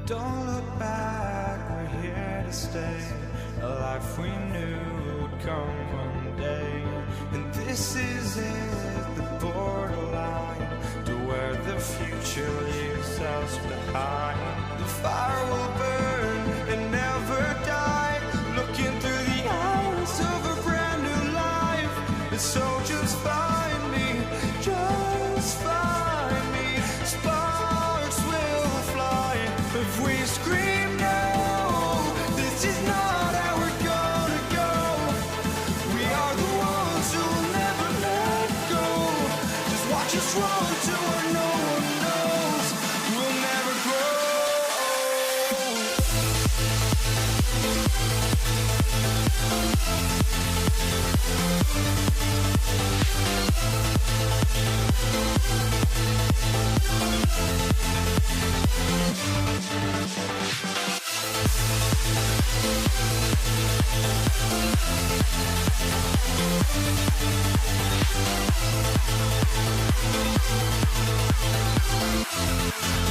Don't look back, we're here to stay. A life we knew would come one day. And this is it, the borderline to where the future leaves us behind. The fire will burn and never die, looking through the eyes of a brand new life. And so just find me, just find me. Sparks will fly if we scream no. This is not how we're gonna go. We are the ones who will never let go. Just watch us run to where no one knows. We'll never grow.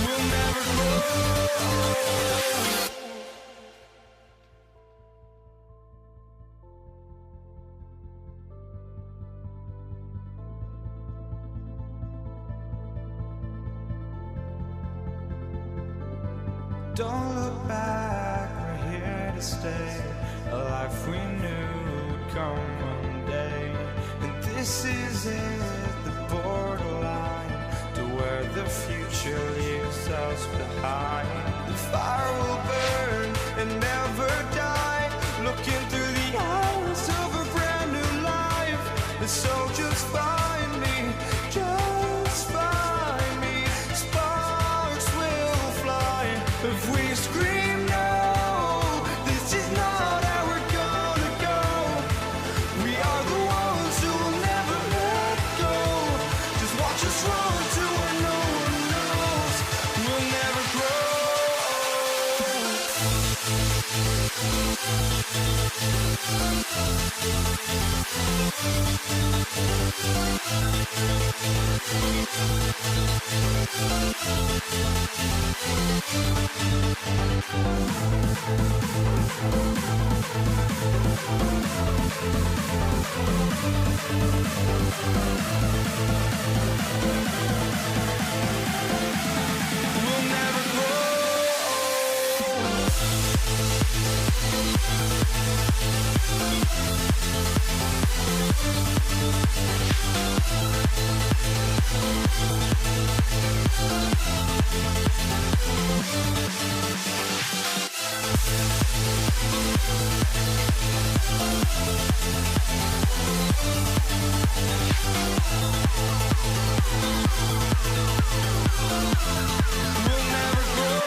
We'll never grow. Don't look back, we're here to stay. A life we knew would come one day. And this is it, the borderline to where the future leaves us behind. The fire will burn and never die, looking through the eyes of a brand new life. And so just find me, just find me. Sparks will fly if we scream no. This is not how we're gonna go. We are the ones who will never let go. Just watch us run to where no one knows. We'll never grow. We'll never grow. We'll never grow.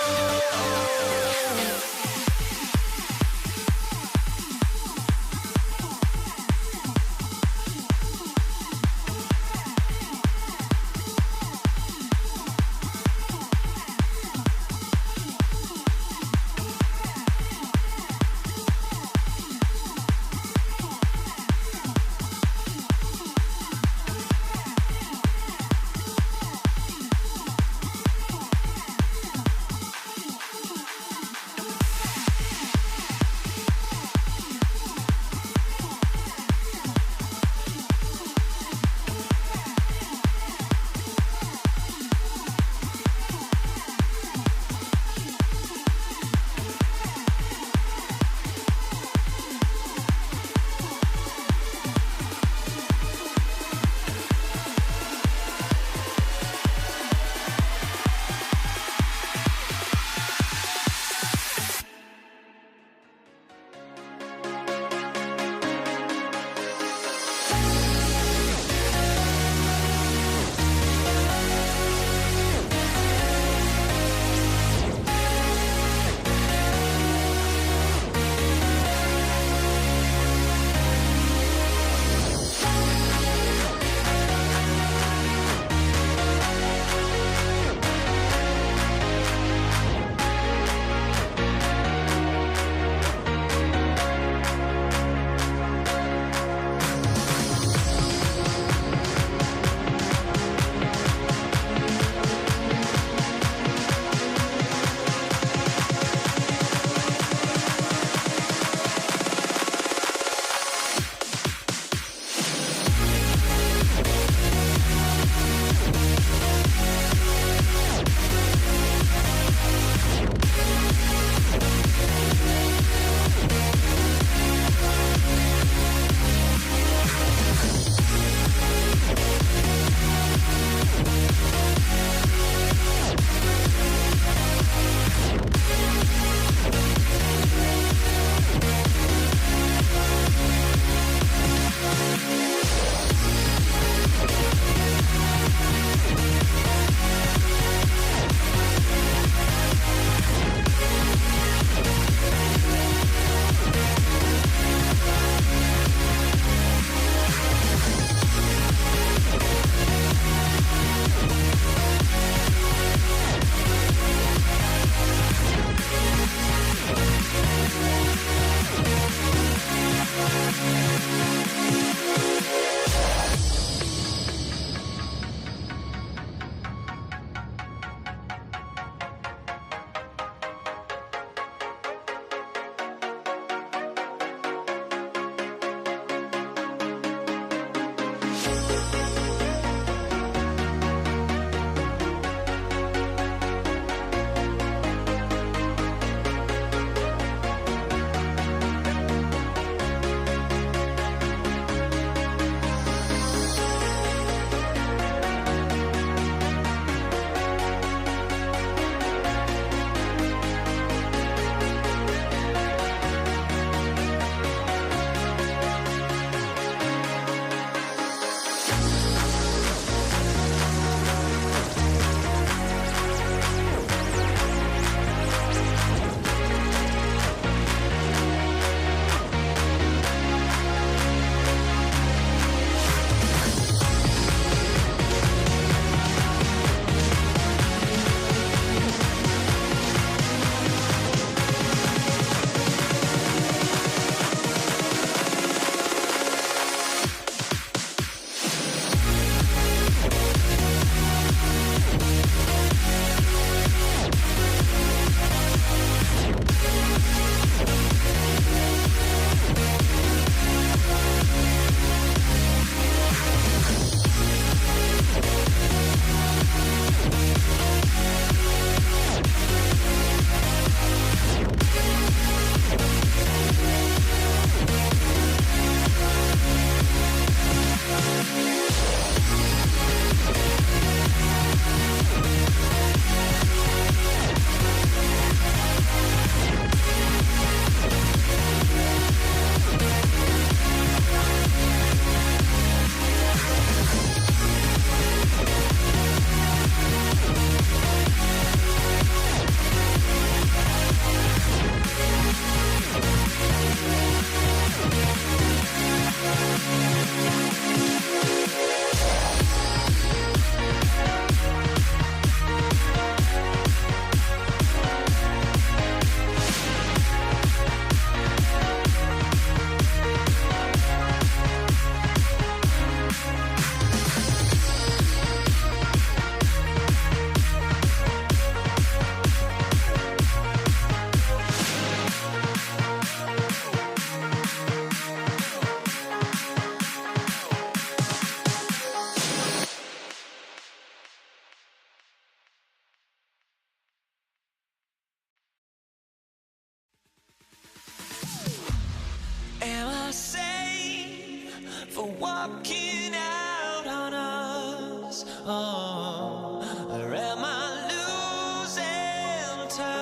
walking out on us. Oh, or am I losing touch?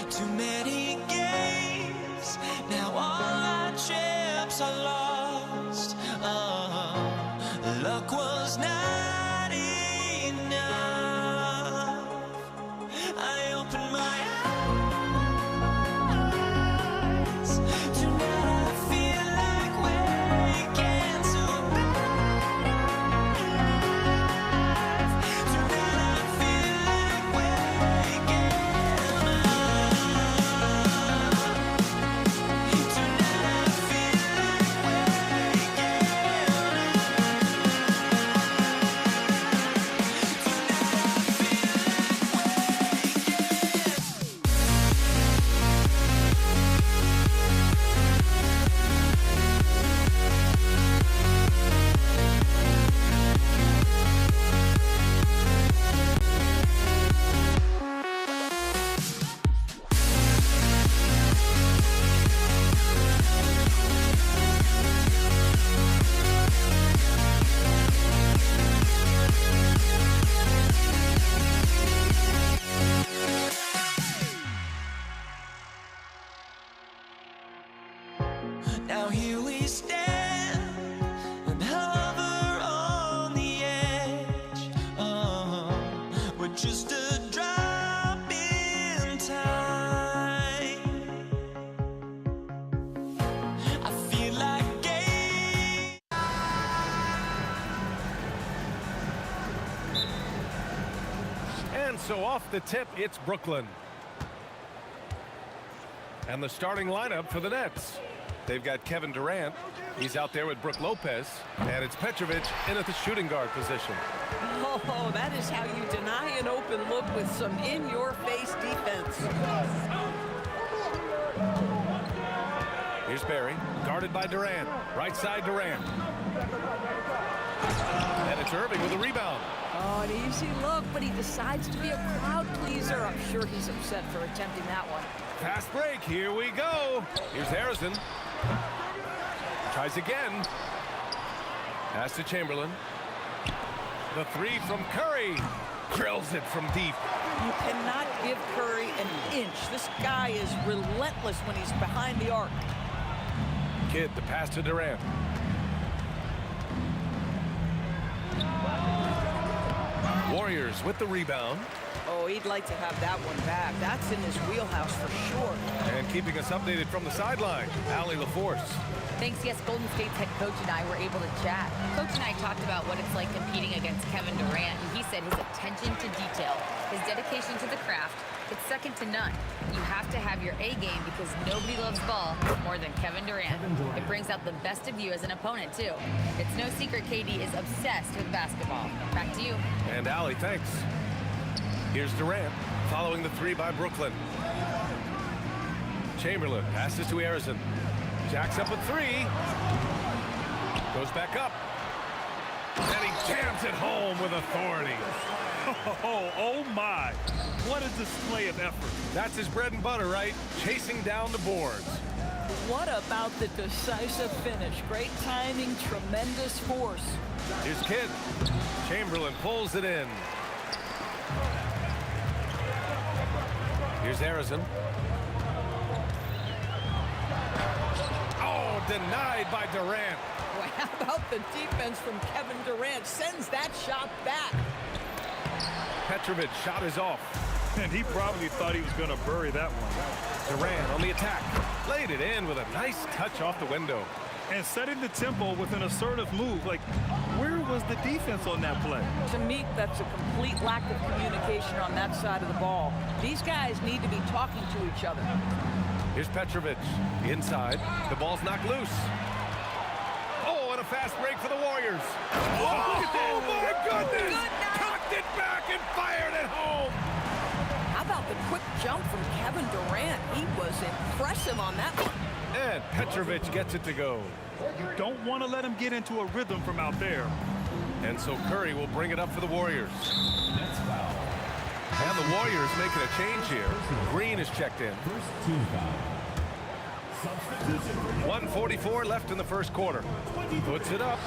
Too many games, now all our chips are lost. Oh, luck was not enough. I opened my eyes. Tonight I feel like waking to life. Tonight I feel like waking up. Tonight I feel like waking now here we stand and hover on the edge. Oh, we're just a drop in time. I feel like game. And so off the tip, it's Brooklyn. And the starting lineup for the Nets. They've got Kevin Durant. He's out there with Brook Lopez. And it's Petrovic in at the shooting guard position. Oh, that is how you deny an open look with some in-your-face defense. Here's Barry, guarded by Durant. Right side, Durant. And it's Irving with a rebound. Oh, an easy look, but he decides to be a crowd pleaser. I'm sure he's upset for attempting that one. Fast break, here we go. Here's Harrison. Tries again. Pass to Chamberlain. The three from Curry. Drills it from deep. You cannot give Curry an inch. This guy is relentless when he's behind the arc. Kidd, the pass to Durant. Warriors with the rebound. Oh, he'd like to have that one back. That's in his wheelhouse for sure. And keeping us updated from the sideline, Allie LaForce. Thanks, yes, Golden State's head coach and I were able to chat. Coach and I talked about what it's like competing against Kevin Durant, and he said his attention to detail, his dedication to the craft, it's second to none. You have to have your A game because nobody loves ball more than Kevin Durant. It brings out the best of you as an opponent, too. It's no secret KD is obsessed with basketball. Back to you. And Allie, thanks. Here's Durant, following the three by Brooklyn. Chamberlain passes to Harrison. Jacks up with three. Goes back up. And he jams it home with authority. Oh my. What a display of effort. That's his bread and butter, right? Chasing down the boards. What about the decisive finish? Great timing, tremendous force. Here's Kidd. Chamberlain pulls it in. Here's Harrison. Oh, denied by Durant. Well, how about the defense from Kevin Durant? Sends that shot back. Petrovic shot is off. And he probably thought he was going to bury that one. Durant on the attack. Laid it in with a nice touch off the window. And setting the tempo with an assertive move. Like, where was the defense on that play? To me, that's a complete lack of communication on that side of the ball. These guys need to be talking to each other. Here's Petrovic. Inside. The ball's knocked loose. Oh, and a fast break for the Warriors. Oh, my goodness! Cocked it back and fired it home. How about the quick jump from Kevin Durant? He was impressive on that one. And Petrovic gets it to go. You don't want to let him get into a rhythm from out there. And so Curry will bring it up for the Warriors. And the Warriors making a change here. Green is checked in. First team foul. 1:44 left in the first quarter. Puts it up.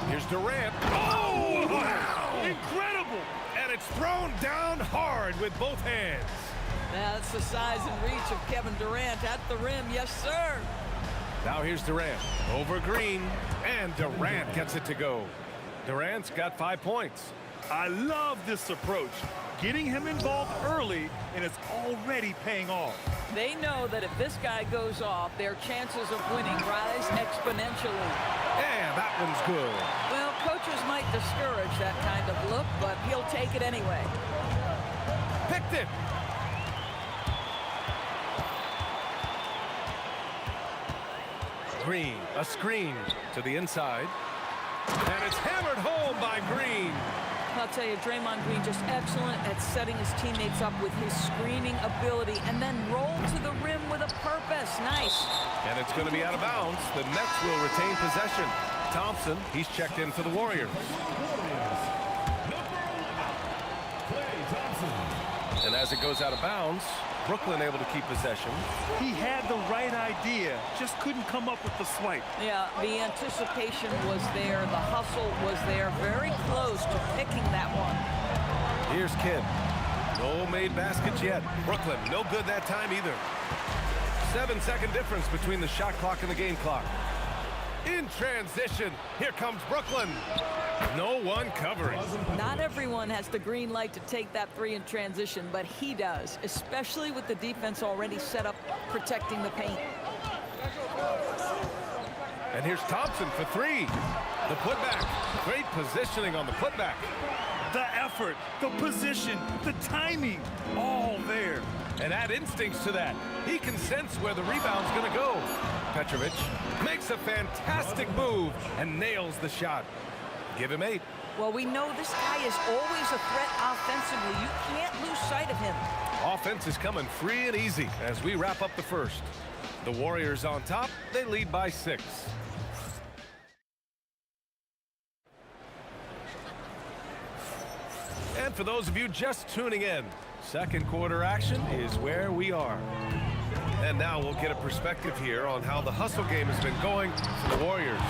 Here's Durant. Oh, wow! Incredible! And it's thrown down hard with both hands. Now that's the size and reach of Kevin Durant at the rim. Yes, sir. Now here's Durant over Green, and Durant gets it to go. Durant's got 5 points. I love this approach. Getting him involved early, and it's already paying off. They know that if this guy goes off, their chances of winning rise exponentially. And that one's good. Well, coaches might discourage that kind of look, but he'll take it anyway. Picked it. Green, a screen to the inside. And it's hammered home by Green. I'll tell you, Draymond Green just excellent at setting his teammates up with his screening ability and then roll to the rim with a purpose. Nice. And it's going to be out of bounds. The Nets will retain possession. Thompson, he's checked in for the Warriors. And as it goes out of bounds, Brooklyn able to keep possession. He had the right idea, just couldn't come up with the swipe. Yeah, the anticipation was there. The hustle was there. Very close to picking that one. Here's Kidd. No made baskets yet. Brooklyn, no good that time either. 7-second difference between the shot clock and the game clock. In transition, here comes Brooklyn. No one covering. Not everyone has the green light to take that three in transition, but he does, especially with the defense already set up protecting the paint. And here's Thompson for three. The putback. Great positioning on the putback. The effort, the position, the timing, all there. And add instincts to that. He can sense where the rebound's going to go. Petrovic makes a fantastic move and nails the shot. Give him 8. Well, we know this guy is always a threat offensively. You can't lose sight of him. Offense is coming free and easy as we wrap up the first. The Warriors on top. They lead by 6. And for those of you just tuning in, second quarter action is where we are. And now we'll get a perspective here on how the hustle game has been going for the Warriors.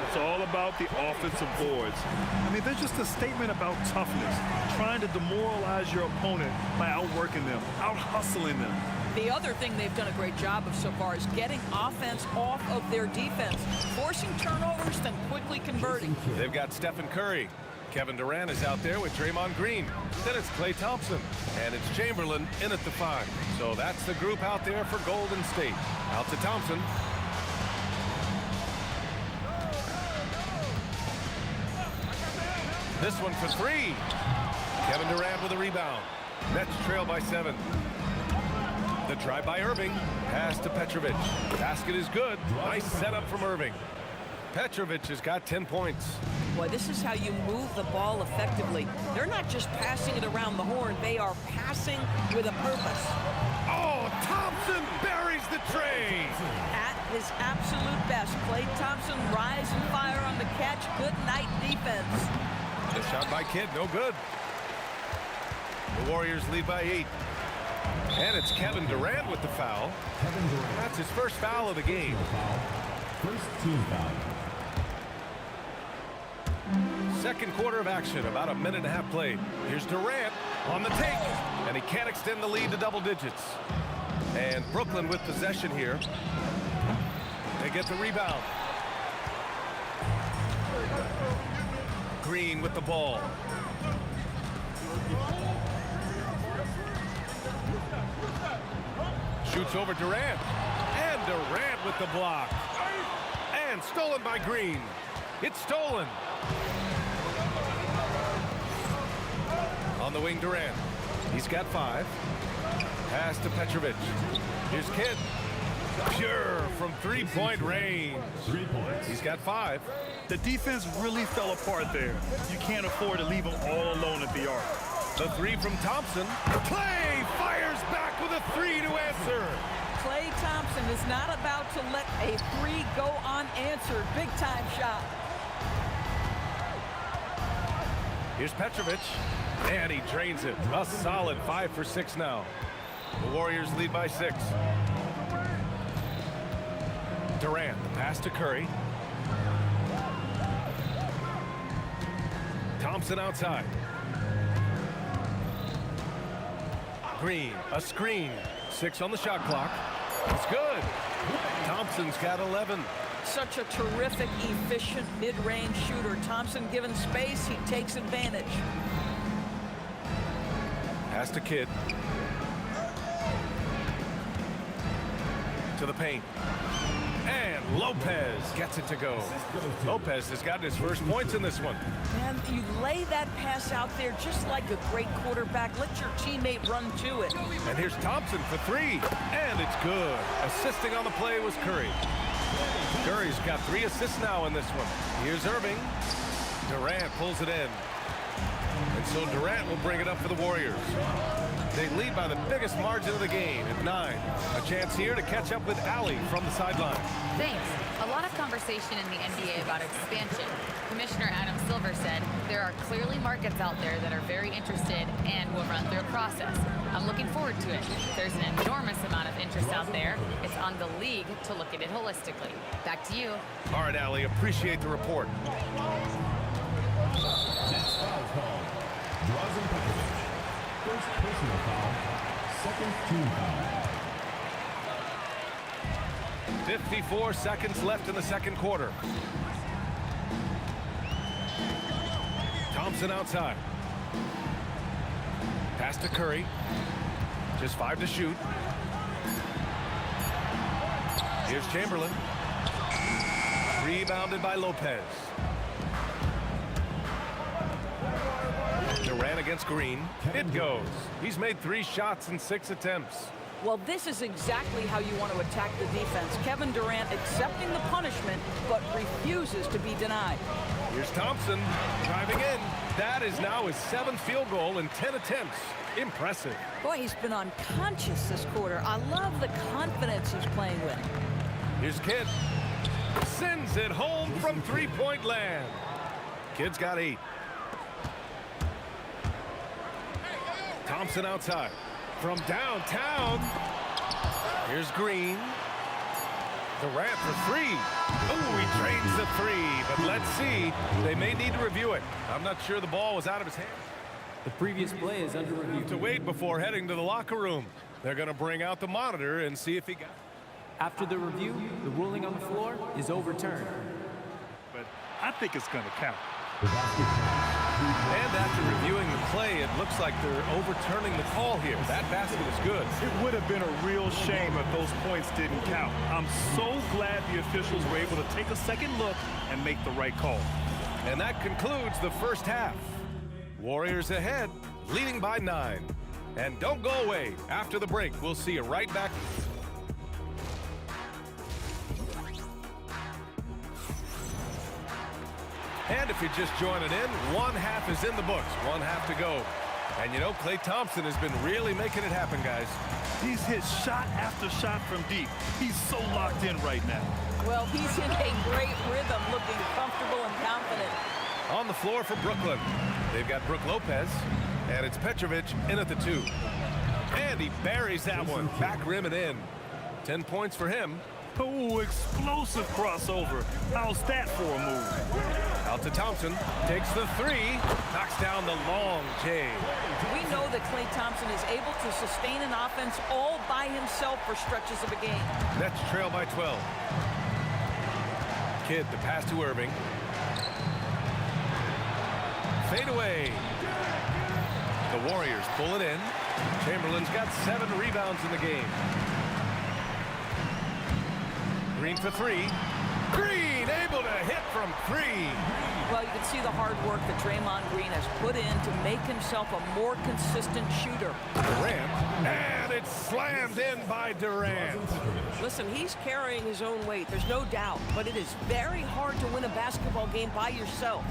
It's all about the offensive boards. I mean, they're just a statement about toughness, trying to demoralize your opponent by outworking them, out-hustling them. The other thing they've done a great job of so far is getting offense off of their defense, forcing turnovers, then quickly converting. They've got Stephen Curry. Kevin Durant is out there with Draymond Green. Then it's Klay Thompson. And it's Chamberlain in at the 5. So that's the group out there for Golden State. Out to Thompson. This one for 3. Kevin Durant with a rebound. Nets trail by 7. The drive by Irving. Pass to Petrovic. Basket is good. Nice setup from Irving. Petrovic has got 10 points. Boy, this is how you move the ball effectively. They're not just passing it around the horn. They are passing with a purpose. Oh, Thompson buries the tray. At his absolute best, Klay Thompson rise and fire on the catch. Good night defense. The shot by Kidd, no good. The Warriors lead by 8. And it's Kevin Durant with the foul. That's his first foul of the game. First team foul. Second quarter of action, about a minute and a half played. Here's Durant on the take, and he can't extend the lead to double digits. And Brooklyn with possession here. They get the rebound. Green with the ball. Shoots over Durant. And Durant with the block. And stolen by Green. It's stolen. On the wing, Durant. He's got 5. Pass to Petrovic. Here's Kidd. Pure from three-point range. 3 points. He's got 5. The defense really fell apart there. You can't afford to leave them all alone at the arc. The 3 from Thompson. Klay fires back with a 3 to answer. Klay Thompson is not about to let a 3 go unanswered. Big-time shot. Here's Petrovic. And he drains it. A solid 5 for 6 now. The Warriors lead by 6. Durant, the pass to Curry. Thompson outside. Green, a screen. 6 on the shot clock. It's good. Thompson's got 11. Such a terrific, efficient mid-range shooter. Thompson given space, he takes advantage. Pass to Kidd. To the paint. And Lopez gets it to go. Lopez has gotten his first points in this one. And you lay that pass out there just like a great quarterback. Let your teammate run to it. And here's Thompson for 3. And it's good. Assisting on the play was Curry. Curry's got 3 assists now in this one. Here's Irving. Durant pulls it in. And so Durant will bring it up for the Warriors. They lead by the biggest margin of the game at 9. A chance here to catch up with Allie from the sideline. Thanks. A lot of conversation in the NBA about expansion. Commissioner Adam Silver said there are clearly markets out there that are very interested and will run through a process. I'm looking forward to it. There's an enormous amount of interest out there. It's on the league to look at it holistically. Back to you. All right, Allie, appreciate the report. Next foul call. Drazen Petrovic. First personal foul. Second team foul. 54 seconds left in the second quarter. Thompson outside. Pass to Curry. Just 5 to shoot. Here's Chamberlain. Rebounded by Lopez. Durant against Green. It goes. He's made 3 shots in 6 attempts. Well, this is exactly how you want to attack the defense. Kevin Durant accepting the punishment, but refuses to be denied. Here's Thompson driving in. That is now his 7th field goal in 10 attempts. Impressive. Boy, he's been unconscious this quarter. I love the confidence he's playing with. Here's Kidd. Sends it home from 3-point land. Kidd's got 8. Thompson outside. From downtown. Here's Green. Durant for 3. Oh, he drains the 3. But let's see. They may need to review it. I'm not sure the ball was out of his hand. The previous play is under review. To wait before heading to the locker room. They're going to bring out the monitor and see if he got it. After the review, the ruling on the floor is overturned. But I think it's going to count. And after reviewing the play, it looks like they're overturning the call here. That basket is good. It would have been a real shame if those points didn't count. I'm so glad the officials were able to take a second look and make the right call. And that concludes the first half. Warriors ahead, leading by 9. And don't go away. After the break, we'll see you right back. And if you're just joining in, 1 half is in the books. 1 half to go. And you know, Klay Thompson has been really making it happen, guys. He's hit shot after shot from deep. He's so locked in right now. Well, he's in a great rhythm, looking comfortable and confident. On the floor for Brooklyn. They've got Brook Lopez, and it's Petrovic in at the 2. And he buries that one. Back rim and in. 10 points for him. Oh, explosive crossover. How's that for a move? Out to Thompson. Takes the 3. Knocks down the long J. We know that Klay Thompson is able to sustain an offense all by himself for stretches of a game. Nets trail by 12. Kidd, the pass to Irving. Fade away. The Warriors pull it in. Chamberlain's got 7 rebounds in the game. Green for 3. Green able to hit from 3. Well, you can see the hard work that Draymond Green has put in to make himself a more consistent shooter. Durant, and it's slammed in by Durant. Listen, he's carrying his own weight, there's no doubt, but it is very hard to win a basketball game by yourself.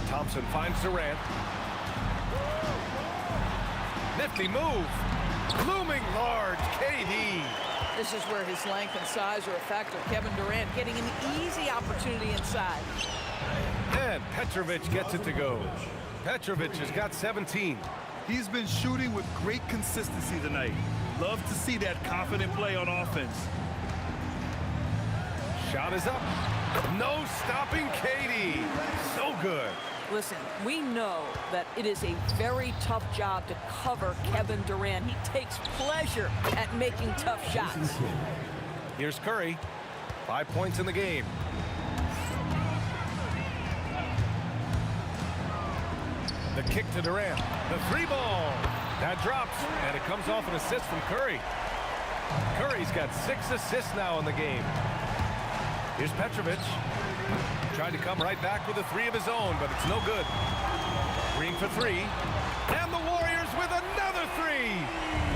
Thompson finds Durant. Nifty move. Looming large, KD. This is where his length and size are a factor. Kevin Durant getting an easy opportunity inside. And Petrovic gets it to go. Petrovic has got 17. He's been shooting with great consistency tonight. Love to see that confident play on offense. Shot is up. No stopping Katie. So good. Listen, we know that it is a very tough job to cover Kevin Durant. He takes pleasure at making tough shots. Here's Curry. 5 points in the game. The kick to Durant. The three ball. That drops, and it comes off an assist from Curry. Curry's got 6 assists now in the game. Here's Petrovic. Tried to come right back with a 3 of his own, but it's no good. Green for 3. And the Warriors with another 3.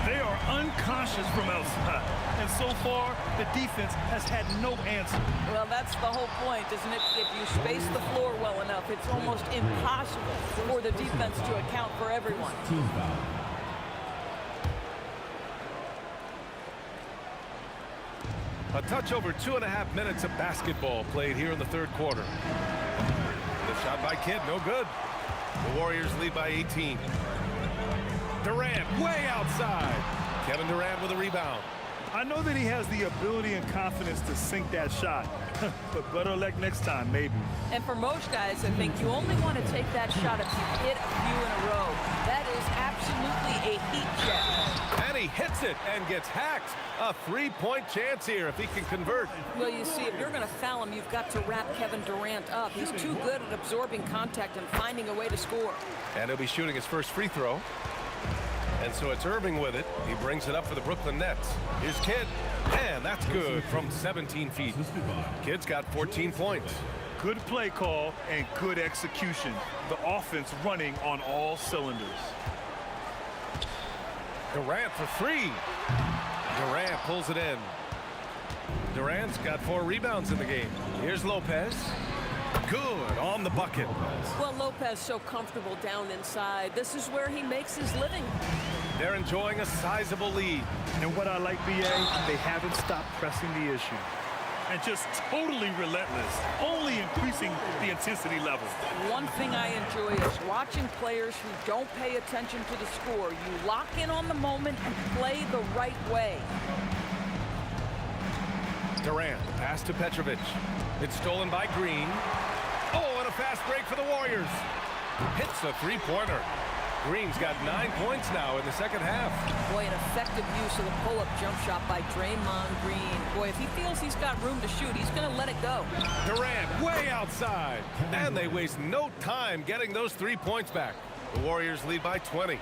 They are unconscious from outside. And so far, the defense has had no answer. Well, that's the whole point, isn't it? If you space the floor well enough, it's almost impossible for the defense to account for everyone. Team foul. A touch over 2.5 minutes of basketball played here in the third quarter. The shot by Kidd, no good. The Warriors lead by 18. Durant way outside. Kevin Durant with a rebound. I know that he has the ability and confidence to sink that shot, but better luck next time, maybe. And for most guys, I think you only want to take that shot if you hit a few in a row. That is absolutely a heat check. And he hits it and gets hacked. A 3-point chance here if he can convert. Well, you see, if you're going to foul him, you've got to wrap Kevin Durant up. He's too good at absorbing contact and finding a way to score. And he'll be shooting his first free throw. And so it's Irving with it. He brings it up for the Brooklyn Nets. Here's Kidd. And that's good from 17 feet. Kidd's got 14 points. Good play call and good execution. The offense running on all cylinders. Durant for 3. Durant pulls it in. Durant's got 4 rebounds in the game. Here's Lopez. Good on the bucket. Well, Lopez so comfortable down inside. This is where he makes his living. They're enjoying a sizable lead. And what I like, BA, they haven't stopped pressing the issue. And just totally relentless, only increasing the intensity level. One thing I enjoy is watching players who don't pay attention to the score. You lock in on the moment and play the right way. Durant, pass to Petrovic. It's stolen by Green. Oh, and a fast break for the Warriors. Hits the three-pointer. Green's got 9 points now in the second half. Boy, an effective use of the pull-up jump shot by Draymond Green. Boy, if he feels he's got room to shoot, he's going to let it go. Durant way outside. And they waste no time getting those 3 points back. The Warriors lead by 20.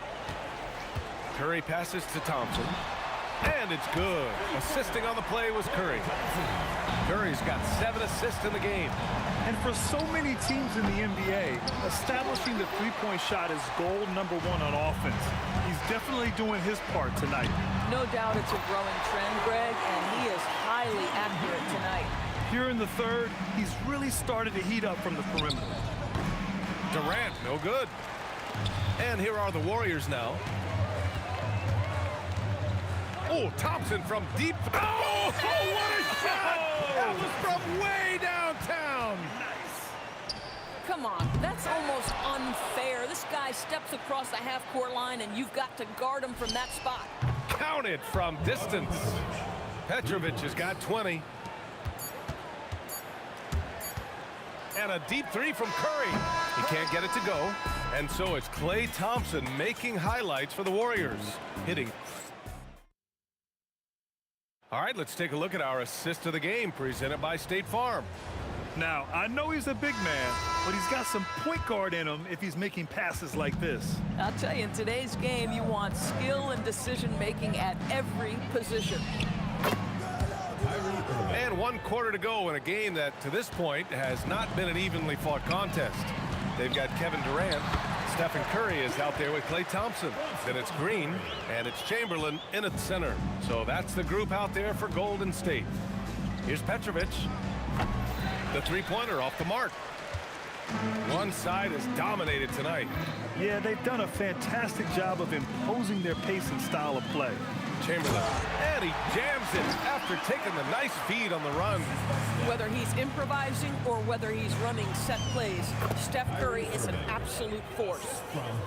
Curry passes to Thompson. And it's good. Assisting on the play was Curry. Curry's got 7 assists in the game. And for so many teams in the NBA, establishing the three-point shot is goal number 1 on offense. He's definitely doing his part tonight. No doubt it's a growing trend, Greg, and he is highly accurate tonight. Here in the third, he's really started to heat up from the perimeter. Durant, no good. And here are the Warriors now. Oh, Thompson from deep. Oh, what a shot! That was from way downtown. Come on, that's almost unfair. This guy steps across the half-court line, and you've got to guard him from that spot. Counted from distance. Petrovic has got 20. And a deep 3 from Curry. He can't get it to go. And so it's Klay Thompson making highlights for the Warriors. Hitting. All right, let's take a look at our assist of the game presented by State Farm. Now, I know he's a big man, but he's got some point guard in him if he's making passes like this. I'll tell you, in today's game, you want skill and decision-making at every position. And 1 quarter to go in a game that, to this point, has not been an evenly fought contest. They've got Kevin Durant. Stephen Curry is out there with Klay Thompson. Then it's Green, and it's Chamberlain in at center. So that's the group out there for Golden State. Here's Petrovic. The three-pointer off the mark. One side has dominated tonight. Yeah, they've done a fantastic job of imposing their pace and style of play. Chamberlain, and he jams it after taking the nice feed on the run. Whether he's improvising or whether he's running set plays, Steph Curry is an absolute force.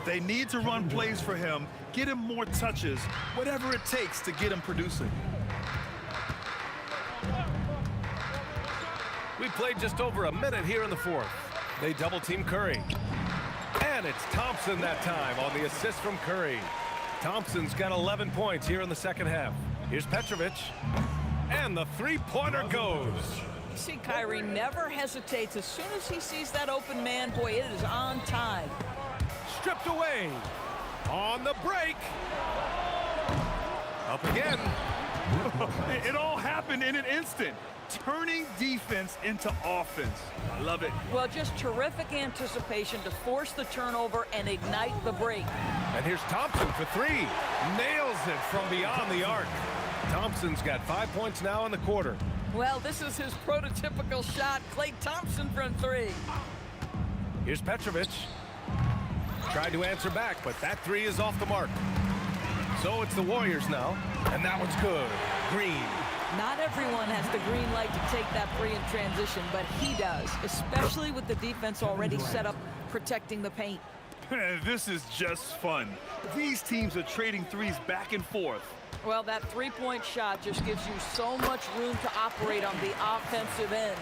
They need to run plays for him, get him more touches, whatever it takes to get him producing. played just over a minute here in the fourth. They double-team Curry. And it's Thompson that time on the assist from Curry. Thompson's got 11 points here in the second half. Here's Petrovic. And the three-pointer goes. See, Kyrie never hesitates. As soon as he sees that open man, boy, it is on time. Stripped away. On the break. Up again. It all happened in an instant. Turning defense into offense. I love it. Well, just terrific anticipation to force the turnover and ignite the break. And here's Thompson for three. Nails it from beyond the arc. Thompson's got 5 points now in the quarter. Well, this is his prototypical shot. Klay Thompson from three. Here's Petrovic. Tried to answer back, but that three is off the mark. So it's the Warriors now, and that one's good. Green. Not everyone has the green light to take that three in transition, but he does, especially with the defense already set up protecting the paint. This is just fun. These teams are trading threes back and forth. Well, that three-point shot just gives you so much room to operate on the offensive end.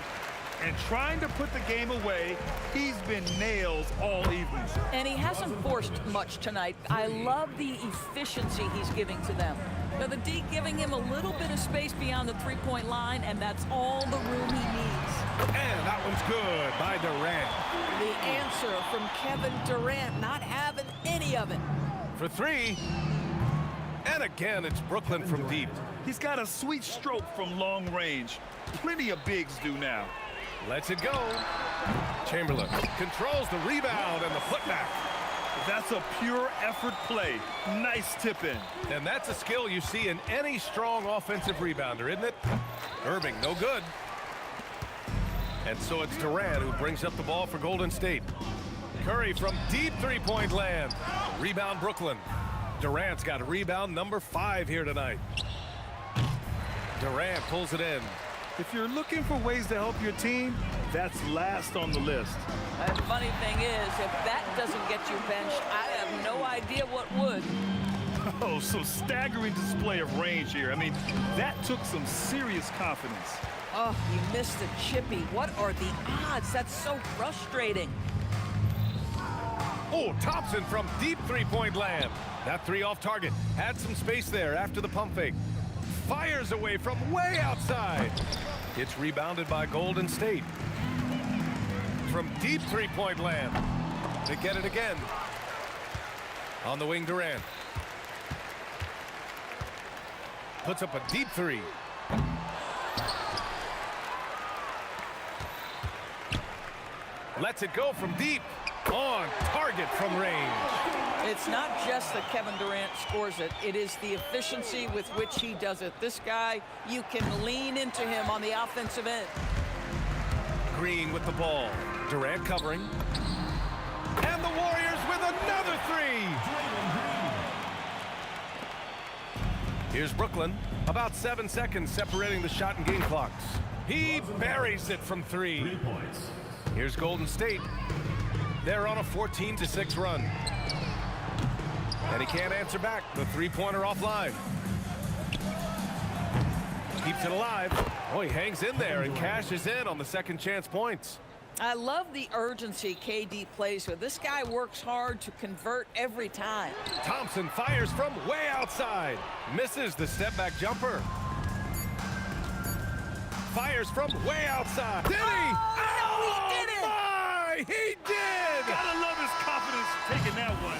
And trying to put the game away, he's been nails all evening. And he hasn't forced much tonight. I love the efficiency he's giving to them. Now, the D giving him a little bit of space beyond the three-point line, and that's all the room he needs. And that one's good by Durant. The answer from Kevin Durant, not having any of it. For three. And again, it's Brooklyn from deep. He's got a sweet stroke from long range. Plenty of bigs do now. Lets it go. Chamberlain controls the rebound and the putback. That's a pure effort play. Nice tip in. And that's a skill you see in any strong offensive rebounder, isn't it? Irving, no good. And so it's Durant who brings up the ball for Golden State. Curry from deep three-point land. Rebound Brooklyn. Durant's got a rebound number 5 here tonight. Durant pulls it in. If you're looking for ways to help your team, that's last on the list. And the funny thing is, if that doesn't get you benched, I have no idea what would. Oh, so staggering display of range here. I mean, that took some serious confidence. Oh, you missed the chippy. What are the odds? That's so frustrating. Oh, Thompson from deep three-point land. That three off target. Had some space there after the pump fake. Fires away from way outside. It's rebounded by Golden State. From deep three-point land. They get it again. On the wing, Durant. Puts up a deep three. Lets it go from deep. On target from range. It's not just that Kevin Durant scores it. It is the efficiency with which he does it. This guy, you can lean into him on the offensive end. Green with the ball. Durant covering. And the Warriors with another three. Here's Brooklyn. About 7 seconds separating the shot and game clocks. He buries it from three. 3 points. Here's Golden State. They're on a 14-6 run. And he can't answer back. The three-pointer offline. Keeps it alive. Oh, he hangs in there and cashes in on the second chance points. I love the urgency KD plays with. This guy works hard to convert every time. Thompson fires from way outside. Misses the step-back jumper. Fires from way outside. Did he? Oh, no, he didn't. My! He did! Gotta love his confidence taking that one.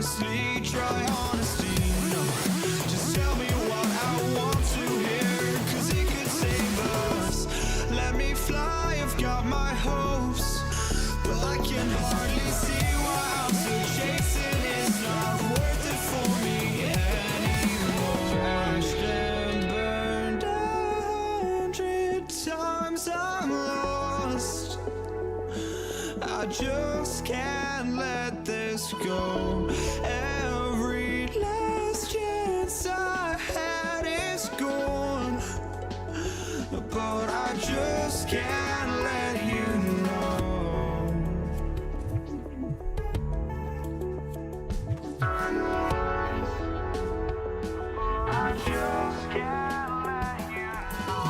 honestly try honesty. No, just tell me what I want to hear, 'cause it could save us. Let me fly, I've got my hopes, but I can hardly see why I'm still chasing. It's not worth it for me anymore. Crashed and burned 100 times, I'm lost. I just can't let this go. Every last chance I had is gone, but I just can't let you know. I just can't let you know.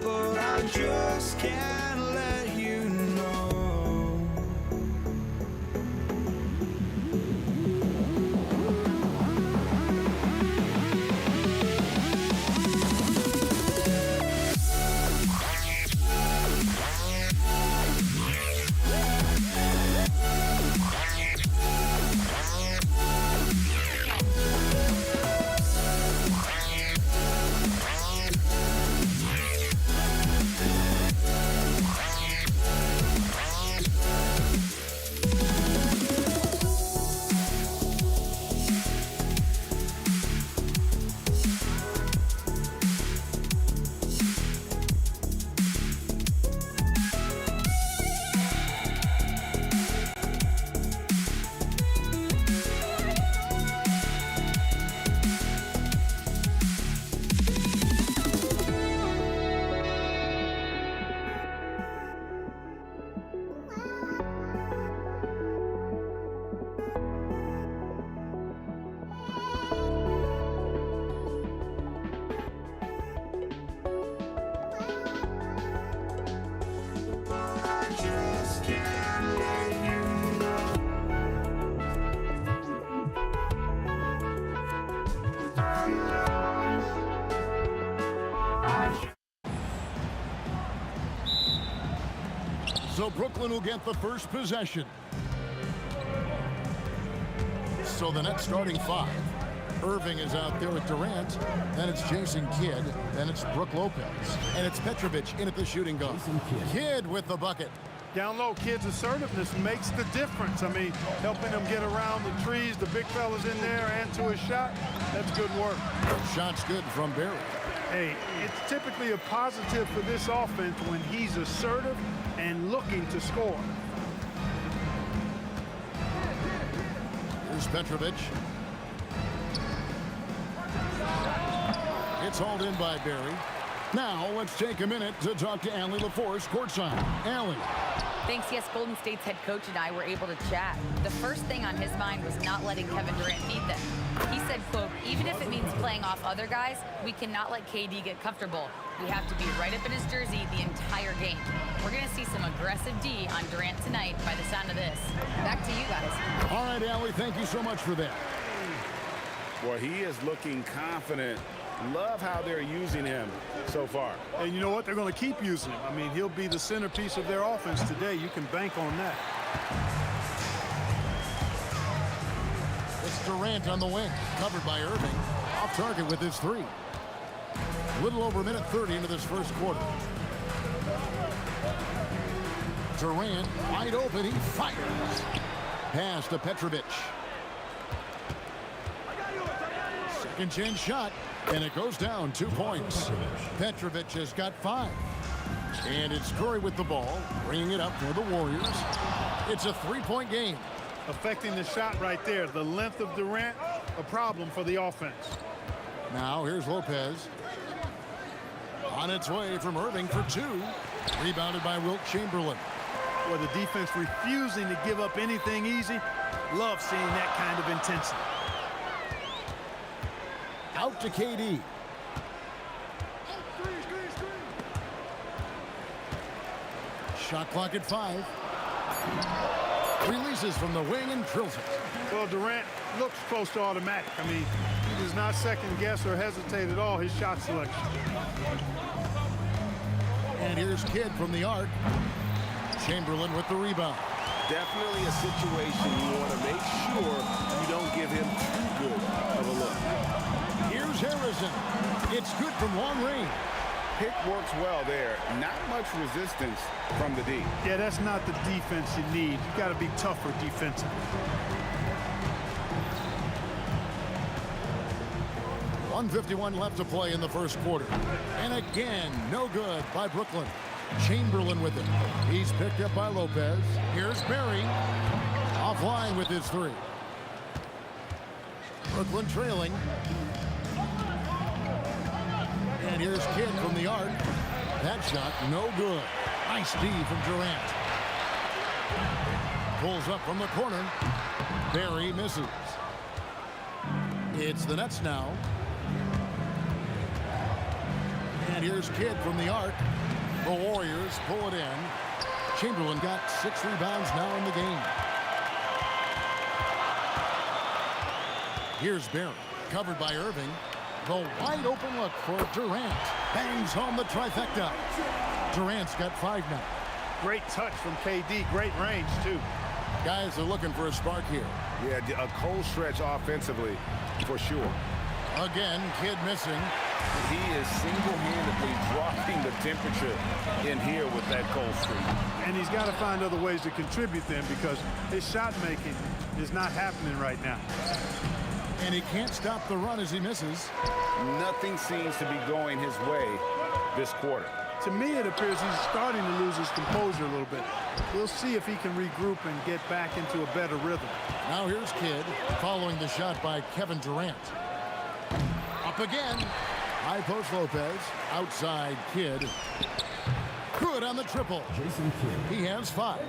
But I just can't let you know. So Brooklyn will get the first possession. So the Nets starting five. Irving is out there with Durant. Then it's Jason Kidd. Then it's Brook Lopez. And it's Petrovic in at the shooting guard. Kidd with the bucket. Down low, Kidd's assertiveness makes the difference. I mean, helping him get around the trees, the big fellas in there, and to his shot. That's good work. Shot's good from Barry. Hey, it's typically a positive for this offense when he's assertive and looking to score. Here's Petrovic. It's hauled in by Barry. Now let's take a minute to talk to Allie LaForce courtside. Allie. Thanks, yes, Golden State's head coach and I were able to chat. The first thing on his mind was not letting Kevin Durant beat them. He said, quote, even if it means playing off other guys, we cannot let KD get comfortable. We have to be right up in his jersey the entire game. We're going to see some aggressive D on Durant tonight by the sound of this. Back to you guys. All right, Allie, thank you so much for that. Boy, he is looking confident. Love how they're using him so far. And you know what? They're going to keep using him. I mean, he'll be the centerpiece of their offense today. You can bank on that. It's Durant on the wing, covered by Irving. Off target with his three. A little over a minute 30 into this first quarter. Durant wide open, he fires. Pass to Petrovic. Second chance shot, and it goes down 2 points. Petrovic has got 5. And it's Curry with the ball, bringing it up for the Warriors. It's a 3-point game. Affecting the shot right there. The length of Durant, a problem for the offense. Now here's Lopez. On its way from Irving for 2. Rebounded by Wilt Chamberlain. Well, the defense refusing to give up anything easy. Love seeing that kind of intensity. Out to KD. Shot clock at 5. Releases from the wing and drills it. Well, Durant looks close to automatic. I mean, he does not second guess or hesitate at all his shot selection. And here's Kidd from the arc. Chamberlain with the rebound. Definitely a situation you want to make sure you don't give him too good of a look. Here's Harrison. It's good from long range. Pick works well there. Not much resistance from the D. Yeah, that's not the defense you need. You got to be tougher defensively. 1:51 left to play in the first quarter. And again, no good by Brooklyn. Chamberlain with it. He's picked up by Lopez. Here's Barry. Offline with his three. Brooklyn trailing. And here's Kidd from the arc. That shot, no good. Nice D from Durant. Pulls up from the corner. Barry misses. It's the Nets now. And here's Kidd from the arc. The Warriors pull it in. Chamberlain got 6 rebounds now in the game. Here's Barry, covered by Irving. The wide open look for Durant. Bangs home the trifecta. Durant's got 5 now. Great touch from KD. Great range, too. Guys are looking for a spark here. Yeah, a cold stretch offensively, for sure. Again, Kidd missing. He is single-handedly dropping the temperature in here with that cold streak. And he's got to find other ways to contribute then because his shot making is not happening right now. And he can't stop the run as he misses. Nothing seems to be going his way this quarter. To me, it appears he's starting to lose his composure a little bit. We'll see if he can regroup and get back into a better rhythm. Now here's Kidd following the shot by Kevin Durant. Up again. High post Lopez. Outside Kidd. Good on the triple. Jason Kidd. He has 5.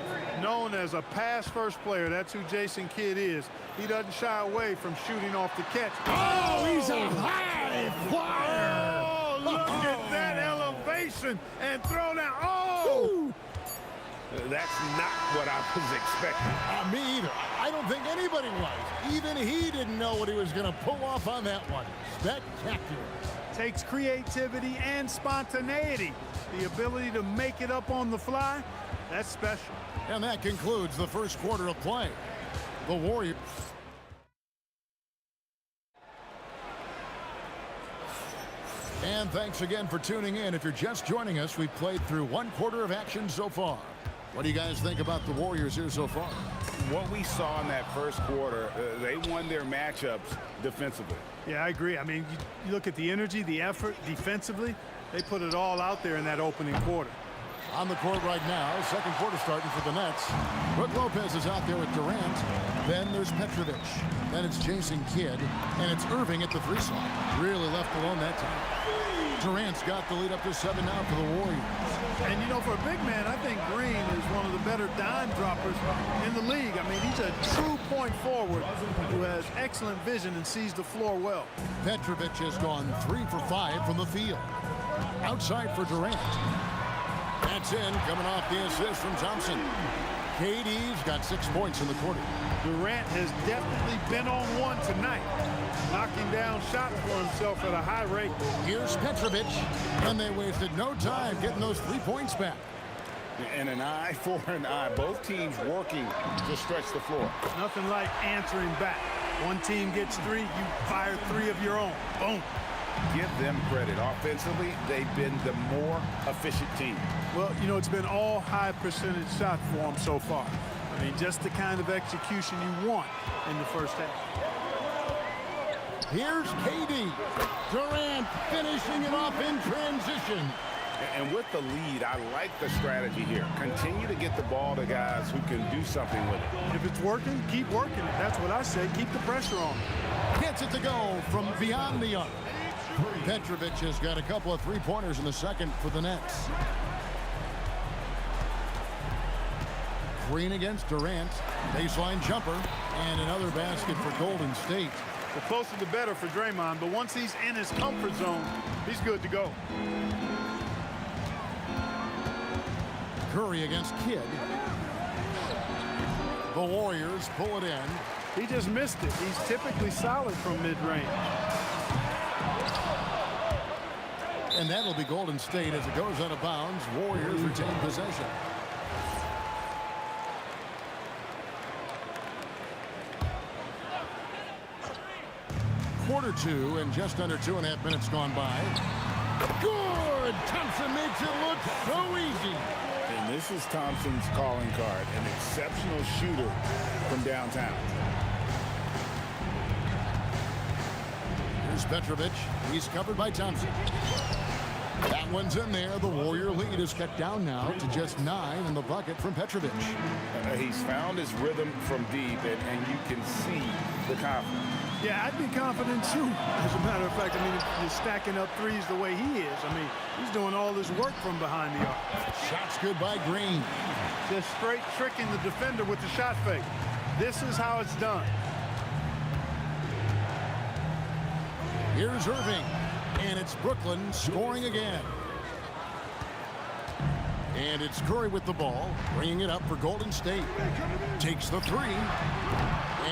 Known as a pass-first player, that's who Jason Kidd is. He doesn't shy away from shooting off the catch. Oh, he's a high flyer. Oh, look at that elevation and throw down. Oh! That's not what I was expecting. Me either. I don't think anybody was. Even he didn't know what he was going to pull off on that one. Spectacular. Takes creativity and spontaneity. The ability to make it up on the fly, that's special. And that concludes the first quarter of play. The Warriors. And thanks again for tuning in. If you're just joining us, we've played through 1 quarter of action so far. What do you guys think about the Warriors here so far? What we saw in that first quarter, they won their matchups defensively. Yeah, I agree. I mean, you look at the energy, the effort defensively, they put it all out there in that opening quarter. On the court right now, second quarter starting for the Nets. Brook Lopez is out there with Durant. Then there's Petrovic. Then it's Jason Kidd. And it's Irving at the 3 slot. Really left alone that time. Durant's got the lead up to 7 now for the Warriors. And, you know, for a big man, I think Green is one of the better dime droppers in the league. I mean, he's a true point forward who has excellent vision and sees the floor well. Petrovic has gone 3 for 5 from the field. Outside for Durant. That's in, coming off the assist from Thompson. KD's got 6 points in the quarter. Durant has definitely been on one tonight, knocking down shots for himself at a high rate. Here's Petrovic, and they wasted no time getting those 3 points back. And an eye for an eye. Both teams working to stretch the floor. Nothing like answering back. One team gets 3, you fire 3 of your own. Boom. Give them credit. Offensively, they've been the more efficient team. Well, you know, it's been all high percentage shots for them so far. I mean, just the kind of execution you want in the first half. Here's KD. Durant finishing it off in transition. And with the lead, I like the strategy here. Continue to get the ball to guys who can do something with it. If it's working, keep working it. That's what I say. Keep the pressure on. Gets it to go from beyond the arc. Petrovic has got a couple of 3-pointers in the second for the Nets. Green against Durant. Baseline jumper. And another basket for Golden State. The closer the better for Draymond, but once he's in his comfort zone, he's good to go. Curry against Kidd. The Warriors pull it in. He just missed it. He's typically solid from mid-range. And that'll be Golden State as it goes out of bounds. Warriors retain possession. Quarter two, and just under 2.5 minutes gone by. Good! Thompson makes it look so easy. And this is Thompson's calling card, an exceptional shooter from downtown. Here's Petrovic. He's covered by Thompson. That one's in there. The Warrior lead is cut down now to just 9 in the bucket from Petrovic. He's found his rhythm from deep, and you can see the confidence. Yeah, I'd be confident too. As a matter of fact, I mean, if you're stacking up threes the way he is, I mean, he's doing all this work from behind the arc. Shots good by Green. Just straight tricking the defender with the shot fake. This is how it's done. Here's Irving, and it's Brooklyn scoring again. And it's Curry with the ball, bringing it up for Golden State. Takes the three,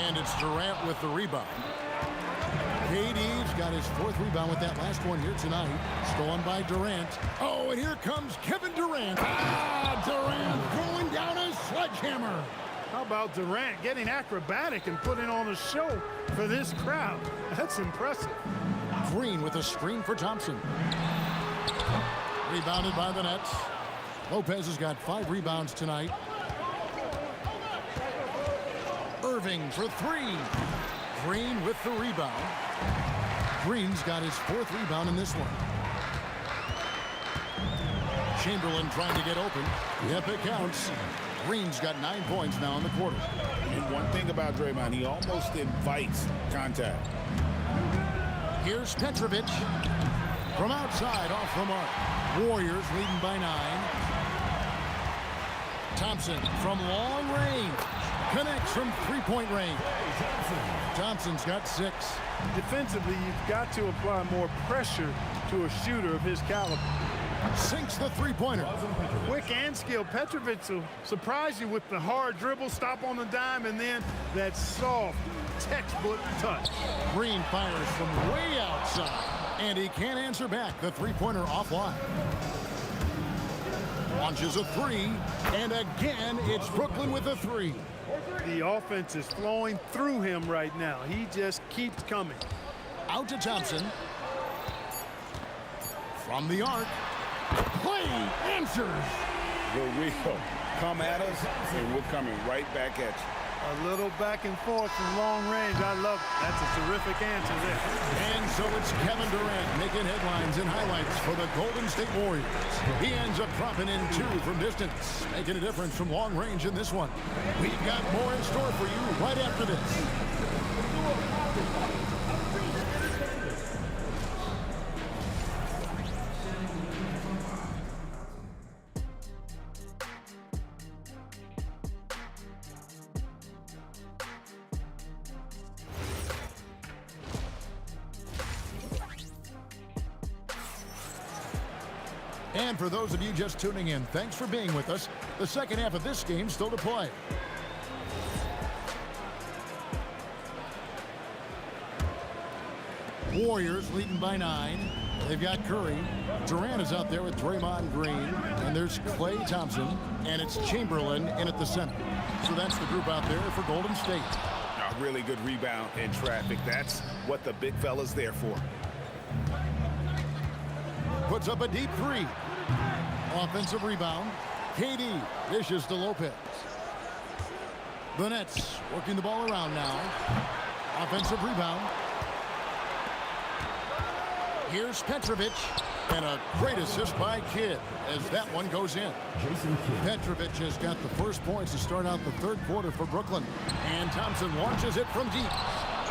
and it's Durant with the rebound. KD's got his 4th rebound with that last one here tonight. Stolen by Durant. Oh, and here comes Kevin Durant. Durant throwing down a sledgehammer. How about Durant getting acrobatic and putting on a show for this crowd? That's impressive. Green with a screen for Thompson. Rebounded by the Nets. Lopez has got 5 rebounds tonight. Irving for 3. Green with the rebound. Green's got his 4th rebound in this one. Chamberlain trying to get open. Yep, it counts. Green's got 9 points now in the quarter. And one thing about Draymond, he almost invites contact. Here's Petrovic from outside off the mark. Warriors leading by 9. Thompson from long range. Connects from 3-point range. Thompson's got 6. Defensively, you've got to apply more pressure to a shooter of his caliber. Sinks the 3-pointer. Quick and skilled. Petrovic will surprise you with the hard dribble, stop on the dime, and then that soft textbook touch. Green fires from way outside, and he can't answer back. The 3-pointer offline. Launches a 3, and again, it's Brooklyn with a 3. The offense is flowing through him right now. He just keeps coming. Out to Thompson. From the arc. Play answers. The real. Come at us, and we're coming right back at you. A little back and forth from long range. I love it. That's a terrific answer there. And so it's Kevin Durant making headlines and highlights for the Golden State Warriors. He ends up dropping in 2 from distance, making a difference from long range in this one. We've got more in store for you right after this. And for those of you just tuning in, thanks for being with us. The second half of this game still to play. Warriors leading by 9. They've got Curry. Durant is out there with Draymond Green. And there's Klay Thompson. And it's Chamberlain in at the center. So that's the group out there for Golden State. A really good rebound in traffic. That's what the big fella's there for. Puts up a deep 3. Offensive rebound. KD dishes to Lopez. The Nets working the ball around now. Offensive rebound. Here's Petrovic. And a great assist by Kidd as that one goes in. Petrovic has got the first points to start out the 3rd quarter for Brooklyn. And Thompson launches it from deep.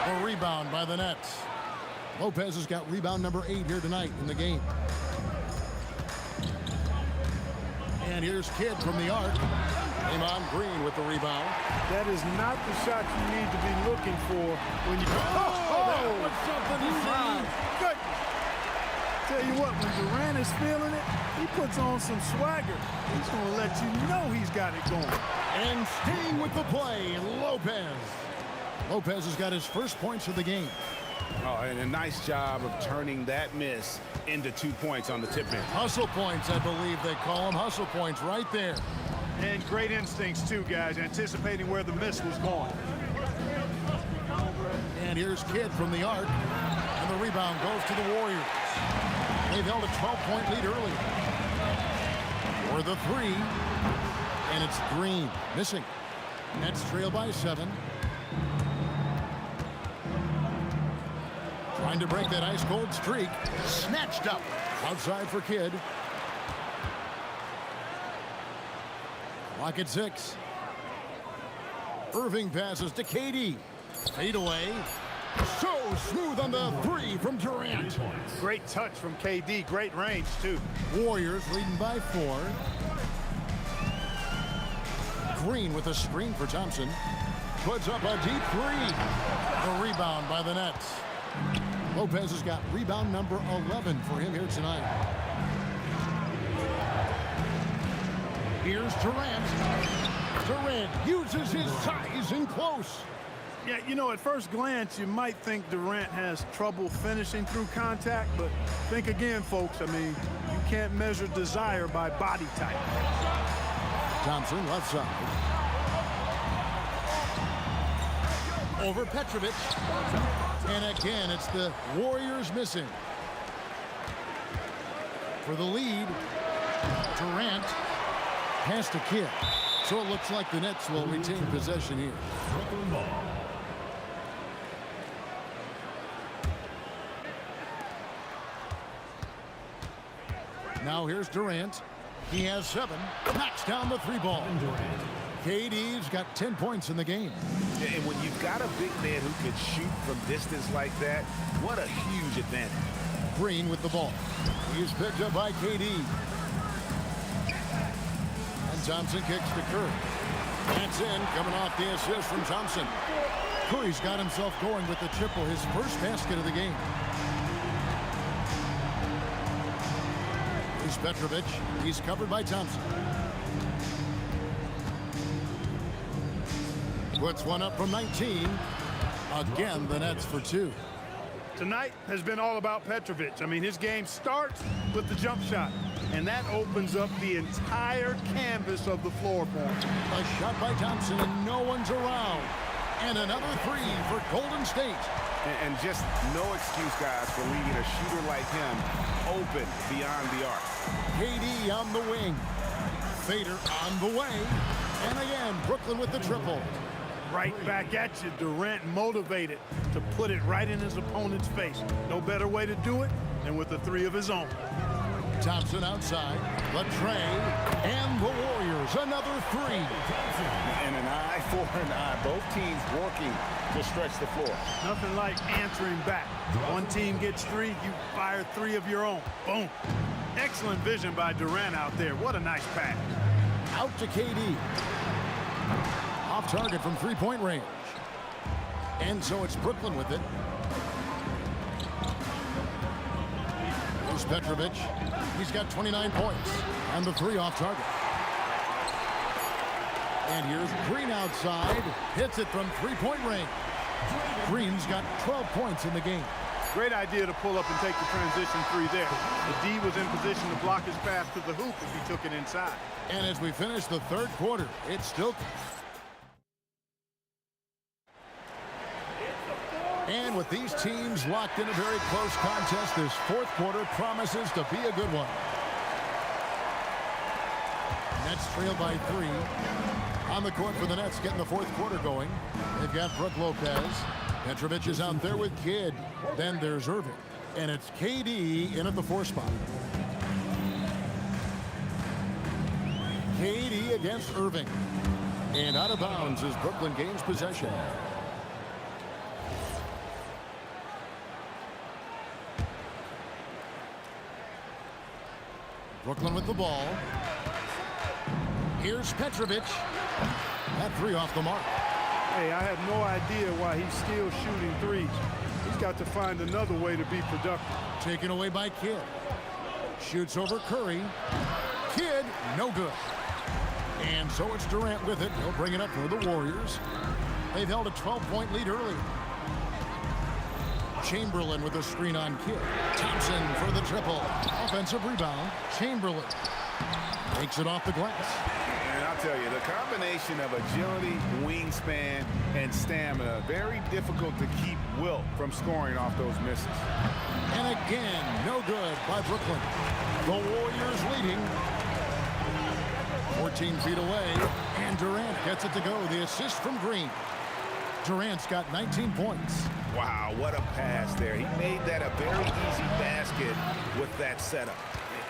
A rebound by the Nets. Lopez has got rebound number 8 here tonight in the game. And here's Kidd from the arc. Draymond Green with the rebound. That is not the shot you need to be looking for when you... That was something to see. Good. Tell you what, when Durant is feeling it, he puts on some swagger. He's going to let you know he's got it going. And staying with the play, Lopez. Lopez has got his first points of the game. Oh, and a nice job of turning that miss into 2 points on the tip in. Hustle points, I believe they call them. Hustle points right there. And great instincts, too, guys, anticipating where the miss was going. And here's Kidd from the arc. And the rebound goes to the Warriors. They've held a 12-point lead early. For the three. And it's Green missing. Nets trail by 7. Trying to break that ice-cold streak. Snatched up. Outside for Kidd. Clock at 6. Irving passes to KD. Fade away. So smooth on the 3 from Durant. Great touch from KD. Great range, too. Warriors leading by 4. Green with a screen for Thompson. Puts up a deep 3. The rebound by the Nets. Lopez has got rebound number 11 for him here tonight. Here's Durant. Durant uses his size in close. Yeah, you know, at first glance, you might think Durant has trouble finishing through contact, but think again, folks. I mean, you can't measure desire by body type. Thompson left side. Over Petrovic. And again, it's the Warriors missing. For the lead, Durant has to Kidd. So it looks like the Nets will retain possession here. Brooklyn ball. Now here's Durant. He has 7. Knocks down the 3 ball. KD's got 10 points in the game. And when you've got a big man who can shoot from distance like that, what a huge advantage. Green with the ball. He is picked up by KD. And Thompson kicks to Curry. That's in, coming off the assist from Thompson. Curry's got himself going with the triple, his first basket of the game. Here's Petrovic. He's covered by Thompson. Puts one up from 19. Again, the Nets for 2. Tonight has been all about Petrovic. I mean, his game starts with the jump shot, and that opens up the entire canvas of the floor for him. A shot by Thompson, and no one's around. And another 3 for Golden State. And just no excuse, guys, for leaving a shooter like him open beyond the arc. KD on the wing. Fader on the way. And again, Brooklyn with the triple. Right back at you. Durant motivated to put it right in his opponent's face. No better way to do it than with a 3 of his own. Thompson outside. Latrey. And the Warriors, another 3. And an eye for an eye. Both teams working to stretch the floor. Nothing like answering back. One team gets 3, you fire 3 of your own. Boom. Excellent vision by Durant out there. What a nice pass. Out to KD. Off target from 3-point range. And so it's Brooklyn with it. Here's Petrovic. He's got 29 points. And the 3 off target. And here's Green outside. Hits it from 3-point range. Green's got 12 points in the game. Great idea to pull up and take the transition 3 there. The D was in position to block his path to the hoop if he took it inside. And as we finish the 3rd quarter, it's still... And with these teams locked in a very close contest, this 4th quarter promises to be a good one. Nets trail by 3. On the court for the Nets, getting the 4th quarter going. They've got Brook Lopez. Petrovic is out there with Kidd. Then there's Irving. And it's KD in at the 4 spot. KD against Irving. And out of bounds as Brooklyn gains possession. Brooklyn with the ball. Here's Petrovic. That 3 off the mark. Hey, I have no idea why he's still shooting 3s. He's got to find another way to be productive. Taken away by Kidd. Shoots over Curry. Kidd, no good. And so it's Durant with it. He'll bring it up for the Warriors. They've held a 12-point lead early. Chamberlain with a screen on Kidd. Thompson for the triple. Offensive rebound. Chamberlain takes it off the glass. And I'll tell you, the combination of agility, wingspan, and stamina, very difficult to keep Wilt from scoring off those misses. And again, no good by Brooklyn. The Warriors leading. 14 feet away, and Durant gets it to go. The assist from Green. Durant's got 19 points. Wow, what a pass there. He made that a very easy basket with that setup.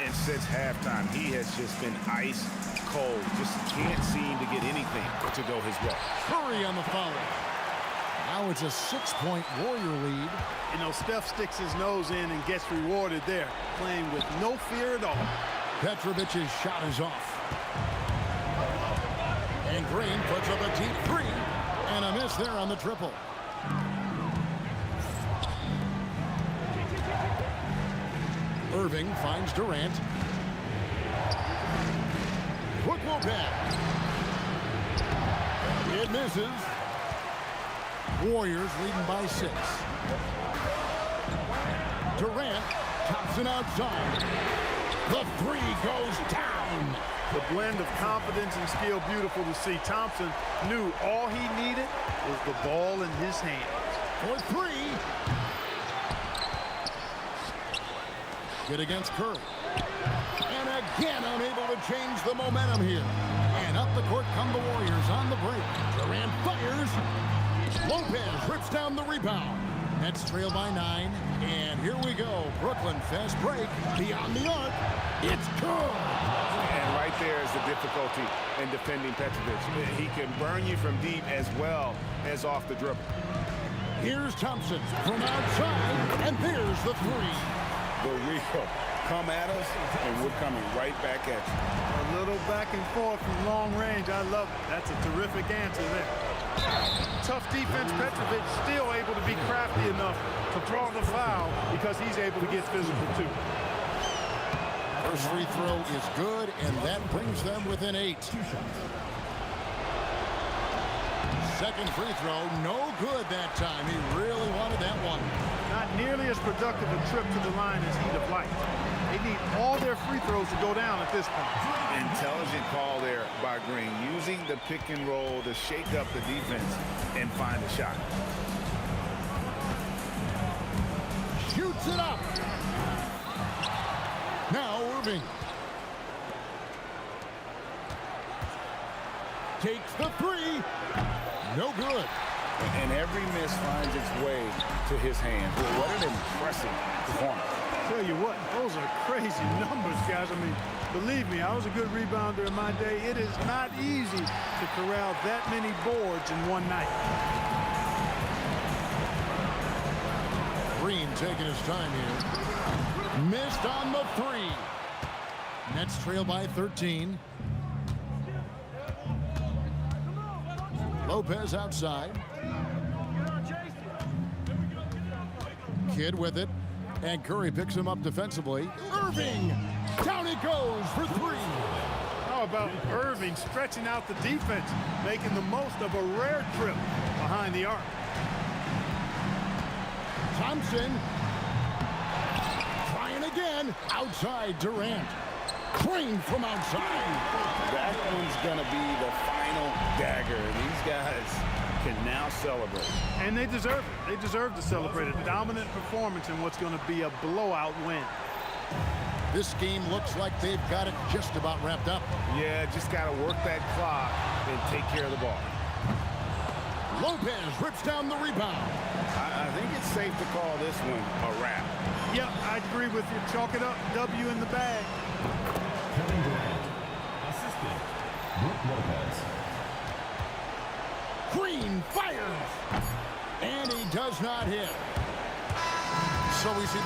And since halftime, he has just been ice cold. Just can't seem to get anything to go his way. Curry on the foul. Now it's a 6-point Warrior lead. You know, Steph sticks his nose in and gets rewarded there, playing with no fear at all. Petrovic's shot is off. And Green puts up a deep three. And a miss there on the triple. Irving finds Durant. Brook Lopez. It misses. Warriors leading by 6. Durant, Thompson outside. The three goes down. The blend of confidence and skill, beautiful to see. Thompson knew all he needed was the ball in his hands. For 3. Good against Curry. And again unable to change the momentum here. And up the court come the Warriors on the break. Durant fires. Lopez rips down the rebound. Nets trail by 9. And here we go. Brooklyn fast break. Beyond the arc. It's good. And right there is the difficulty in defending Petrovic. He can burn you from deep as well as off the dribble. Here's Thompson from outside. And there's the 3. The real come at us, and we're coming right back at you. A little back and forth from long range. I love it. That's a terrific answer there. Tough defense. Petrovic still able to be crafty enough to draw the foul because he's able to get physical too. First free throw is good, and that brings them within 8. Second free throw, no good that time. He really wanted that one. Not nearly as productive a trip to the line as he'd have liked. They need all their free throws to go down at this point. Intelligent call there by Green, using the pick and roll to shake up the defense and find a shot. Shoots it up. Now Irving. Takes the 3. No good. And every miss finds its way to his hands. Well, what an impressive performance. Tell you what, those are crazy numbers, guys. I mean, believe me, I was a good rebounder in my day. It is not easy to corral that many boards in one night. Green taking his time here. Missed on the 3. Nets trail by 13. Lopez outside. Kidd with it. And Curry picks him up defensively. Irving! Down it goes for 3. How about Irving stretching out the defense, making the most of a rare trip behind the arc. Thompson. Trying again. Outside Durant. Green from outside. That one's going to be the final dagger. These guys can now celebrate. And they deserve it. They deserve to celebrate a dominant performance in what's going to be a blowout win. This game looks like they've got it just about wrapped up. Yeah, just got to work that clock and take care of the ball. Lopez rips down the rebound. I think it's safe to call this one a wrap. Yep, I agree with you. Chalk it up. W in the bag. Kevin Durant. Assistant, Brook Lopez. Green fires. And he does not hit. So we see...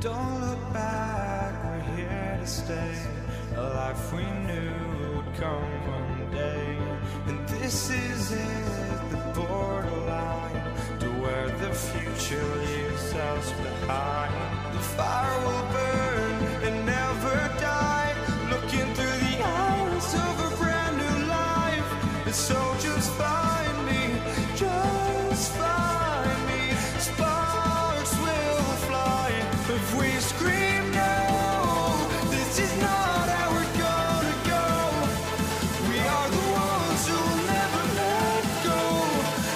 Don't look back, we're here to stay. A life we knew would come one day. And this is it, the borderline, to where the future leaves us behind. The fire will burn and never die, looking through the eyes of a brand new life. And so just find me, just find me. Sparks will fly if we scream no. This is not how we're gonna go. We are the ones who will never let go.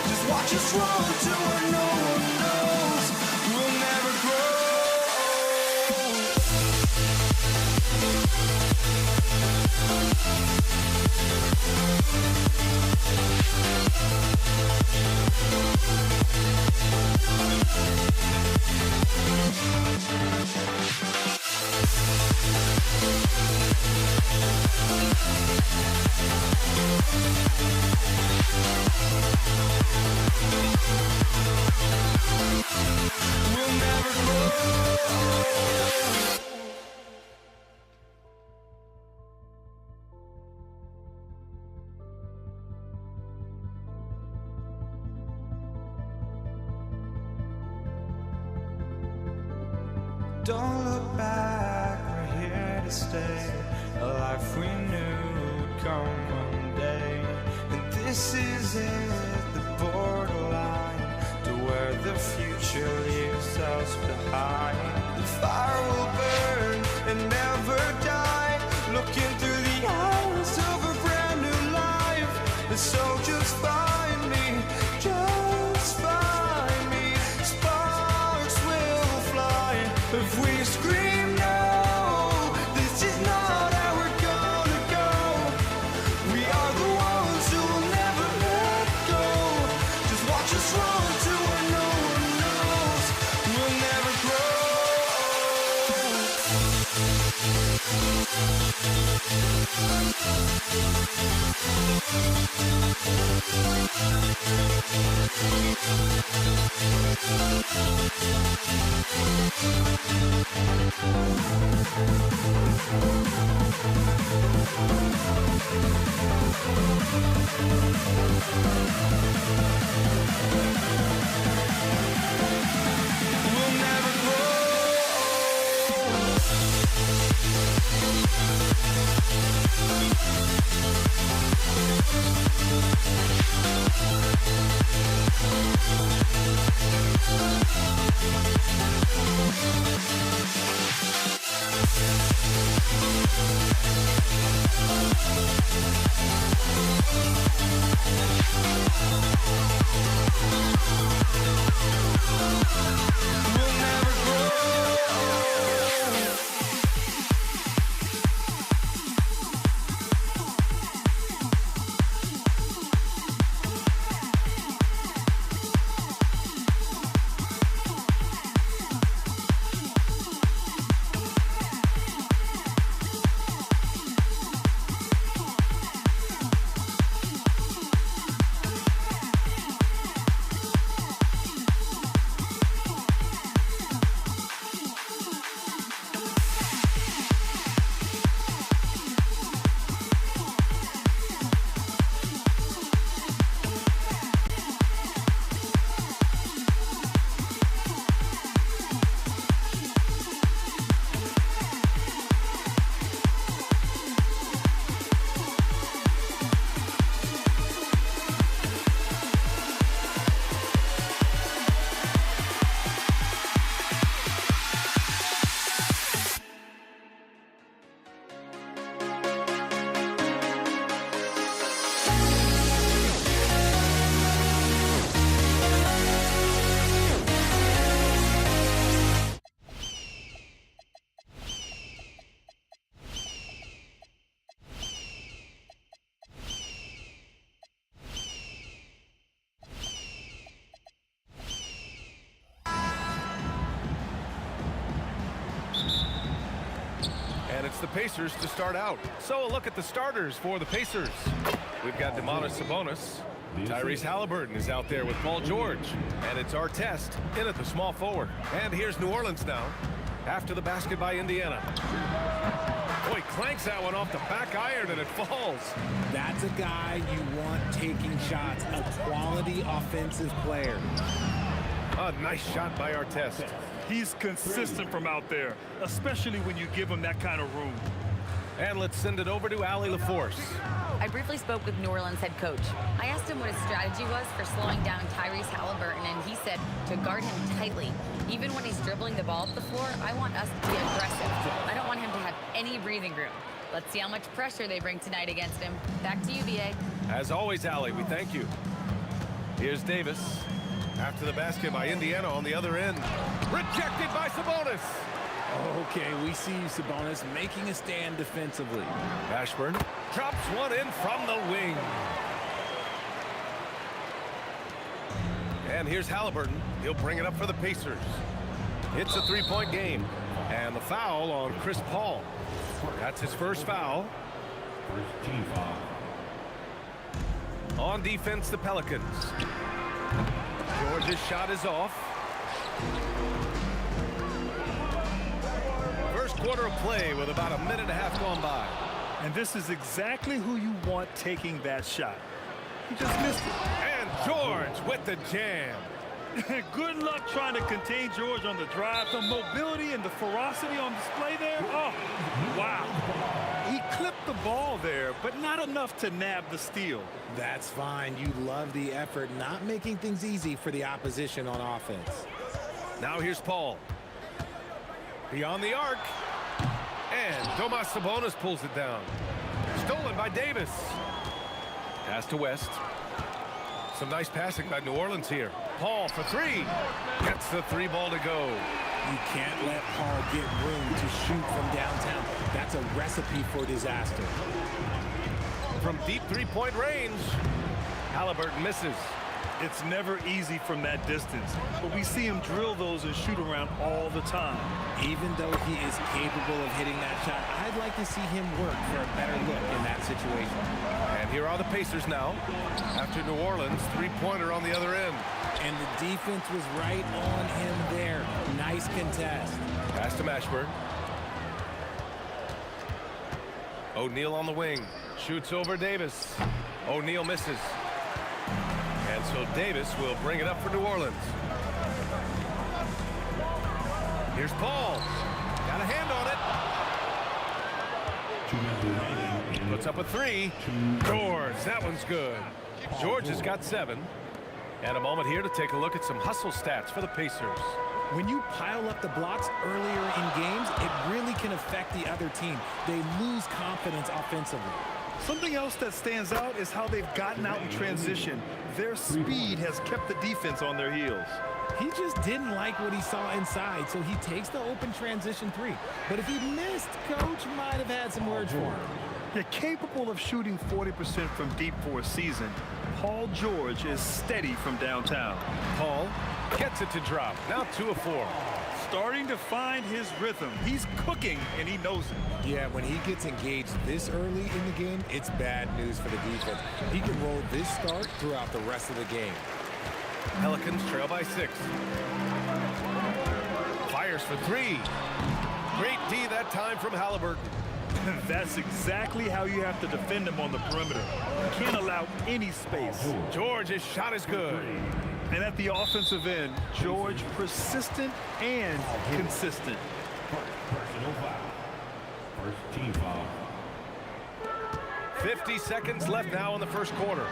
Just watch us run to where no one knows. We'll never grow. We'll never grow. Don't look back, we're here to stay. A life we knew would come one day. And this is it, the borderline, to where the future leaves us behind. The fire will burn and never die, looking through the eyes of a brand new life. And so just find me, just find me. Sparks will fly if we scream no. This is not how we're gonna go. We are the ones who will never let go. Just watch us run to where no one knows. We'll never grow. We'll never grow. We'll never grow. And it's the Pacers to start out. So a look at the starters for the Pacers. We've got Demonis Sabonis. Tyrese Halliburton is out there with Paul George. And it's Artest in at the small forward. And here's New Orleans now. After the basket by Indiana. Boy, clanks that one off the back iron and it falls. That's a guy you want taking shots, a quality offensive player. A nice shot by Artest. He's consistent from out there, especially when you give him that kind of room. And let's send it over to Allie LaForce. I briefly spoke with New Orleans head coach. I asked him what his strategy was for slowing down Tyrese Halliburton, and he said to guard him tightly. Even when he's dribbling the ball up the floor, I want us to be aggressive. I don't want him to have any breathing room. Let's see how much pressure they bring tonight against him. Back to you, BA. As always, Allie, we thank you. Here's Davis. After the basket by Indiana on the other end. Rejected by Sabonis. Okay, we see you, Sabonis, making a stand defensively. Ashburn drops one in from the wing. And here's Halliburton. He'll bring it up for the Pacers. It's a three-point game. And the foul on Chris Paul. That's his first foul. First team foul. On defense, the Pelicans. George's shot is off. First quarter of play with about a minute and a half gone by. And this is exactly who you want taking that shot. He just missed it. And George with the jam. Good luck trying to contain George on the drive. The mobility and the ferocity on display there. Oh, wow. He clipped the ball there, but not enough to nab the steal. That's fine. You love the effort, not making things easy for the opposition on offense. Now here's Paul. Beyond the arc. And Domas Sabonis pulls it down. Stolen by Davis. Pass to West. Some nice passing by New Orleans here. Paul for three. Gets the three ball to go. You can't let Paul get room to shoot from downtown. That's a recipe for disaster. From deep three-point range, Halliburton misses. It's never easy from that distance, but we see him drill those and shoot around all the time. Even though he is capable of hitting that shot, I'd like to see him work for a better look in that situation. And here are the Pacers now. After New Orleans, three-pointer on the other end. And the defense was right on him there. Nice contest. Pass to Mashburn. O'Neal on the wing. Shoots over Davis. O'Neal misses. And so Davis will bring it up for New Orleans. Here's Paul. Got a hand on it. Puts up a three. George, that one's good. George has got 7. And a moment here to take a look at some hustle stats for the Pacers. When you pile up the blocks earlier in games, it really can affect the other team. They lose confidence offensively. Something else that stands out is how they've gotten out in transition. Their speed has kept the defense on their heels. He just didn't like what he saw inside, so he takes the open transition three. But if he missed, Coach might have had some words for him. They're capable of shooting 40% from deep for a season. Paul George is steady from downtown. Paul gets it to drop. Now 2 of 4. Starting to find his rhythm. He's cooking, and he knows it. Yeah, when he gets engaged this early in the game, it's bad news for the defense. He can roll this start throughout the rest of the game. Pelicans trail by 6. Fires for 3. Great D that time from Halliburton. That's exactly how you have to defend him on the perimeter. You can't allow any space. George's shot is good. And at the offensive end, George persistent and consistent. Personal foul. First team foul. 50 seconds left now in the first quarter.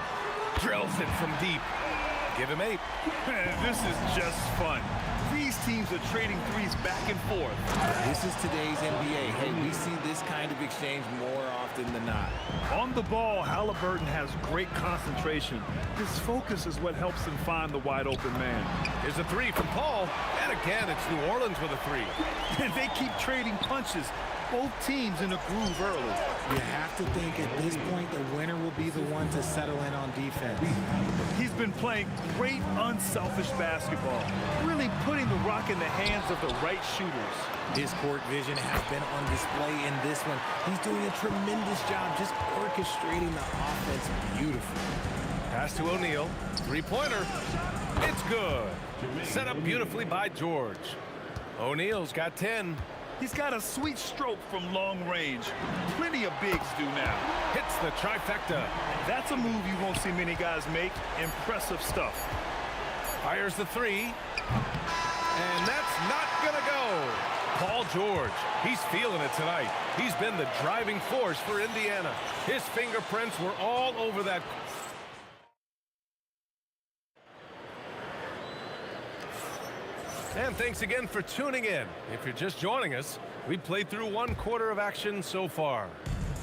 Drills it from deep. Give him 8. This is just fun. These teams are trading threes back and forth. This is today's NBA. Hey, we see this kind of exchange more often than not. On the ball, Halliburton has great concentration. His focus is what helps him find the wide open man. Here's a 3 from Paul. And again, it's New Orleans with a 3. And they keep trading punches. Both teams in a groove early. You have to think at this point the winner will be the one to settle in on defense. He's been playing great, unselfish basketball, really putting the rock in the hands of the right shooters. His court vision has been on display in this one. He's doing a tremendous job just orchestrating the offense beautifully. Pass to O'Neal. 3-pointer. It's good. Set up beautifully by George. O'Neal's got 10. He's got a sweet stroke from long range. Plenty of bigs do now. Hits the trifecta. That's a move you won't see many guys make. Impressive stuff. Fires the 3. And that's not gonna go. Paul George, he's feeling it tonight. He's been the driving force for Indiana. His fingerprints were all over that. And thanks again for tuning in. If you're just joining us, we played through 1 quarter of action so far.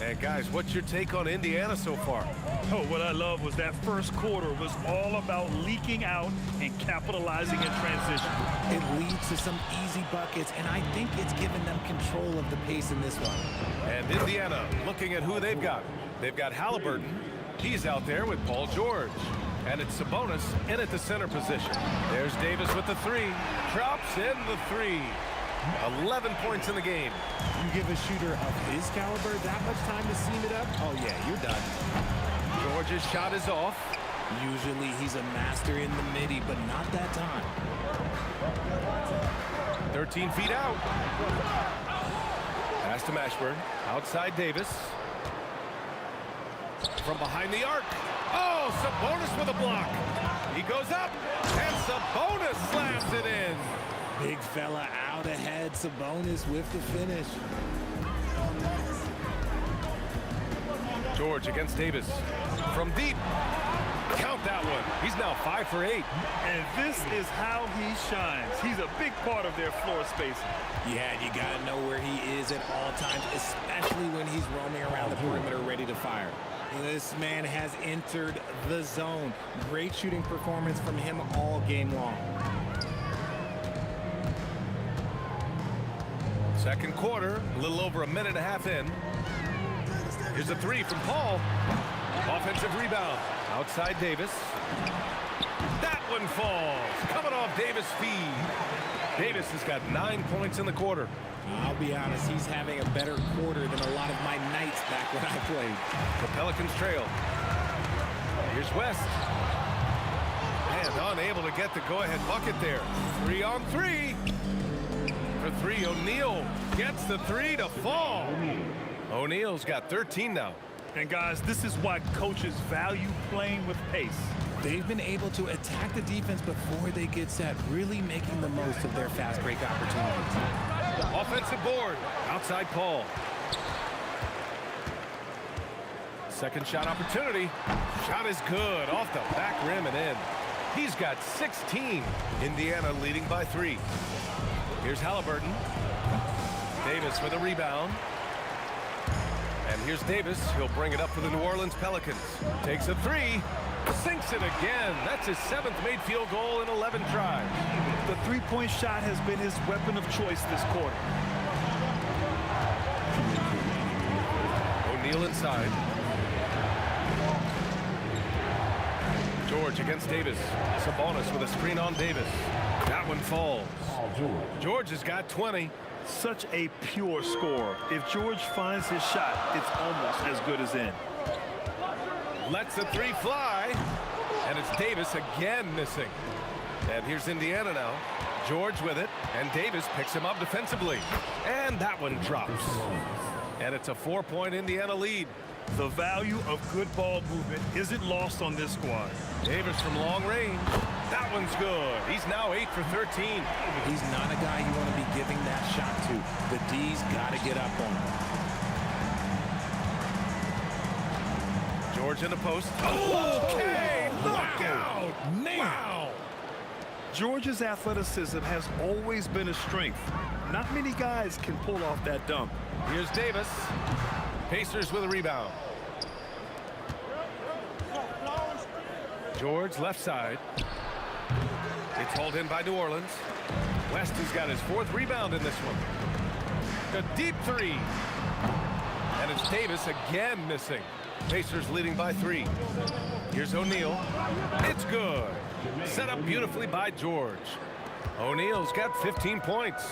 And guys, what's your take on Indiana so far? Oh, what I love was that first quarter was all about leaking out and capitalizing in transition. It leads to some easy buckets, and I think it's given them control of the pace in this one. And Indiana, looking at who they've got. They've got Halliburton. He's out there with Paul George. And it's Sabonis in at the center position. There's Davis with the 3. Drops in the 3. 11 points in the game. You give a shooter of his caliber that much time to seam it up? Oh, yeah, you're done. George's shot is off. Usually he's a master in the midi, but not that time. 13 feet out. Pass to Mashburn. Outside Davis. From behind the arc. Oh, Sabonis with a block. He goes up, and Sabonis slams it in. Big fella out ahead. Sabonis with the finish. George against Davis. From deep. Count that one. He's now 5 for 8. And this is how he shines. He's a big part of their floor spacing. Yeah, you got to know where he is at all times, especially when he's roaming around the perimeter ready to fire. This man has entered the zone. Great shooting performance from him all game long. Second quarter, a little over a minute and a half in. Here's a 3 from Paul. Offensive rebound. Outside Davis. That one falls. Coming off Davis' feed. Davis has got 9 points in the quarter. I'll be honest, he's having a better quarter than a lot of my nights back when I played. The Pelicans trail. Here's West. And unable to get the go-ahead bucket there. 3 on 3. For 3, O'Neal gets the 3 to fall. O'Neal's got 13 now. And guys, this is why coaches value playing with pace. They've been able to attack the defense before they get set, really making the most of their fast break opportunities. Offensive board. Outside Paul. Second shot opportunity. Shot is good. Off the back rim and in. He's got 16. Indiana leading by 3. Here's Halliburton. Davis with a rebound. And here's Davis. He'll bring it up for the New Orleans Pelicans. Takes a 3. Sinks it again. That's his 7th made field goal in 11 tries. The three-point shot has been his weapon of choice this quarter. O'Neal inside. George against Davis. Sabonis with a screen on Davis. That one falls. George has got 20. Such a pure scorer. If George finds his shot, it's almost as good as in. Lets the 3 fly. And it's Davis again missing. And here's Indiana now. George with it. And Davis picks him up defensively. And that one drops. And it's a 4-point Indiana lead. The value of good ball movement isn't lost on this squad. Davis from long range. That one's good. He's now 8 for 13. He's not a guy you want to be giving that shot to. The D's got to get up on him. George in the post. Okay! Look out! Wow! George's athleticism has always been a strength. Not many guys can pull off that dunk. Here's Davis. Pacers with a rebound. George left side. It's hauled in by New Orleans. West has got his 4th rebound in this one. A deep 3. And it's Davis again missing. Pacers leading by 3. Here's O'Neal. It's good. Set up beautifully by George. O'Neal's got 15 points.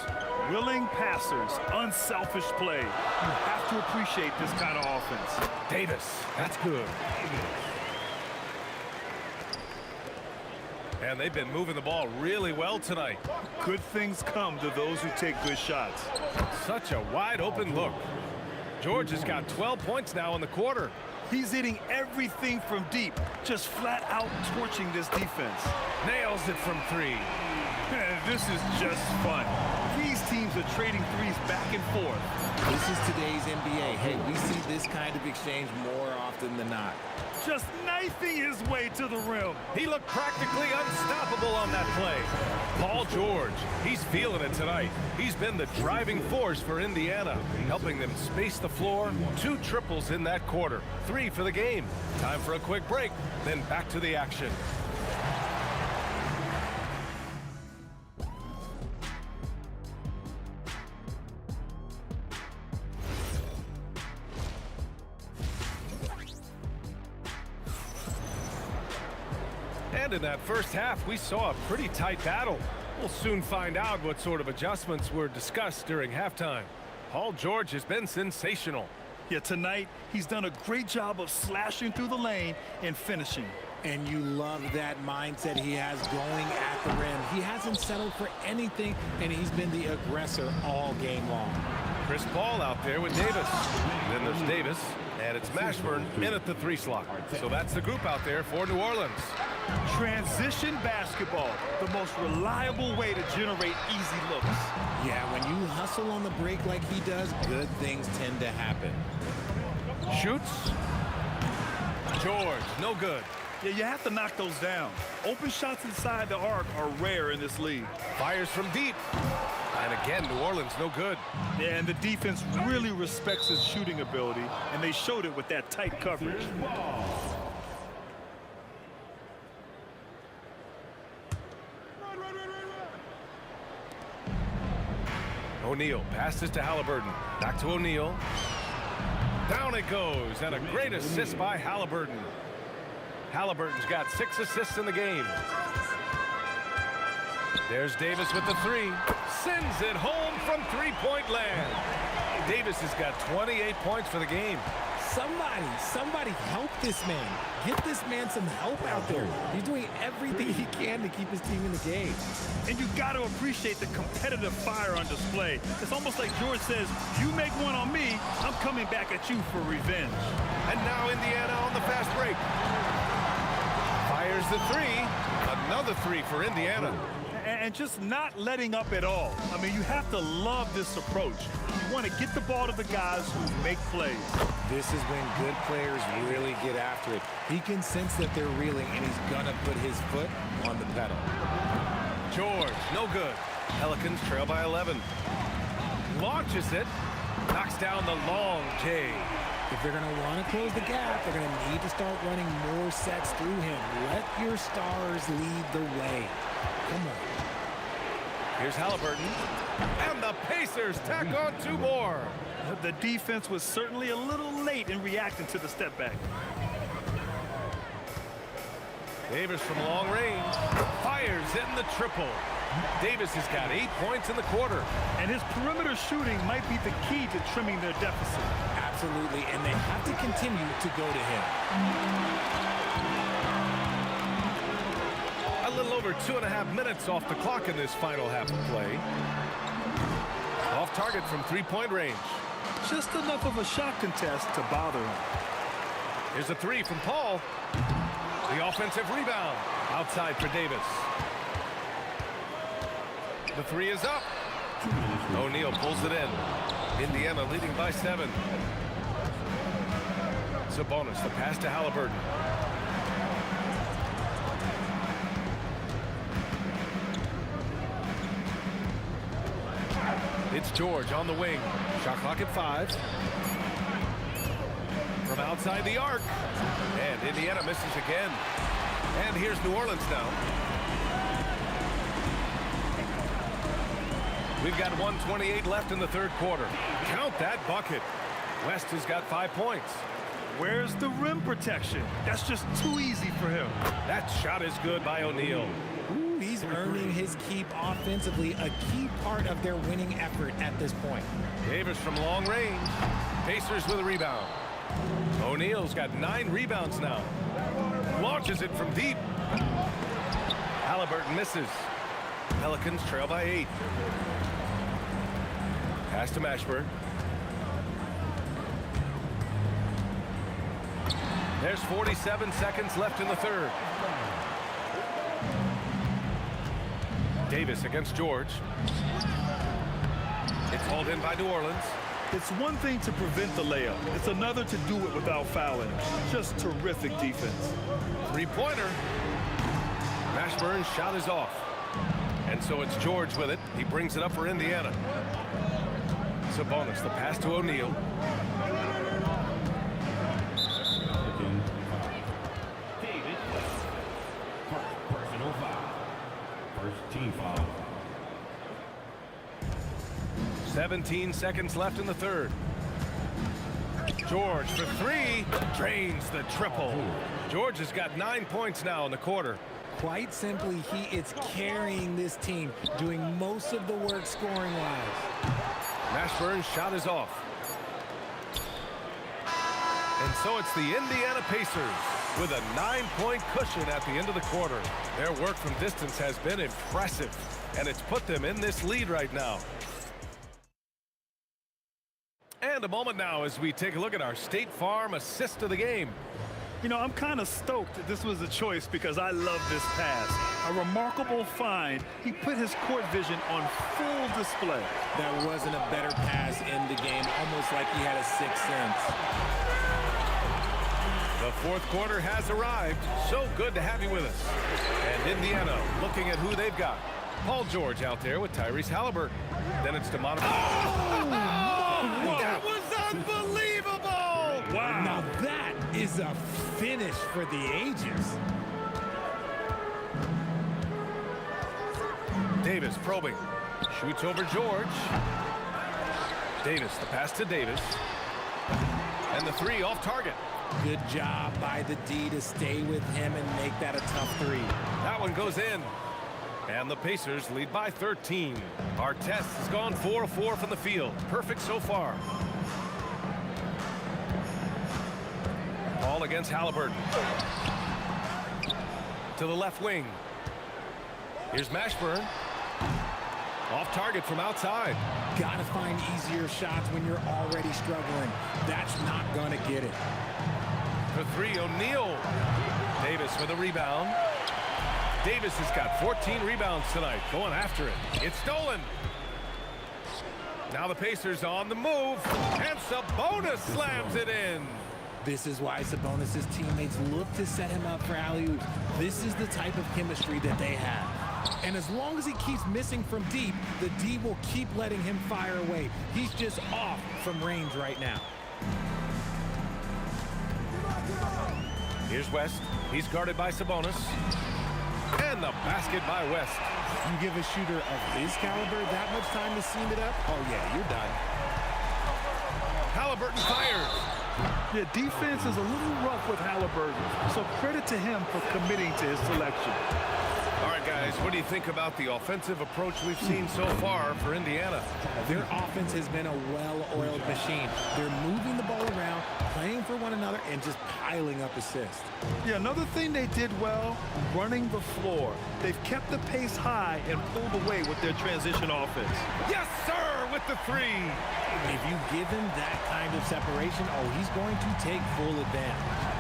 Willing passers, unselfish play. You have to appreciate this kind of offense. Davis, that's good. And they've been moving the ball really well tonight. Good things come to those who take good shots. Such a wide open look. George has got 12 points now in the quarter. He's hitting everything from deep, just flat out torching this defense. Nails it from 3. This is just fun. These teams are trading threes back and forth. This is today's NBA. Hey, we see this kind of exchange more often than not. Just knifing his way to the rim. He looked practically unstoppable on that play. Paul George, he's feeling it tonight. He's been the driving force for Indiana, helping them space the floor. 2 triples in that quarter, 3 for the game. Time for a quick break, then back to the action. And in that first half, we saw a pretty tight battle. We'll soon find out what sort of adjustments were discussed during halftime. Paul George has been sensational. Yeah, tonight, he's done a great job of slashing through the lane and finishing. And you love that mindset he has going at the rim. He hasn't settled for anything, and he's been the aggressor all game long. Chris Paul out there with Davis. Then there's Davis, and it's Mashburn in at the 3 slot. So that's the group out there for New Orleans. Transition basketball, the most reliable way to generate easy looks. Yeah, when you hustle on the break like he does, good things tend to happen. Shoots. George, no good. Yeah, you have to knock those down. Open shots inside the arc are rare in this league. Fires from deep. And again, New Orleans, no good. Yeah, and the defense really respects his shooting ability, and they showed it with that tight coverage. O'Neal passes to Halliburton. Back to O'Neal. Down it goes, and a great assist by Halliburton. Halliburton's got 6 assists in the game. There's Davis with the 3. Sends it home from 3-point land. Davis has got 28 points for the game. Somebody help this man. Get this man some help out there. He's doing everything he can to keep his team in the game. And you got to appreciate the competitive fire on display. It's almost like George says, you make one on me, I'm coming back at you for revenge. And now Indiana on the fast break. Fires the 3. Another 3 for Indiana. And just not letting up at all. I mean, you have to love this approach. You want to get the ball to the guys who make plays. This is when good players really get after it. He can sense that they're reeling, and he's going to put his foot on the pedal. George, no good. Pelicans trail by 11. Launches it. Knocks down the long J. If they're going to want to close the gap, they're going to need to start running more sets through him. Let your stars lead the way. Come on. Here's Halliburton. And the Pacers tack on 2 more. The defense was certainly a little late in reacting to the step back. Davis from long range. Fires in the triple. Davis has got 8 points in the quarter. And his perimeter shooting might be the key to trimming their deficit. Absolutely, and they have to continue to go to him. A little over 2.5 minutes off the clock in this final half of play. Off target from 3-point range. Just enough of a shot contest to bother him. Here's a 3 from Paul. The offensive rebound. Outside for Davis. The 3 is up. O'Neal pulls it in. Indiana leading by 7. Sabonis, the pass to Halliburton. It's George on the wing. Shot clock at 5. From outside the arc. And Indiana misses again. And here's New Orleans now. We've got 1:28 left in the 3rd quarter. Count that bucket. West has got 5 points. Where's the rim protection? That's just too easy for him. That shot is good by O'Neal. Ooh, he's earning his keep offensively, a key part of their winning effort at this point. Davis from long range. Pacers with a rebound. O'Neal's got 9 rebounds now. Launches it from deep. Halliburton misses. Pelicans trail by 8. Pass to Mashburn. There's 47 seconds left in the third. Davis against George. It's hauled in by New Orleans. It's one thing to prevent the layup. It's another to do it without fouling. Just terrific defense. Three-pointer. Mashburn's shot is off. And so it's George with it. He brings it up for Indiana. Sabonis, the pass to O'Neal. Personal foul. First team foul. 17 seconds left in the third. George for three. Drains the triple. George has got 9 points now in the quarter. Quite simply, he is carrying this team, doing most of the work scoring-wise. Mashburn's shot is off. And so it's the Indiana Pacers with a 9-point cushion at the end of the quarter. Their work from distance has been impressive, and it's put them in this lead right now. And a moment now as we take a look at our State Farm assist of the game. You know, I'm kind of stoked that this was a choice because I love this pass. A remarkable find. He put his court vision on full display. There wasn't a better pass in the game, almost like he had a sixth sense. The fourth quarter has arrived. So good to have you with us. And Indiana looking at who they've got. Paul George out there with Tyrese Halliburton. Then it's DeMonte. That was unbelievable! Wow. Now that is a finish for the ages. Davis probing. Shoots over George. Davis, the pass to Davis. And the three off target. Good job by the D to stay with him and make that a tough three. That one goes in. And the Pacers lead by 13. Artest has gone 4 of 4 from the field. Perfect so far. Ball against Halliburton. To the left wing. Here's Mashburn. Off target from outside. Gotta find easier shots when you're already struggling. That's not gonna get it. For three, O'Neal. Davis with a rebound. Davis has got 14 rebounds tonight. Going after it. It's stolen. Now the Pacers on the move. And Sabonis slams it in. This is why Sabonis' teammates look to set him up for alley-oops. This is the type of chemistry that they have. And as long as he keeps missing from deep, the D will keep letting him fire away. He's just off from range right now. Here's West. He's guarded by Sabonis. And the basket by West. You give a shooter of his caliber that much time to seam it up? Oh, yeah, you're done. Halliburton fires. Yeah, defense is a little rough with Halliburton, so credit to him for committing to his selection. All right, guys, what do you think about the offensive approach we've seen so far for Indiana? Their offense has been a well-oiled machine. They're moving the ball around, playing for one another, and just piling up assists. Yeah, another thing they did well, running the floor. They've kept the pace high and pulled away with their transition offense. Yes, sir, with the three. If you give him that kind of separation, oh, he's going to take full advantage.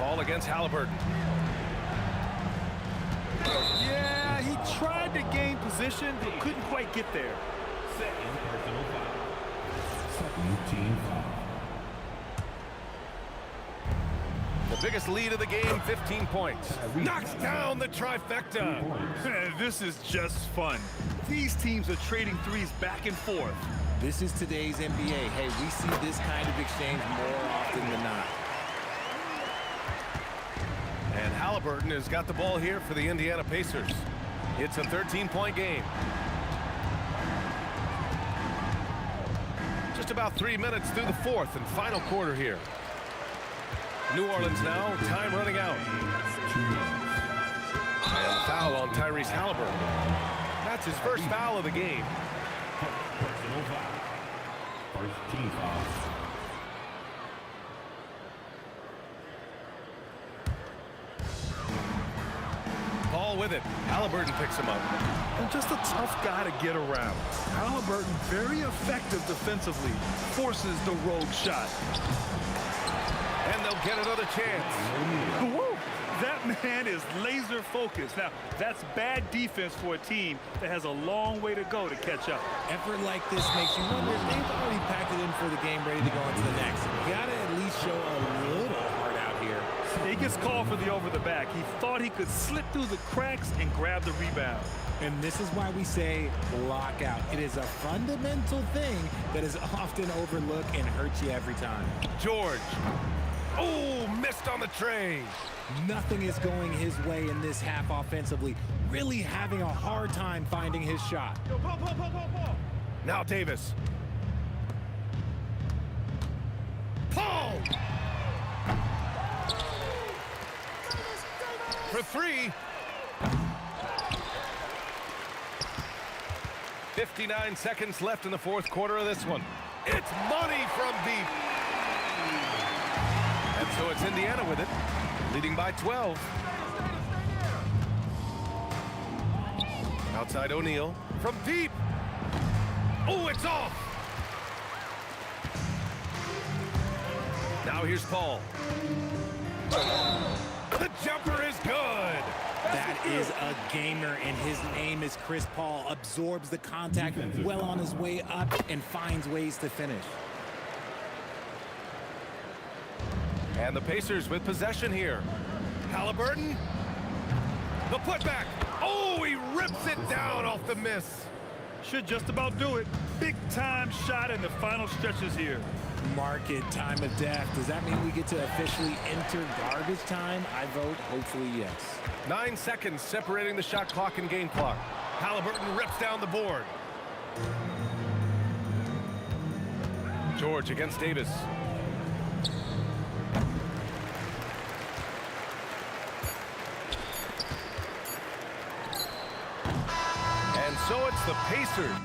Ball against Halliburton. Yeah, he tried to gain position, but couldn't quite get there. Second personal foul. Second team foul. The biggest lead of the game, 15 points. Knocks down the trifecta. This is just fun. These teams are trading threes back and forth. This is today's NBA. Hey, we see this kind of exchange more often than not. And Halliburton has got the ball here for the Indiana Pacers. It's a 13-point game. Just about 3 minutes through the fourth and final quarter here. New Orleans now, time running out. And foul on Tyrese Halliburton. That's his first foul of the game. Personal foul. First team foul. with it. Halliburton picks him up. And just a tough guy to get around. Halliburton very effective defensively. Forces the rogue shot. And they'll get another chance. Woo! That man is laser focused. Now, that's bad defense for a team that has a long way to go to catch up. Effort like this makes you wonder if they've already packed it in for the game, ready to go into the next. You gotta at least show a little heart out here. He gets called for the over the back. He thought he could slip through the cracks and grab the rebound. And this is why we say lockout. It is a fundamental thing that is often overlooked and hurts you every time. George. Oh, missed on the tray. Nothing is going his way in this half offensively. Really having a hard time finding his shot. Now Davis. Paul! For three. 59 seconds left in the fourth quarter of this one. It's money from deep. And so it's Indiana with it, leading by 12. Outside O'Neal from deep. Oh, it's off. Now here's Paul. The jumper is good. That is a gamer, and his name is Chris Paul. Absorbs the contact well on his way up and finds ways to finish. And the Pacers with possession here. Halliburton. The putback. Oh, he rips it down off the miss. Should just about do it. Big time shot in the final stretches here. Mark it, time of death. Does that mean we get to officially enter garbage time? I vote hopefully yes. 9 seconds separating the shot clock and game clock. Halliburton rips down the board. George against Davis. And so it's the Pacers.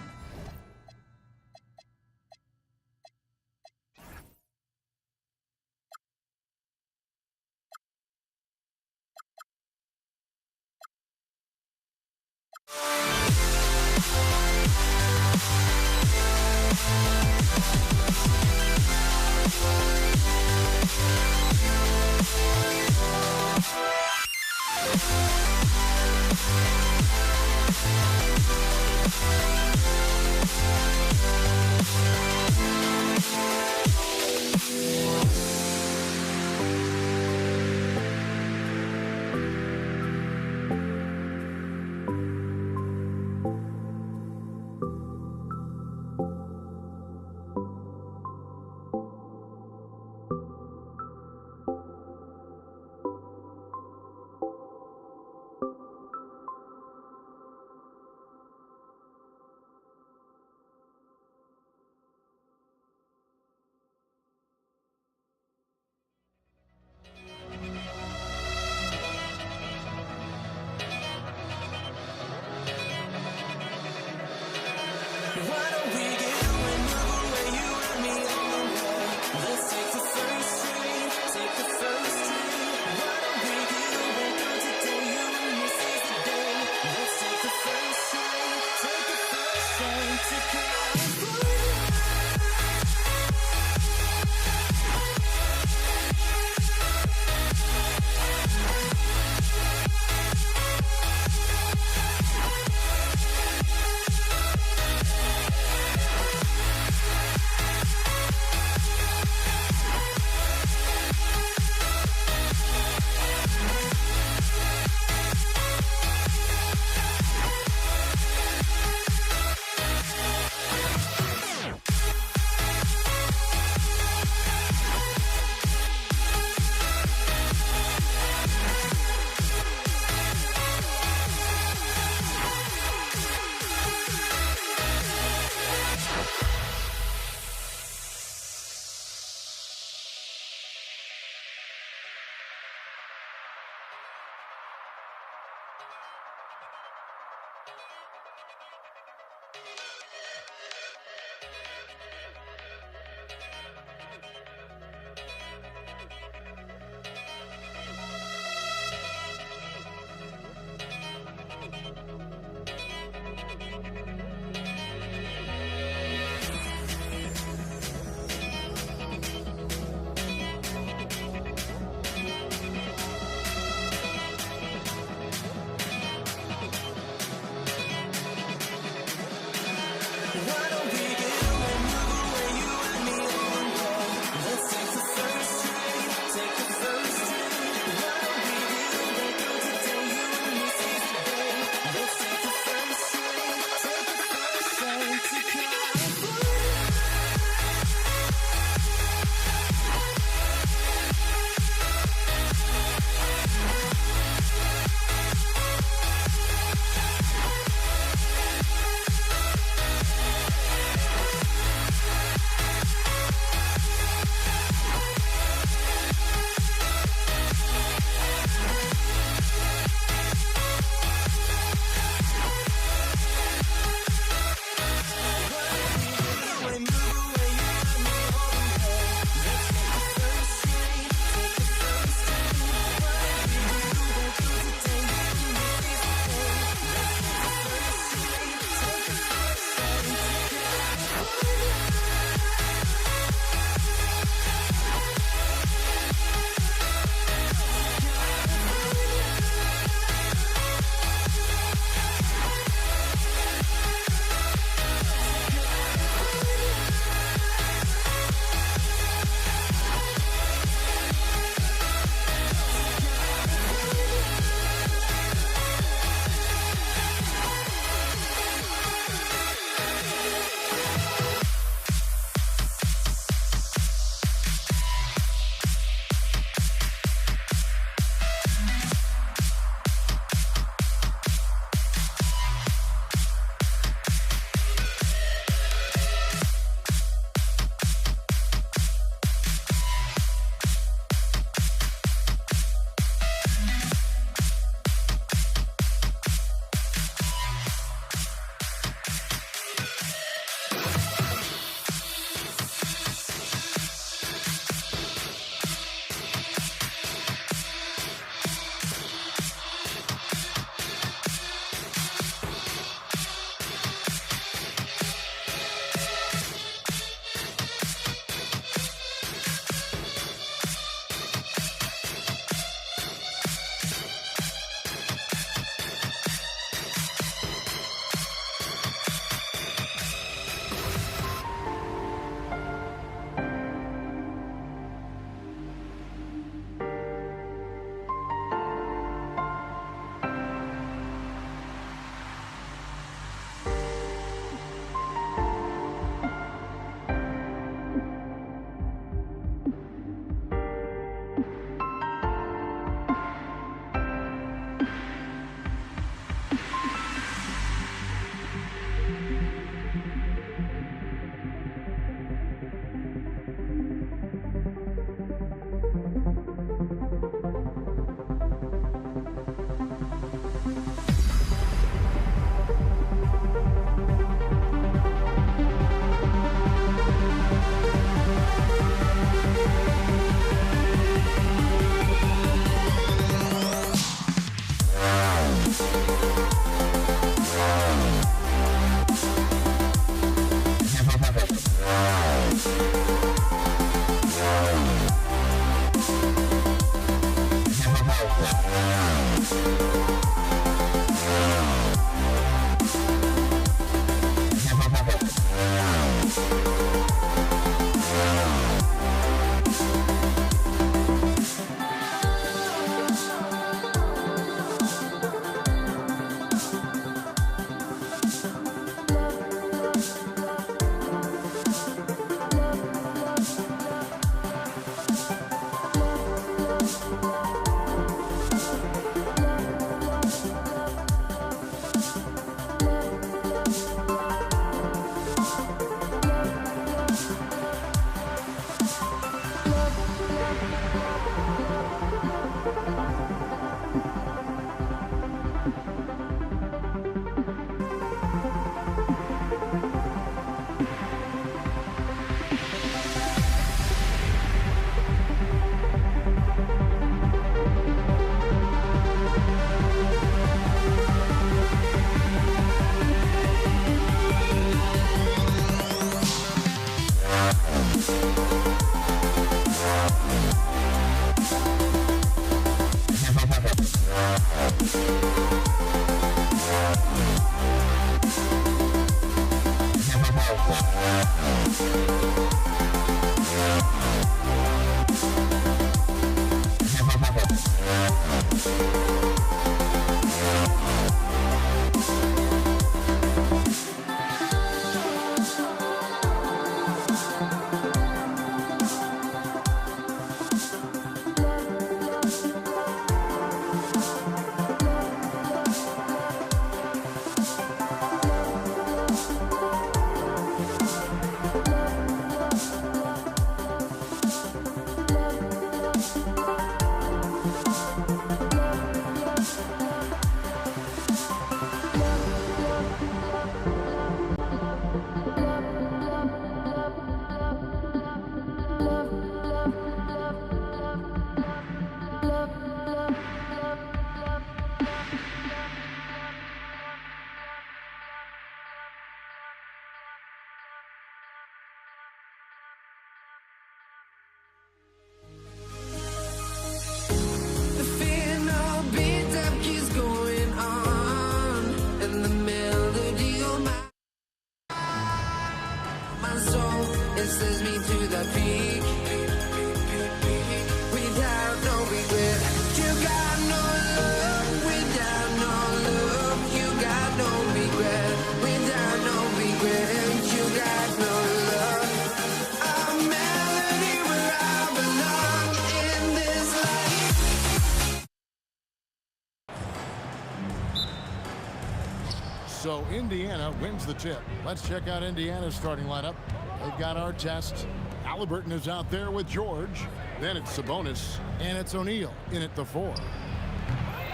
So Indiana wins the tip. Let's check out Indiana's starting lineup. They've got Artest. Halliburton is out there with George. Then it's Sabonis. And it's O'Neal in at the 4.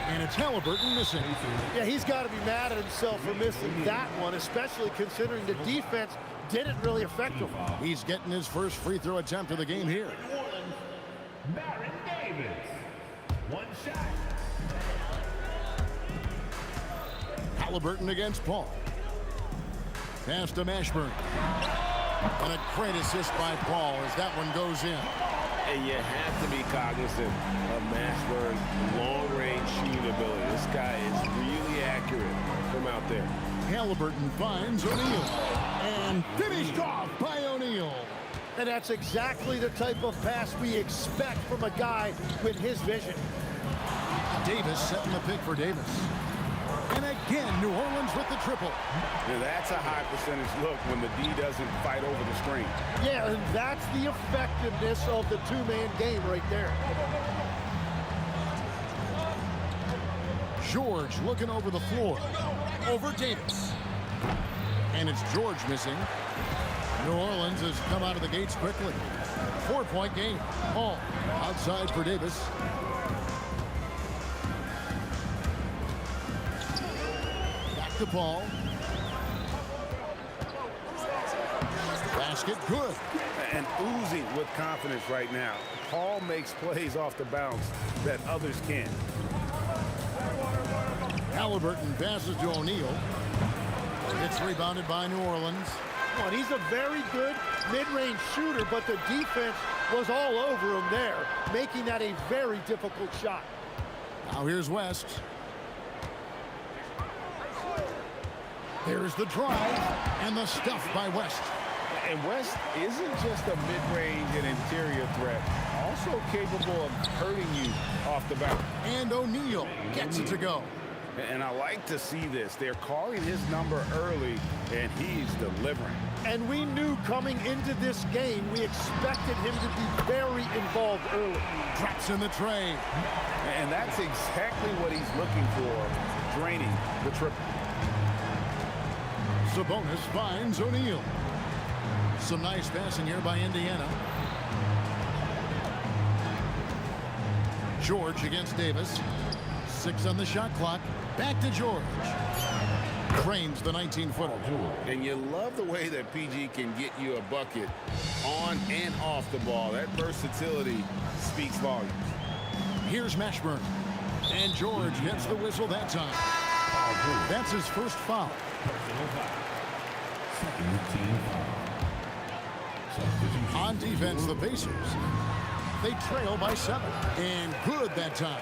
And it's Halliburton missing. Yeah, he's got to be mad at himself for missing that one, especially considering the defense didn't really affect him. He's getting his first free throw attempt of the game here. Baron Davis. One shot. Halliburton against Paul. Pass to Mashburn. And a great assist by Paul as that one goes in. And you have to be cognizant of Mashburn's long-range shooting ability. This guy is really accurate from out there. Halliburton finds O'Neal. And finished off by O'Neal. And that's exactly the type of pass we expect from a guy with his vision. Davis setting the pick for Davis. And again, New Orleans with the triple. Now that's a high percentage look when the D doesn't fight over the screen. Yeah, and that's the effectiveness of the two-man game right there. George looking over the floor. Over Davis. And it's George missing. New Orleans has come out of the gates quickly. 4-point game. Paul outside for Davis. The ball. Basket good. And oozing with confidence right now. Paul makes plays off the bounce that others can't. Halliburton passes to O'Neal. It's rebounded by New Orleans. Well, he's a very good mid-range shooter, but the defense was all over him there, making that a very difficult shot. Now here's West. There's the drive and the stuff by West. And West isn't just a mid-range and interior threat, also capable of hurting you off the bounce. And O'Neal gets it to go. And I like to see this. They're calling his number early, and he's delivering. And we knew coming into this game, we expected him to be very involved early. Drops in the tray. And that's exactly what he's looking for, draining the triple. Sabonis finds O'Neal. Some nice passing here by Indiana. George against Davis. 6 on the shot clock. Back to George. Trains the 19-footer. And you love the way that PG can get you a bucket on and off the ball. That versatility speaks volumes. Here's Mashburn. And George gets the whistle that time. That's his first foul. Second team foul. defense, the Pacers. They trail by 7. And good that time.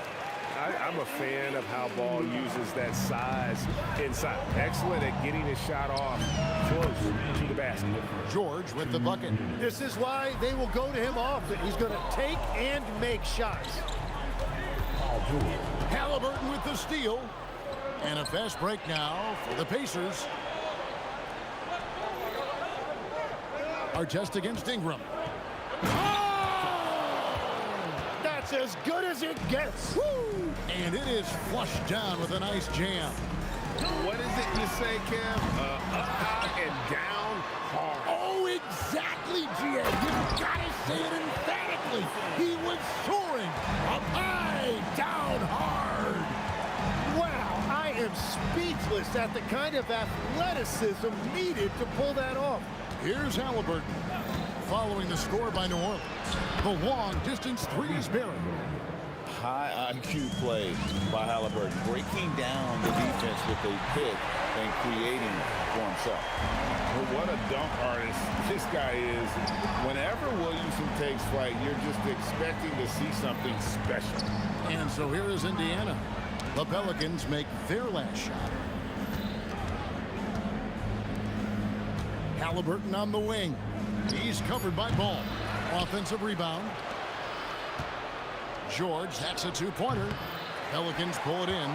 I'm a fan of how Ball uses that size inside. Excellent at getting his shot off close to the basket. George with the bucket. This is why they will go to him often. He's going to take and make shots. Halliburton with the steal. And a fast break now for the Pacers. Artest against Ingram. That's as good as it gets. Woo! And it is flushed down with a nice jam. What is it you say, Kev? Up high and down hard. Oh, exactly, GA. You've got to say it emphatically. He was soaring up high, down hard. Wow, I am speechless at the kind of athleticism needed to pull that off. Here's Halliburton, following the score by New Orleans. The long-distance threes bearing. High IQ play by Halliburton, breaking down the defense with a pick and creating for himself. Well, what a dunk artist this guy is. Whenever Williamson takes flight, you're just expecting to see something special. And so here is Indiana. The Pelicans make their last shot. Halliburton on the wing. He's covered by Ball. Offensive rebound. George, that's a two-pointer. Pelicans pull it in.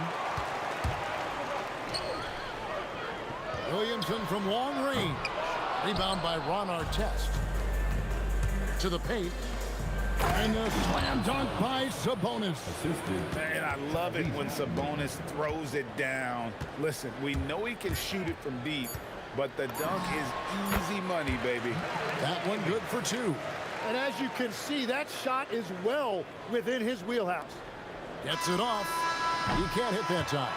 Williamson from long range. Rebound by Ron Artest. To the paint. And a slam dunk by Sabonis. Man, I love it when Sabonis throws it down. Listen, we know he can shoot it from deep, but the dunk is easy money, baby. That one good for 2. And as you can see, that shot is well within his wheelhouse. Gets it off. He can't hit that time.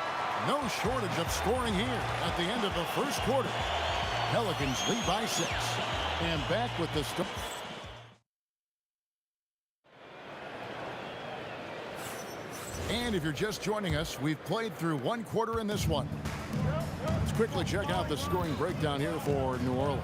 No shortage of scoring here at the end of the first quarter. Pelicans lead by 6. And back with the start. And if you're just joining us, we've played through one quarter in this one. Let's quickly check out the scoring breakdown here for New Orleans.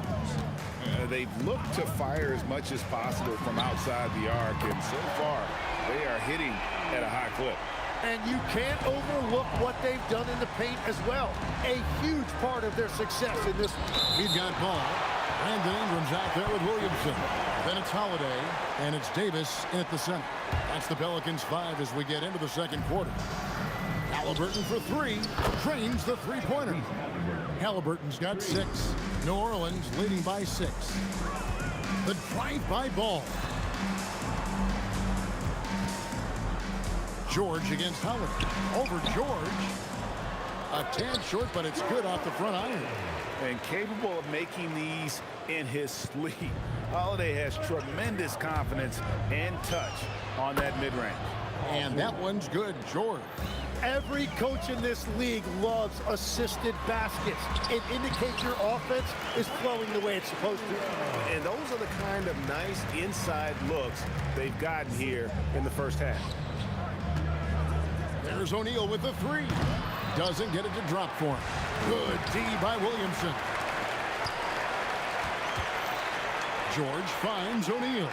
They've looked to fire as much as possible from outside the arc, and so far, they are hitting at a high clip. And you can't overlook what they've done in the paint as well. A huge part of their success in this one. We've got Ball. Brandon Ingram's out there with Williamson. Then it's Holiday, and it's Davis in at the center. That's the Pelicans 5 as we get into the second quarter. Halliburton for 3. Drains the three-pointer. Halliburton's got 6. New Orleans leading by 6. The drive by Ball. George against Holiday. Over George. A tad short, but it's good off the front iron. And capable of making these in his sleep. Holiday has tremendous confidence and touch on that mid-range. And that one's good, George. Every coach in this league loves assisted baskets. It indicates your offense is flowing the way it's supposed to. And those are the kind of nice inside looks they've gotten here in the first half. There's O'Neal with the 3. Doesn't get it to drop for him. Good D by Williamson. George finds O'Neal.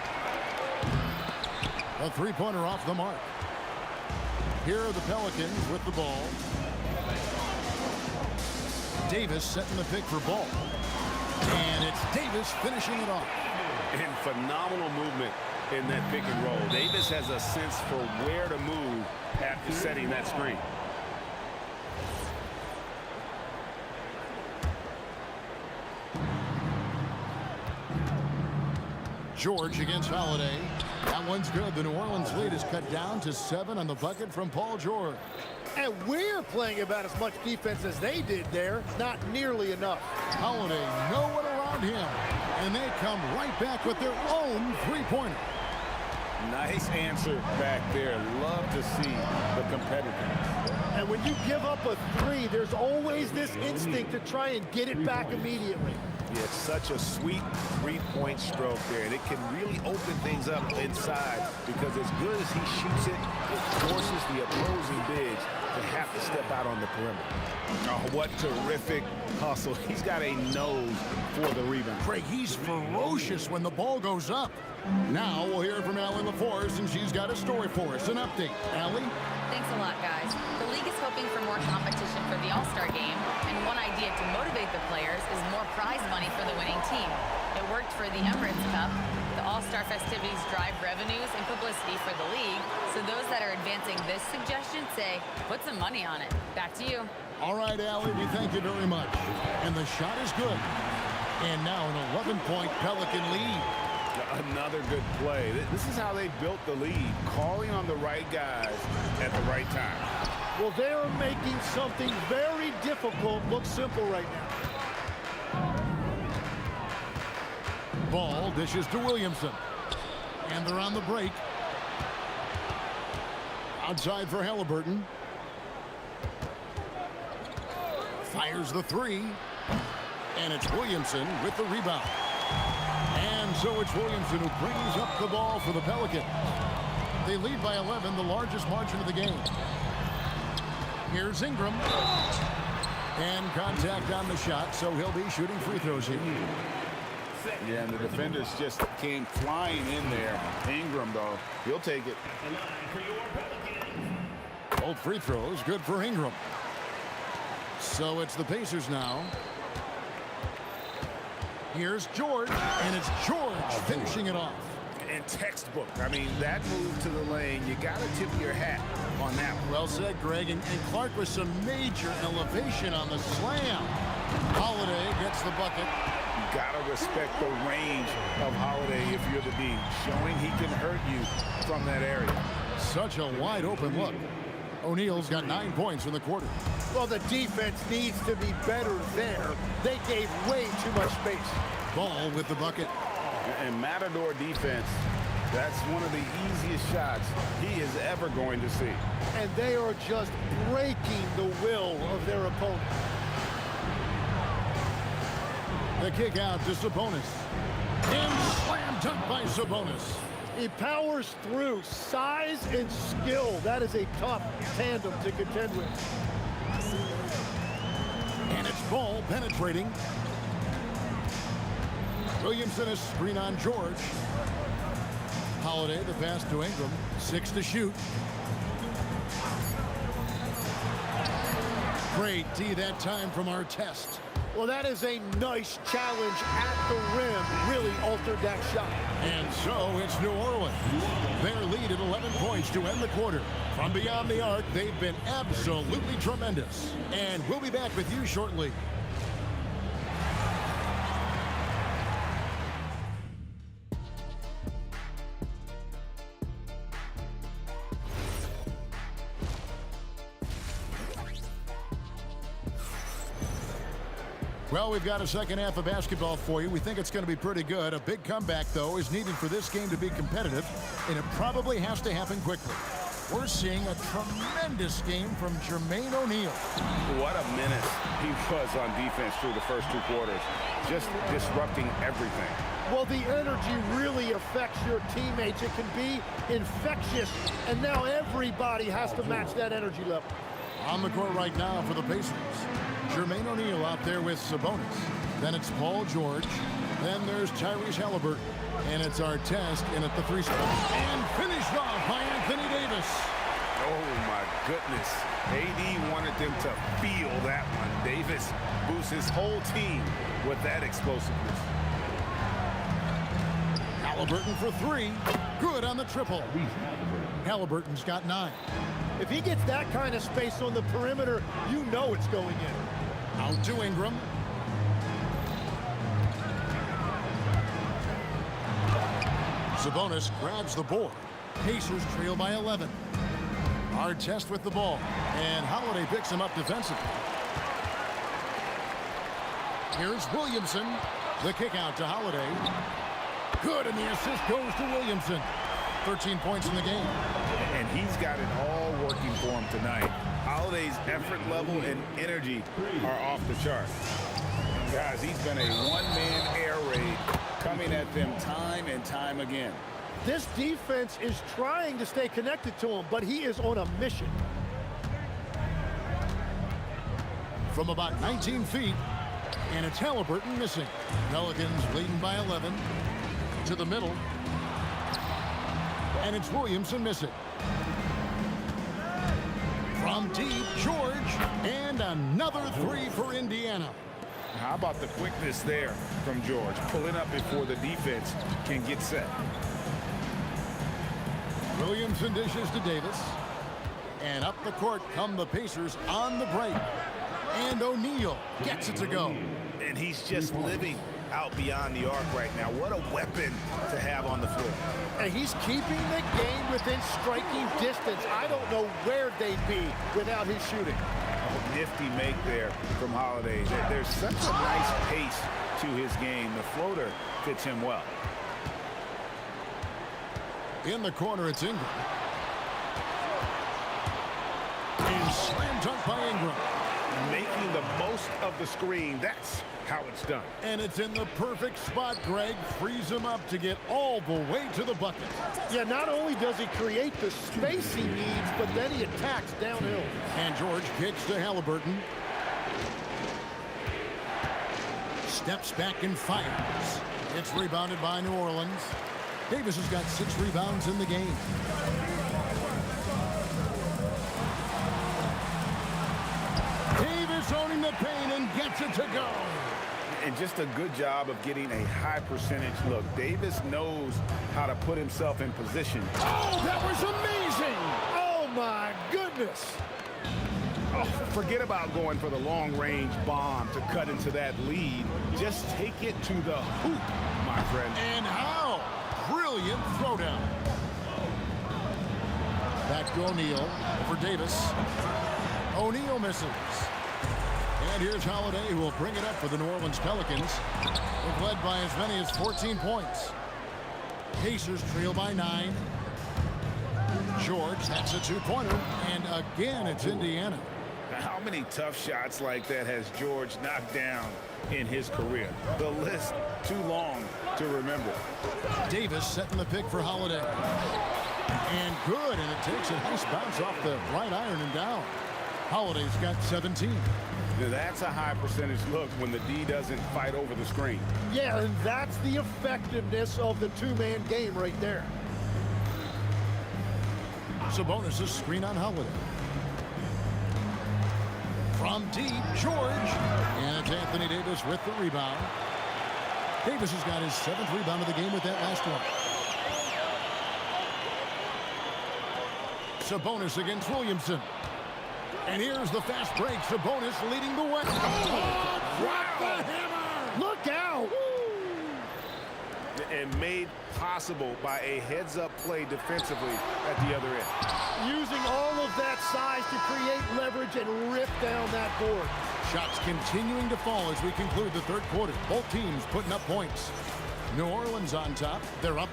A three-pointer off the mark. Here are the Pelicans with the ball. Davis setting the pick for Ball. And it's Davis finishing it off. And phenomenal movement in that pick and roll. Davis has a sense for where to move after setting that screen. George against Holiday. That one's good. The New Orleans lead is cut down to 7 on the bucket from Paul George. And we're playing about as much defense as they did there. Not nearly enough. Holiday, no one around him. And they come right back with their own three-pointer. Nice answer back there. Love to see the competitiveness. And when you give up a 3, there's always this instinct to try and get it back immediately. Yeah, it's such a sweet three-point stroke there, and it can really open things up inside because as good as he shoots it, it forces the opposing bigs to have to step out on the perimeter. Oh, what terrific hustle. He's got a nose for the rebound. Craig, he's ferocious when the ball goes up. Now we'll hear from Allie LaForce, and she's got a story for us. An update. Allie? Thanks a lot, guys. The league is hoping for more competition for the All-Star game, and one idea to motivate the players is more prize money for the winning team. It worked for the Emirates Cup. The All-Star festivities drive revenues and publicity for the league, so those that are advancing this suggestion say, put some money on it. Back to you. All right, Allie, we thank you very much. And the shot is good. And now an 11-point Pelican lead. Another good play. This is how they built the lead, calling on the right guys at the right time. Well, they are making something very difficult look simple right now. Ball dishes to Williamson. And they're on the break. Outside for Halliburton. Fires the three. And it's Williamson with the rebound. And so it's Williamson who brings up the ball for the Pelicans. They lead by 11, the largest margin of the game. Here's Ingram. And contact on the shot, so he'll be shooting free throws here. Yeah, and the defenders just came flying in there. Ingram, though, he'll take it. Both free throws, good for Ingram. So it's the Pacers now. Here's George, and it's George finishing it off. And textbook. I mean, that move to the lane, you got to tip your hat on that one. Well said, Greg. And Clark with some major elevation on the slam. Holiday gets the bucket. You got to respect the range of Holiday if you're the D, showing he can hurt you from that area. Such a wide open look. O'Neal's got 9 points in the quarter. Well, the defense needs to be better there. They gave way too much space. Ball with the bucket. And Matador defense, that's one of the easiest shots he is ever going to see. And they are just breaking the will of their opponent. The kick out to Sabonis. And slam dunk by Sabonis. He powers through. Size and skill. That is a tough tandem to contend with. And it's Ball penetrating. Williamson is screen on George. Holiday, the pass to Ingram. 6 to shoot. Great D that time from Artest. Well, that is a nice challenge at the rim. Really altered that shot. And so it's New Orleans. Their lead at 11 points to end the quarter. From beyond the arc, they've been absolutely tremendous. And we'll be back with you shortly. Well, we've got a second half of basketball for you. We think it's going to be pretty good. A big comeback, though, is needed for this game to be competitive, and it probably has to happen quickly. We're seeing a tremendous game from Jermaine O'Neal. What a menace he was on defense through the first 2 quarters, just disrupting everything. Well, the energy really affects your teammates. It can be infectious, and now everybody has to match that energy level. On the court right now for the Pacers. Jermaine O'Neal out there with Sabonis. Then it's Paul George. Then there's Tyrese Halliburton. And it's Artest in at the 3 spot. And finished off by Anthony Davis. Oh, my goodness. AD wanted them to feel that one. Davis boosts his whole team with that explosiveness. Halliburton for 3. Good on the triple. Halliburton's got 9. If he gets that kind of space on the perimeter, you know it's going in. Out to Ingram. Sabonis grabs the board. Pacers trail by 11. Artest with the ball. And Holiday picks him up defensively. Here's Williamson. The kick out to Holiday. Good, and the assist goes to Williamson. 13 points in the game. And he's got it all working for him tonight. Holiday's effort level and energy are off the chart. Guys, he's been a one-man air raid coming at them time and time again. This defense is trying to stay connected to him, but he is on a mission. from about 19 feet. And it's Halliburton missing. Pelicans leading by 11. To the middle. And it's Williamson missing. From deep, George. And another three for Indiana. How about the quickness there from George? Pulling up before the defense can get set. Williamson dishes to Davis. And up the court come the Pacers on the break. And O'Neal gets it to go. And he's just living out beyond the arc right now. What a weapon to have on the floor. And he's keeping the game within striking distance. I don't know where they'd be without his shooting. Oh, nifty make there from Holiday. There's such a nice pace to his game. The floater fits him well. In the corner, it's Ingram. And slam dunk by Ingram. Making the most of the screen. That's how it's done. And it's in the perfect spot. Greg frees him up to get all the way to the bucket. Yeah, not only does he create the space he needs, but then he attacks downhill. And George kicks to Halliburton. Steps back and fires. It's rebounded by New Orleans. Davis has got 6 rebounds in the game. Davis owning the paint and gets it to go. And just a good job of getting a high percentage look. Davis knows how to put himself in position. Oh, that was amazing! Oh, my goodness! Oh, forget about going for the long-range bomb to cut into that lead. Just take it to the hoop, my friend. And how? Brilliant throwdown. Back to O'Neal for Davis. O'Neal misses. And here's Holiday, who will bring it up for the New Orleans Pelicans. They've led by as many as 14 points. Pacers trail by 9. George, that's a 2-pointer. And again, it's Indiana. How many tough shots like that has George knocked down in his career? The list too long to remember. Davis setting the pick for Holiday. And good, and it takes a nice bounce off the right iron and down. Holiday's got 17. Now that's a high percentage look when the D doesn't fight over the screen. Yeah, and that's the effectiveness of the two-man game right there. Sabonis' screen on Holiday. From deep, George. And it's Anthony Davis with the rebound. Davis has got his 7th rebound of the game with that last one. Sabonis against Williamson. And here's the fast break. Sabonis leading the way. Oh, drop the hammer! Look out! And made possible by a heads-up play defensively at the other end. Using all of that size to create leverage and rip down that board. Shots continuing to fall as we conclude the third quarter. Both teams putting up points. New Orleans on top. They're up.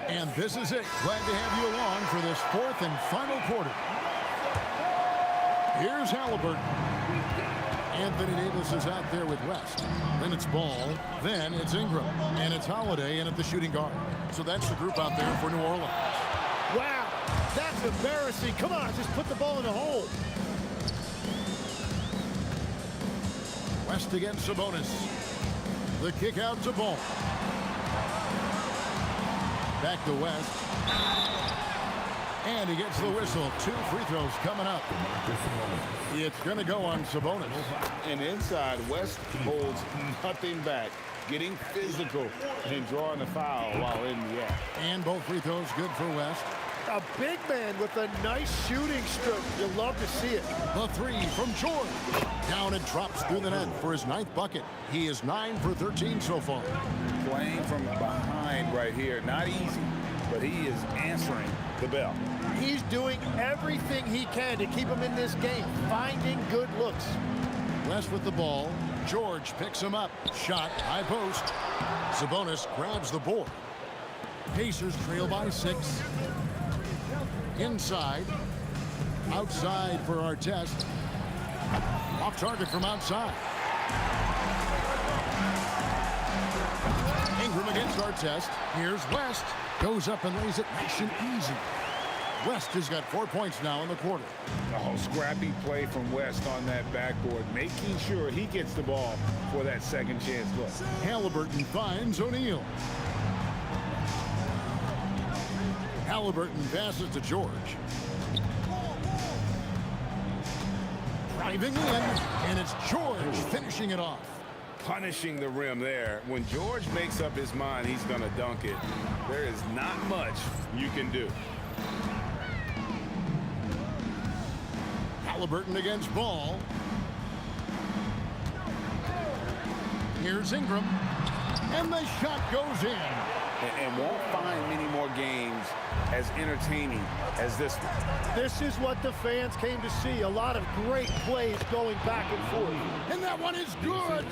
And this is it. Glad to have you along for this 4th and final quarter. Here's Halliburton. Anthony Davis is out there with West. Then it's Ball. Then it's Ingram. And it's Holiday in at the shooting guard. So that's the group out there for New Orleans. Wow, that's embarrassing. Come on, just put the ball in the hole. West against Sabonis. The kick out to Ball. Back to West. And he gets the whistle. 2 free throws coming up. It's going to go on Sabonis. And inside, West holds nothing back, getting physical and drawing the foul while in the act. And both free throws good for West. A big man with a nice shooting stroke. You'll love to see it. The 3 from George. Down and drops through the net for his 9th bucket. He is 9 for 13 so far. Playing from behind right here. Not easy, but he is answering the bell. He's doing everything he can to keep him in this game, finding good looks. West with the ball. George picks him up. Shot, high post. Sabonis grabs the board. Pacers trail by 6. Inside. Outside for Artest. Off target from outside. Ingram against Artest. Here's West. Goes up and lays it nice and easy. West has got 4 points now in the quarter. Oh, scrappy play from West on that backboard, making sure he gets the ball for that second chance look. Halliburton finds O'Neal. Halliburton passes to George. Driving in, and it's George finishing it off. Punishing the rim there. When George makes up his mind he's going to dunk it, there is not much you can do. Halliburton against Ball. Here's Ingram. And the shot goes in. And won't find many more games as entertaining as this one. This is what the fans came to see. A lot of great plays going back and forth. And that one is good.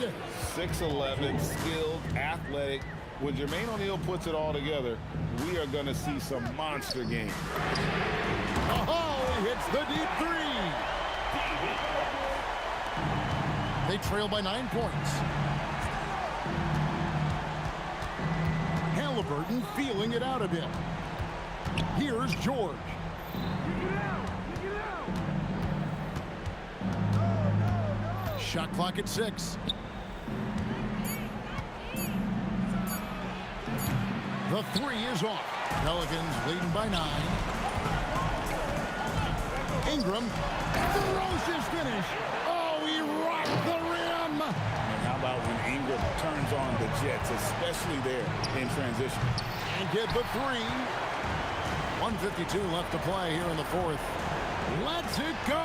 6'11", skilled, athletic. When Jermaine O'Neal puts it all together, we are going to see some monster games. Oh, he hits the deep three. They trail by 9 points. Halliburton feeling it out a bit. Here's George. Shot clock at 6. The three is off. Pelicans leading by 9. Ingram throws his finish. Oh, he rocked the rim. And how about when Ingram turns on the Jets, especially there in transition. And get the three. 1:52 left to play here in the fourth. Let's it go.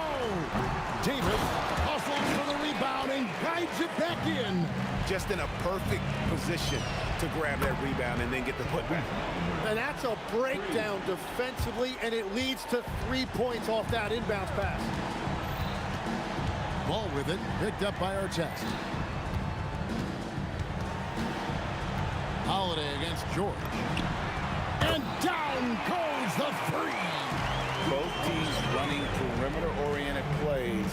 Davis hustles for the rebound and guides it back in. Just in a perfect position to grab that rebound and then get the putback. And that's a breakdown defensively, and it leads to 3 points off that inbounds pass. Ball with it, picked up by Artest. Holiday against George. And down goes the three. Both teams running perimeter-oriented plays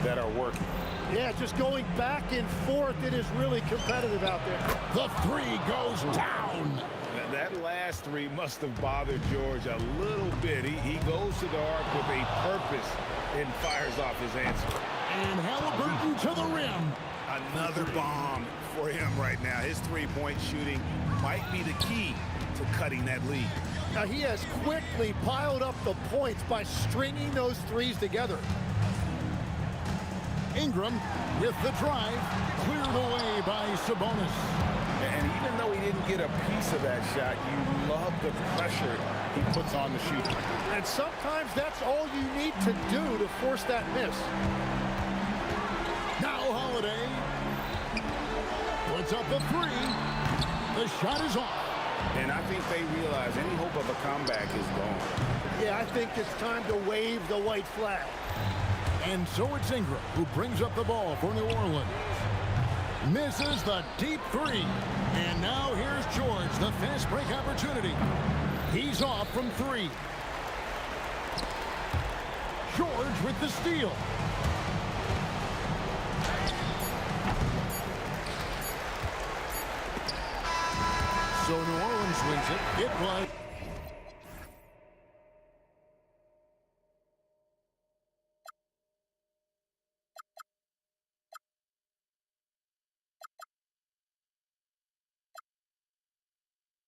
that are working. Yeah, just going back and forth. It is really competitive out there. The three goes down. That last three must have bothered George a little bit. He goes to the arc with a purpose and fires off his answer. And Halliburton to the rim. Another bomb for him right now. His three-point shooting might be the key to cutting that lead. Now he has quickly piled up the points by stringing those threes together. Ingram with the drive, cleared away by Sabonis. And even though he didn't get a piece of that shot, you love the pressure he puts on the shooter. And sometimes that's all you need to do to force that miss. Now Holiday puts up the three. The shot is off. And I think they realize any hope of a comeback is gone. Yeah, I think it's time to wave the white flag. And so it's Ingram who brings up the ball for New Orleans. Misses the deep three. And now here's George, the fast break opportunity. He's off from three. George with the steal. So New Orleans wins it. It was.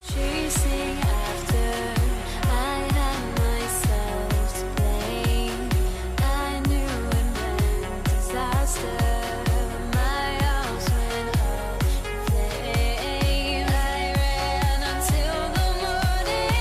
Chasing after, I had myself to blame. I knew it meant disaster. My house went up in flames. I ran until the morning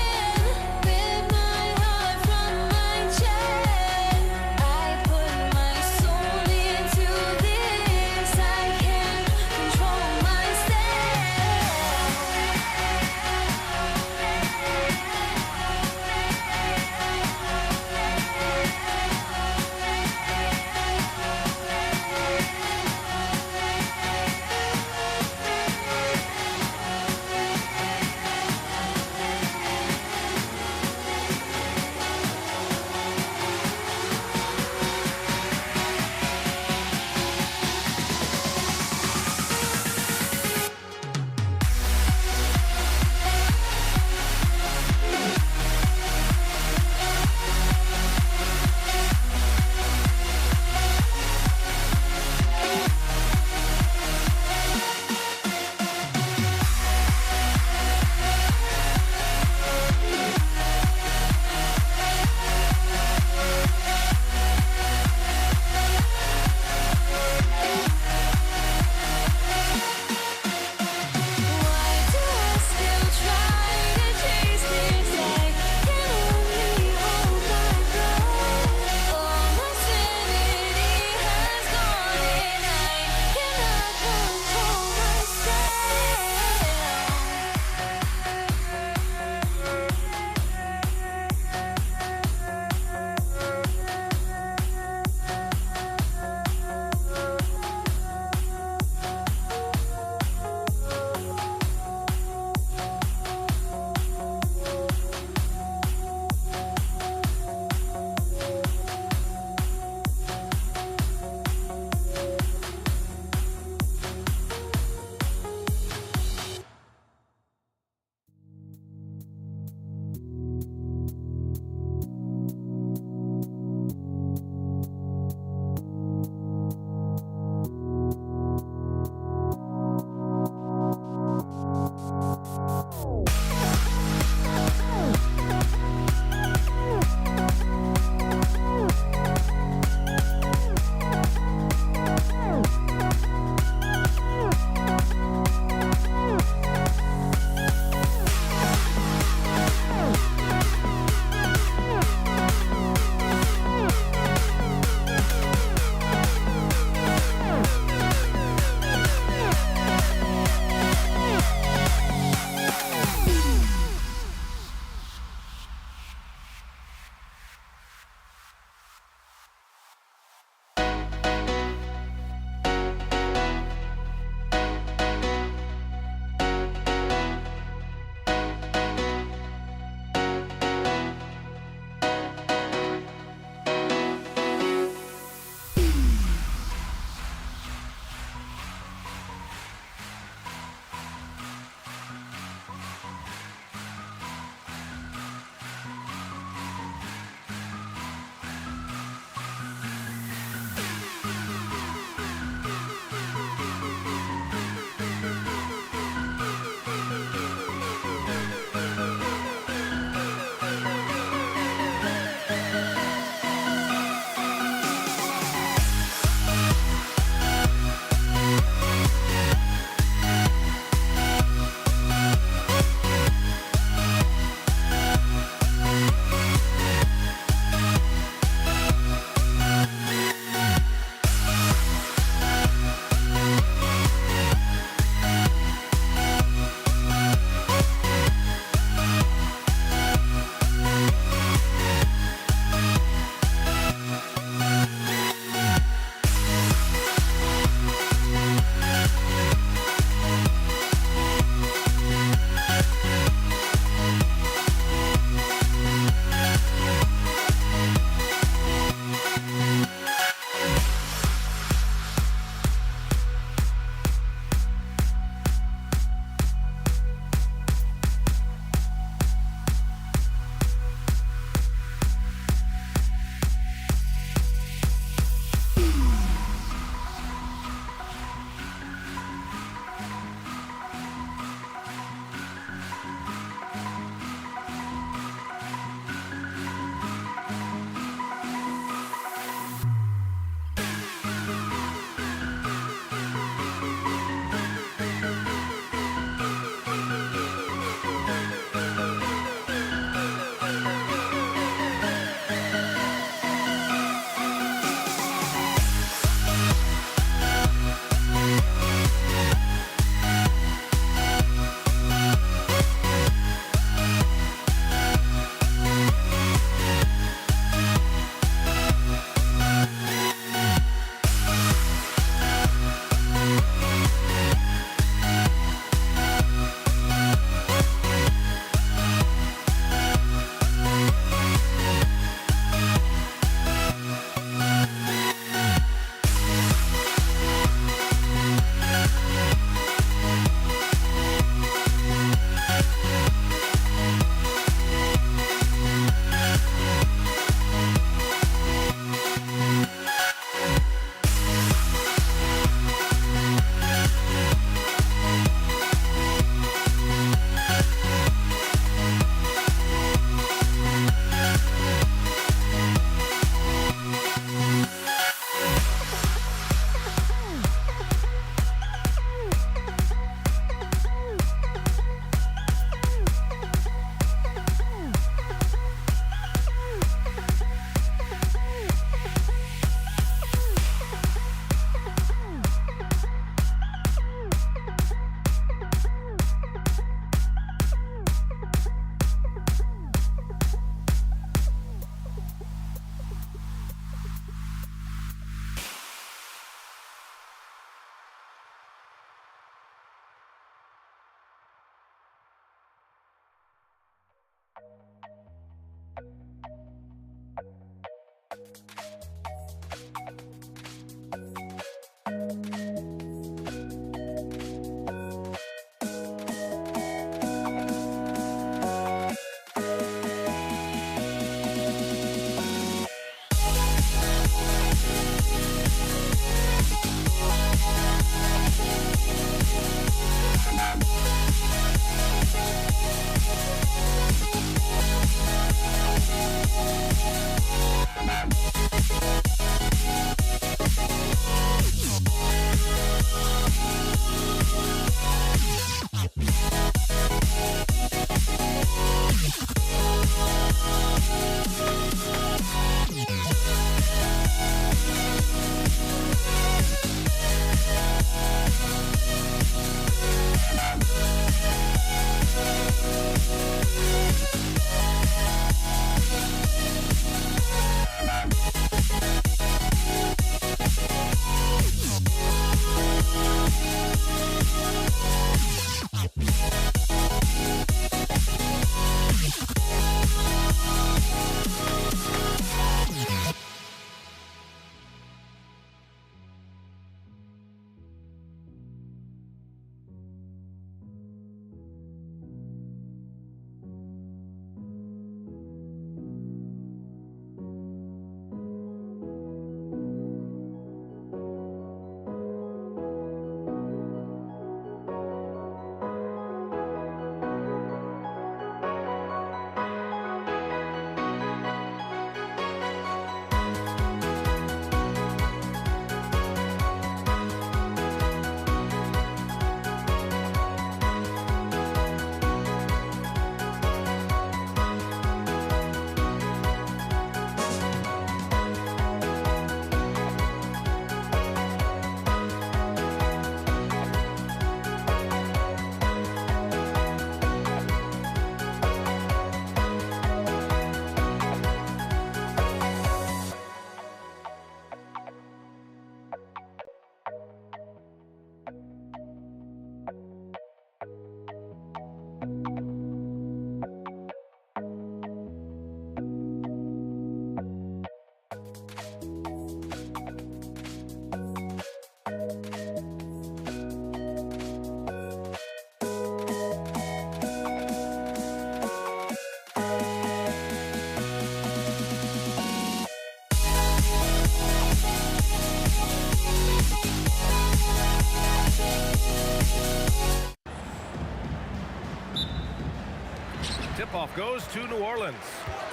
tip-off goes to New Orleans.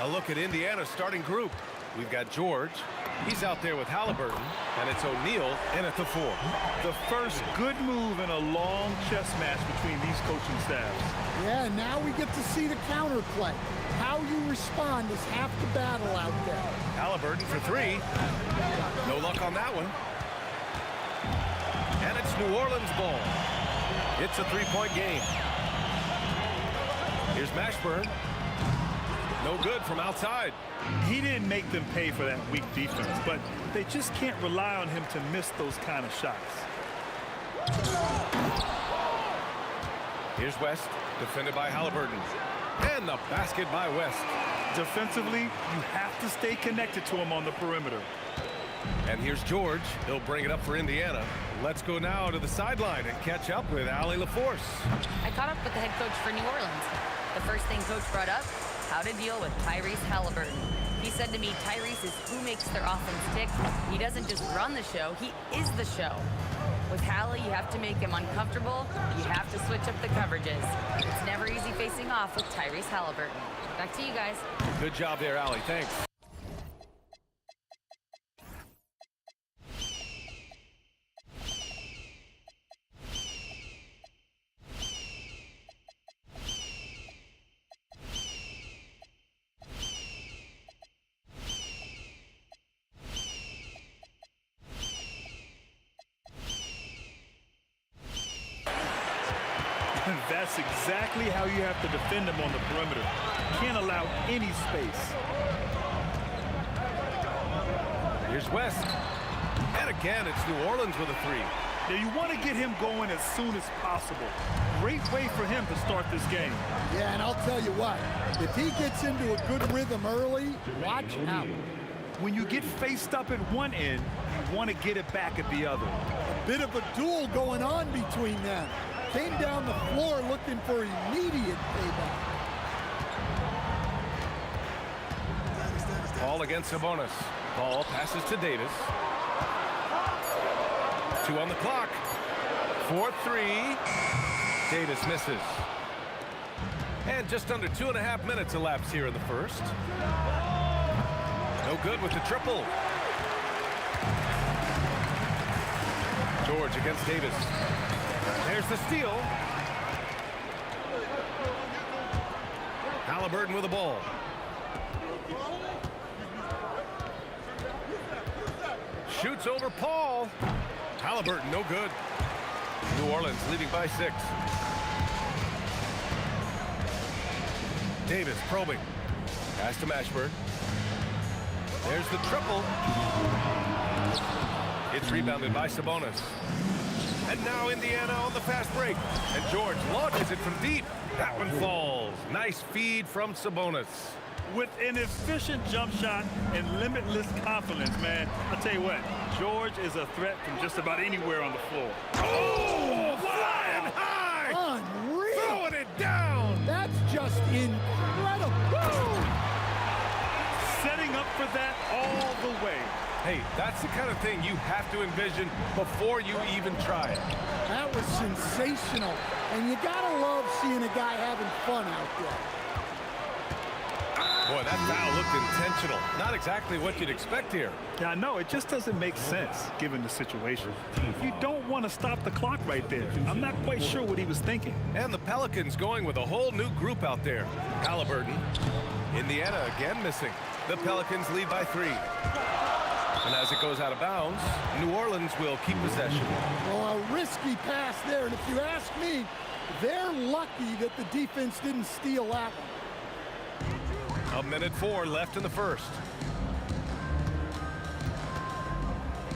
A look at Indiana's starting group. We've got George. He's out there with Halliburton, and it's O'Neal in at the 4. The first good move in a long chess match between these coaching staffs. Yeah, now we get to see the counterplay. How you respond is half the battle out there. Halliburton for 3. No luck on that one. And it's New Orleans ball. It's a 3-point game. Here's Mashburn. No good from outside. He didn't make them pay for that weak defense, but they just can't rely on him to miss those kind of shots. Here's West, defended by Halliburton. And the basket by West. Defensively, you have to stay connected to him on the perimeter. And here's George. He'll bring it up for Indiana. Let's go now to the sideline and catch up with Allie LaForce. I caught up with the head coach for New Orleans. The first thing Coach brought up, how to deal with Tyrese Halliburton. He said to me, Tyrese is who makes their offense tick. He doesn't just run the show, he is the show. With Hallie, you have to make him uncomfortable. You have to switch up the coverages. It's never easy facing off with Tyrese Halliburton. Back to you guys. Good job there, Allie. Thanks. That's exactly how you have to defend him on the perimeter. Can't allow any space. Here's West. And again, it's New Orleans with a 3. Now you want to get him going as soon as possible. Great way for him to start this game. Yeah, and I'll tell you what, if he gets into a good rhythm early, watch out. When you get faced up at one end, you want to get it back at the other. A bit of a duel going on between them. Came down the floor looking for immediate payback. Ball against Sabonis. Ball passes to Davis. 2 on the clock. 4-3. Davis misses. And just under 2.5 minutes elapsed here in the first. No good with the triple. George against Davis. There's the steal. Halliburton with the ball. Shoots over Paul. Halliburton, no good. New Orleans leading by 6. Davis probing. Pass to Mashburn. There's the triple. It's rebounded by Sabonis. And now Indiana on the fast break. And George launches it from deep. That one falls. Nice feed from Sabonis. With an efficient jump shot and limitless confidence, man, I'll tell you what, George is a threat from just about anywhere on the floor. Oh, flying high! Unreal! Throwing it down! That's just incredible! Woo! Setting up for that all the way. Hey, that's the kind of thing you have to envision before you even try it. That was sensational. And you gotta love seeing a guy having fun out there. Boy, that foul looked intentional. Not exactly what you'd expect here. Yeah, I know. It just doesn't make sense, given the situation. You don't want to stop the clock right there. I'm not quite sure what he was thinking. And the Pelicans going with a whole new group out there. Halliburton. Indiana again missing. The Pelicans lead by 3. And as it goes out of bounds, New Orleans will keep possession. Well, a risky pass there. And if you ask me, they're lucky that the defense didn't steal that one. 1:04 left in the first.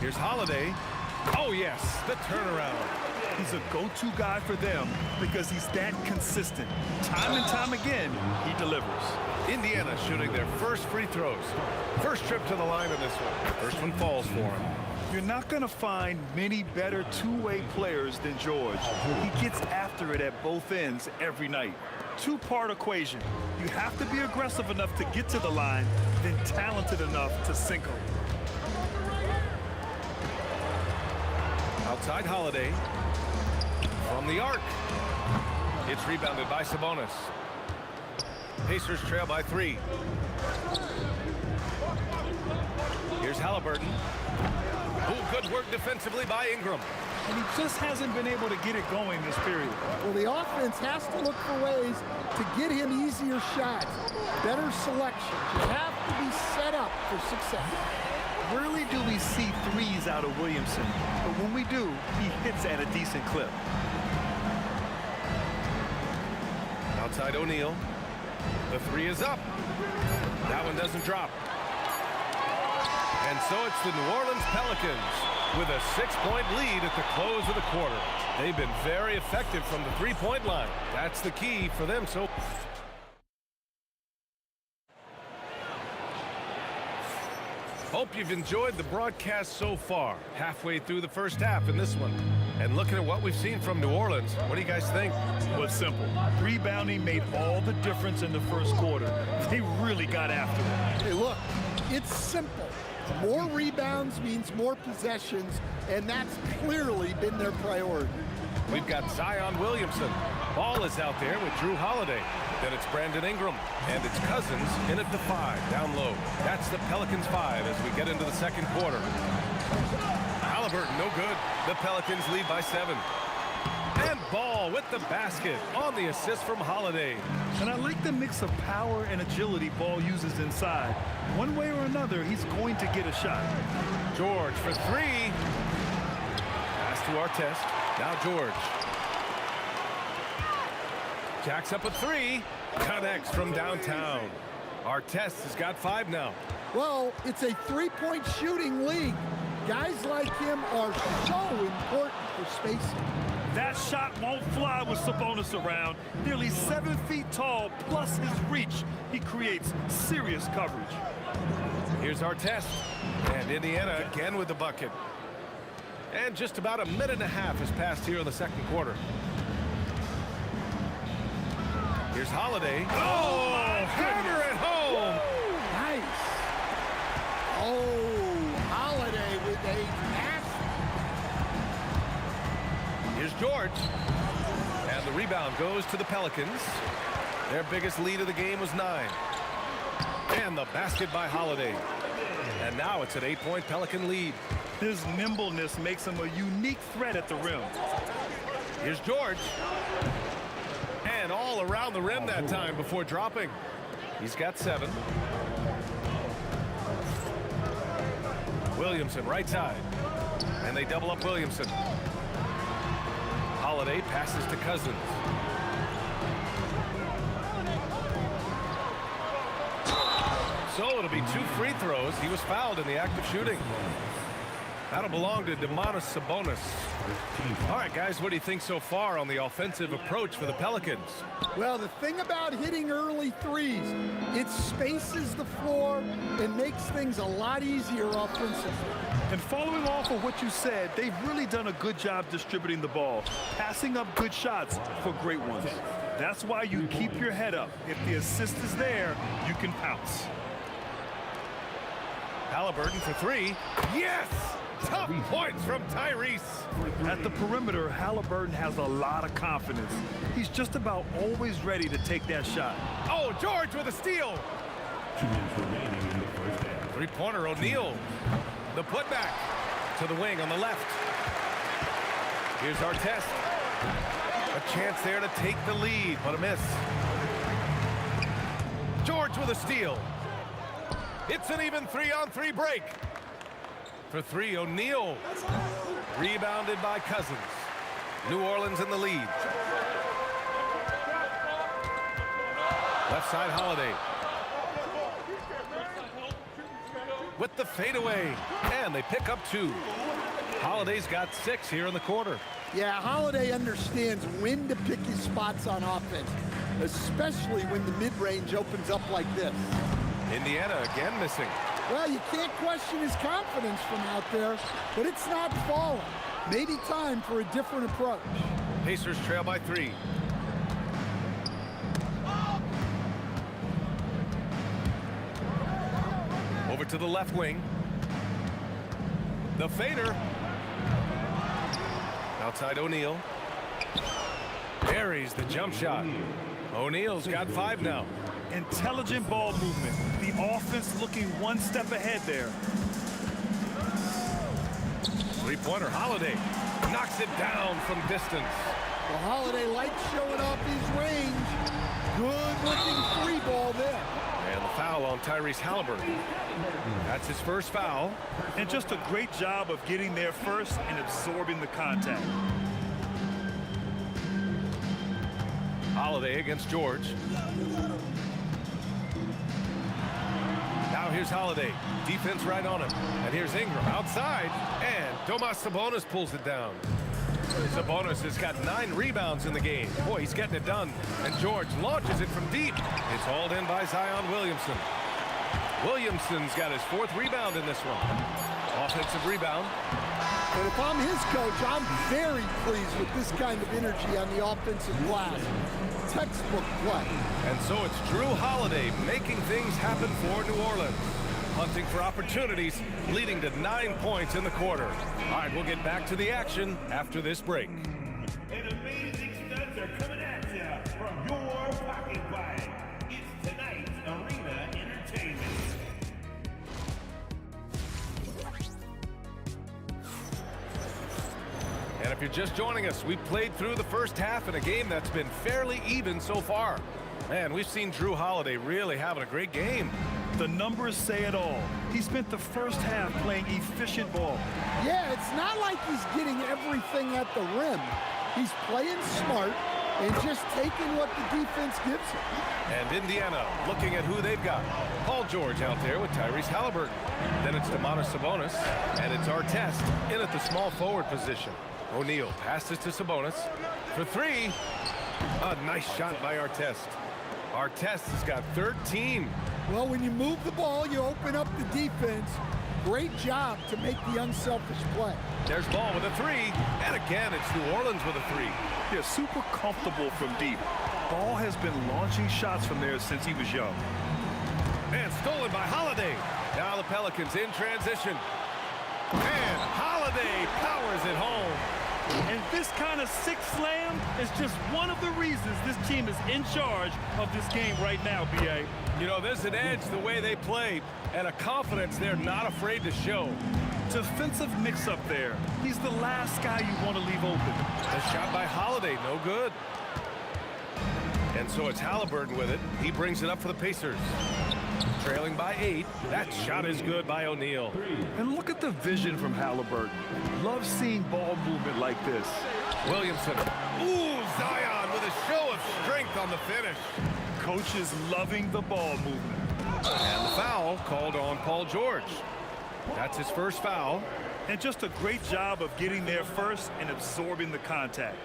Here's Holiday. Oh, yes, the turnaround. He's a go-to guy for them because he's that consistent. Time and time again, he delivers. Indiana shooting their first free throws. First trip to the line in this one. First one falls for him. You're not going to find many better two-way players than George. He gets after it at both ends every night. Two-part equation. You have to be aggressive enough to get to the line, then talented enough to sink them. Outside Holiday. From the arc. It's rebounded by Sabonis. Pacers trail by 3. Here's Halliburton. Oh, good work defensively by Ingram. And he just hasn't been able to get it going this period. Well, the offense has to look for ways to get him easier shots, better selection. You have to be set up for success. Rarely do we see threes out of Williamson, but when we do, he hits at a decent clip. Outside O'Neal. The 3 is up. That one doesn't drop. And so it's the New Orleans Pelicans with a 6-point lead at the close of the quarter. They've been very effective from the 3-point line. That's the key for them. So hope you've enjoyed the broadcast so far. Halfway through the first half in this one. And looking at what we've seen from New Orleans, what do you guys think? Well, it's simple. Rebounding made all the difference in the first quarter. They really got after it. Hey, look, it's simple. More rebounds means more possessions, and that's clearly been their priority. We've got Zion Williamson. Ball is out there with Drew Holiday. Then it's Brandon Ingram, and it's Cousins in at the 5, down low. That's the Pelicans 5 as we get into the second quarter. Halliburton, no good. The Pelicans lead by 7. And Ball with the basket on the assist from Holiday. And I like the mix of power and agility Ball uses inside. One way or another, he's going to get a shot. George for 3. Pass to Artest. Now George. Jacks up a 3. Connects from downtown. Artest has got 5 now. Well, it's a 3-point shooting league. Guys like him are so important for spacing. That shot won't fly with Sabonis around. Nearly 7 feet tall, plus his reach. He creates serious coverage. Here's Artest. And Indiana again with the bucket. And just about a minute and a half has passed here in the second quarter. Here's Holiday. Oh, hammer at home. Nice. Oh, Holiday with a massive. Here's George. And the rebound goes to the Pelicans. Their biggest lead of the game was 9. And the basket by Holiday. And now it's an 8-point Pelican lead. His nimbleness makes him a unique threat at the rim. Here's George. And all around the rim that time before dropping. He's got 7. Williamson right side. And they double up Williamson. Holiday passes to Cousins. So it'll be 2 free throws. He was fouled in the act of shooting. That'll belong to Domantas Sabonis. All right, guys, what do you think so far on the offensive approach for the Pelicans? Well, the thing about hitting early threes, it spaces the floor and makes things a lot easier offensively. And following off of what you said, they've really done a good job distributing the ball, passing up good shots for great ones. That's why you keep your head up. If the assist is there, you can pounce. Halliburton for 3. Yes! Tough points from Tyrese. At the perimeter, Halliburton has a lot of confidence. He's just about always ready to take that shot. Oh, George with a steal. 2 minutes remaining in the first half. Three-pointer, O'Neal. The putback to the wing on the left. Here's Artest. A chance there to take the lead, but a miss. George with a steal. It's an even 3-on-3 break. For 3, O'Neal. Rebounded by Cousins. New Orleans in the lead. Left side, Holiday. With the fadeaway. And they pick up 2. Holiday's got 6 here in the quarter. Yeah, Holiday understands when to pick his spots on offense, especially when the mid-range opens up like this. Indiana again missing. Well, you can't question his confidence from out there, but it's not falling. Maybe time for a different approach. Pacers trail by 3. Over to the left wing. The fader. Outside O'Neal. Buries the jump shot. O'Neal's got 5 now. Intelligent ball movement. The offense looking one step ahead there. Three-pointer, Holiday knocks it down from distance. Well, Holiday likes showing off his range. Good-looking three ball there. And the foul on Tyrese Halliburton. That's his first foul. And just a great job of getting there first and absorbing the contact. Holiday against George. Now here's Holiday. Defense right on him. And here's Ingram outside. And Domas Sabonis pulls it down. Sabonis has got 9 rebounds in the game. Boy, he's getting it done. And George launches it from deep. It's hauled in by Zion Williamson. Williamson's got his 4th rebound in this one. Offensive rebound. And if I'm his coach, I'm very pleased with this kind of energy on the offensive glass. Textbook play. And so it's Drew Holiday making things happen for New Orleans. Hunting for opportunities, leading to 9 points in the quarter. All right, we'll get back to the action after this break. And amazing studs are coming at you from your pocket bag. It's tonight's Arena Entertainment. And if you're just joining us, we played through the first half in a game that's been fairly even so far. Man, we've seen Drew Holiday really having a great game. The numbers say it all. He spent the first half playing efficient ball. Yeah, it's not like he's getting everything at the rim. He's playing smart and just taking what the defense gives him. And Indiana looking at who they've got. Paul George out there with Tyrese Halliburton. Then it's Domantas Sabonis, and it's Artest in at the small forward position. O'Neal passes to Sabonis for 3. A nice shot by Artest. Artest has got 13. Well, when you move the ball, you open up the defense. Great job to make the unselfish play. There's Ball with a 3, and again, it's New Orleans with a 3. Yeah, super comfortable from deep. Ball has been launching shots from there since he was young. And stolen by Holiday. Now the Pelicans in transition. And Holiday powers it home. And this kind of sick slam is just one of the reasons this team is in charge of this game right now, B.A. You know, there's an edge the way they play and a confidence they're not afraid to show. Defensive mix-up there. He's the last guy you want to leave open. A shot by Holiday, no good. And so it's Halliburton with it. He brings it up for the Pacers. Trailing by 8. That shot is good by O'Neal. And look at the vision from Halliburton. Love seeing ball movement like this. Williamson. Ooh, Zion with a show of strength on the finish. Coach is loving the ball movement. And the foul called on Paul George. That's his first foul. And just a great job of getting there first and absorbing the contact.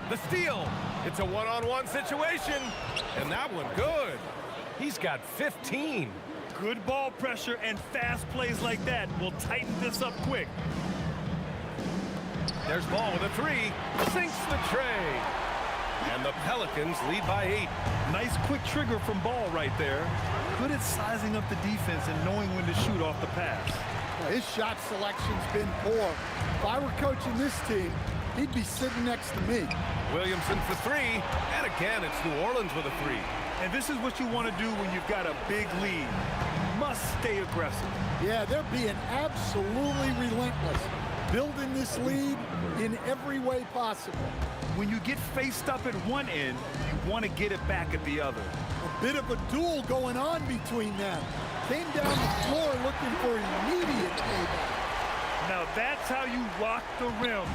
The steal. It's a one-on-one situation. And that one good. He's got 15. Good ball pressure and fast plays like that will tighten this up quick. There's Ball with a 3. Sinks the tray. And the Pelicans lead by 8. Nice quick trigger from Ball right there. Good at sizing up the defense and knowing when to shoot off the pass. Well, his shot selection's been poor. If I were coaching this team, he'd be sitting next to me. Williamson for 3. And again, it's New Orleans with a 3. And this is what you want to do when you've got a big lead. Must stay aggressive. Yeah, they're being absolutely relentless. Building this lead in every way possible. When you get faced up at one end, you want to get it back at the other. A bit of a duel going on between them. Came down the floor looking for immediate payback. Now that's how you rock the rim.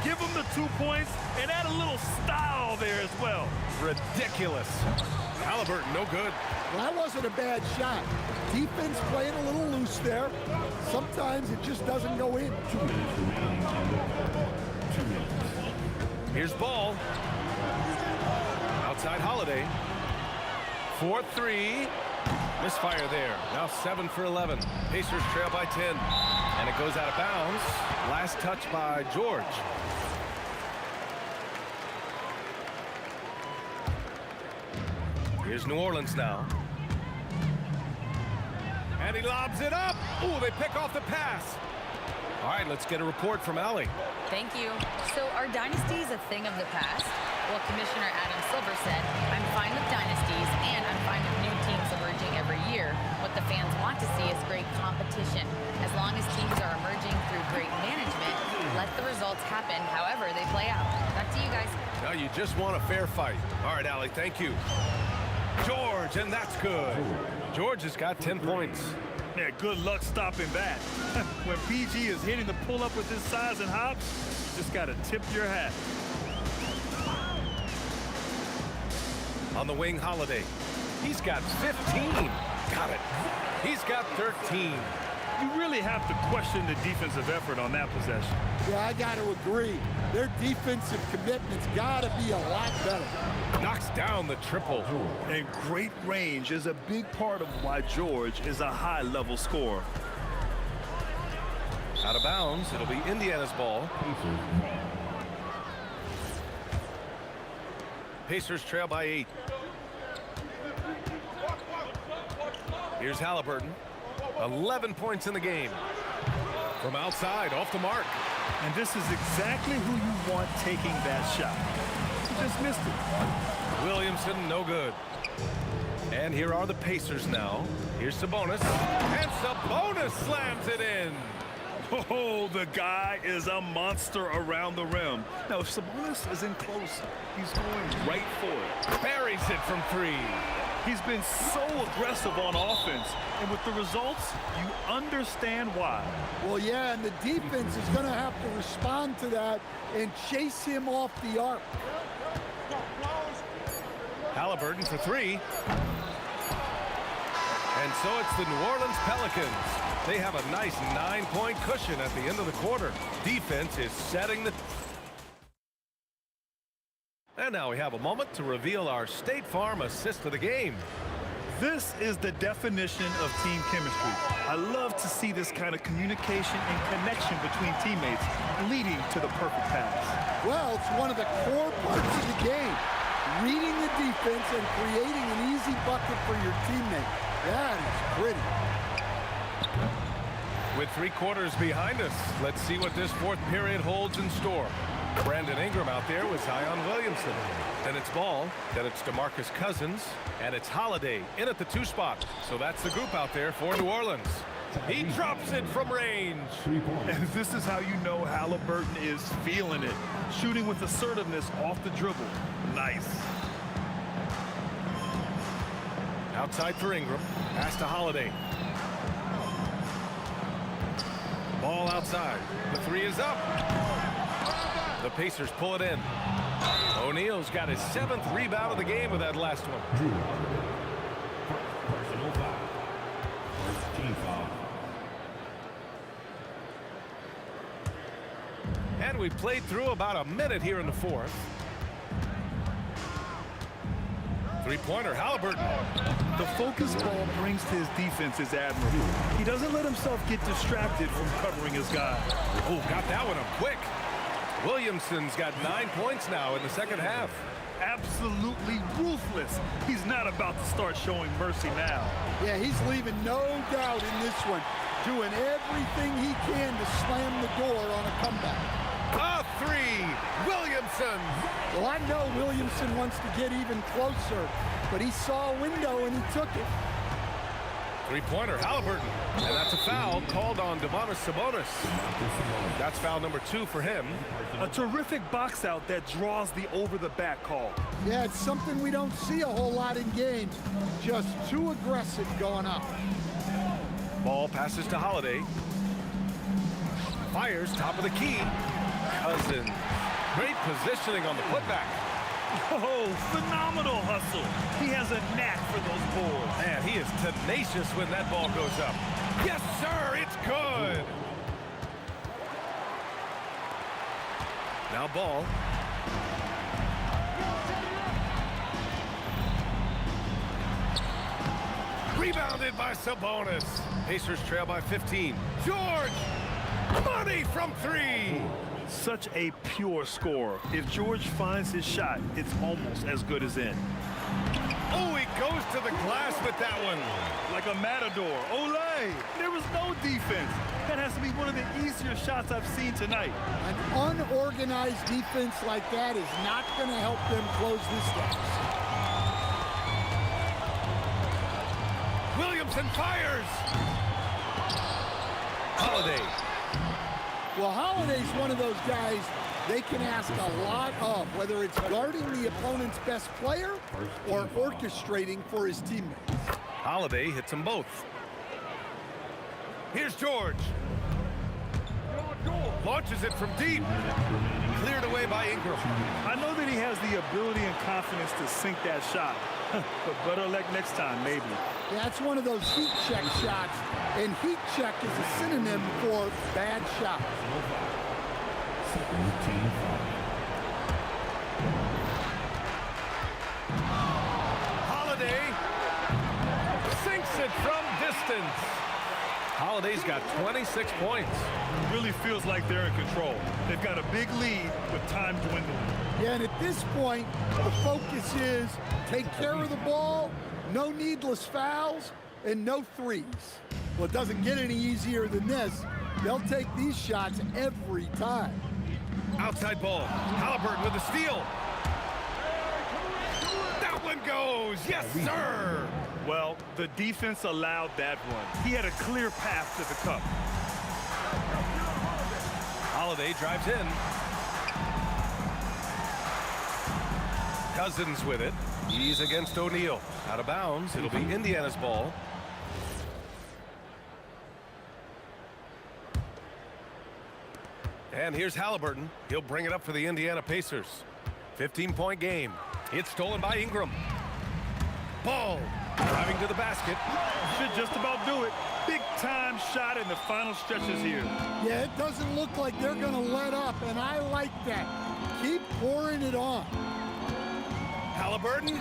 Give them the 2 points and add a little style there as well. Ridiculous. Halliburton, no good. Well, that wasn't a bad shot. Defense playing a little loose there. Sometimes it just doesn't go in. 2 minutes remaining on the 2 minutes. Here's Ball. Outside Holiday. 4-3. Misfire there. Now 7 for 11. Pacers trail by 10. And it goes out of bounds. Last touch by George. Here's New Orleans now. And he lobs it up. Ooh, they pick off the pass. All right, let's get a report from Allie. Thank you. So are dynasties a thing of the past? Well, Commissioner Adam Silver said, "I'm fine with dynasties, and I'm fine with new teams emerging every year. What the fans want to see is great competition. As long as teams are emerging through great management, let the results happen however they play out." Back to you guys. Now you just want a fair fight. All right, Allie, thank you. George, and that's good. George has got 10 points. Yeah, good luck stopping that. When PG is hitting the pull-up with his size and hops, you just got to tip your hat. On the wing, Holiday. He's got 15. Got it. He's got 13. You really have to question the defensive effort on that possession. Yeah, I got to agree. Their defensive commitment's got to be a lot better. Knocks down the triple. And great range is a big part of why George is a high-level scorer. Out of bounds. It'll be Indiana's ball. Pacers trail by 8. Here's Halliburton. 11 points in the game. From outside, off the mark. And this is exactly who you want taking that shot. He just missed it. Williamson, no good. And here are the Pacers now. Here's Sabonis. And Sabonis slams it in. Oh, the guy is a monster around the rim. Now, if Sabonis is in close, he's going right for it. Buries it from 3. He's been so aggressive on offense, and with the results, you understand why. Well, yeah, and the defense is going to have to respond to that and chase him off the arc. Halliburton for 3. And so it's the New Orleans Pelicans. They have a nice 9-point cushion at the end of the quarter. Defense is setting the... And now we have a moment to reveal our State Farm assist of the game. This is the definition of team chemistry. I love to see this kind of communication and connection between teammates leading to the perfect pass. Well, it's one of the core parts of the game. Reading the defense and creating an easy bucket for your teammate. That is pretty. With 3 quarters behind us, let's see what this 4th period holds in store. Brandon Ingram out there with Zion Williamson. Then it's Ball, then it's DeMarcus Cousins, and it's Holiday in at the 2 spot. So that's the group out there for New Orleans. He drops it from range. And this is how you know Halliburton is feeling it. Shooting with assertiveness off the dribble. Nice. Outside for Ingram. Pass to Holiday. Ball outside. The 3 is up. The Pacers pull it in. O'Neal's got his 7th rebound of the game with that last one. Personal foul. First team foul. And we played through about a minute here in the 4th. 3-pointer, Halliburton. The focus Ball brings to his defense is admirable. He doesn't let himself get distracted from covering his guy. Oh, got that one up quick. Williamson's got 9 points now in the second half. Absolutely ruthless. He's not about to start showing mercy now. Yeah, he's leaving no doubt in this one. Doing everything he can to slam the door on a comeback. A 3, Williamson. Well, I know Williamson wants to get even closer, but he saw a window and he took it. 3-pointer, Halliburton. And that's a foul called on Domantas Sabonis. That's foul number 2 for him. A terrific box out that draws the over-the-back call. Yeah, it's something we don't see a whole lot in games. Just too aggressive going up. Ball passes to Holiday. Fires top of the key. Cousins. Great positioning on the putback. Oh, phenomenal hustle. He has a knack for those boards. Man, he is tenacious when that ball goes up. Yes, sir, it's good. Now Ball. Rebounded by Sabonis. Pacers trail by 15. George! Money from 3. Such a pure scorer. If George finds his shot, it's almost as good as in. Oh, he goes to the glass with that one. Like a matador. Olay! There was no defense. That has to be one of the easier shots I've seen tonight. An unorganized defense like that is not going to help them close this gap. Williamson fires. Holiday. Well, Holiday's one of those guys they can ask a lot of, whether it's guarding the opponent's best player or orchestrating for his teammates. Holiday hits them both. Here's George. Launches it from deep. Cleared away by Ingram. I know that he has the ability and confidence to sink that shot, but better luck next time, maybe. That's one of those heat check shots, and heat check is a synonym for bad shot. Holiday sinks it from distance. Holiday's got 26 points. It really feels like they're in control. They've got a big lead with time dwindling. Yeah, and at this point, the focus is take care of the ball, no needless fouls, and no threes. Well, it doesn't get any easier than this. They'll take these shots every time. Outside ball. Halliburton with the steal. That one goes. Yes, sir. Well, the defense allowed that one. He had a clear path to the cup. Holiday drives in. Cousins with it. He's against O'Neal. Out of bounds. It'll be Indiana's ball. And here's Halliburton. He'll bring it up for the Indiana Pacers. 15-point game. It's stolen by Ingram. Ball driving to the basket. Should just about do it. Big time shot in the final stretches here. Yeah, it doesn't look like they're going to let up, and I like that. Keep pouring it on. Halliburton.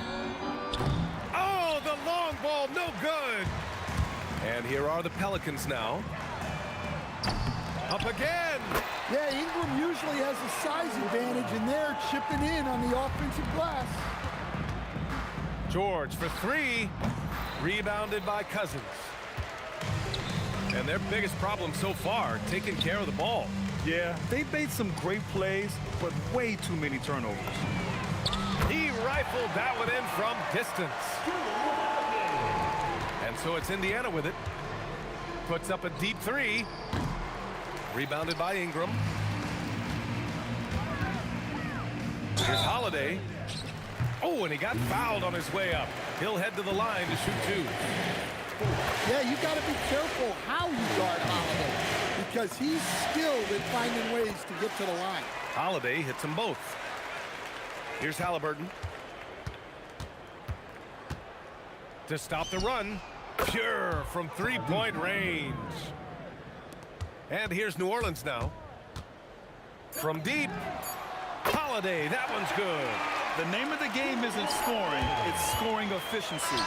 Oh, the long ball, no good. And here are the Pelicans now. Up again. Yeah, Ingram usually has a size advantage, and they're chipping in on the offensive glass. George for three. Rebounded by Cousins. And their biggest problem so far, taking care of the ball. Yeah, they've made some great plays, but way too many turnovers. He rifled that one in from distance. And so it's Indiana with it. Puts up a deep three. Rebounded by Ingram. Here's Holiday. Oh, and he got fouled on his way up. He'll head to the line to shoot two. Yeah, you got to be careful how you guard Holiday, because he's skilled at finding ways to get to the line. Holiday hits them both. Here's Halliburton. To stop the run. Pure from three-point range. And here's New Orleans now. From deep. Holiday, that one's good. The name of the game isn't scoring, it's scoring efficiency.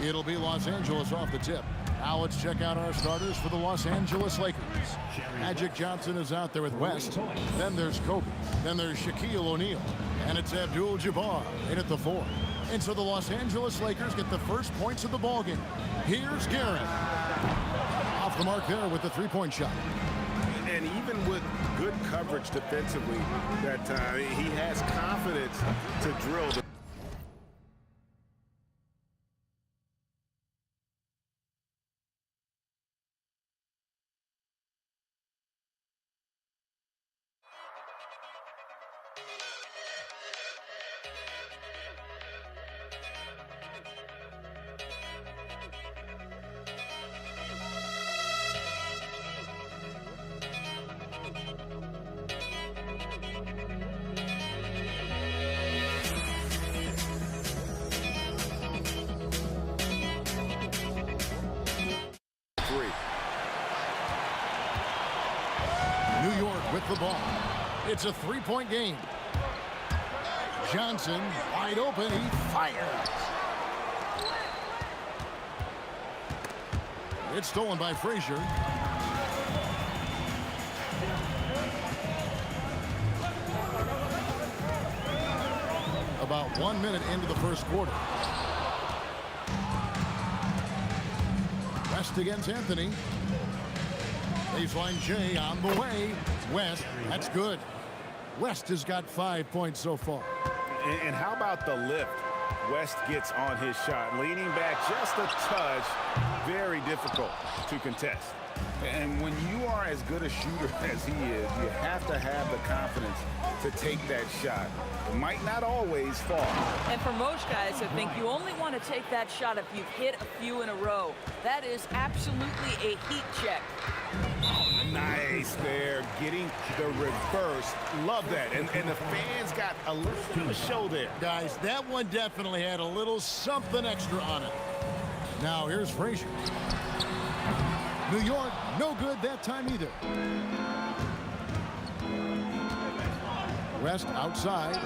It'll be Los Angeles off the tip. Now let's check out our starters for the Los Angeles Lakers. Magic Johnson is out there with West. Then there's Kobe. Then there's Shaquille O'Neal. And it's Abdul-Jabbar in at the 4. And so the Los Angeles Lakers get the first points of the ballgame. Here's Garrett. Off the mark there with the three-point shot. And even with good coverage defensively that time, he has confidence to drill the the ball. It's a three-point game. Johnson wide open. He fires. It's stolen by Frazier. About 1 minute into the first quarter. West against Anthony. Baseline J on the way. West, that's good. West has got 5 points so far. And how about the lift West gets on his shot? Leaning back just a touch, very difficult to contest. And when you are as good a shooter as he is, you have to have the confidence to take that shot. It might not always fall. And for most guys, I think you only want to take that shot if you've hit a few in a row. That is absolutely a heat check. Nice there, getting the reverse. Love that. And the fans got a little bit of a show there. Guys, that one definitely had a little something extra on it. Now here's Frazier. New York, no good that time either. West outside.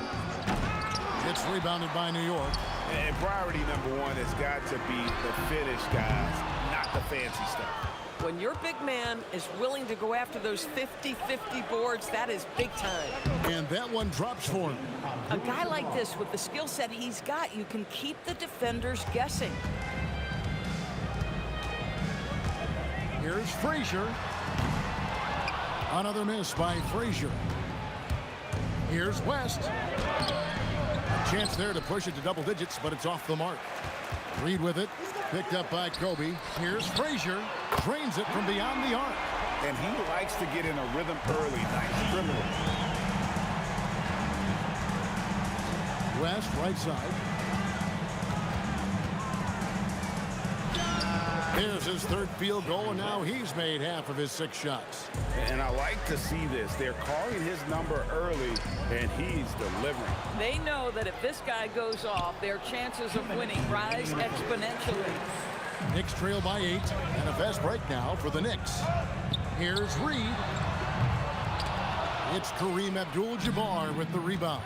It's rebounded by New York. And priority number one has got to be the finish, guys, not the fancy stuff. When your big man is willing to go after those 50-50 boards, that is big time. And that one drops for him. A guy like this, with the skill set he's got, you can keep the defenders guessing. Here's Frazier. Another miss by Frazier. Here's West. A chance there to push it to double digits, but it's off the mark. Reed with it. Picked up by Kobe. Here's Frazier. Drains it from beyond the arc. And he likes to get in a rhythm early. Nice dribble. West, right side. Here's his third field goal, and now he's made half of his 6 shots. And I like to see this. They're calling his number early, and he's delivering. They know that if this guy goes off, their chances of winning rise exponentially. Knicks trail by 8, and a fast break now for the Knicks. Here's Reed. It's Kareem Abdul-Jabbar with the rebound.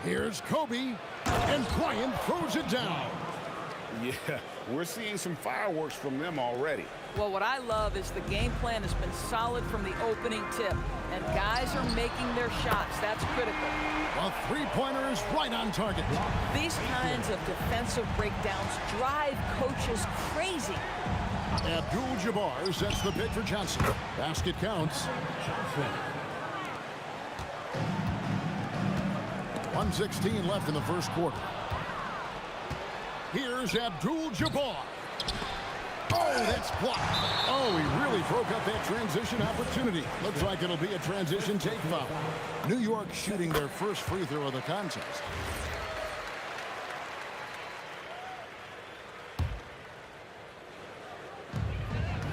Here's Kobe, and Bryant throws it down. Yeah, we're seeing some fireworks from them already. Well, what I love is the game plan has been solid from the opening tip, and guys are making their shots. That's critical. A three-pointer is right on target. These kinds of defensive breakdowns drive coaches crazy. Abdul-Jabbar sets the pick for Johnson. Basket counts. 1:16 left in the first quarter. Here's Abdul-Jabbar. Oh, that's blocked. Oh, he really broke up that transition opportunity. Looks like it'll be a transition take foul. New York shooting their first free throw of the contest.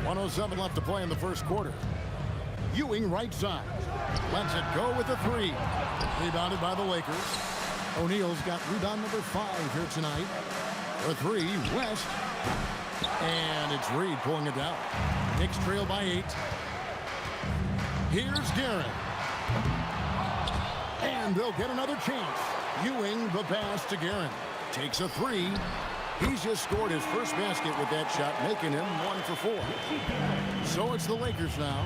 .107 left to play in the first quarter. Ewing right side. Lets it go with the 3. Rebounded by the Lakers. O'Neal's got rebound number 5 here tonight. For 3, West. And it's Reed pulling it down. Knicks trail by 8. Here's Garrett. And they'll get another chance. Ewing the pass to Garrett. Takes a 3. He's just scored his first basket with that shot, making him 1 for 4. So it's the Lakers now.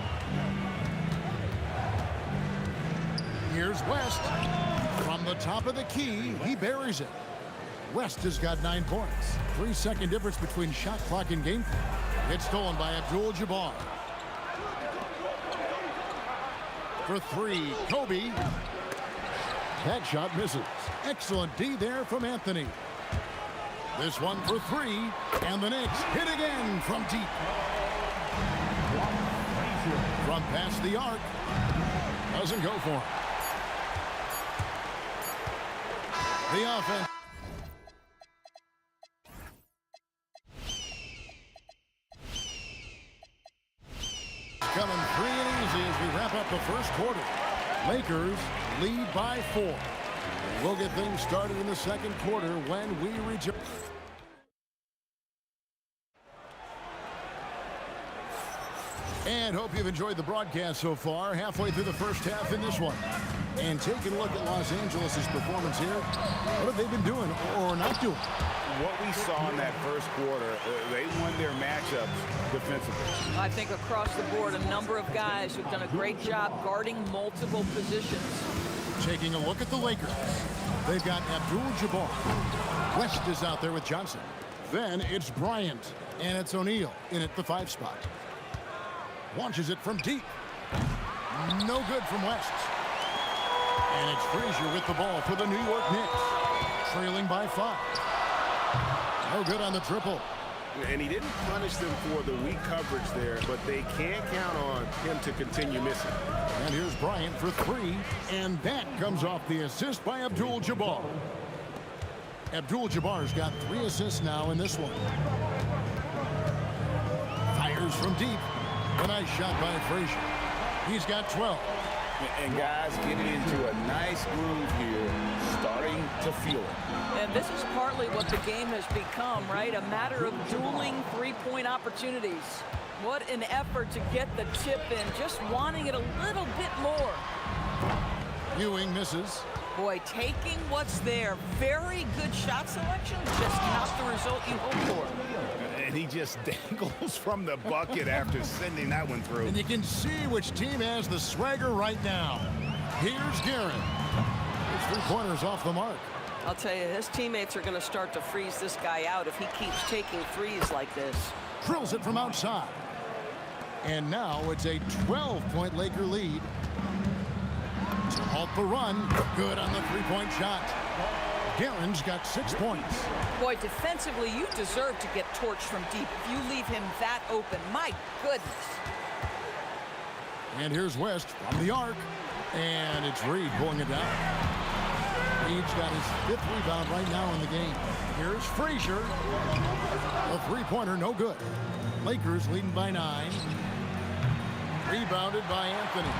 Here's West. From the top of the key, he buries it. West has got 9 points. 3-second difference between shot clock and game clock. It's stolen by Abdul-Jabbar. For 3, Kobe. That shot misses. Excellent D there from Anthony. This one for 3, and the Knicks hit again from deep. From past the arc. Doesn't go for him. The offense. Coming free and easy as we wrap up the first quarter. Lakers lead by 4. We'll get things started in the second quarter when we reach. And hope you've enjoyed the broadcast so far. Halfway through the first half in this one. And taking a look at Los Angeles' performance here. What have they been doing or not doing? What we saw in that first quarter, they won their matchups defensively. I think across the board, a number of guys who've done a great job guarding multiple positions. Taking a look at the Lakers. They've got Abdul-Jabbar. West is out there with Johnson. Then it's Bryant. And it's O'Neal in at the 5 spot. Launches it from deep. No good from West. And it's Frazier with the ball for the New York Knicks. Trailing by 5. No good on the triple. And he didn't punish them for the weak coverage there, but they can't count on him to continue missing. And here's Bryant for 3. And that comes off the assist by Abdul-Jabbar. Abdul-Jabbar's got 3 assists now in this one. Fires from deep. A nice shot by Frazier. He's got 12. And guys getting into a nice groove here, starting to feel it. And this is partly what the game has become, right? A matter of dueling three-point opportunities. What an effort to get the tip in, just wanting it a little bit more. Ewing misses. Boy, taking what's there. Very good shot selection, just not the result you hope for. And he just dangles from the bucket after sending that one through. And you can see which team has the swagger right now. Here's Garrett. His 3-pointers off the mark. I'll tell you, his teammates are going to start to freeze this guy out if he keeps taking threes like this. Drills it from outside. And now it's a 12-point Laker lead. To halt the run, good on the three-point shot. Guerin's got 6 points. Boy, defensively, you deserve to get torched from deep if you leave him that open. My goodness. And here's West from the arc. And it's Reed pulling it down. Reed's got his 5th rebound right now in the game. Here's Frazier. A three-pointer, no good. Lakers leading by 9. Rebounded by Anthony.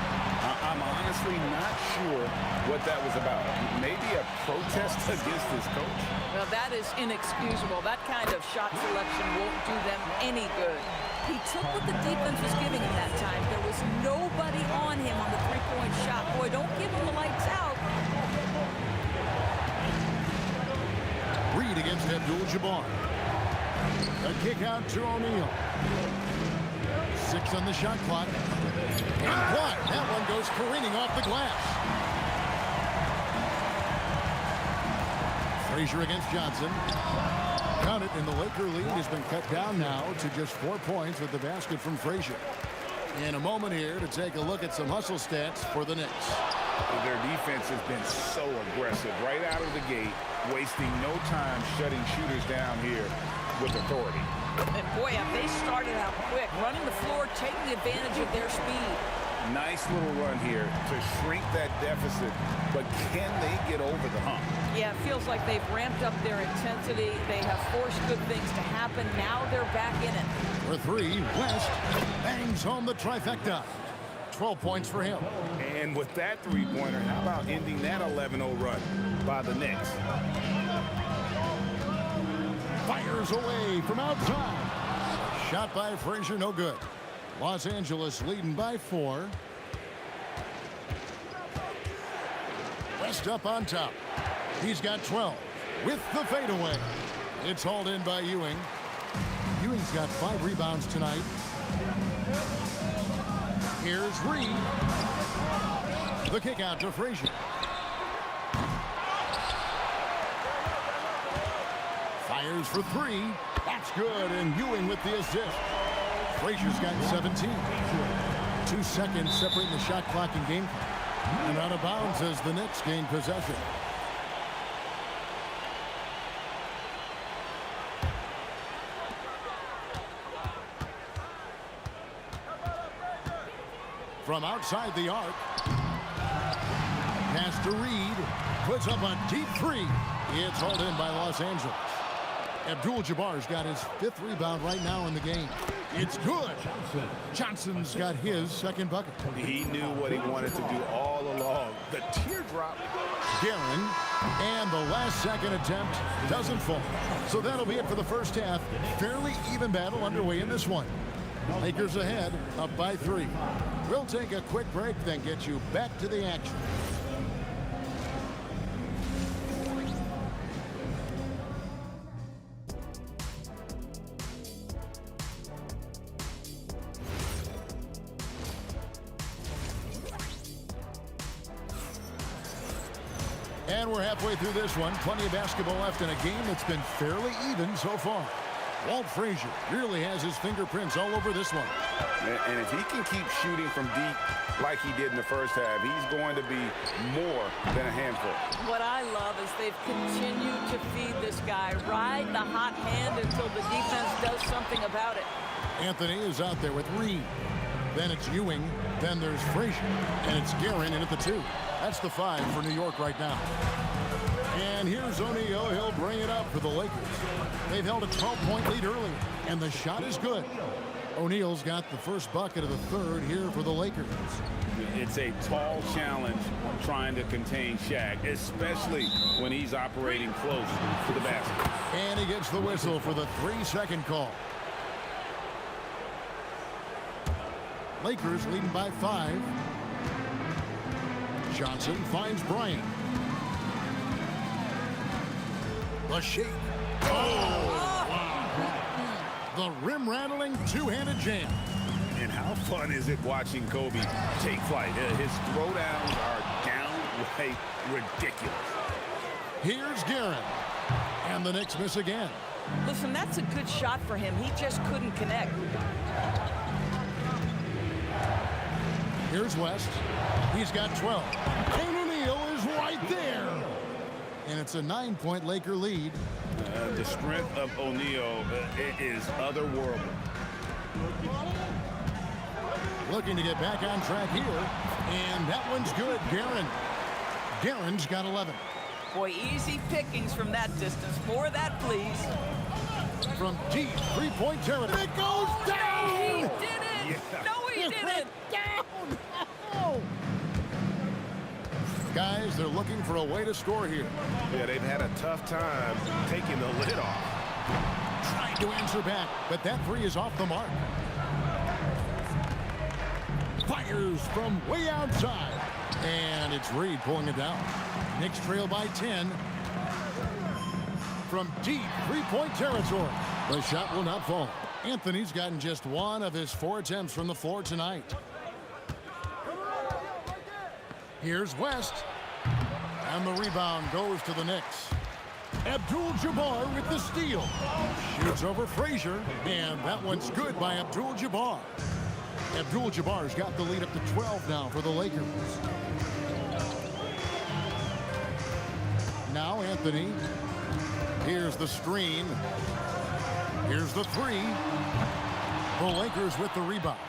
I'm honestly not sure what that was about. Maybe a protest against his coach? Well, that is inexcusable. That kind of shot selection won't do them any good. He took what the defense was giving him that time. There was nobody on him on the three-point shot. Boy, don't give him the lights out. Reed against Abdul-Jabbar. A kick out to O'Neal. 6 on the shot clock. And blocked. That one goes careening off the glass. Frazier against Johnson. Count it, and the Laker lead has been cut down now to just 4 points with the basket from Frazier. In a moment here to take a look at some hustle stats for the Knicks. Their defense has been so aggressive right out of the gate, wasting no time shutting shooters down here with authority. And boy, have they started out quick, running the floor, taking advantage of their speed. Nice little run here to shrink that deficit, but can they get over the hump? Yeah, it feels like they've ramped up their intensity. They have forced good things to happen. Now they're back in it. For 3, West bangs home the trifecta. 12 points for him. And with that three-pointer, how about ending that 11-0 run by the Knicks? Fires away from outside. Shot by Frazier, no good. Los Angeles leading by 4. West up on top. He's got 12 with the fadeaway. It's hauled in by Ewing. Ewing's got 5 rebounds tonight. Here's Reed. The kick out to Frazier. Fires for 3. That's good, and Ewing with the assist. Frazier's got 17. 2 seconds separating the shot clock and game clock. And out of bounds as the Knicks gain possession. From outside the arc. Pass to Reed. Puts up a deep 3. It's hauled in by Los Angeles. Abdul-Jabbar's got his 5th rebound right now in the game. It's good. Johnson's got his 2nd bucket. He knew what he wanted to do all along. The teardrop. Guerin, and the last second attempt doesn't fall. So that'll be it for the first half. Fairly even battle underway in this one. Lakers ahead, up by 3. We'll take a quick break, then get you back to the action. And we're halfway through this one. Plenty of basketball left in a game that's been fairly even so far. Walt Frazier really has his fingerprints all over this one. And if he can keep shooting from deep like he did in the first half, he's going to be more than a handful. What I love is they've continued to feed this guy. Ride the hot hand until the defense does something about it. Anthony is out there with Reed. Then it's Ewing. Then there's Frazier. And it's Guerin in at the 2. That's the 5 for New York right now. And here's O'Neal. He'll bring it up for the Lakers. They've held a 12-point lead earlier, and the shot is good. O'Neal's got the first bucket of the 3rd here for the Lakers. It's a tall challenge trying to contain Shaq, especially when he's operating close to the basket. And he gets the whistle for the 3-second call. Lakers leading by 5. Johnson finds Bryant. The shake. Oh, wow. The rim-rattling two-handed jam. And how fun is it watching Kobe take flight? His throwdowns are downright ridiculous. Here's Guerin. And the Knicks miss again. Listen, that's a good shot for him. He just couldn't connect. Here's West. He's got 12. And O'Neal is right there. And it's a 9-point Laker lead. The strength of O'Neal is otherworldly. Looking to get back on track here. And that one's good. Guerin's got 11. Boy, easy pickings from that distance. More of that, please. From deep three-point territory. It goes down! He did it! Yeah. No, he didn't! Down! Oh. Guys, they're looking for a way to score here. Yeah, they've had a tough time taking the lid off. Trying to answer back, but that three is off the mark. Fires from way outside. And it's Reed pulling it down. Knicks trail by 10. From deep three-point territory. The shot will not fall. Anthony's gotten just one of his 4 attempts from the floor tonight. Here's West. And the rebound goes to the Knicks. Abdul-Jabbar with the steal. Shoots over Frazier. And that one's good by Abdul-Jabbar. Abdul-Jabbar's got the lead up to 12 now for the Lakers. Now Anthony. Here's the screen. Here's the three. The Lakers with the rebound.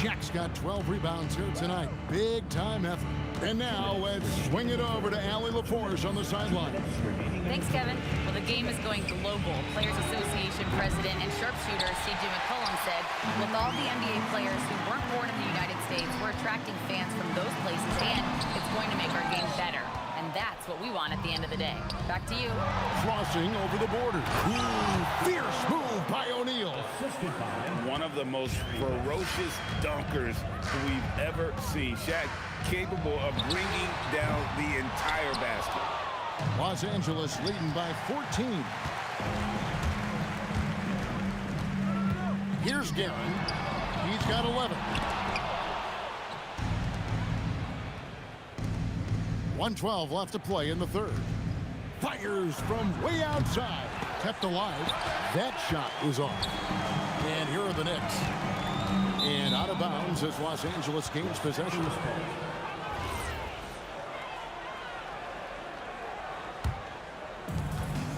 Shaq's got 12 rebounds here tonight. Big time effort. And now let's swing it over to Allie LaForce on the sideline. Thanks, Kevin. Well, the game is going global. Players Association President and sharpshooter C.J. McCollum said, with all the NBA players who weren't born in the United States, we're attracting fans from those places, and it's going to make our game better. And that's what we want at the end of the day. Back to you. Crossing over the border. Ooh, fierce move by O'Neal. One of the most ferocious dunkers we've ever seen. Shaq capable of bringing down the entire basket. Los Angeles leading by 14. Here's Guerin. He's got 11. 1:12 left to play in the third. Fires from way outside. Kept alive. That shot is off. And here are the Knicks. And out of bounds as Los Angeles gains possession.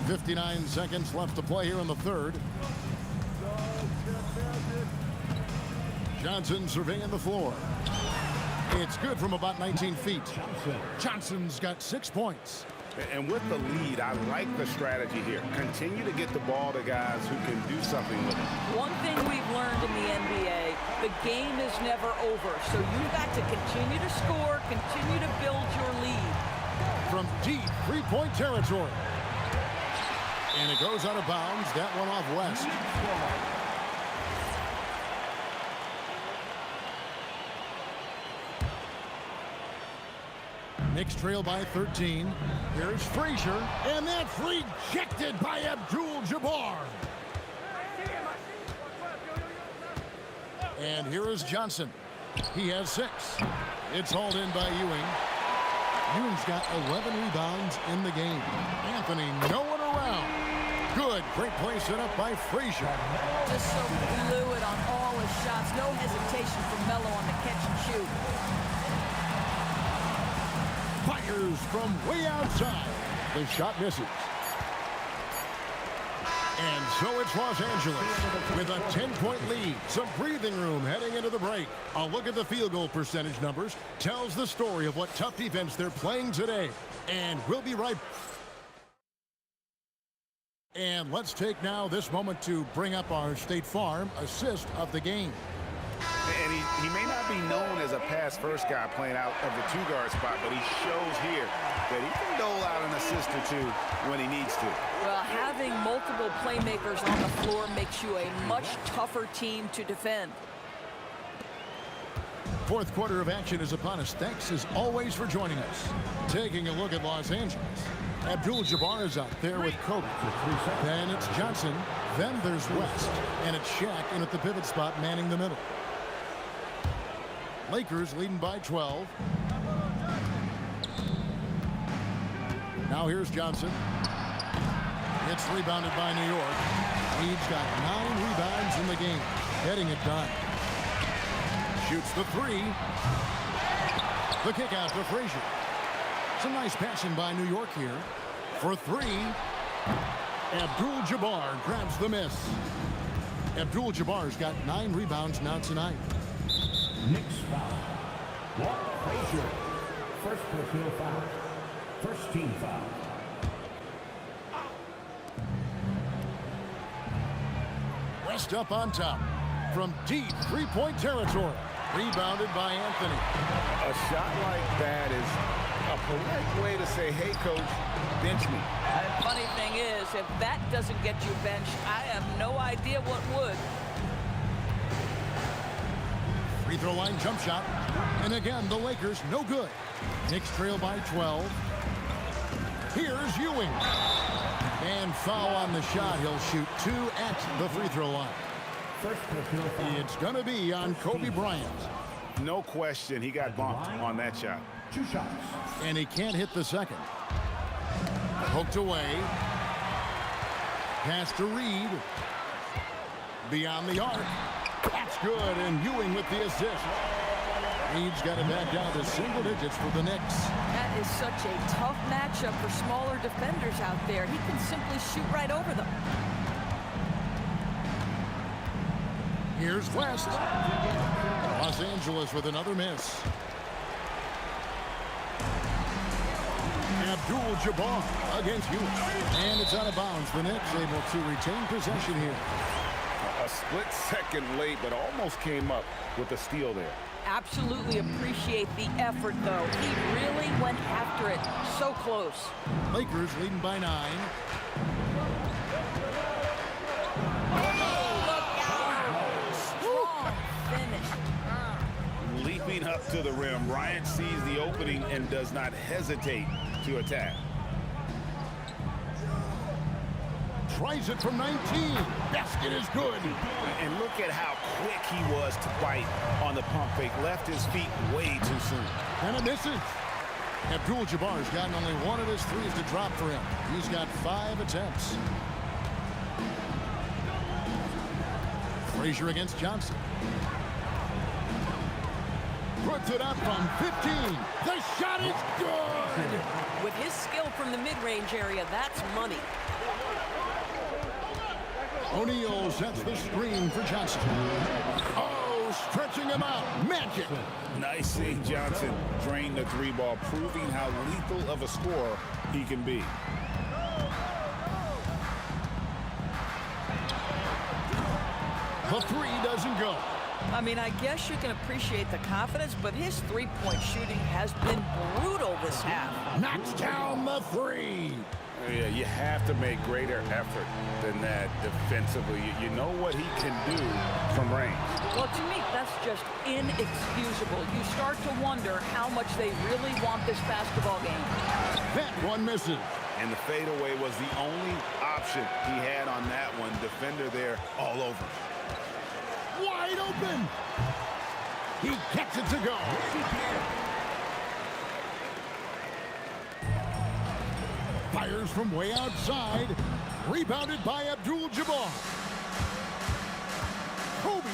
59 seconds left to play here in the third. Johnson surveying the floor. It's good from about 19 feet. Johnson's got 6 points. And with the lead, I like the strategy here. Continue to get the ball to guys who can do something with it. One thing we've learned in the NBA, the game is never over. So you've got to continue to score, continue to build your lead. From deep three-point territory. And it goes out of bounds. That one off West. Knicks trail by 13. Here's Frazier. And that's rejected by Abdul-Jabbar. And here is Johnson. He has 6. It's hauled in by Ewing. Ewing's got 11 rebounds in the game. Anthony, no one around. Good. Great play set up by Frazier. Just so fluid on all his shots. No hesitation from Melo on the catch and shoot. Fires from way outside. The shot misses. And so it's Los Angeles with a 10-point lead. Some breathing room heading into the break. A look at the field goal percentage numbers tells the story of what tough defense they're playing today. And we'll be right. And let's take now this moment to bring up our State Farm assist of the game. And he may not be known as a pass-first guy playing out of the 2-guard spot, but he shows here that he can dole out an assist or two when he needs to. Well, having multiple playmakers on the floor makes you a much tougher team to defend. Fourth quarter of action is upon us. Thanks as always for joining us. Taking a look at Los Angeles. Abdul-Jabbar is out there with Kobe. Then it's Johnson. Then there's West. And it's Shaq in at the pivot spot manning the middle. Lakers leading by 12. Now here's Johnson. It's rebounded by New York. He's got 9 rebounds in the game. Getting it done. Shoots the three. The kick out to Frazier. Some nice passing by New York here. For three, Abdul-Jabbar grabs the miss. Abdul-Jabbar's got 9 rebounds now tonight. Next foul. Walt Frazier. First personal foul. First team foul. West up on top. From deep three-point territory. Rebounded by Anthony. A shot like that is a polite way to say, hey, coach, bench me. The funny thing is, if that doesn't get you benched, I have no idea what would. Free throw line jump shot. And again, the Lakers no good. Knicks trail by 12. Here's Ewing. And foul on the shot. He'll shoot 2 at the free throw line. It's going to be on Kobe Bryant. No question, he got bumped on that shot. 2 shots. And he can't hit the second. Poked away. Pass to Reed. Beyond the arc. That's good, and Ewing with the assist. Reed's got it back down to single digits for the Knicks. That is such a tough matchup for smaller defenders out there. He can simply shoot right over them. Here's West. Los Angeles with another miss. Abdul-Jabbar against Ewing. And it's out of bounds. The Knicks able to retain possession here. A split second late, but almost came up with a steal there. Absolutely appreciate the effort, though. He really went after it. So close. Lakers leading by 9. Leaping up to the rim, Bryant sees the opening and does not hesitate to attack. Tries it from 19. Basket is good. And look at how quick he was to bite on the pump fake. Left his feet way too soon. And it misses. Abdul-Jabbar's gotten only 1 of his threes to drop for him. He's got 5 attempts. Frazier against Johnson. Puts it up from 15. The shot is good. With his skill from the mid-range area, that's money. O'Neal sets the screen for Johnson. Oh, stretching him out. Magic. Nice seeing Johnson drain the 3-ball, proving how lethal of a scorer he can be. The 3 doesn't go. I mean, I guess you can appreciate the confidence, but his three-point shooting has been brutal this half. Knocks down the 3. Yeah, you have to make greater effort than that defensively. You know what he can do from range. Well, to me, that's just inexcusable. You start to wonder how much they really want this basketball game. That one misses. And the fadeaway was the only option he had on that one. Defender there all over. Wide open. He gets it to go. Fires from way outside. Rebounded by Abdul-Jabbar. Kobe.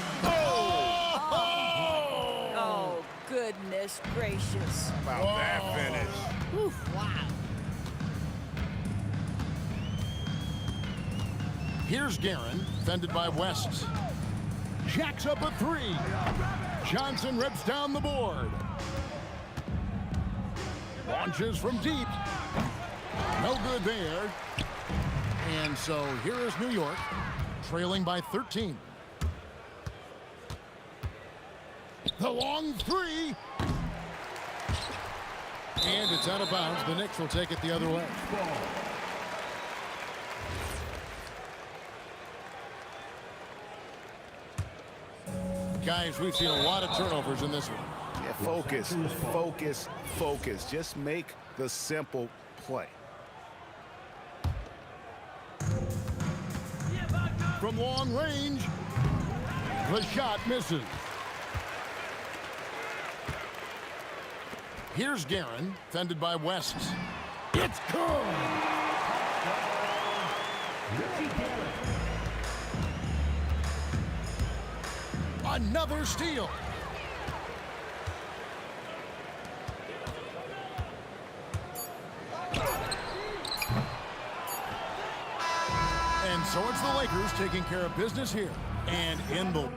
Oh, goodness gracious. About that finish. Oof, wow. Here's Guerin, fended by West. Jacks up a 3. Johnson rips down the board. Launches from deep. No good there. And so here is New York, trailing by 13. The long 3. And it's out of bounds. The Knicks will take it the other way. Guys, we've seen a lot of turnovers in this one. Yeah, focus, focus, focus. Just make the simple play. From long range, the shot misses. Here's Guerin, fended by West. It's good! Another steal. Lakers taking care of business here and in the...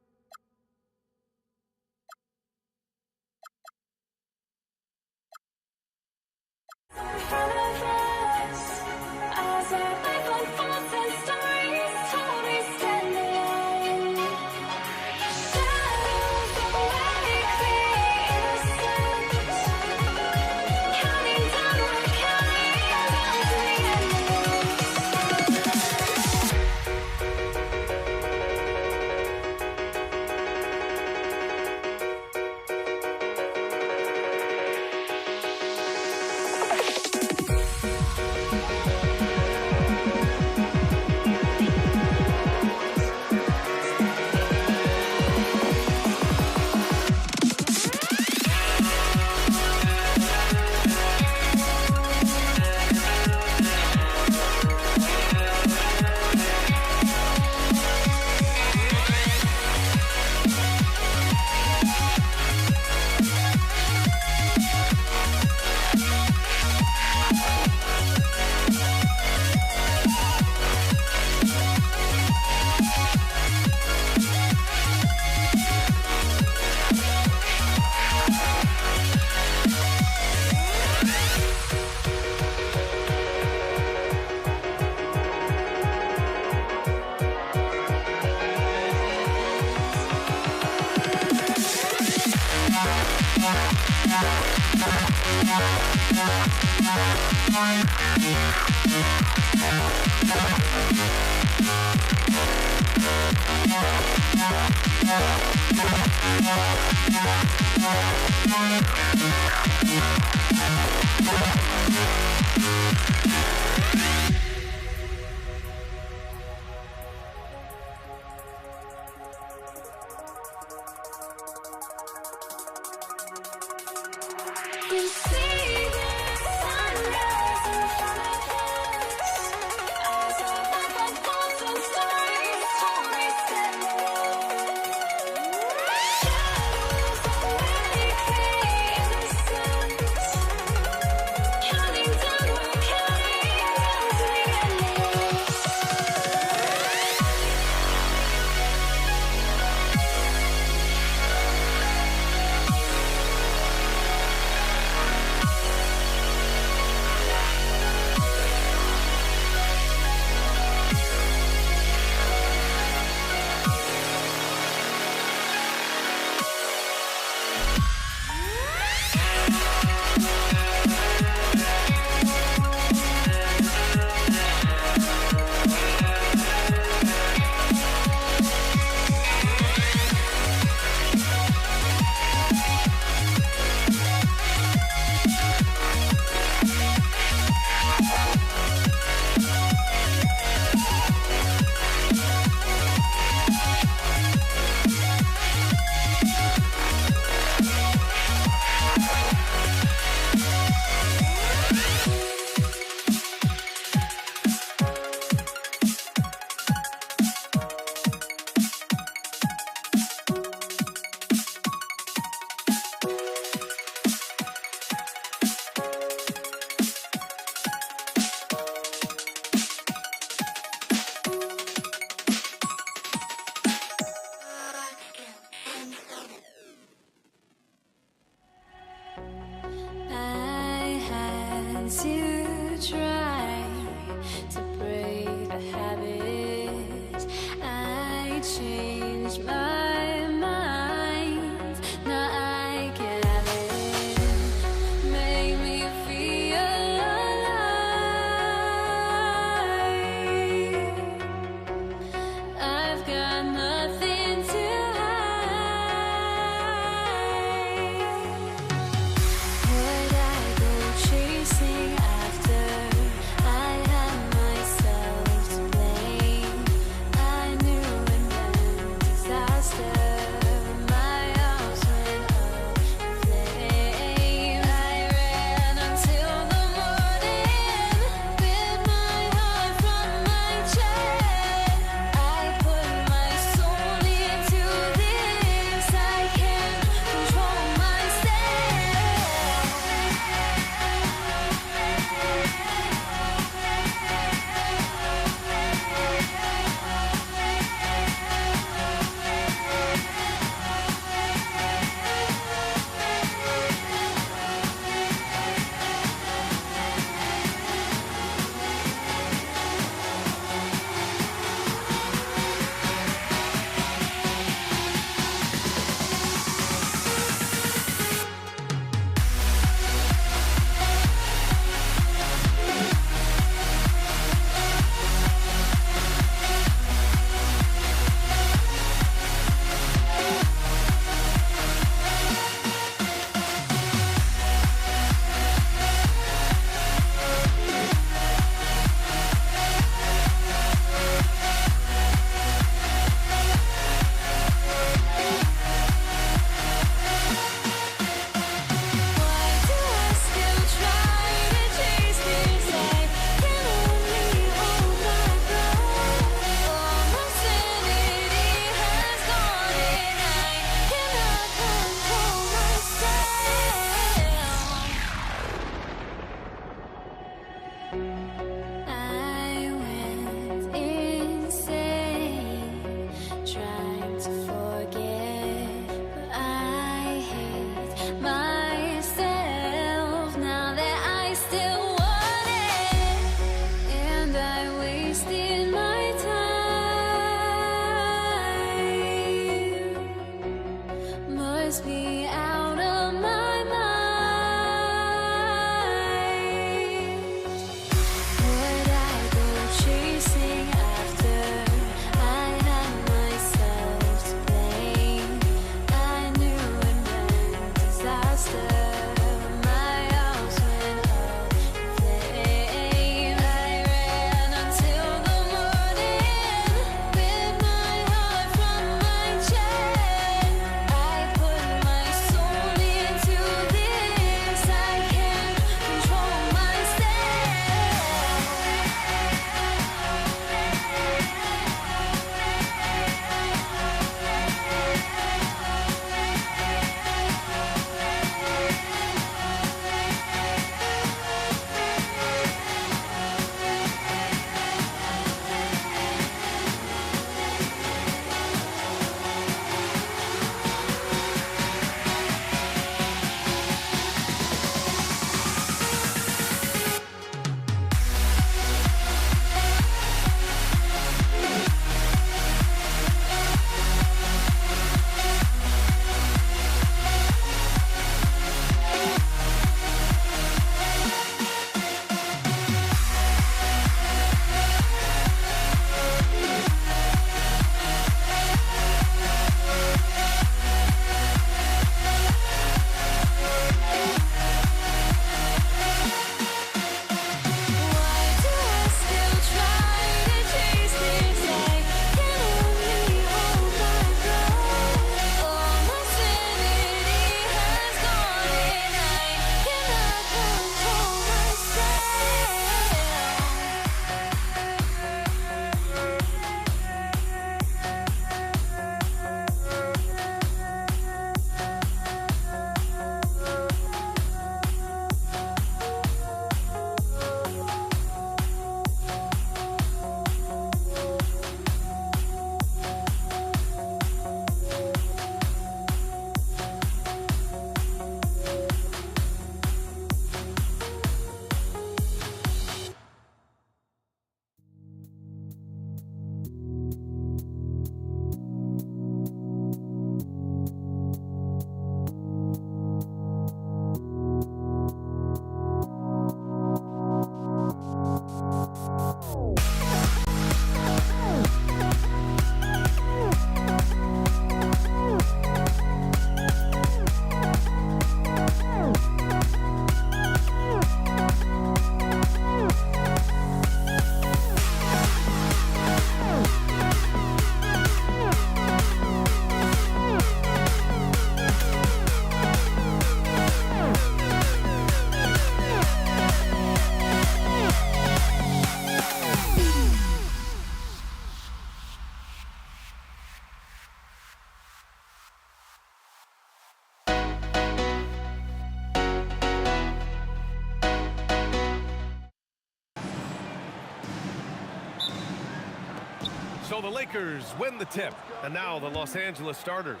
So the Lakers win the tip. And now the Los Angeles starters.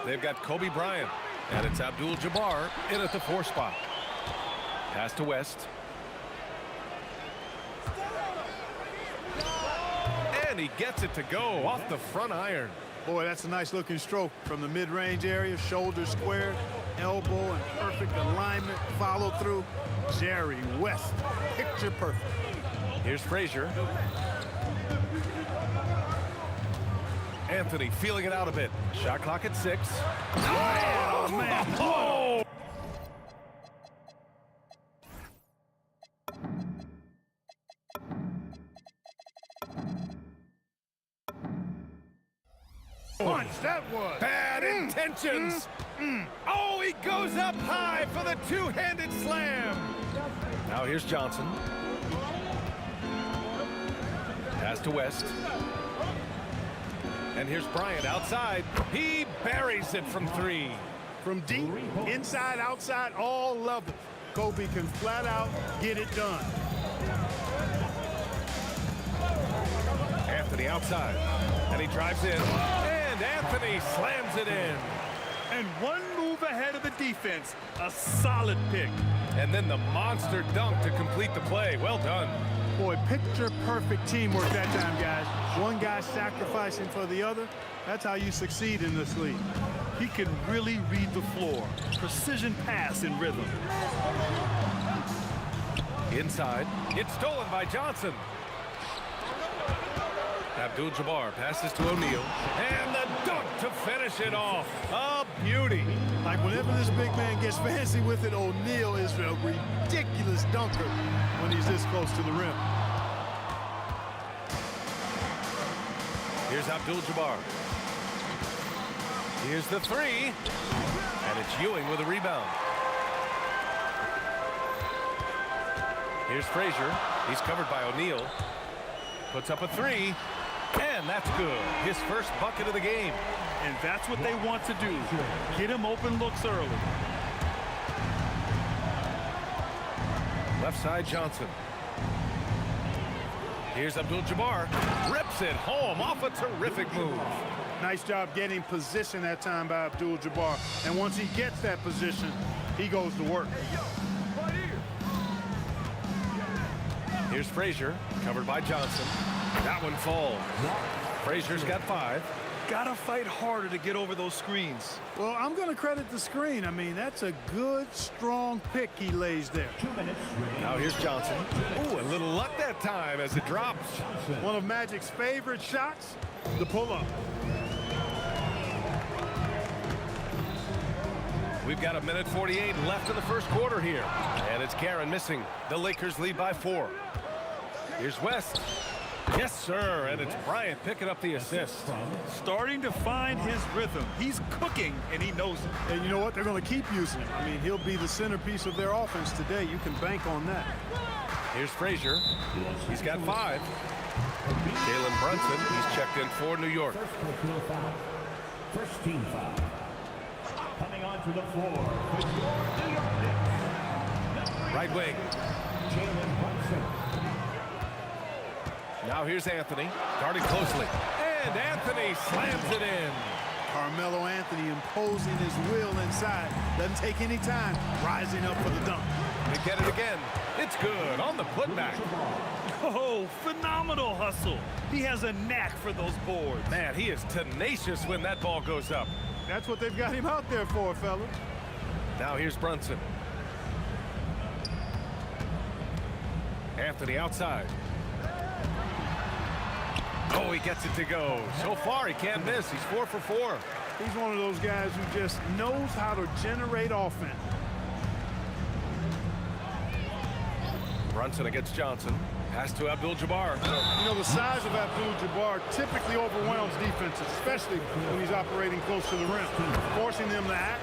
They've got Kobe Bryant. And it's Abdul-Jabbar in at the 4 spot. Pass to West. And he gets it to go off the front iron. Boy, that's a nice looking stroke from the mid-range area. Shoulder squared, elbow in perfect alignment, follow through. Jerry West, picture perfect. Here's Frazier. Anthony feeling it out a bit. Shot clock at 6. Oh, man. Oh! Punch, that was. Bad intentions. Oh, he goes up high for the two-handed slam. Now here's Johnson. Pass to West. And here's Bryant outside. He buries it from 3. From deep, inside, outside, all levels. Kobe can flat out get it done. Anthony outside. And he drives in. And Anthony slams it in. And one move ahead of the defense. A solid pick. And then the monster dunk to complete the play. Well done. Boy, picture perfect teamwork that time, guys. One guy sacrificing for the other. That's how you succeed in this league. He can really read the floor. Precision pass in rhythm. Inside. It's stolen by Johnson. Abdul-Jabbar passes to O'Neal. And the dunk to finish it off. A beauty. Like whenever this big man gets fancy with it, O'Neal is a ridiculous dunker when he's this close to the rim. Here's Abdul-Jabbar. Here's the 3. And it's Ewing with a rebound. Here's Frazier. He's covered by O'Neal. Puts up a 3. And that's good. His first bucket of the game. And that's what they want to do. Get him open looks early. Left side, Johnson. Here's Abdul-Jabbar. Rips it home off a terrific move. Nice job getting position that time by Abdul-Jabbar. And once he gets that position, he goes to work. Here's Frazier, covered by Johnson. That one falls. Frazier's got 5. Gotta fight harder to get over those screens. Well, I'm going to credit the screen. I mean, that's a good, strong pick he lays there. Now here's Johnson. Ooh, a little luck that time as it drops. One of Magic's favorite shots, the pull-up. We've got 1:48 left in the first quarter here. And it's Karen missing. The Lakers lead by 4. Here's West. Yes, sir, and it's Bryant picking up the assist. Starting to find his rhythm. He's cooking, and he knows it. And you know what? They're going to keep using him. I mean, he'll be the centerpiece of their offense today. You can bank on that. Here's Frazier. He's got 5. Jalen Brunson, he's checked in for New York. First team foul. Coming onto the floor. Right wing. Jalen Brunson. Now here's Anthony, guarded closely. And Anthony slams it in. Carmelo Anthony imposing his will inside. Doesn't take any time, rising up for the dunk. They get it again. It's good on the putback. Oh, phenomenal hustle. He has a knack for those boards. Man, he is tenacious when that ball goes up. That's what they've got him out there for, fellas. Now here's Brunson. Anthony outside. Oh, he gets it to go. So far, he can't miss. He's 4 for 4. He's one of those guys who just knows how to generate offense. Brunson against Johnson. Pass to Abdul-Jabbar. You know, the size of Abdul-Jabbar typically overwhelms defenses, especially when he's operating close to the rim, forcing them to act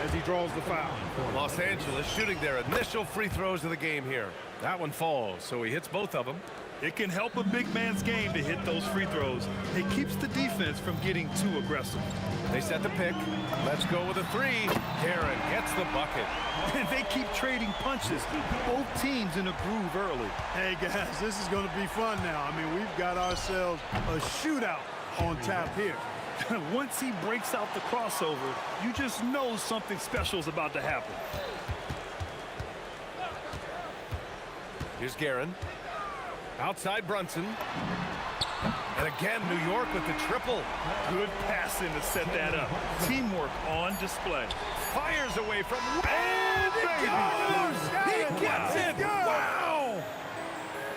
as he draws the foul. Los Angeles shooting their initial free throws of the game here. That one falls, so he hits both of them. It can help a big man's game to hit those free throws. It keeps the defense from getting too aggressive. They set the pick. Let's go with a three. Guerin gets the bucket. And they keep trading punches. Both teams in a groove early. Hey, guys, this is going to be fun now. I mean, we've got ourselves a shootout on tap here. Once he breaks out the crossover, you just know something special is about to happen. Here's Guerin. Outside Brunson. And again, New York with the triple. Good passing to set that up. Teamwork on display. Fires away from... And He gets it! Wow!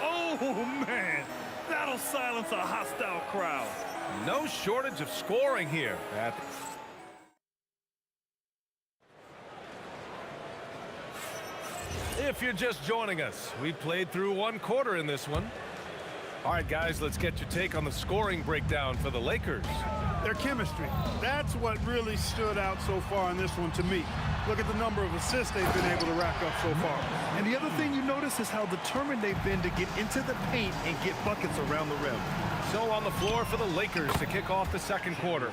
Oh, man. That'll silence a hostile crowd. No shortage of scoring here. If you're just joining us, we played through one quarter in this one. All right, guys, let's get your take on the scoring breakdown for the Lakers. Their chemistry. That's what really stood out so far in this one to me. Look at the number of assists they've been able to rack up so far. And the other thing you notice is how determined they've been to get into the paint and get buckets around the rim. So on the floor for the Lakers to kick off the second quarter.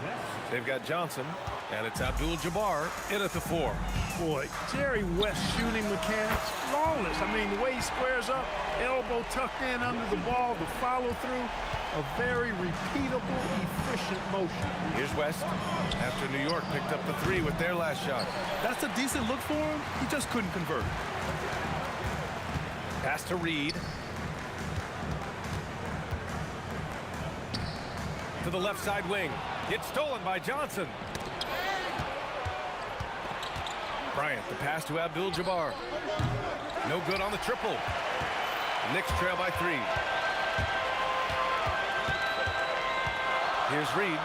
They've got Johnson, and it's Abdul-Jabbar in at the 4. Boy, Jerry West's shooting mechanics, flawless. I mean, the way he squares up, elbow tucked in under the ball, the follow through, a very repeatable, efficient motion. Here's West after New York picked up the 3 with their last shot. That's a decent look for him. He just couldn't convert. Pass to Reed. To the left side wing. It's stolen by Johnson. Bryant, the pass to Abdul-Jabbar. No good on the triple. Knicks trail by 3. Here's Reed.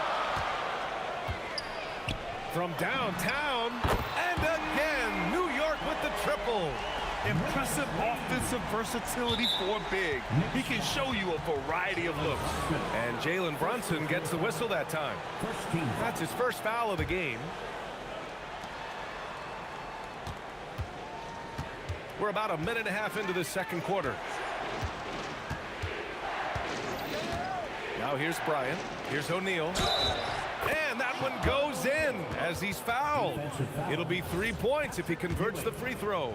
From downtown. And again, New York with the triple. Impressive offensive versatility for big. He can show you a variety of looks. And Jalen Brunson gets the whistle that time. That's his first foul of the game. We're about a minute and a half into the second quarter. Now here's Bryant. Here's O'Neal. And that one goes in as he's fouled. It'll be 3 points if he converts the free throw.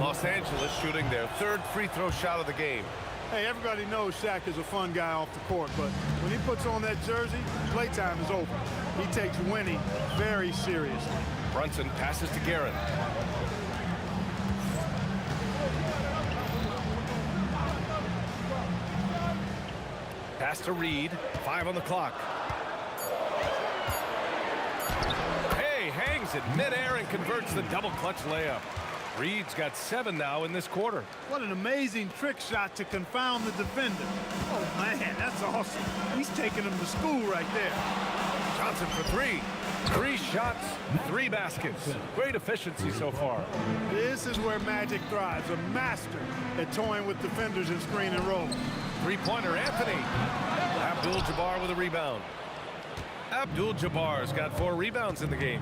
Los Angeles shooting their 3rd free throw shot of the game. Hey, everybody knows Shaq is a fun guy off the court, but when he puts on that jersey, playtime is over. He takes winning very seriously. Brunson passes to Guerin. Pass to Reed. 5 on the clock. Hey, hangs it midair and converts the double clutch layup. Reed's got 7 now in this quarter. What an amazing trick shot to confound the defender. Oh, man, that's awesome. He's taking him to school right there. Johnson for 3. 3 shots, 3 baskets. Great efficiency so far. This is where Magic thrives, a master at toying with defenders in screen and roll. 3-pointer, Anthony. Abdul-Jabbar with a rebound. Abdul-Jabbar's got 4 rebounds in the game.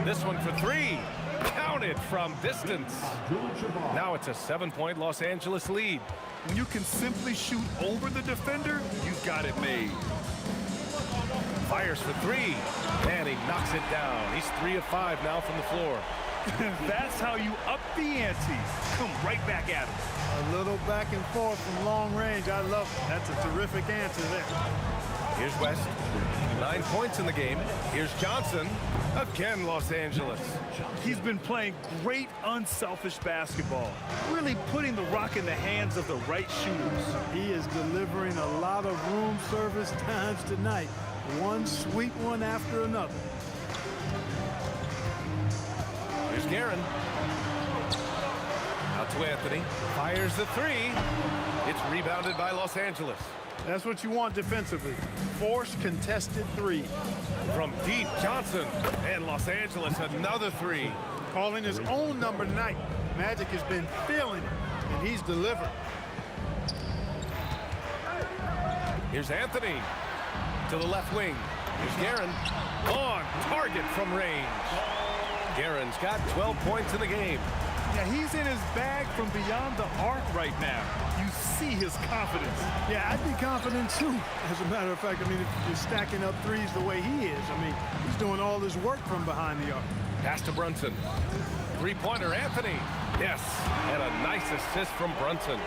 This one for 3. Counted from distance. Now it's a 7-point Los Angeles lead. When you can simply shoot over the defender, you've got it made. Fires for 3. And he knocks it down. He's 3 of 5 now from the floor. That's how you up the ante. Come right back at him. A little back and forth from long range. I love it. That's a terrific answer there. Here's West. 9 points in the game. Here's Johnson. Again, Los Angeles. He's been playing great, unselfish basketball. Really putting the rock in the hands of the right shooters. He is delivering a lot of room service times tonight. One sweet one after another. Here's Guerin. Out to Anthony. Fires the 3. It's rebounded by Los Angeles. That's what you want defensively. Force contested 3. From deep, Johnson. And Los Angeles, another 3. Calling his own number tonight. Magic has been feeling it, and he's delivered. Here's Anthony. To the left wing. Here's Guerin. On target from range. Guerin's got 12 points in the game. Yeah, he's in his bag from beyond the arc right now. You see his confidence. Yeah, I'd be confident too. As a matter of fact, I mean, if you're stacking up threes the way he is, I mean, he's doing all his work from behind the arc. Pass to Brunson. Three-pointer, Anthony. Yes, and a nice assist from Brunson.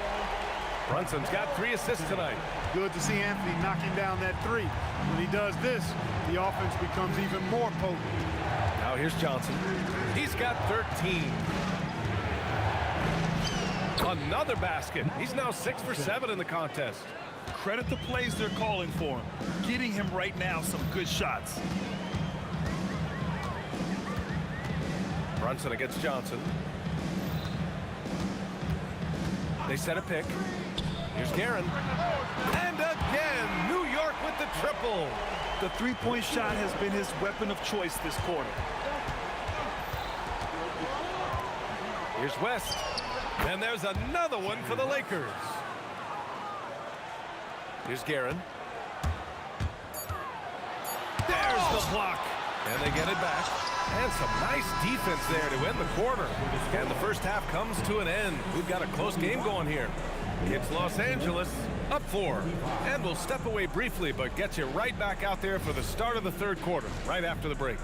Brunson's got 3 assists tonight. Good to see Anthony knocking down that three. When he does this, the offense becomes even more potent. Now here's Johnson. He's got 13. Another basket. He's now 6 for 7 in the contest. Credit the plays they're calling for him. Getting him right now some good shots. Brunson against Johnson. They set a pick. Here's Guerin. And again, New York with the triple. The three-point shot has been his weapon of choice this quarter. Here's West. And there's another one for the Lakers. Here's Guerin. There's the block. And they get it back. And some nice defense there to end the quarter. And the first half comes to an end. We've got a close game going here. It's Los Angeles up 4. And we'll step away briefly, but get you right back out there for the start of the third quarter, right after the break.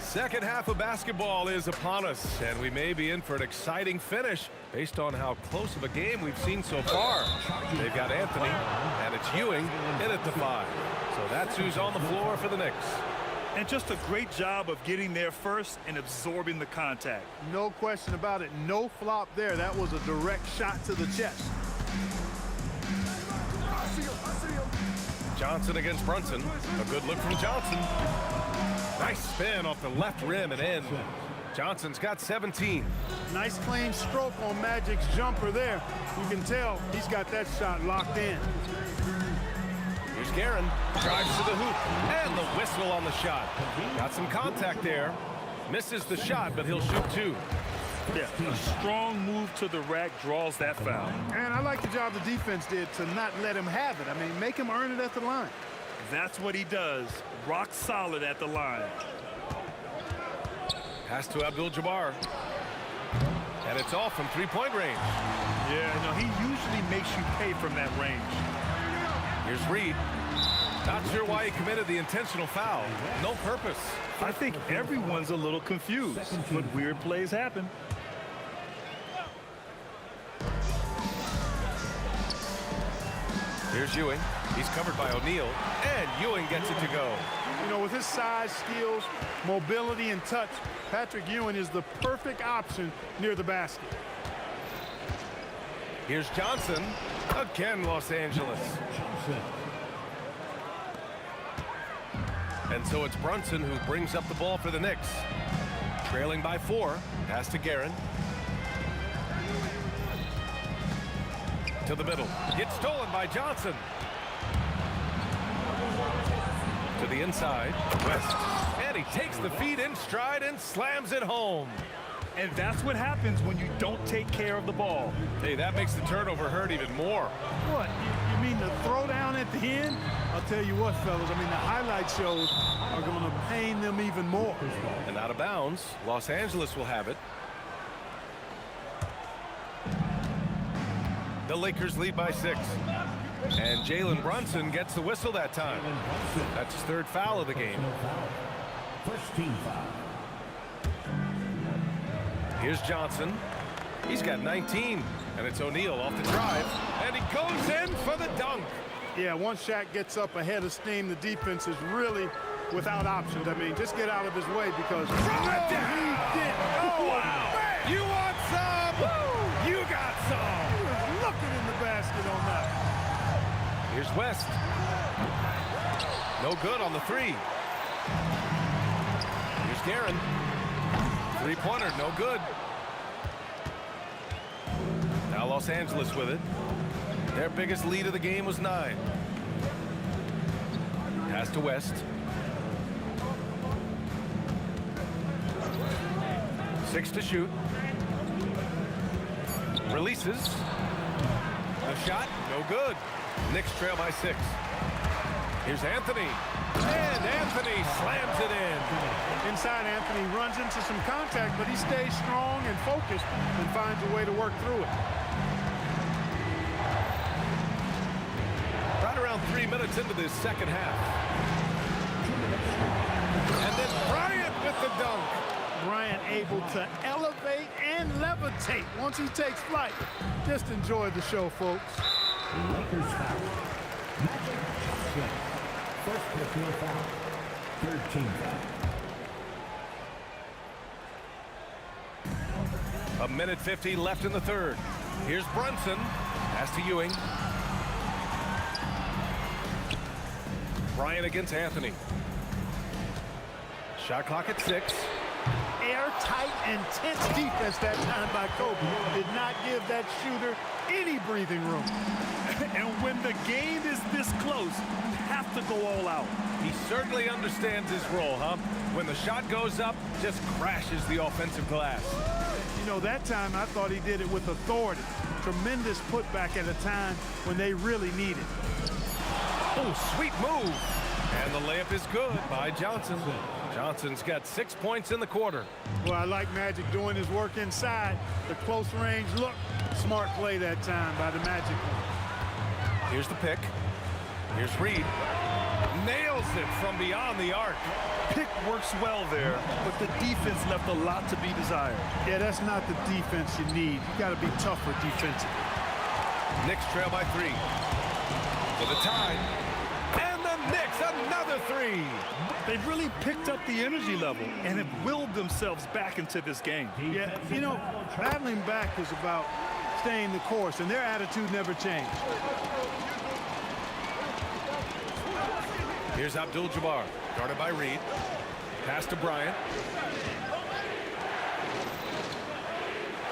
Second half of basketball is upon us, and we may be in for an exciting finish based on how close of a game we've seen so far. They've got Anthony, and it's Ewing in at the 5. So that's who's on the floor for the Knicks. And just a great job of getting there first and absorbing the contact. No question about it. No flop there. That was a direct shot to the chest. Johnson against Brunson. A good look from Johnson. Nice spin off the left rim and in. Johnson's got 17. Nice clean stroke on Magic's jumper there. You can tell he's got that shot locked in. Here's Guerin. Drives to the hoop. And the whistle on the shot. Got some contact there. Misses the shot, but he'll shoot 2. Yeah, a strong move to the rack draws that foul. And I like the job the defense did to not let him have it. I mean, make him earn it at the line. That's what he does. Rock solid at the line. Pass to Abdul-Jabbar. And it's off from three-point range. Yeah, no, he usually makes you pay from that range. Here's Reed. Not sure why he committed the intentional foul. No purpose. I think everyone's a little confused, but weird plays happen. Here's Ewing. He's covered by O'Neal, and Ewing gets it to go. You know, with his size, skills, mobility, and touch, Patrick Ewing is the perfect option near the basket. Here's Johnson. Again, Los Angeles. And so it's Brunson who brings up the ball for the Knicks. Trailing by 4. Pass to Guerin. To the middle. Gets stolen by Johnson. To the inside. West. And he takes the feed in stride and slams it home. And that's what happens when you don't take care of the ball. Hey, that makes the turnover hurt even more. What? You mean the throwdown at the end? I'll tell you what, fellas. I mean, the highlight shows are going to pain them even more. And out of bounds, Los Angeles will have it. The Lakers lead by 6. And Jalen Brunson gets the whistle that time. That's his 3rd foul of the game. First team foul. Here's Johnson. He's got 19. And it's O'Neal off the drive. And he goes in for the dunk. Yeah, once Shaq gets up ahead of steam, the defense is really without options. I mean, just get out of his way because... Oh, wow. You want some? Woo! You got some. He was looking in the basket on that. Here's West. No good on the 3. Here's Guerin. Three-pointer, no good. Now Los Angeles with it. Their biggest lead of the game was 9. Pass to West. 6 to shoot. Releases. The shot, no good. Knicks trail by 6. Here's Anthony. And Anthony slams it in. Inside, Anthony runs into some contact, but he stays strong and focused and finds a way to work through it. Right around 3 minutes into this second half. And then Bryant with the dunk. Bryant able to elevate and levitate once he takes flight. Just enjoy the show, folks. Lakers foul. Magic Johnson. First personal foul. Third team foul. A minute 50 left in the third. Here's Brunson. Pass to Ewing. Bryant against Anthony. Shot clock at 6. Airtight, intense defense that time by Kobe. Did not give that shooter any breathing room. And when the game is this close, you have to go all out. He certainly understands his role, huh? When the shot goes up, just crashes the offensive glass. You know, that time I thought he did it with authority. Tremendous putback at a time when they really need it. Oh, sweet move. And the layup is good by Johnson. Johnson's got 6 points in the quarter. Well, I like Magic doing his work inside. The close range look. Smart play that time by the Magic. Here's the pick. Here's Reed. Nails it from beyond the arc. Pick works well there, but the defense left a lot to be desired. Yeah, that's not the defense you need. You got to be tougher defensively. Knicks trail by 3. For the tie. And the Knicks, another 3. They've really picked up the energy level and have willed themselves back into this game. Yeah, you know, battling back is about staying the course, and their attitude never changed. Here's Abdul-Jabbar, guarded by Reed. Pass to Bryant.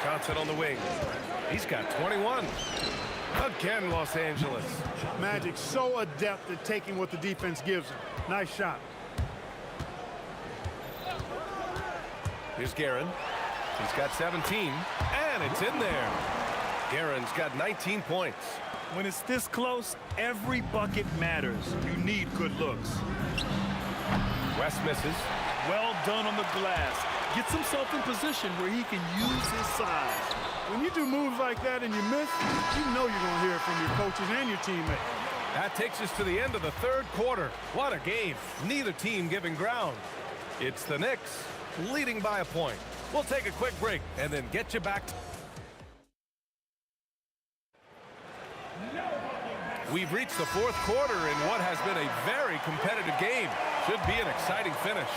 Johnson on the wing. He's got 21. Again, Los Angeles. Magic so adept at taking what the defense gives him. Nice shot. Here's Guerin. He's got 17, and it's in there. Guerin's got 19 points. When it's this close, every bucket matters. You need good looks. West misses. Well done on the glass. Gets himself in position where he can use his size. When you do moves like that and you miss, you know you're going to hear it from your coaches and your teammates. That takes us to the end of the third quarter. What a game. Neither team giving ground. It's the Knicks leading by a point. We'll take a quick break and then get you back. We've reached the fourth quarter in what has been a very competitive game. Should be an exciting finish.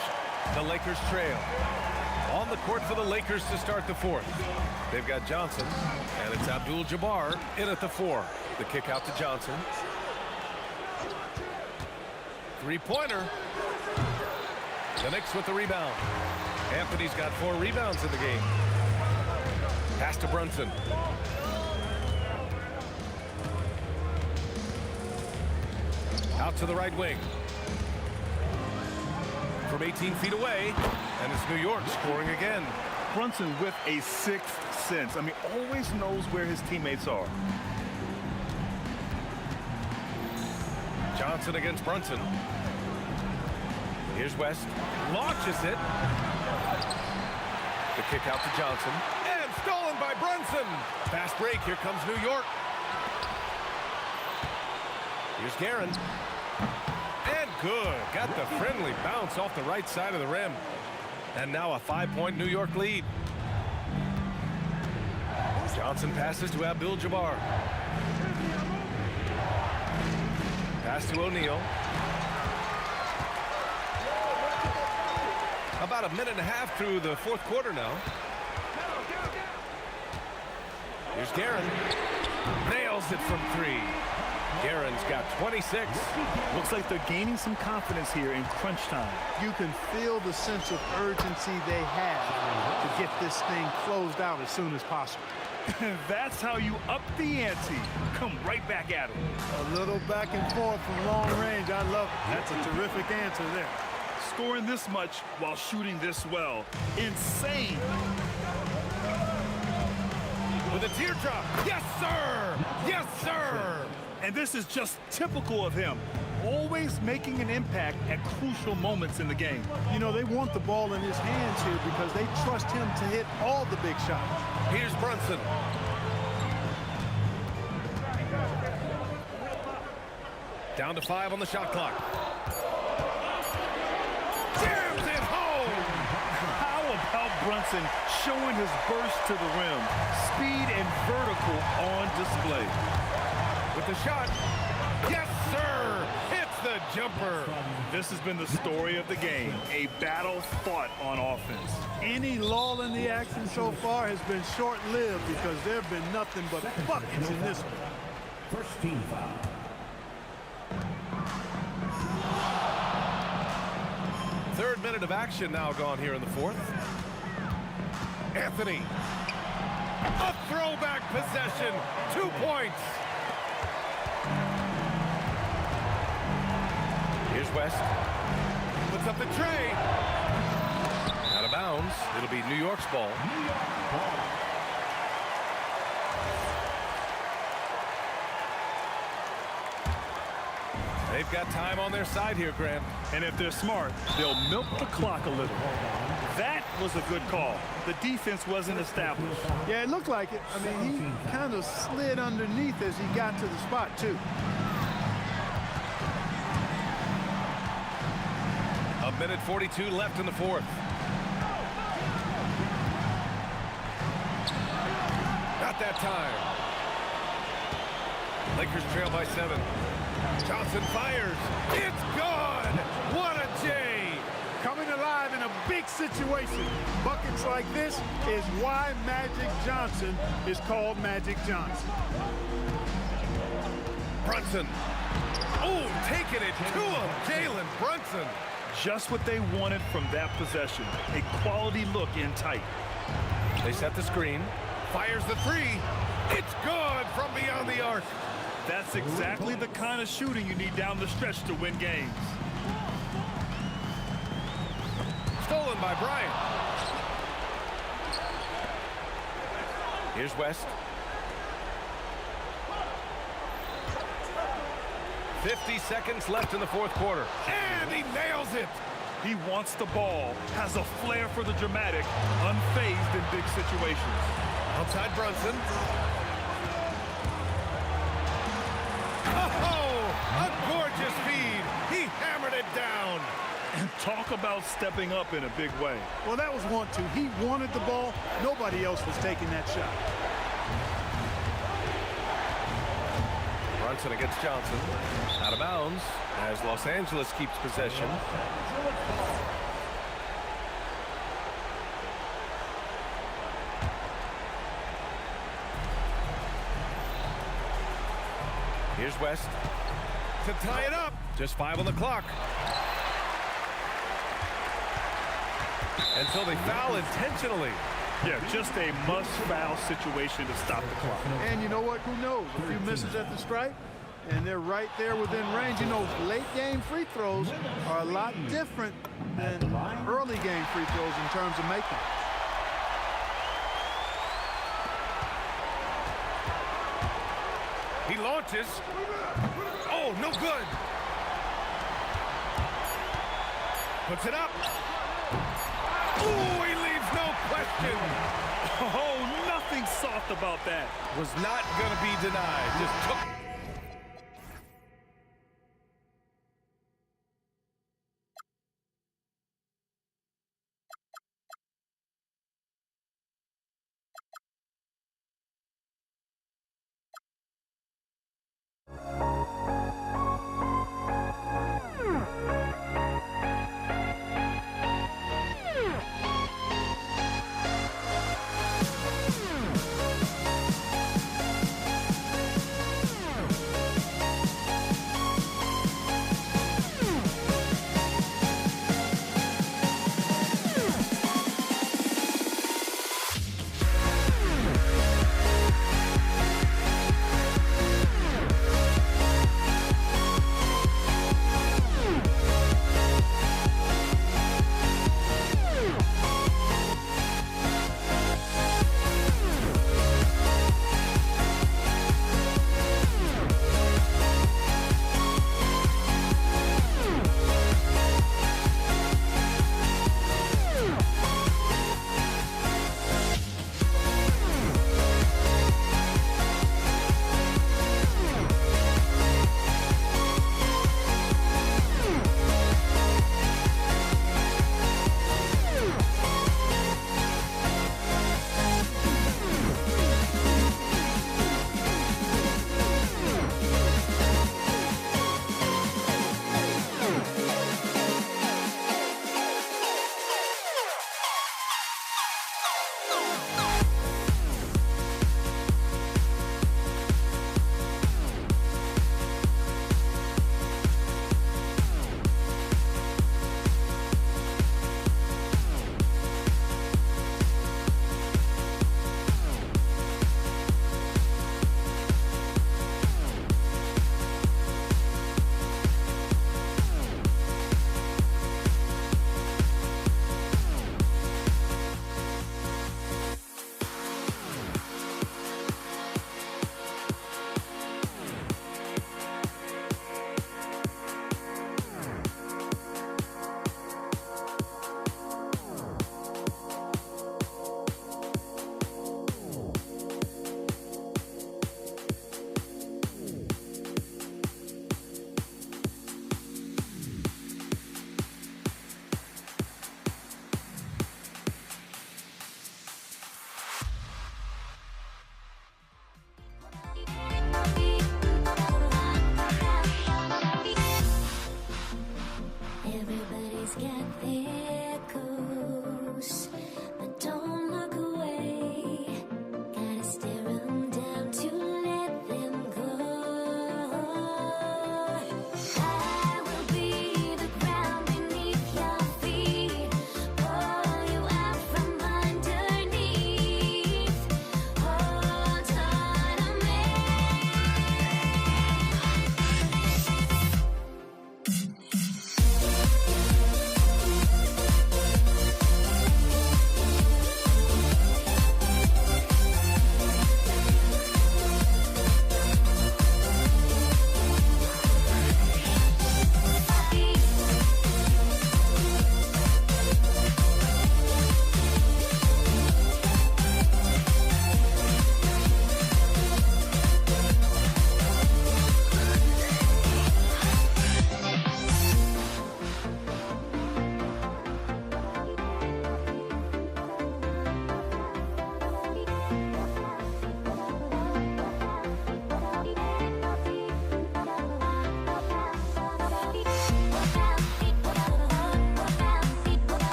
The Lakers trail. On the court for the Lakers to start the fourth. They've got Johnson, and it's Abdul-Jabbar in at the 4. The kick out to Johnson. Three-pointer. The Knicks with the rebound. Anthony's got 4 rebounds in the game. Pass to Brunson. Out to the right wing. From 18 feet away, and it's New York scoring again. Brunson with a sixth sense. I mean, always knows where his teammates are. Johnson against Brunson. Here's West. Launches it. The kick out to Johnson. And stolen by Brunson. Fast break. Here comes New York. Here's Guerin. And good. Got the friendly bounce off the right side of the rim. And now a 5-point New York lead. Johnson passes to Abdul-Jabbar. Pass to O'Neal. About a minute and a half through the fourth quarter now. Here's Guerin. Nails it from 3. Guerin's got 26. Looks like they're gaining some confidence here in crunch time. You can feel the sense of urgency they have to get this thing closed out as soon as possible. That's how you up the ante. Come right back at it. A little back and forth from long range. I love it. That's a terrific answer there. Scoring this much while shooting this well. Insane. with a teardrop. Yes, sir! Yes, sir! And this is just typical of him. Always making an impact at crucial moments in the game. You know, they want the ball in his hands here because they trust him to hit all the big shots. Here's Brunson. Down to 5 on the shot clock. Jams it home! How about Brunson showing his burst to the rim? Speed and vertical on display. With the shot. Yes, sir! Hits the jumper. This has been the story of the game. A battle fought on offense. Any lull in the action so far has been short-lived because there have been nothing but buckets in this one. First team foul. Third minute of action now gone here in the fourth. Anthony. A throwback possession. 2 points. Here's West. Puts up the tray. Out of bounds. It'll be New York's ball. They've got time on their side here, Grant. And if they're smart, they'll milk the clock a little. That was a good call. The defense wasn't established. Yeah, it looked like it. I mean, he kind of slid underneath as he got to the spot, too. A minute 42 left in the fourth. Not that time. Lakers trail by 7. Johnson fires. It's gone. What a J. Coming alive in a big situation. Buckets like this is why Magic Johnson is called Magic Johnson. Brunson. Oh, taking it to him. Jalen Brunson. Just what they wanted from that possession. A quality look in tight. They set the screen. Fires the 3. It's good from beyond the arc. That's exactly the kind of shooting you need down the stretch to win games. Stolen by Bryant. Here's West. 50 seconds left in the fourth quarter. And he nails it. He wants the ball, has a flair for the dramatic, unfazed in big situations. Outside Brunson. Oh, a gorgeous feed. He hammered it down. And talk about stepping up in a big way. Well, that was 1-2. He wanted the ball. Nobody else was taking that shot. Brunson against Johnson. Out of bounds as Los Angeles keeps possession. Here's West to tie it up. Just 5 on the clock. And so they foul intentionally. Yeah, just a must-foul situation to stop the clock. And you know what? Who knows? A few misses at the stripe, and they're right there within range. You know, late-game free throws are a lot different than early-game free throws in terms of making. He launches. Oh, no good. Puts it up. Ooh, he leaves no question. Oh, nothing soft about that. Was not going to be denied. Just took.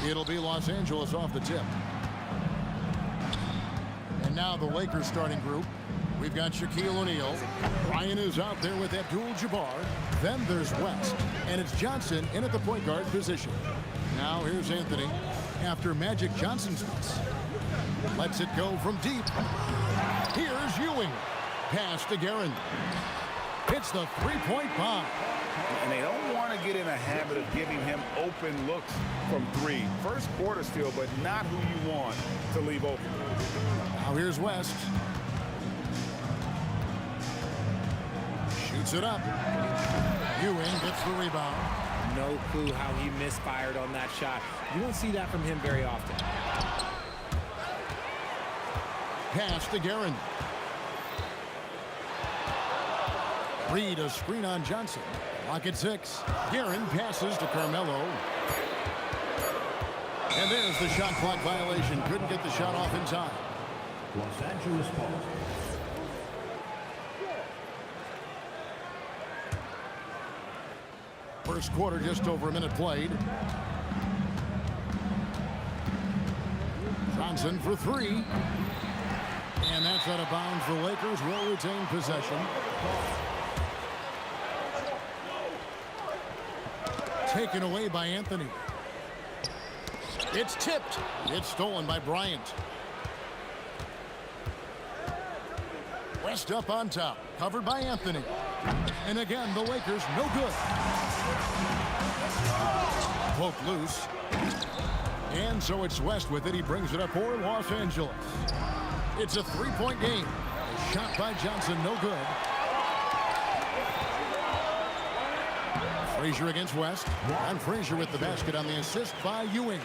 It'll be Los Angeles off the tip. And now the Lakers starting group. We've got Shaquille O'Neal. Ryan is out there with Abdul-Jabbar. Then there's West. And it's Johnson in at the point guard position. Now here's Anthony after Magic Johnson's miss. Lets it go from deep. Here's Ewing. Pass to Guerin. Hits the three-point bomb. And they don't want to get in a habit of giving him open looks from three. First quarter still, but not who you want to leave open. Now here's West. Shoots it up. Ewing gets the rebound. No clue how he misfired on that shot. You don't see that from him very often. Pass to Guerin. Reed a screen on Johnson. Lock at 6. Guerin passes to Carmelo. And there's the shot clock violation. Couldn't get the shot off in time. Los Angeles ball. First quarter, just over a minute played. Johnson for 3. And that's out of bounds. The Lakers will retain possession. Taken away by Anthony. It's tipped. It's stolen by Bryant. West up on top. Covered by Anthony. And again, the Lakers no good. Poke loose. And so it's West with it. He brings it up for Los Angeles. It's a three-point game. A shot by Johnson, no good. Frazier against West. And Frazier with the basket on the assist by Ewing.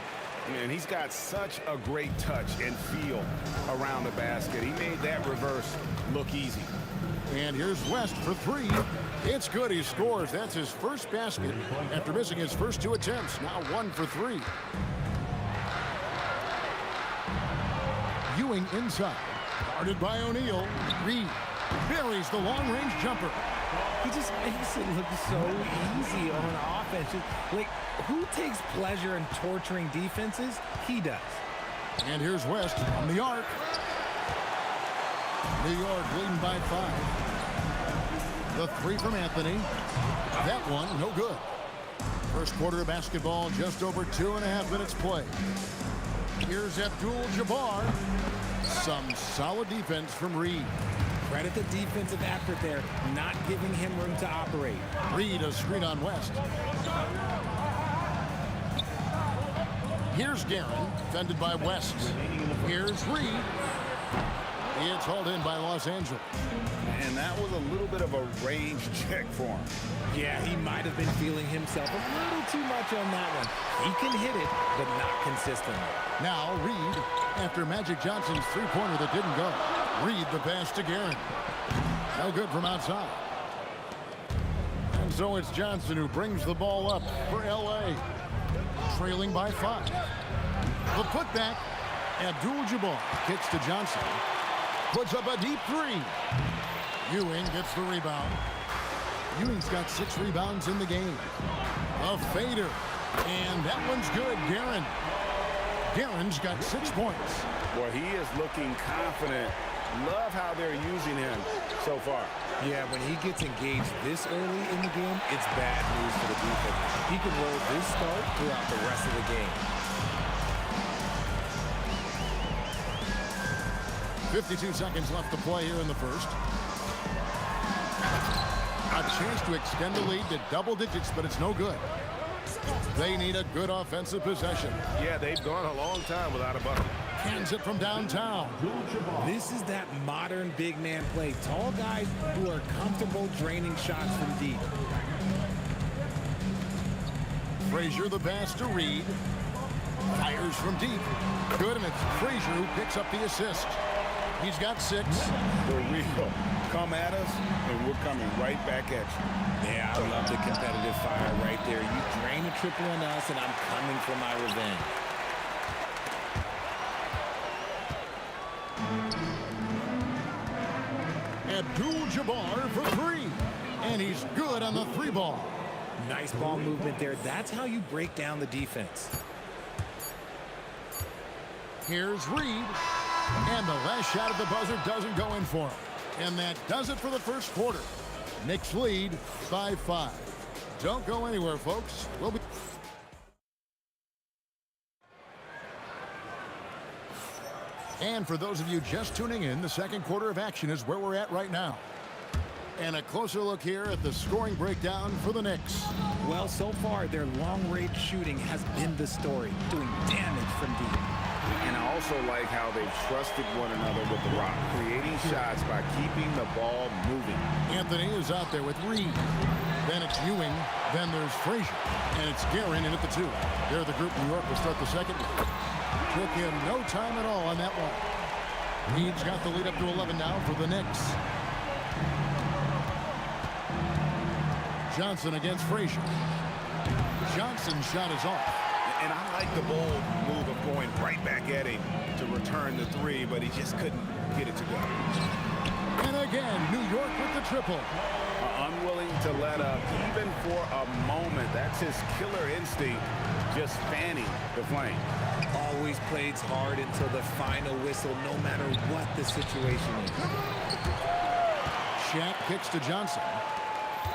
And he's got such a great touch and feel around the basket. He made that reverse look easy. And here's West for three. It's good. He scores. That's his first basket after missing his first 2 attempts. Now 1 for 3. Ewing inside. Guarded by O'Neal. Reed buries the long-range jumper. He just makes it look so easy on offense. Like, who takes pleasure in torturing defenses? He does. And here's West from the arc. New York leading by 5. The three from Anthony. That one, no good. First quarter of basketball, just over 2.5 minutes play. Here's Abdul-Jabbar. Some solid defense from Reed. Credit the defensive effort there, not giving him room to operate. Reed a screen on West. Here's Guerin, defended by West. Here's Reed. It's hauled in by Los Angeles. And that was a little bit of a range check for him. Yeah, he might have been feeling himself a little too much on that one. He can hit it, but not consistently. Now Reed, after Magic Johnson's three-pointer that didn't go. Reed the pass to Guerin. No good from outside. And so it's Johnson who brings the ball up for L.A. Trailing by 5. The putback. Abdul-Jabbar kicks to Johnson. Puts up a deep 3. Ewing gets the rebound. Ewing's got 6 rebounds in the game. A fader. And that one's good. Guerin. Guerin's got 6 points. Well, he is looking confident. Love how they're using him so far. Yeah, when he gets engaged this early in the game, it's bad news for the defense. He can roll this start throughout the rest of the game. 52 seconds left to play here in the first. A chance to extend the lead to double digits, but it's no good. They need a good offensive possession. Yeah, they've gone a long time without a bucket. Hands it from downtown. This is that modern big man play. Tall guys who are comfortable draining shots from deep. Frazier the pass to Reed. Fires from deep. Good, and it's Frazier who picks up the assist. He's got 6. For real. Come at us, and we're coming right back at you. Yeah, I love the competitive fire right there. You drain a triple on us, and I'm coming for my revenge. Abdul-Jabbar for 3. And he's good on the 3 ball. Nice ball movement there. That's how you break down the defense. Here's Reed. And the last shot at the buzzer doesn't go in for him. And that does it for the first quarter. Knicks lead by 5. Don't go anywhere, folks. We'll be... And for those of you just tuning in, the second quarter of action is where we're at right now. And a closer look here at the scoring breakdown for the Knicks. Well, so far, their long-range shooting has been the story, doing damage from deep. And I also like how they've trusted one another with the rock, creating shots by keeping the ball moving. Anthony is out there with Reed. Then it's Ewing. Then there's Frazier. And it's Guerin in at the 2. They're the group New York will start the second. Took him no time at all on that one. Reed's got the lead up to 11 now for the Knicks. Johnson against Frazier. Johnson's shot is off. And I like the bold move of going right back at him to return the 3, but he just couldn't get it to go. And again, New York with the triple. Unwilling to let up, even for a moment. That's his killer instinct, just fanning the flame. Always plays hard until the final whistle, no matter what the situation is. Shaq kicks to Johnson.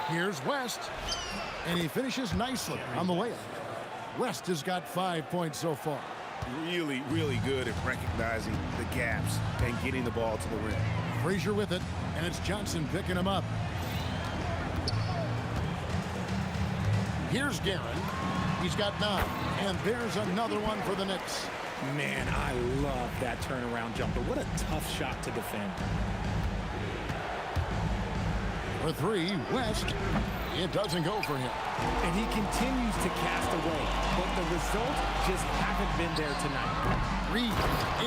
Here's West. And he finishes nicely on the layup. West has got 5 points so far. Really, really good at recognizing the gaps and getting the ball to the rim. Frazier with it, and it's Johnson picking him up. Here's Guerin. He's got 9, and there's another one for the Knicks. Man, I love that turnaround jumper. What a tough shot to defend. For three, West. It doesn't go for him. And he continues to cast away, but the results just haven't been there tonight. Reed,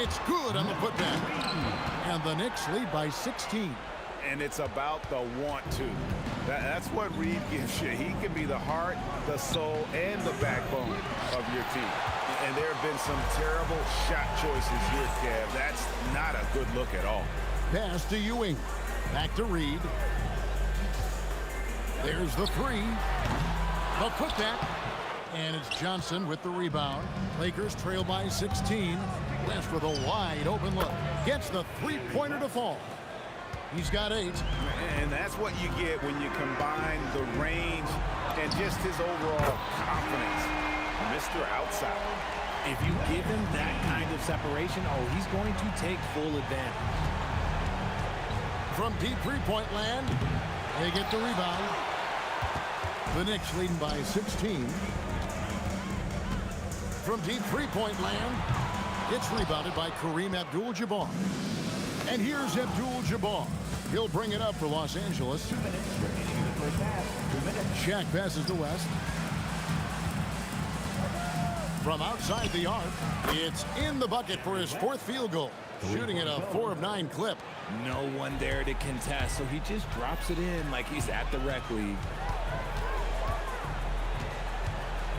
it's good on the putback. And the Knicks lead by 16. And it's about the want to. That's what Reed gives you. He can be the heart, the soul, and the backbone of your team. And there have been some terrible shot choices here, Kev. That's not a good look at all. Pass to Ewing. Back to Reed. There's the three. The putback. And it's Johnson with the rebound. Lakers trail by 16. West with a wide open look. Gets the three-pointer to fall. He's got 8. And that's what you get when you combine the range and just his overall confidence. Mr. Outside. If you give him that kind of separation, he's going to take full advantage. From deep three-point land, they get the rebound. The Knicks leading by 16. From deep three-point land, it's rebounded by Kareem Abdul-Jabbar. And here's Abdul-Jabbar. He'll bring it up for Los Angeles. 2 minutes remaining in the first half. 2 minutes. Shaq passes to West. From outside the arc, it's in the bucket for his 4th field goal. Shooting at a 4 of 9 clip. No one there to contest, so he just drops it in like he's at the rec league.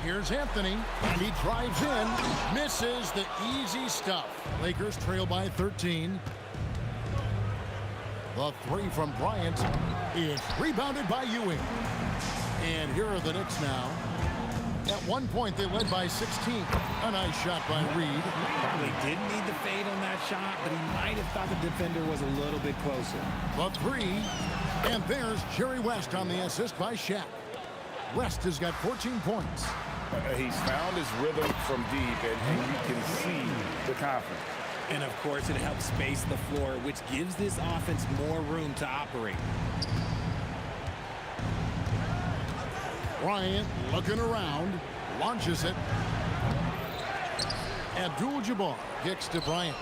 Here's Anthony, and he drives in, misses the easy stuff. Lakers trail by 13. The three from Bryant is rebounded by Ewing. And here are the Knicks now. At one point, they led by 16. A nice shot by Reed. Probably didn't need the fade on that shot, but he might have thought the defender was a little bit closer. The three, and there's Jerry West on the assist by Shaq. West has got 14 points. He's found his rhythm from deep, and you can see the confidence. And, of course, it helps space the floor, which gives this offense more room to operate. Bryant looking around, launches it. Abdul-Jabbar kicks to Bryant.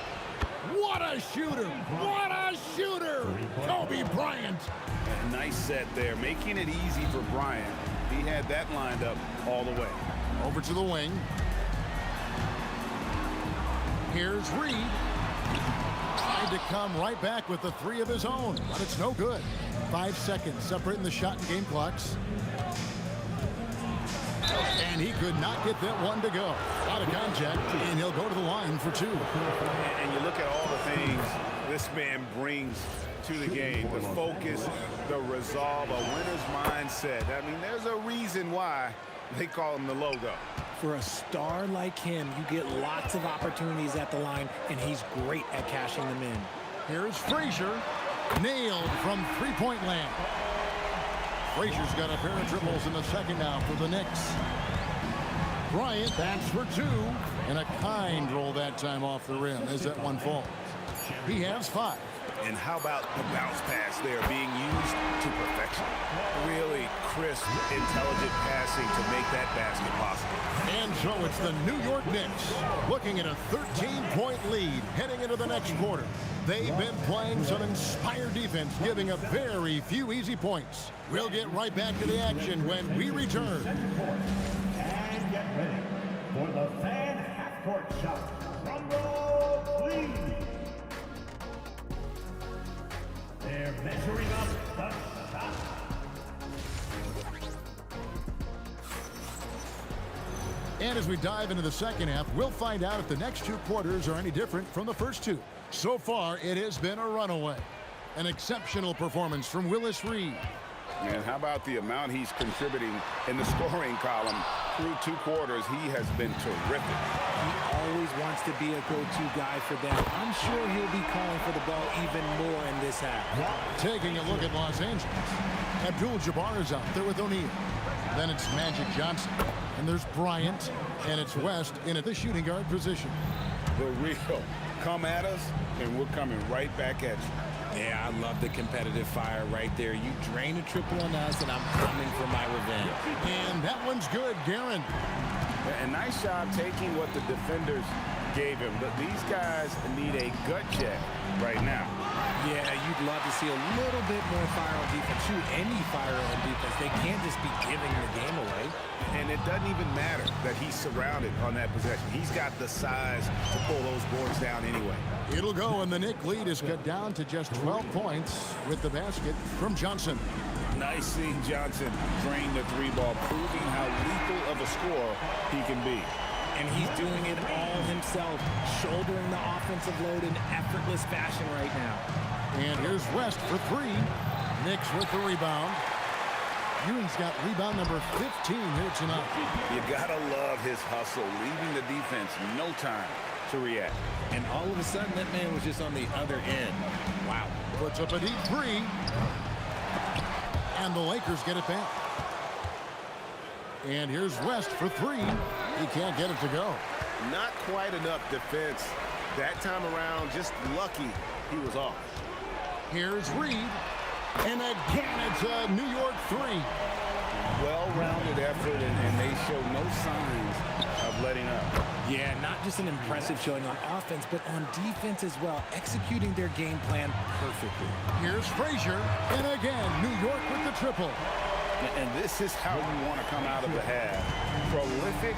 What a shooter! What a shooter! Kobe Bryant! A nice set there, making it easy for Bryant. He had that lined up all the way. Over to the wing. Here's Reed. Tried to come right back with the three of his own, but it's no good. 5 seconds separating the shot and game clocks. And he could not get that one to go. Out of contact, and he'll go to the line for 2. And you look at all the things this man brings to the game. The focus, the resolve, a winner's mindset. I mean, there's a reason why they call him the logo. For a star like him, you get lots of opportunities at the line, and he's great at cashing them in. Here's Frazier. Nailed from three-point land. Frazier's got a pair of dribbles in the second now for the Knicks. Bryant backs for 2. And a kind roll that time off the rim as that one falls. He has 5. And how about the bounce pass there being used to perfection? Really crisp, intelligent passing to make that basket possible. And so it's the New York Knicks looking at a 13-point lead heading into the next quarter. They've been playing some inspired defense, giving up very few easy points. We'll get right back to the action when we return. And get ready for the fan half-court shot. Rumble, please. They're measuring up the shot. And as we dive into the second half, we'll find out if the next 2 quarters are any different from the first 2. So far, it has been a runaway. An exceptional performance from Willis Reed. And how about the amount he's contributing in the scoring column through 2 quarters? He has been terrific. He always wants to be a go-to guy for them. I'm sure he'll be calling for the ball even more in this half. Taking a look at Los Angeles. Abdul-Jabbar is out there with O'Neal. Then it's Magic Johnson. And there's Bryant. And it's West in at the shooting guard position. The real come at us, and we're coming right back at you. Yeah, I love the competitive fire right there. You drain a triple on us, and I'm coming for my revenge. And that one's good, Guerin. A nice job taking what the defenders gave him. But these guys need a gut check right now. Yeah, you'd love to see a little bit more fire on defense. Shoot, any fire on defense. They can't just be giving the game away. And it doesn't even matter that he's surrounded on that possession. He's got the size to pull those boards down anyway. It'll go, and the Knick lead is cut down to just 12 points with the basket from Johnson. Nice seeing Johnson drain the three ball, proving how lethal of a scorer he can be. And he's doing it all himself, shouldering the offensive load in effortless fashion right now. And here's West for three. Knicks with the rebound. Ewing's got rebound number 15 here tonight. You gotta love his hustle, leaving the defense no time to react. And all of a sudden, that man was just on the other end. Wow. Puts up a deep three. And the Lakers get it back. And here's West for three. He can't get it to go. Not quite enough defense. That time around, just lucky he was off. Here's Reed. And again, it's a New York three. Well-rounded effort, and they show no signs of letting up. Yeah, not just an impressive showing on offense, but on defense as well, executing their game plan perfectly. Here's Frazier. And again, New York with the triple. And this is how you want to come out of the half. Prolific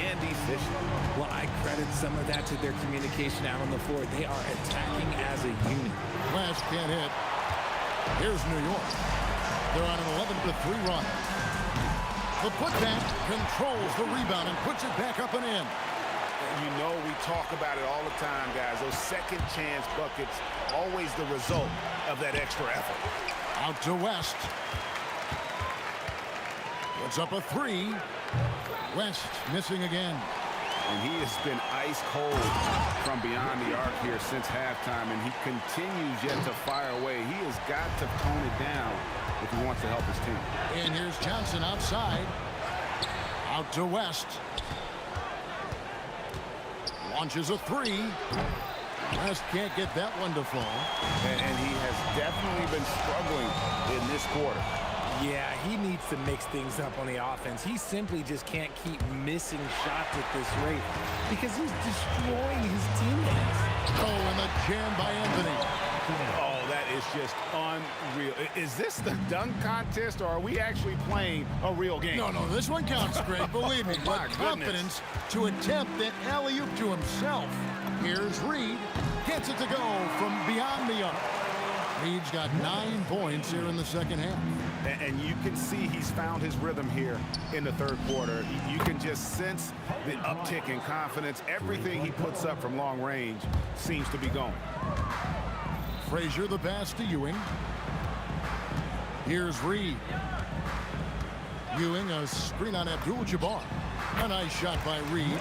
and efficient. Well, I credit some of that to their communication out on the floor. They are attacking as a unit. West can't hit. Here's New York. They're on an 11-3 run. The putback controls the rebound and puts it back up and in. You know we talk about it all the time, guys. Those second chance buckets, always the result of that extra effort. Out to West. Puts up a three. West missing again. And he has been ice cold from beyond the arc here since halftime, and he continues yet to fire away. He has got to tone it down if he wants to help his team. And here's Johnson outside. Out to West. Launches a three. West can't get that one to fall. And he has definitely been struggling in this quarter. Yeah, he needs to mix things up on the offense. He simply just can't keep missing shots at this rate because he's destroying his teammates. Oh, and the jam by Anthony. Oh, that is just unreal. Is this the dunk contest, or are we actually playing a real game? No, this one counts, Greg. Believe me. My With confidence to attempt that alley-oop to himself. Here's Reed. Gets it to go from beyond the arc. Reed's got 9 points here in the second half. And you can see he's found his rhythm here in the third quarter. You can just sense the uptick in confidence. Everything he puts up from long range seems to be going. Frazier the pass to Ewing. Here's Reed. Ewing a screen on Abdul-Jabbar. A nice shot by Reed.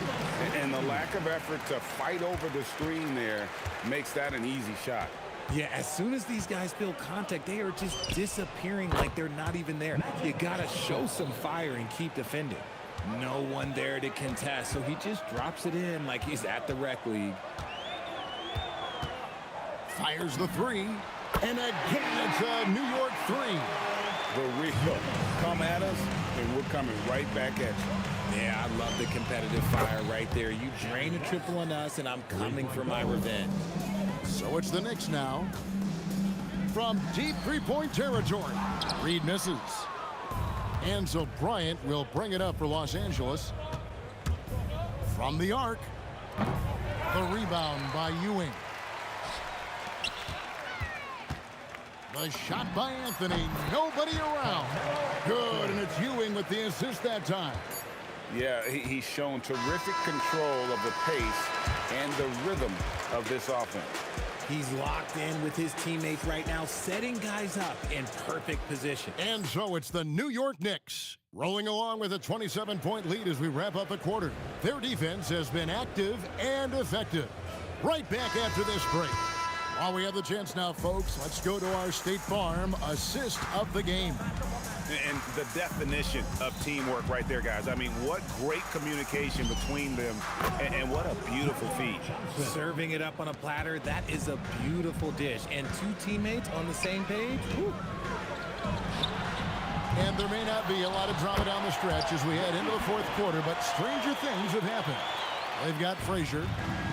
And the lack of effort to fight over the screen there makes that an easy shot. Yeah, as soon as these guys feel contact, they are just disappearing like they're not even there. You gotta show some fire and keep defending. No one there to contest, so he just drops it in like he's at the rec league. Fires the three. And again, it's a New York three. The real come at us, and we're coming right back at you. Yeah, I love the competitive fire right there. You drain a triple on us, and I'm coming for my revenge. So it's the Knicks now. From deep three-point territory, Reed misses. Enzo Bryant will bring it up for Los Angeles. From the arc, the rebound by Ewing. The shot by Anthony, nobody around. Good, and it's Ewing with the assist that time. Yeah, he's shown terrific control of the pace and the rhythm of this offense. He's locked in with his teammates right now, setting guys up in perfect position. And so it's the New York Knicks rolling along with a 27-point lead as we wrap up the quarter. Their defense has been active and effective. Right back after this break. While we have the chance now, folks, let's go to our State Farm assist of the game. And the definition of teamwork right there, guys. I mean, what great communication between them, and what a beautiful feed. Serving it up on a platter, that is a beautiful dish. And two teammates on the same page. Whew. And there may not be a lot of drama down the stretch as we head into the fourth quarter, but stranger things have happened. They've got Frazier.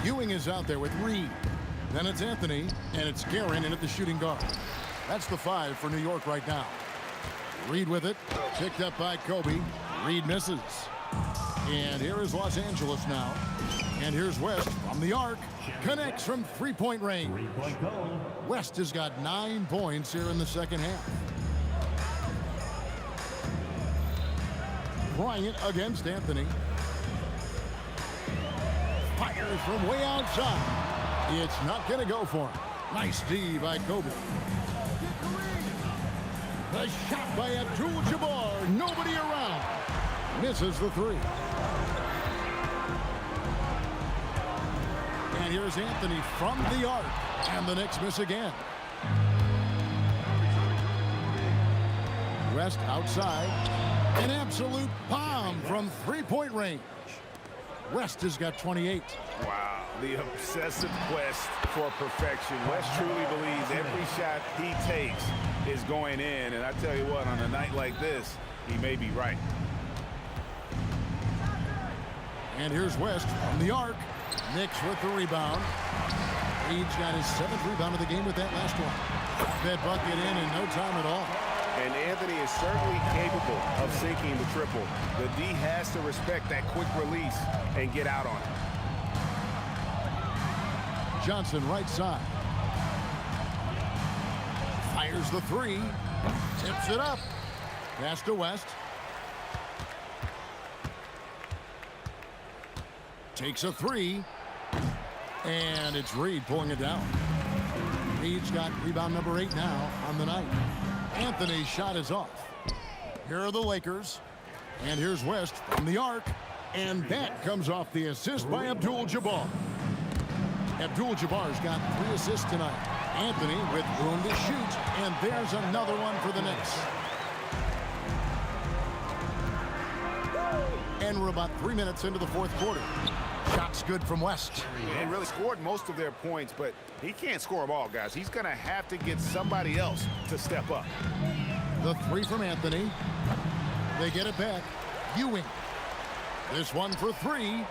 Ewing is out there with Reed. Then it's Anthony, and it's Guerin in at the shooting guard. That's the 5 for New York right now. Reed with it, picked up by Kobe. Reed misses. And here is Los Angeles now. And here's West from the arc. Connects from three-point range. West has got 9 points here in the second half. Bryant against Anthony. Fires from way outside. It's not going to go for him. Nice D by Kobe. The shot by Abdul-Jabbar. Nobody around. Misses the 3. And here's Anthony from the arc. And the Knicks miss again. West outside. An absolute bomb from three-point range. West has got 28. Wow, the obsessive quest for perfection. West truly believes every shot he takes is going in. And I tell you what, on a night like this, he may be right. And here's West from the arc. Knicks with the rebound. Reed's got his 7th rebound of the game with that last one. That bucket in no time at all. And Anthony is certainly capable of sinking the triple. The D has to respect that quick release and get out on it. Johnson right side. Fires the 3. Tips it up. Pass to West. Takes a 3. And it's Reed pulling it down. Reed's got rebound number 8 now on the night. Anthony's shot is off. Here are the Lakers. And here's West from the arc. And that comes off the assist by Abdul-Jabbar. Abdul-Jabbar's got 3 assists tonight. Anthony with room to shoot. And there's another one for the Knicks. And we're about 3 minutes into the fourth quarter. Shots good from West. He really scored most of their points, but he can't score them all, guys. He's going to have to get somebody else to step up. The 3 from Anthony. They get it back. Ewing. This one for 3.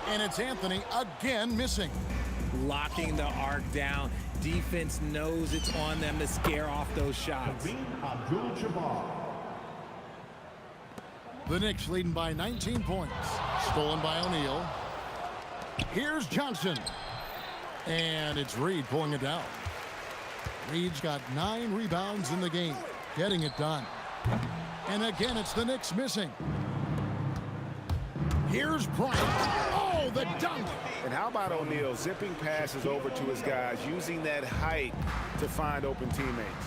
And it's Anthony again missing. Locking the arc down. Defense knows it's on them to scare off those shots. The Knicks leading by 19 points. Stolen by O'Neal. Here's Johnson. And it's Reed pulling it down. Reed's got 9 rebounds in the game. Getting it done. And again, it's the Knicks missing. Here's Bryant. Oh, the dunk. And how about O'Neal zipping passes over to his guys, using that height to find open teammates.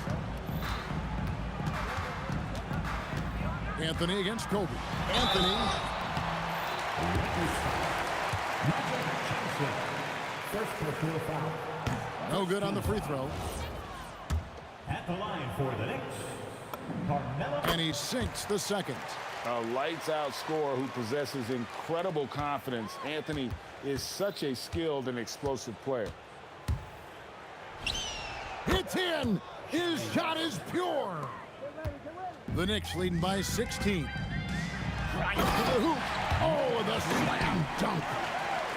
Anthony against Kobe. Anthony. No good on the free throw. At the line for the Knicks, Carmelo. And he sinks the second. A lights-out scorer who possesses incredible confidence. Anthony is such a skilled and explosive player. It's in. His shot is pure. The Knicks leading by 16. Right to the hoop. Oh, the slam dunk.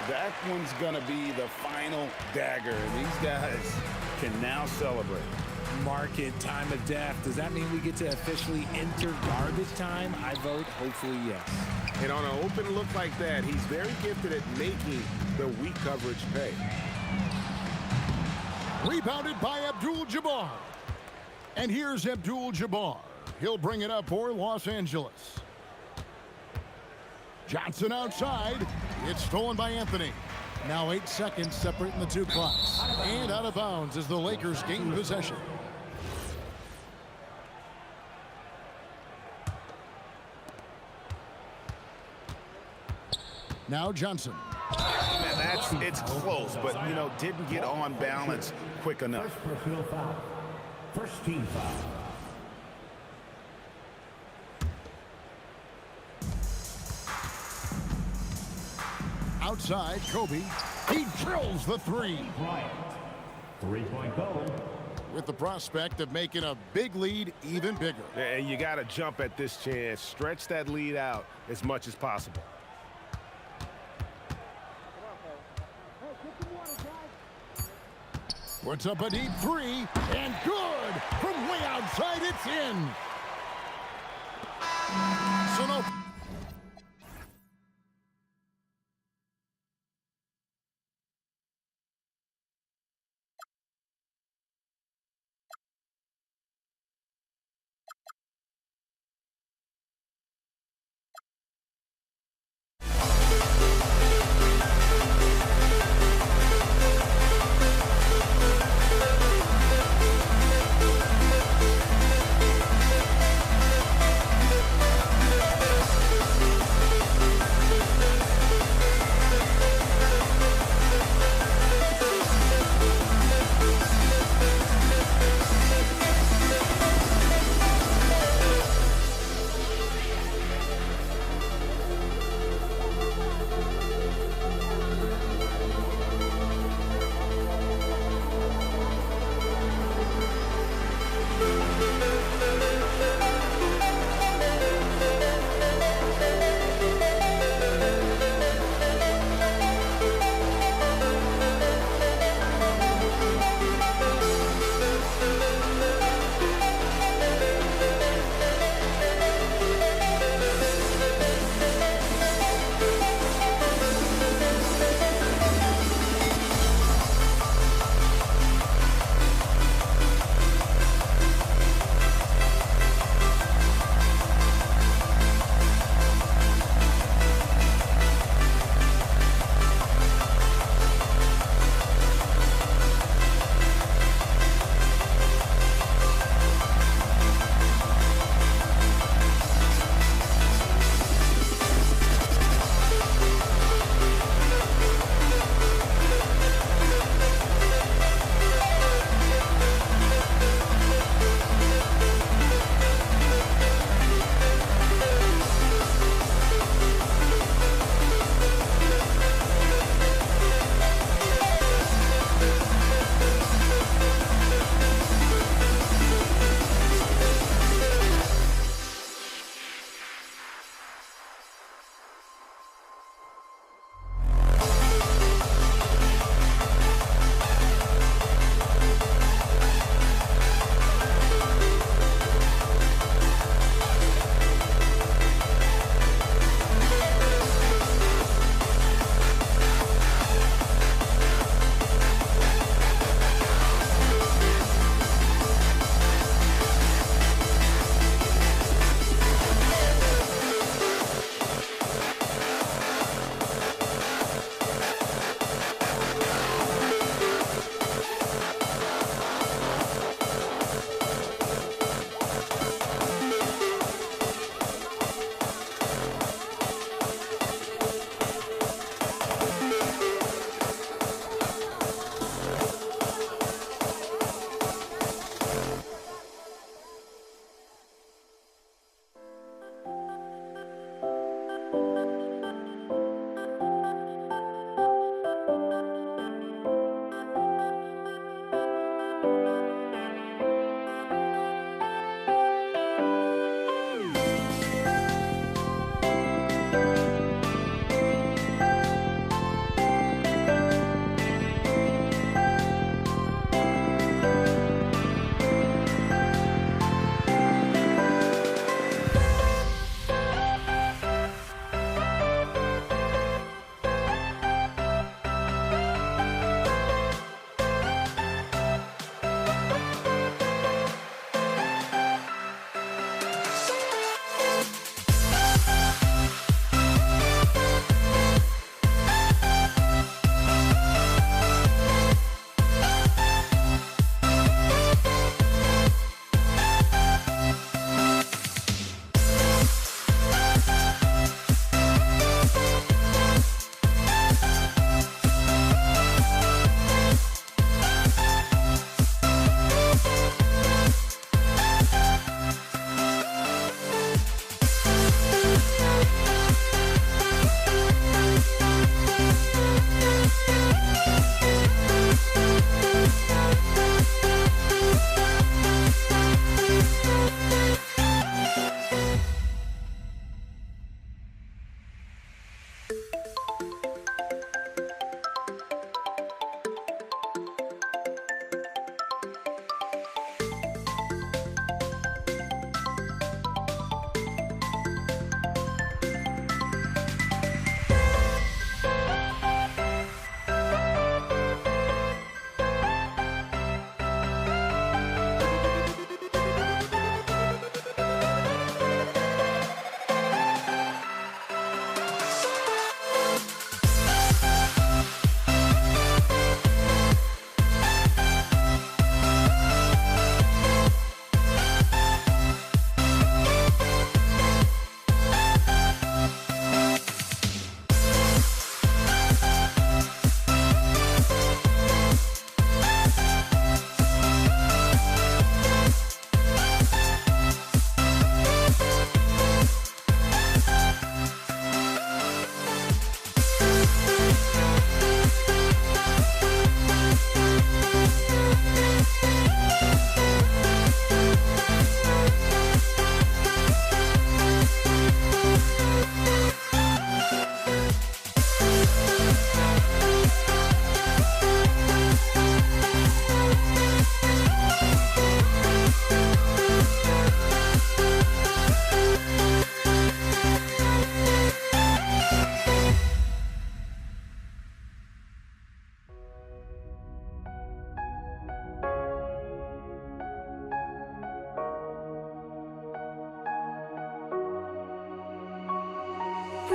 That one's going to be the final dagger, and these guys can now celebrate. Market time of death. Does that mean we get to officially enter garbage time? I vote hopefully yes. And on an open look like that, he's very gifted at making the weak coverage pay. Rebounded by Abdul-Jabbar. And here's Abdul-Jabbar. He'll bring it up for Los Angeles. Johnson outside. It's stolen by Anthony. Now 8 seconds separating the 2 clocks. And out of bounds as the Lakers gain possession. Now Johnson. Man, it's close, but, you know, didn't get on balance quick enough. First personal foul. First team foul. Outside, Kobe. He drills the 3. Bryant. 3-point goal. With the prospect of making a big lead even bigger. And you got to jump at this chance. Stretch that lead out as much as possible. Puts up a deep three, and good! From way outside, it's in! So no...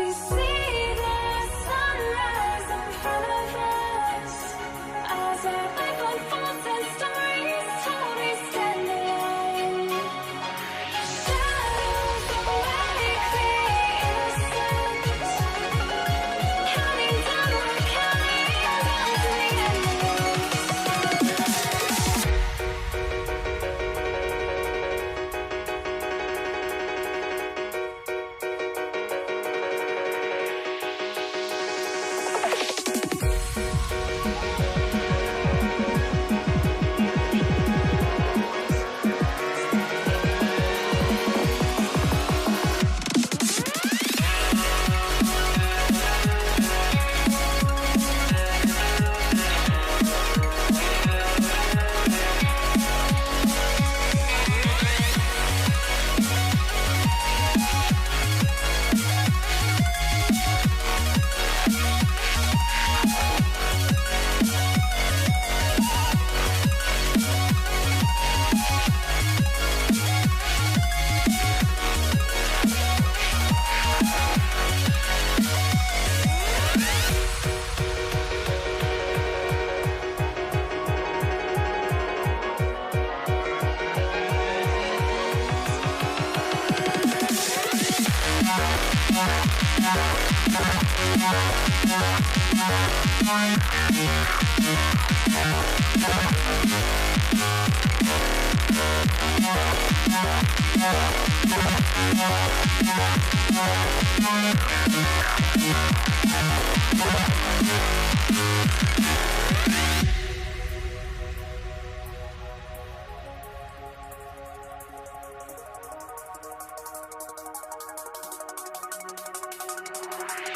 We see the sunrise in front of us as our life unfolds and stories told. We stand alone. Shadows awake the innocence, counting down, we're counting down to the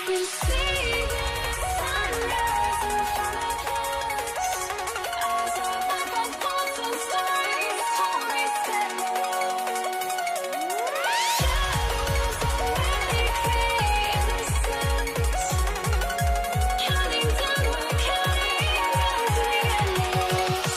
We see the sunrise in front of us as our life unfolds and stories told. We stand alone. Shadows awake the innocence, counting down, we're counting down to the endless.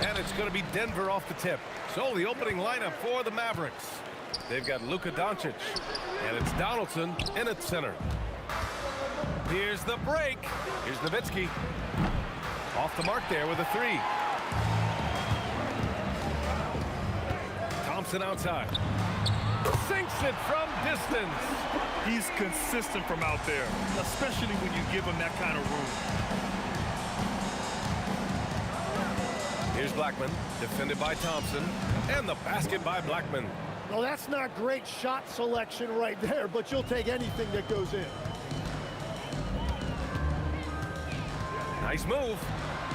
And it's going to be Denver off the tip. So the opening lineup for the Mavericks. They've got Luka Doncic, and it's Donaldson in at center. Here's the break. Here's Nowitzki. Off the mark there with a three. Thompson outside. Sinks it from distance. He's consistent from out there, especially when you give him that kind of room. Here's Blackman, defended by Thompson, and the basket by Blackman. Well, that's not great shot selection right there, but you'll take anything that goes in. Nice move.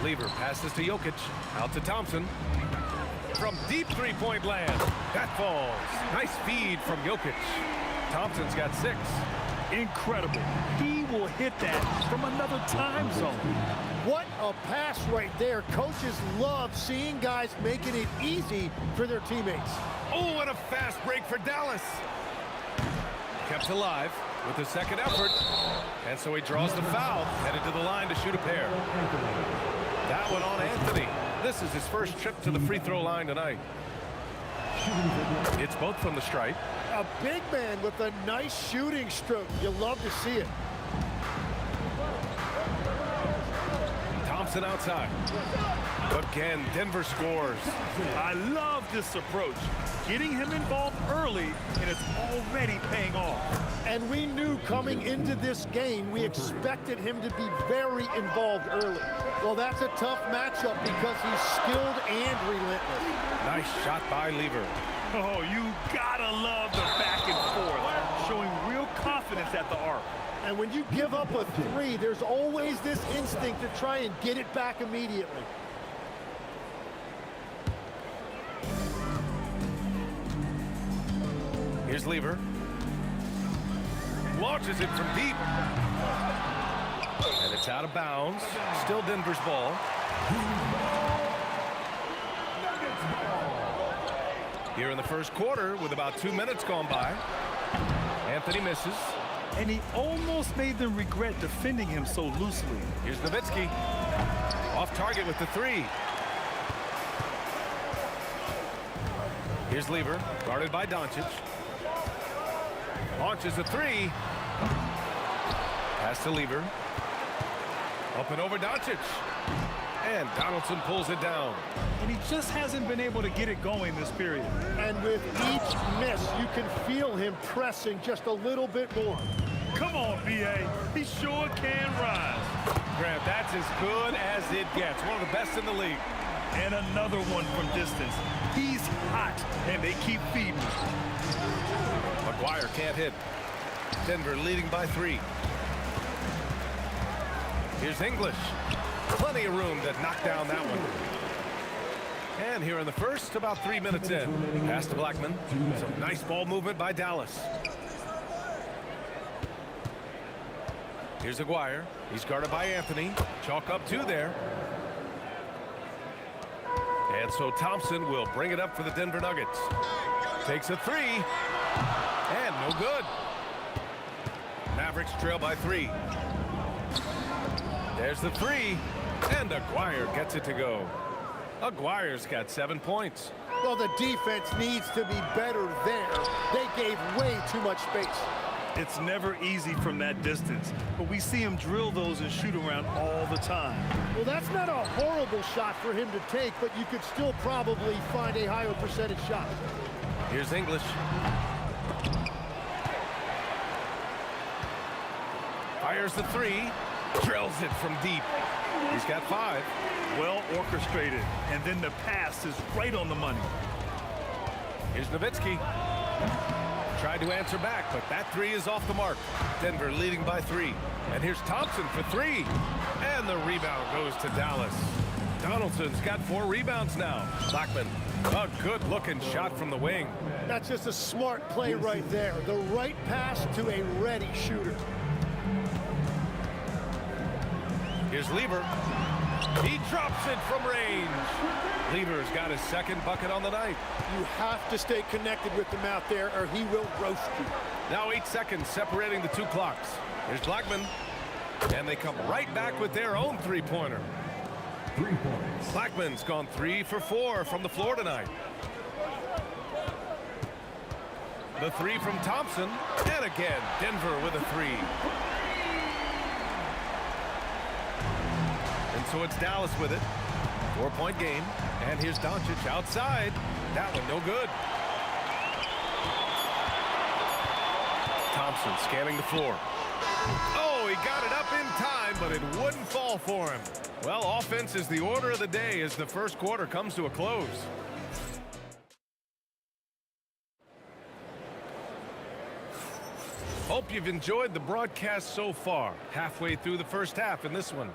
Lever passes to Jokic, out to Thompson. From deep three-point land, that falls. Nice feed from Jokic. Thompson's got 6. Incredible. He will hit that from another time zone. What a pass right there. Coaches love seeing guys making it easy for their teammates. Oh, and a fast break for Dallas. Kept alive with the second effort. And so he draws the foul, headed to the line to shoot a pair. That one on Anthony. This is his first trip to the free throw line tonight. It's both from the stripe. A big man with a nice shooting stroke. You love to see it. Thompson outside. Again, Denver scores. I love this approach. Getting him involved early, and it's already paying off. And we knew coming into this game, we expected him to be very involved early. Well, that's a tough matchup because he's skilled and relentless. Nice shot by Lever. Oh, you gotta love the back and forth, showing real confidence at the arc. And when you give up a three, there's always this instinct to try and get it back immediately. Here's Lever. Launches it from deep. And it's out of bounds. Still Denver's ball. Here in the first quarter with about 2 minutes gone by. Anthony misses. And he almost made them regret defending him so loosely. Here's Nowitzki. Off target with the three. Here's Lever, guarded by Doncic. Launches a three. Pass to Lever. Up and over Doncic. And Donaldson pulls it down. And he just hasn't been able to get it going this period. And with each miss, you can feel him pressing just a little bit more. Come on, B.A. He sure can rise. Grant, that's as good as it gets. One of the best in the league. And another one from distance. He's hot, and they keep feeding him. McGuire can't hit. Denver leading by 3. Here's English. Plenty of room to knock down that one. And here in the first, about 3 minutes in. Pass to Blackman. Some nice ball movement by Dallas. Here's Aguirre. He's guarded by Anthony. Chalk up 2 there. And so Thompson will bring it up for the Denver Nuggets. Takes a 3. And no good. Mavericks trail by 3. There's the 3. And Aguirre gets it to go. Aguirre's got 7 points. Well, the defense needs to be better there. They gave way too much space. It's never easy from that distance, but we see him drill those and shoot around all the time. Well, that's not a horrible shot for him to take, but you could still probably find a higher percentage shot. Here's English. Fires the 3. Drills it from deep. He's got 5. Well orchestrated, and then the pass is right on the money. Here's Nowitzki. Tried to answer back, but that 3 is off the mark. Denver leading by 3. And here's Thompson for 3. And the rebound goes to Dallas. Donaldson's got 4 rebounds now. Blackman, a good-looking shot from the wing. That's just a smart play right there. The right pass to a ready shooter. Here's Lever. He drops it from range. Lever's got his second bucket on the night. You have to stay connected with him out there or he will roast you. Now 8 seconds separating the 2 clocks. Here's Blackman. And they come right back with their own 3-pointer. 3 points. Blackman's gone 3 for 4 from the floor tonight. The 3 from Thompson. And again, Denver with a 3. And so it's Dallas with it. 4-point game. And here's Doncic outside. That one no good. Thompson scanning the floor. Oh, he got it up in time, but it wouldn't fall for him. Well, offense is the order of the day as the first quarter comes to a close. Hope you've enjoyed the broadcast so far. Halfway through the first half in this one.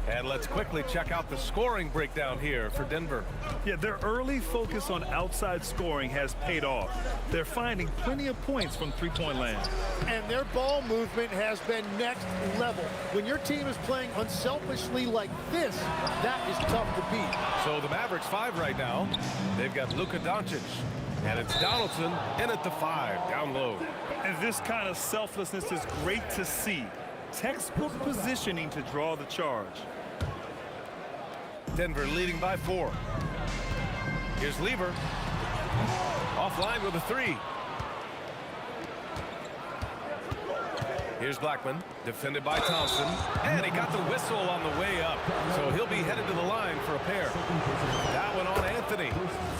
And let's quickly check out the scoring breakdown here for Denver. Yeah, their early focus on outside scoring has paid off. They're finding plenty of points from three-point land. And their ball movement has been next level. When your team is playing unselfishly like this, that is tough to beat. So the Mavericks 5 right now. They've got Luka Doncic. And it's Donaldson in at the 5, down low. And this kind of selflessness is great to see. Textbook positioning to draw the charge. Denver leading by 4. Here's Lever. Offline with a 3. Here's Blackman, defended by Thompson, and he got the whistle on the way up, so he'll be headed to the line for a pair. That one on Anthony.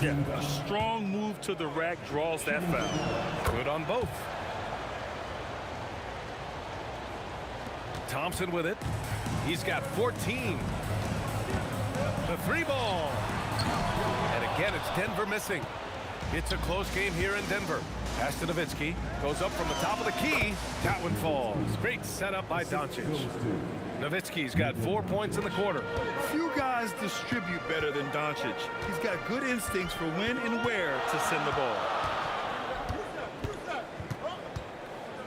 Yeah, a strong move to the rack draws that foul. Good on both. Thompson with it. He's got 14. The three ball. And again, it's Denver missing. It's a close game here in Denver. Pass to Nowitzki. Goes up from the top of the key. That one falls. Great setup by Doncic. Nowitzki's got 4 points in the quarter. Few guys distribute better than Doncic. He's got good instincts for when and where to send the ball.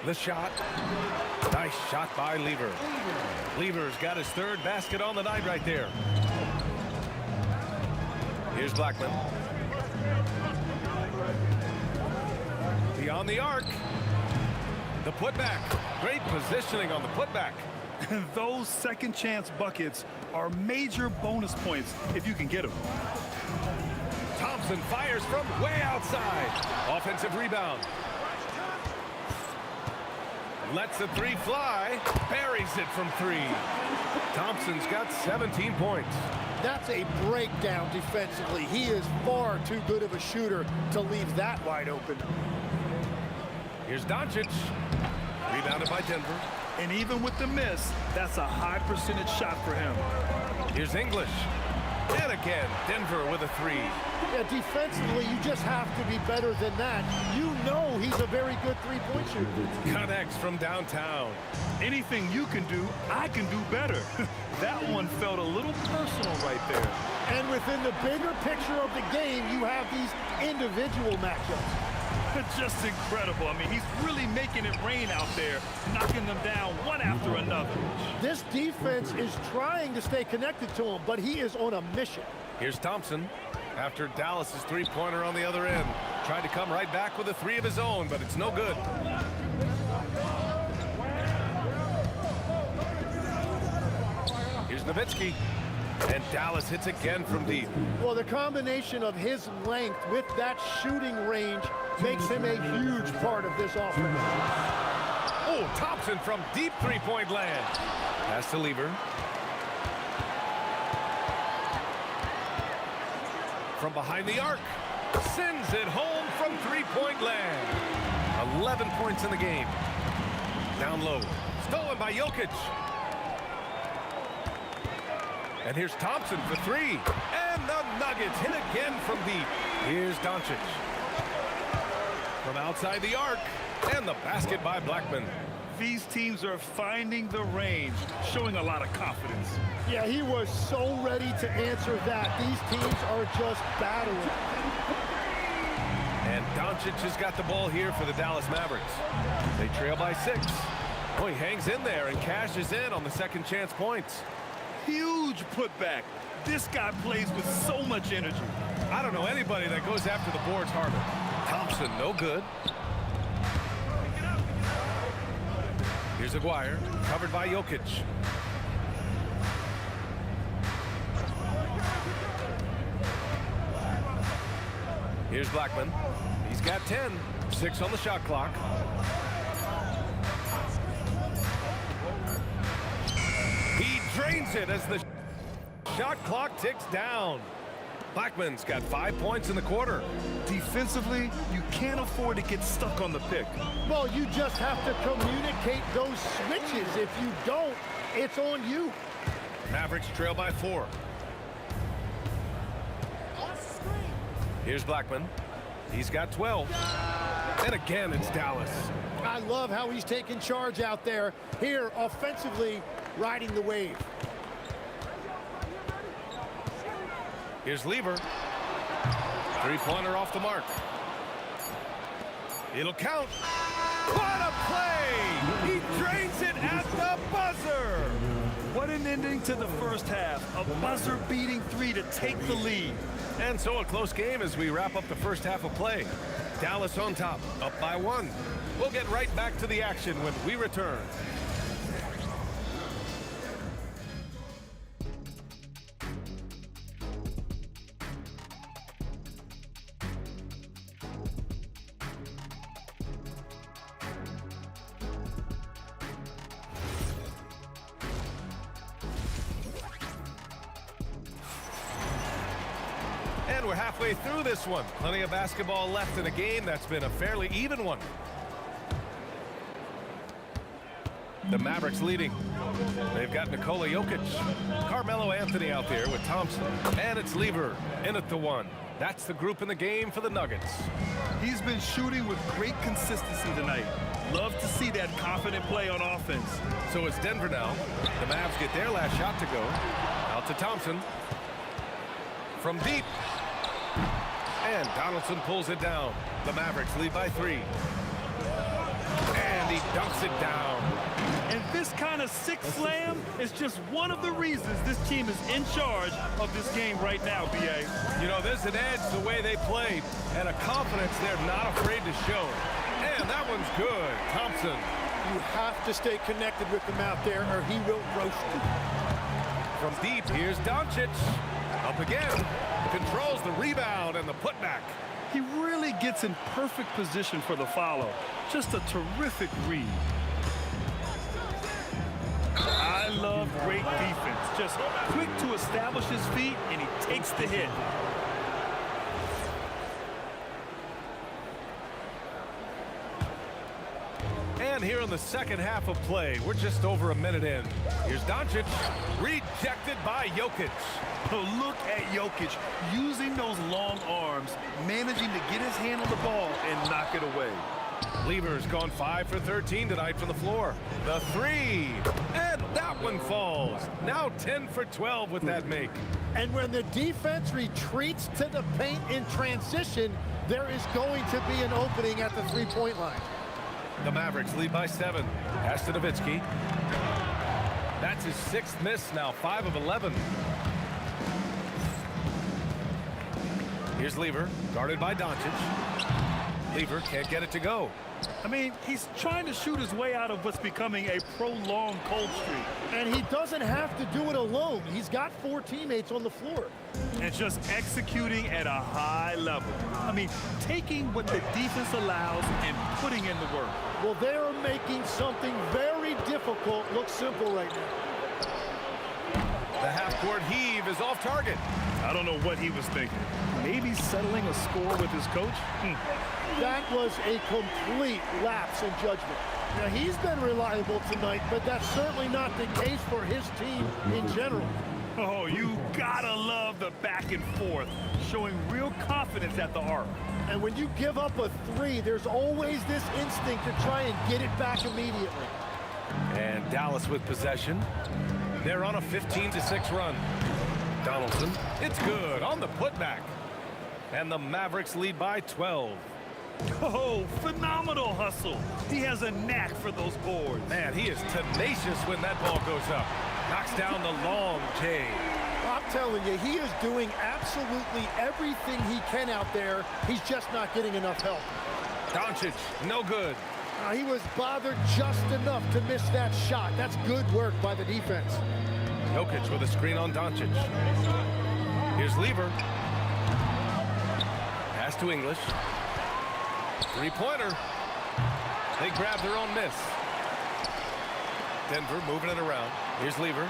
The shot. Nice shot by Lever. Lever's got his third basket on the night right there. Here's Blackman. Beyond the arc. The putback. Great positioning on the putback. And those second chance buckets are major bonus points if you can get them. Thompson fires from way outside. Offensive rebound. Lets the three fly. Buries it from three. Thompson's got 17 points. That's a breakdown defensively. He is far too good of a shooter to leave that wide open. Here's Doncic. Rebounded by Denver. And even with the miss, that's a high percentage shot for him. Here's English. And again, Denver with a three. Yeah, defensively, you just have to be better than that. You know he's a very good three-point shooter. Connects from downtown. Anything you can do, I can do better. That one felt a little personal right there. And within the bigger picture of the game, you have these individual matchups. Just incredible. I mean, he's really making it rain out there, knocking them down one after another. This defense is trying to stay connected to him, but he is on a mission. Here's Thompson. After Dallas's three-pointer on the other end. Tried to come right back with a three of his own, but it's no good. Here's Nowitzki. And Dallas hits again from deep. Well, the combination of his length with that shooting range makes him a huge part of this offense. Oh, Thompson from deep three-point land. Pass to Lever. From behind the arc. Sends it home from three-point land. 11 points in the game. Down low. Stolen by Jokic. And here's Thompson for three. And the Nuggets hit again from deep. Here's Doncic. From outside the arc. And the basket by Blackman. These teams are finding the range, showing a lot of confidence. Yeah, he was so ready to answer that. These teams are just battling. And Doncic has got the ball here for the Dallas Mavericks. They trail by 6. Oh, he hangs in there and cashes in on the second chance points. Huge putback. This guy plays with so much energy. I don't know anybody that goes after the boards harder. Thompson, no good. Here's Aguirre, covered by Jokic. Here's Blackman. He's got 10. 6 on the shot clock. He drains it as the shot clock ticks down. Blackman's got 5 points in the quarter. Defensively, you can't afford to get stuck on the pick. Well, you just have to communicate those switches. If you don't, it's on you. Mavericks trail by 4. Here's Blackman. He's got 12. And again, it's Dallas. I love how he's taking charge out there. Here, offensively, riding the wave. Here's Lever. Three-pointer off the mark. It'll count. What a play! He drains it at the buzzer! What an ending to the first half. A buzzer-beating three to take the lead. And so a close game as we wrap up the first half of play. Dallas on top, up by 1. We'll get right back to the action when we return. And we're halfway through this one. Plenty of basketball left in a game that's been a fairly even one. The Mavericks leading. They've got Nikola Jokic. Carmelo Anthony out there with Thompson. And it's Lever in at the one. That's the group in the game for the Nuggets. He's been shooting with great consistency tonight. Love to see that confident play on offense. So it's Denver now. The Mavs get their last shot to go. Out to Thompson. From deep. And Donaldson pulls it down. The Mavericks lead by 3. And he dunks it down. And this kind of sick slam is just one of the reasons this team is in charge of this game right now, B.A. You know, there's an edge the way they play and a confidence they're not afraid to show. And that one's good. Thompson. You have to stay connected with him out there or he will roast you. From deep, here's Doncic. Up again. Controls the rebound and the putback. He really gets in perfect position for the follow. Just a terrific read. I love great defense. Just quick to establish his feet, and he takes the hit. And here in the second half of play, we're just over a minute in. Here's Doncic, rejected by Jokic. Oh, look at Jokic using those long arms, managing to get his hand on the ball and knock it away. Lever's gone 5 for 13 tonight from the floor. The 3, and that one falls. Now 10 for 12 with that make. And when the defense retreats to the paint in transition, there is going to be an opening at the three-point line. The Mavericks lead by 7. Pass to Nowitzki. That's his 6th miss now, 5 of 11. Here's Lever, guarded by Doncic. Lever can't get it to go. I mean, he's trying to shoot his way out of what's becoming a prolonged cold streak. And he doesn't have to do it alone. He's got 4 teammates on the floor. And just executing at a high level. I mean, taking what the defense allows and putting in the work. Well, they're making something very difficult look simple right now. The half-court heave is off target. I don't know what he was thinking. Maybe settling a score with his coach? That was a complete lapse in judgment. Now, he's been reliable tonight, but that's certainly not the case for his team in general. Oh, you gotta love the back and forth, showing real confidence at the arc. And when you give up a 3, there's always this instinct to try and get it back immediately. And Dallas with possession. They're on a 15-6 run. Donaldson, it's good on the putback. And the Mavericks lead by 12. Oh, phenomenal hustle. He has a knack for those boards. Man, he is tenacious when that ball goes up. Knocks down the long J. I'm telling you, he is doing absolutely everything he can out there. He's just not getting enough help. Doncic, no good. He was bothered just enough to miss that shot. That's good work by the defense. Jokic with a screen on Doncic. Here's Lever. Pass to English. Three-pointer. They grab their own miss. Denver moving it around. Here's Lever.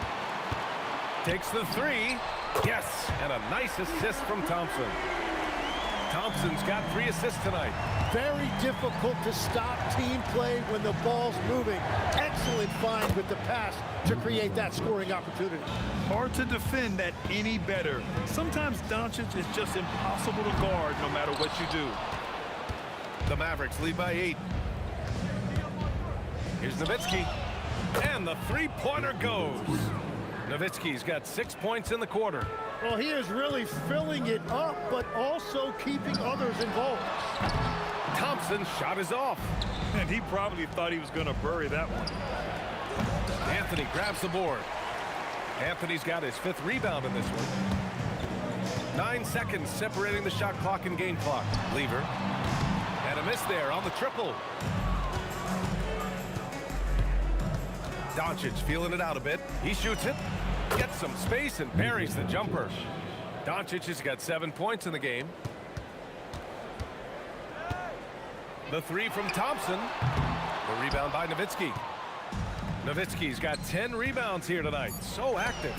Takes the 3. Yes, and a nice assist from Thompson. Thompson's got 3 assists tonight. Very difficult to stop team play when the ball's moving. Excellent find with the pass to create that scoring opportunity. Hard to defend that any better. Sometimes Doncic is just impossible to guard no matter what you do. The Mavericks lead by 8. Here's Nowitzki. And the three-pointer goes. Nowitzki's got 6 points in the quarter. Well, he is really filling it up, but also keeping others involved. Thompson's shot is off. And he probably thought he was going to bury that one. Anthony grabs the board. Anthony's got his 5th rebound in this one. 9 seconds separating the shot clock and game clock. Lever. And a miss there on the triple. Doncic feeling it out a bit. He shoots it, gets some space, and buries the jumper. Doncic has got 7 points in the game. The 3 from Thompson. The rebound by Nowitzki. Nowitzki's got 10 rebounds here tonight. So active.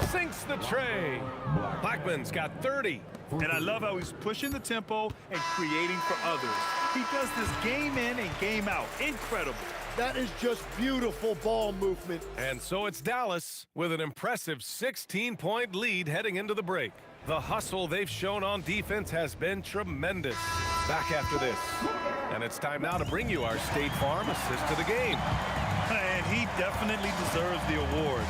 Sinks the tray. Blackman's got 30. And I love how he's pushing the tempo and creating for others. He does this game in and game out. Incredible. That is just beautiful ball movement. And so it's Dallas with an impressive 16-point lead heading into the break. The hustle they've shown on defense has been tremendous. Back after this. And it's time now to bring you our State Farm assist to the game. And he definitely deserves the award.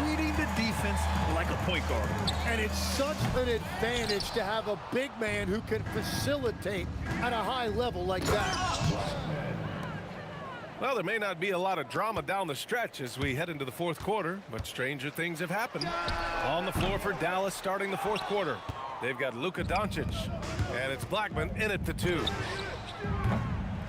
Reading the defense like a point guard. And it's such an advantage to have a big man who can facilitate at a high level like that. Well, there may not be a lot of drama down the stretch as we head into the fourth quarter, but stranger things have happened. On the floor for Dallas starting the fourth quarter. They've got Luka Doncic, and it's Blackman in at the 2.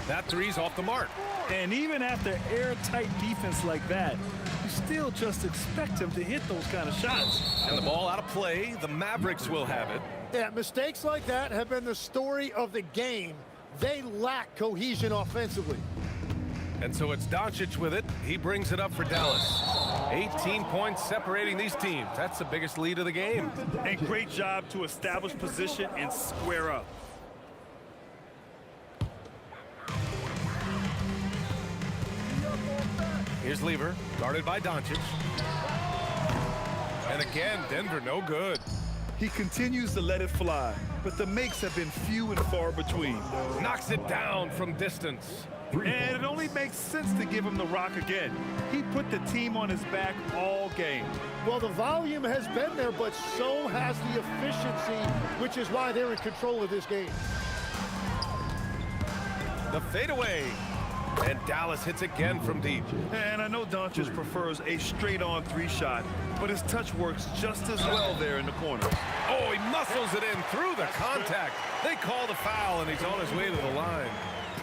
That three's off the mark. And even after airtight defense like that, you still just expect him to hit those kind of shots. And the ball out of play. The Mavericks will have it. Yeah, mistakes like that have been the story of the game. They lack cohesion offensively. And so it's Doncic with it. He brings it up for Dallas. 18 points separating these teams. That's the biggest lead of the game. And great job to establish position and square up. Here's Lever, guarded by Doncic. And again, Denver no good. He continues to let it fly, but the makes have been few and far between. Knocks it down from distance. And it only makes sense to give him the rock again. He put the team on his back all game. Well, the volume has been there, but so has the efficiency, which is why they're in control of this game. The fadeaway. And Dallas hits again from deep. And I know Doncic prefers a straight-on 3 shot, but his touch works just as well there in the corner. Oh, he muscles it in through the contact. They call the foul, and he's on his way to the line.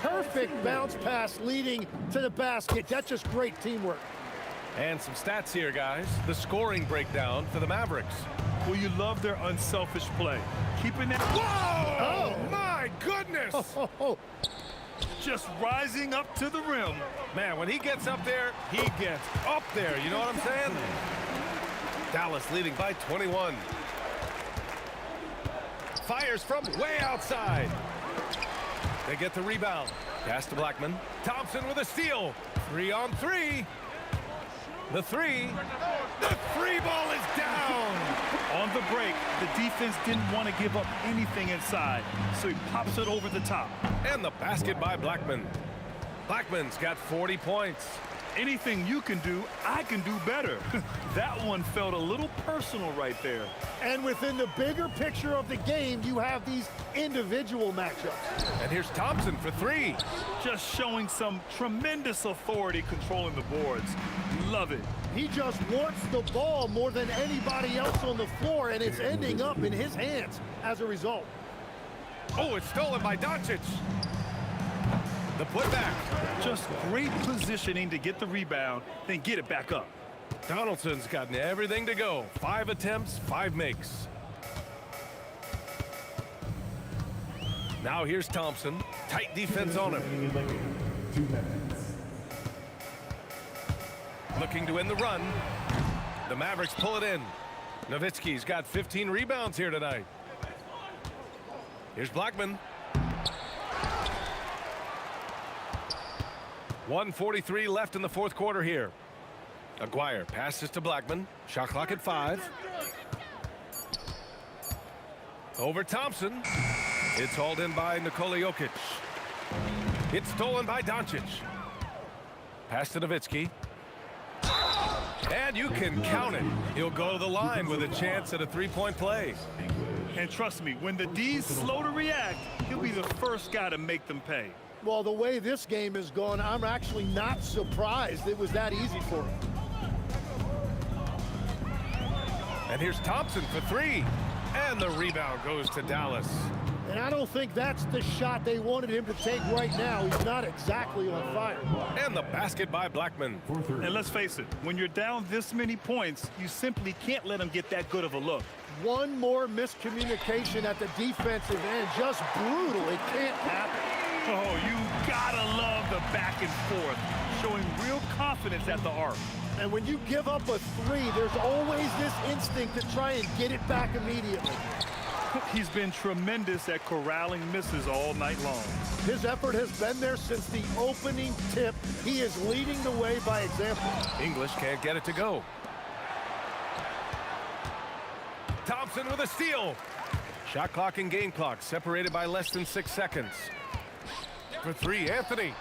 Perfect bounce pass leading to the basket. That's just great teamwork. And some stats here, guys. The scoring breakdown for the Mavericks. Well, you love their unselfish play. Keeping that... Whoa! Oh, my goodness! Just rising up to the rim. Man, when he gets up there, he gets up there. You know what I'm saying? Dallas leading by 21. Fires from way outside. They get the rebound. Pass to Blackman. Thompson with a steal. 3-on-3. The three. The three ball is down. On the break, the defense didn't want to give up anything inside, so he pops it over the top. And the basket by Blackman. Blackman's got 40 points. Anything you can do, I can do better. That one felt a little personal right there. And within the bigger picture of the game, you have these individual matchups. And here's Thompson for 3. Just showing some tremendous authority controlling the boards. Love it. He just wants the ball more than anybody else on the floor, and it's ending up in his hands as a result. Oh, it's stolen by Doncic. The putback. Just great positioning to get the rebound, then get it back up. Donaldson's gotten everything to go. 5 attempts, 5 makes. Now here's Thompson. Tight defense on him. 2 minutes. Looking to win the run. The Mavericks pull it in. Nowitzki's got 15 rebounds here tonight. Here's Blackman. 1:43 left in the fourth quarter here. Aguirre passes to Blackman. Shot clock at 5. Over Thompson. It's hauled in by Nikola Jokic. It's stolen by Doncic. Pass to Nowitzki. And you can count it. He'll go to the line with a chance at a 3-point play. And trust me, when the D's slow to react, he'll be the first guy to make them pay. Well, the way this game has gone, I'm actually not surprised it was that easy for him. And here's Thompson for 3. And the rebound goes to Dallas. And I don't think that's the shot they wanted him to take right now. He's not exactly on fire. And the basket by Blackman. And let's face it, when you're down this many points, you simply can't let him get that good of a look. One more miscommunication at the defensive end. Just brutal. It can't happen. Oh, you gotta love the back and forth, showing real confidence at the arc. And when you give up a 3, there's always this instinct to try and get it back immediately. He's been tremendous at corralling misses all night long. His effort has been there since the opening tip. He is leading the way by example. English can't get it to go. Thompson with a steal. Shot clock and game clock separated by less than 6 seconds. For three, Anthony.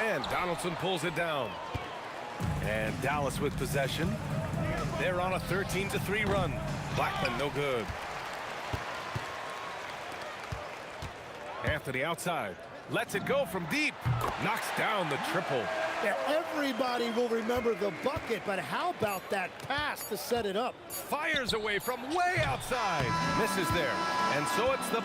And Donaldson pulls it down. And Dallas with possession. They're on a 13-3 run. Blackman no good. Anthony outside. Lets it go from deep. Knocks down the triple. Yeah, everybody will remember the bucket, but how about that pass to set it up? Fires away from way outside. Misses there. And so it's the...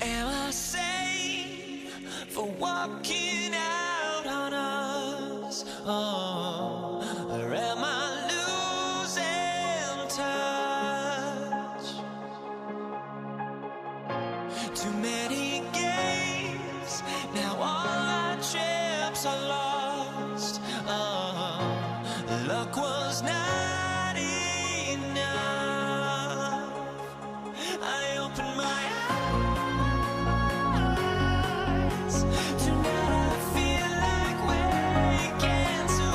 Am I safe for walking out on us? Oh, or am I losing touch? Too many games, now all our chips are lost. Oh, luck was not enough. I opened my eyes. Tonight I feel like waking to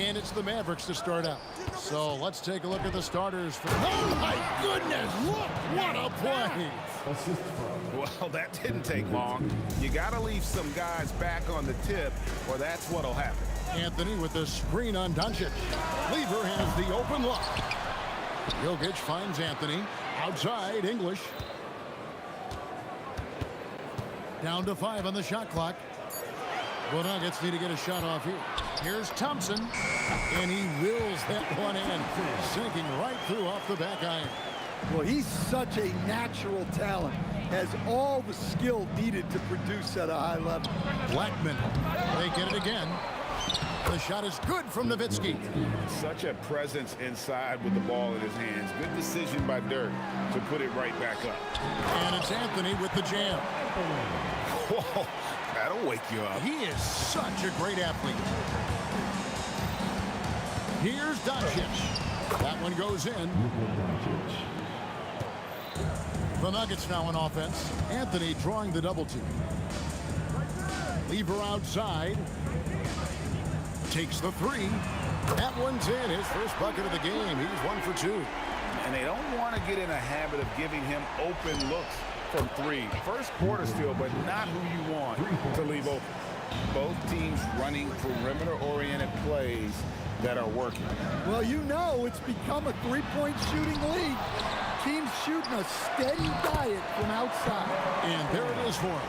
And it's the Mavericks to start out. So let's take a look at the starters. Oh, my goodness. Look, what a play. Well, that didn't take long. You got to leave some guys back on the tip, or that's what'll happen. Anthony with the screen on Doncic. Lever has the open look. Jokic finds Anthony. Outside, English. Down to 5 on the shot clock. The Nuggets need to get a shot off here. Here's Thompson, and he wills that one in, sinking right through off the back iron. Well, he's such a natural talent, has all the skill needed to produce at a high level. Blackman, they get it again. The shot is good from Nowitzki. Such a presence inside with the ball in his hands. Good decision by Dirk to put it right back up. And it's Anthony with the jam. Whoa, that'll wake you up. He is such a great athlete. Here's Doncic. That one goes in. The Nuggets now on offense. Anthony drawing the double team. Lever outside. Takes the 3. That one's in. His first bucket of the game. He's 1 for 2. And they don't want to get in a habit of giving him open looks from 3. First quarter still, but not who you want to leave open. Both teams running perimeter-oriented plays that are working. Well, you know it's become a three-point shooting league. Teams shooting a steady diet from outside. And there it is for him.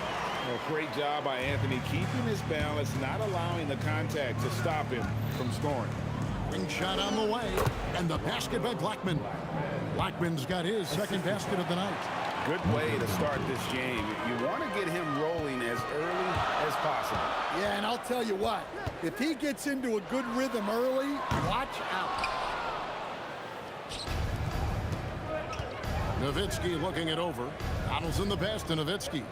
Well, great job by Anthony keeping his balance, not allowing the contact to stop him from scoring. Ring shot on the way, and the basket by Blackman. Blackman's got his second basket of the night. Good way to start this game. You want to get him rolling as early as possible. Yeah, and I'll tell you what, if he gets into a good rhythm early, watch out. Nowitzki looking it over. Donaldson the pass to Nowitzki.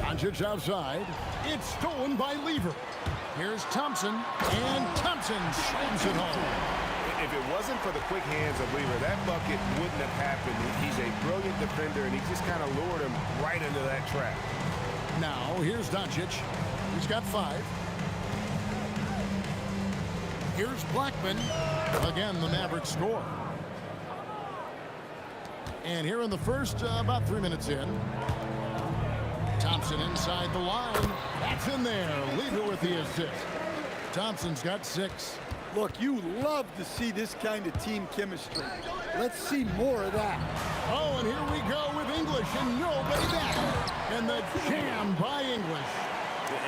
Doncic outside. It's stolen by Lever. Here's Thompson, and Thompson slams it home. If it wasn't for the quick hands of Lever, that bucket wouldn't have happened. He's a brilliant defender, and he just kind of lured him right into that trap. Now, here's Doncic. He's got 5. Here's Blackman. Again, the Mavericks score. And here in the first, about 3 minutes in. Thompson inside the line. That's in there. Lever with the assist. Thompson's got 6. Look, you love to see this kind of team chemistry. Let's see more of that. Oh, and here we go with English, and nobody back. And the jam by English.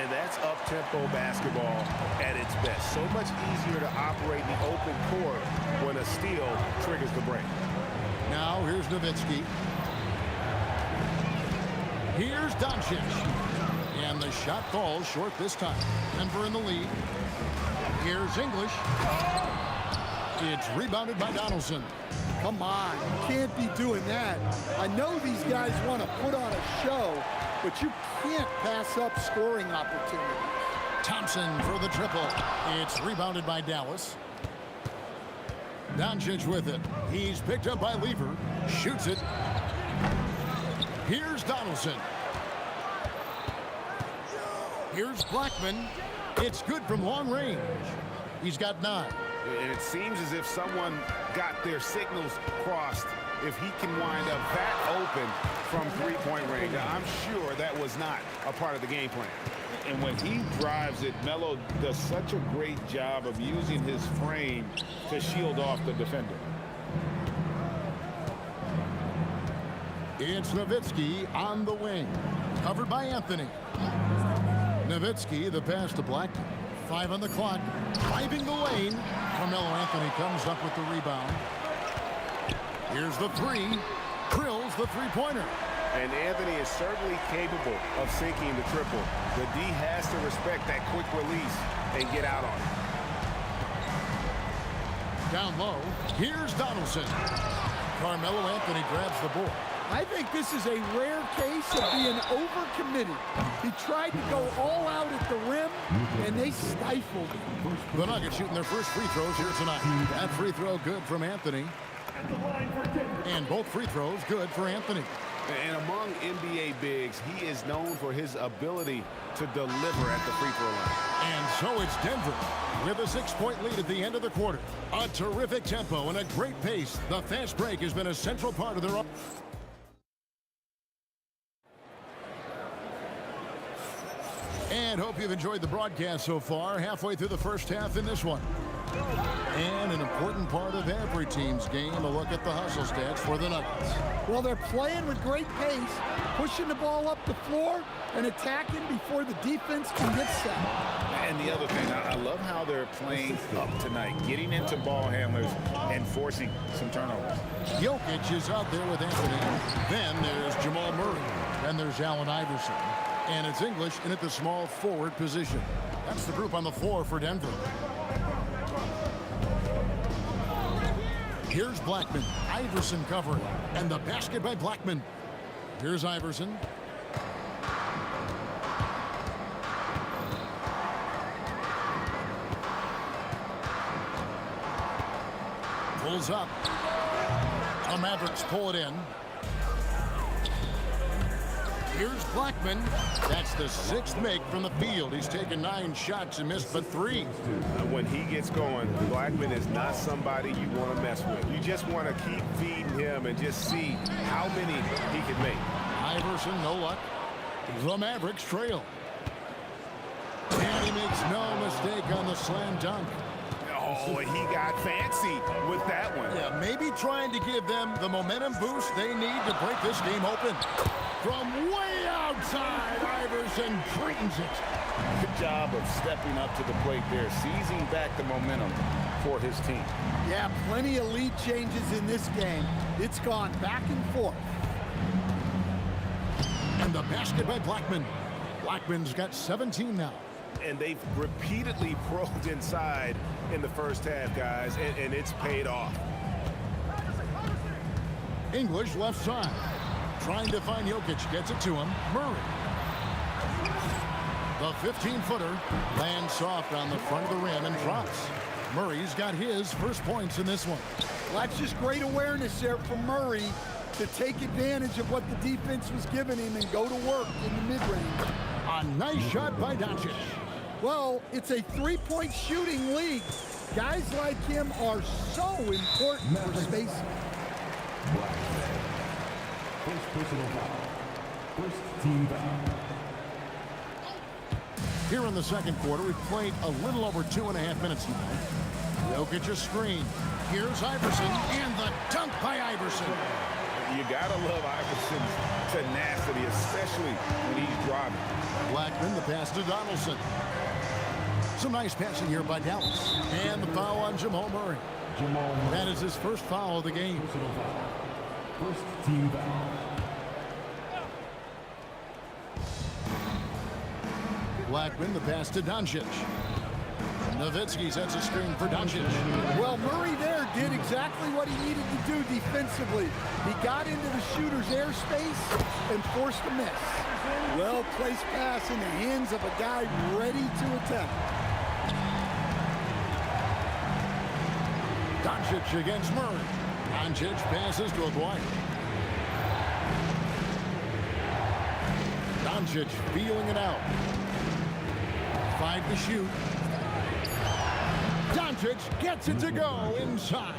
And that's up-tempo basketball at its best. So much easier to operate in the open court when a steal triggers the break. Now, here's Nowitzki. Here's Doncic. And the shot falls short this time. Denver in the lead. Here's English. It's rebounded by Donaldson. Come on, you can't be doing that. I know these guys want to put on a show, but you can't pass up scoring opportunities. Thompson for the triple. It's rebounded by Dallas. Doncic with it. He's picked up by Lever. Shoots it. Here's Donaldson. Here's Blackman. It's good from long range. He's got 9. And it seems as if someone got their signals crossed if he can wind up that open from three-point range. Now, I'm sure that was not a part of the game plan. And when he drives it, Melo does such a great job of using his frame to shield off the defender. It's Nowitzki on the wing. Covered by Anthony. Nowitzki, the pass to Blackman. 5 on the clock. Driving the lane. Carmelo Anthony comes up with the rebound. Here's the 3. Drills the three-pointer. And Anthony is certainly capable of sinking the triple. The D has to respect that quick release and get out on it. Down low. Here's Donaldson. Carmelo Anthony grabs the board. I think this is a rare case of being overcommitted. He tried to go all out at the rim, and they stifled him. The Nuggets shooting their first free throws here tonight. That free throw good from Anthony. And both free throws good for Anthony. And among NBA bigs, he is known for his ability to deliver at the free throw line. And so it's Denver with a 6-point lead at the end of the quarter. A terrific tempo and a great pace. The fast break has been a central part of their... And hope you've enjoyed the broadcast so far. Halfway through the first half in this one. And an important part of every team's game, a look at the hustle stats for the Nuggets. Well, they're playing with great pace, pushing the ball up the floor and attacking before the defense can get set. And the other thing, I love how they're playing up tonight, getting into ball handlers and forcing some turnovers. Jokic is out there with Anthony. Then there's Jamal Murray. Then there's Allen Iverson. And it's English in at the small forward position. That's the group on the floor for Denver. Here's Blackman. Iverson covering. And the basket by Blackman. Here's Iverson. Pulls up. The Mavericks pull it in. Here's Blackman. That's the 6th make from the field. He's taken 9 shots and missed but 3. When he gets going, Blackman is not somebody you want to mess with. You just want to keep feeding him and just see how many he can make. Iverson, no luck. The Mavericks trail. And he makes no mistake on the slam dunk. Oh, he got fancy with that one. Yeah, maybe trying to give them the momentum boost they need to break this game open. From way outside, Iverson drains it. Good job of stepping up to the plate there, seizing back the momentum for his team. Yeah, plenty of lead changes in this game. It's gone back and forth. And the basket by Blackman. Blackman's got 17 now. And they've repeatedly probed inside in the first half, guys, and it's paid off. English left side. Trying to find Jokic, gets it to him. Murray. The 15-footer lands soft on the front of the rim and drops. Murray's got his first points in this one. Well, that's just great awareness there from Murray to take advantage of what the defense was giving him and go to work in the mid-range. A nice shot by Doncic. Well, it's a 3-point shooting league. Guys like him are so important for spacing. First personal foul. First team foul. Here in the second quarter, we've played a little over 2.5 minutes now. Jokic a screen. Here's Iverson, and the dunk by Iverson. You gotta love Iverson's tenacity, especially when he's driving. Blackman, the pass to Donaldson. Some nice passing here by Dallas. And the foul on Jamal Murray. That is his first foul of the game. Personal foul. First team foul. Blackman, the pass to Doncic. Nowitzki sets a screen for Doncic. Well, Murray there did exactly what he needed to do defensively. He got into the shooter's airspace and forced a miss. Well-placed pass in the hands of a guy ready to attack. Doncic against Murray. Doncic passes to Aguirre. Doncic feeling it out. 5 to shoot. Doncic gets it to go inside.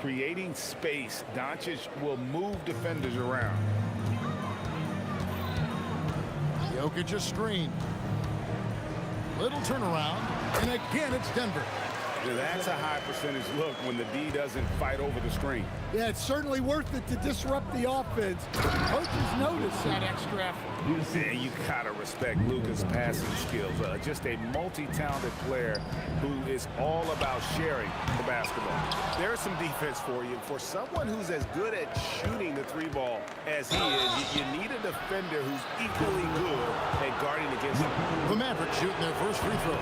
Creating space, Doncic will move defenders around. Jokic a screen. Little turnaround, and again it's Denver. That's a high percentage look when the D doesn't fight over the screen. Yeah, it's certainly worth it to disrupt the offense. Coaches notice that extra effort. Yeah, you gotta respect Luka's passing skills. Just a multi-talented player who is all about sharing the basketball. There's some defense for you. For someone who's as good at shooting the 3-ball as he is, you need a defender who's equally good at guarding against him. The Mavericks shooting their first free throw.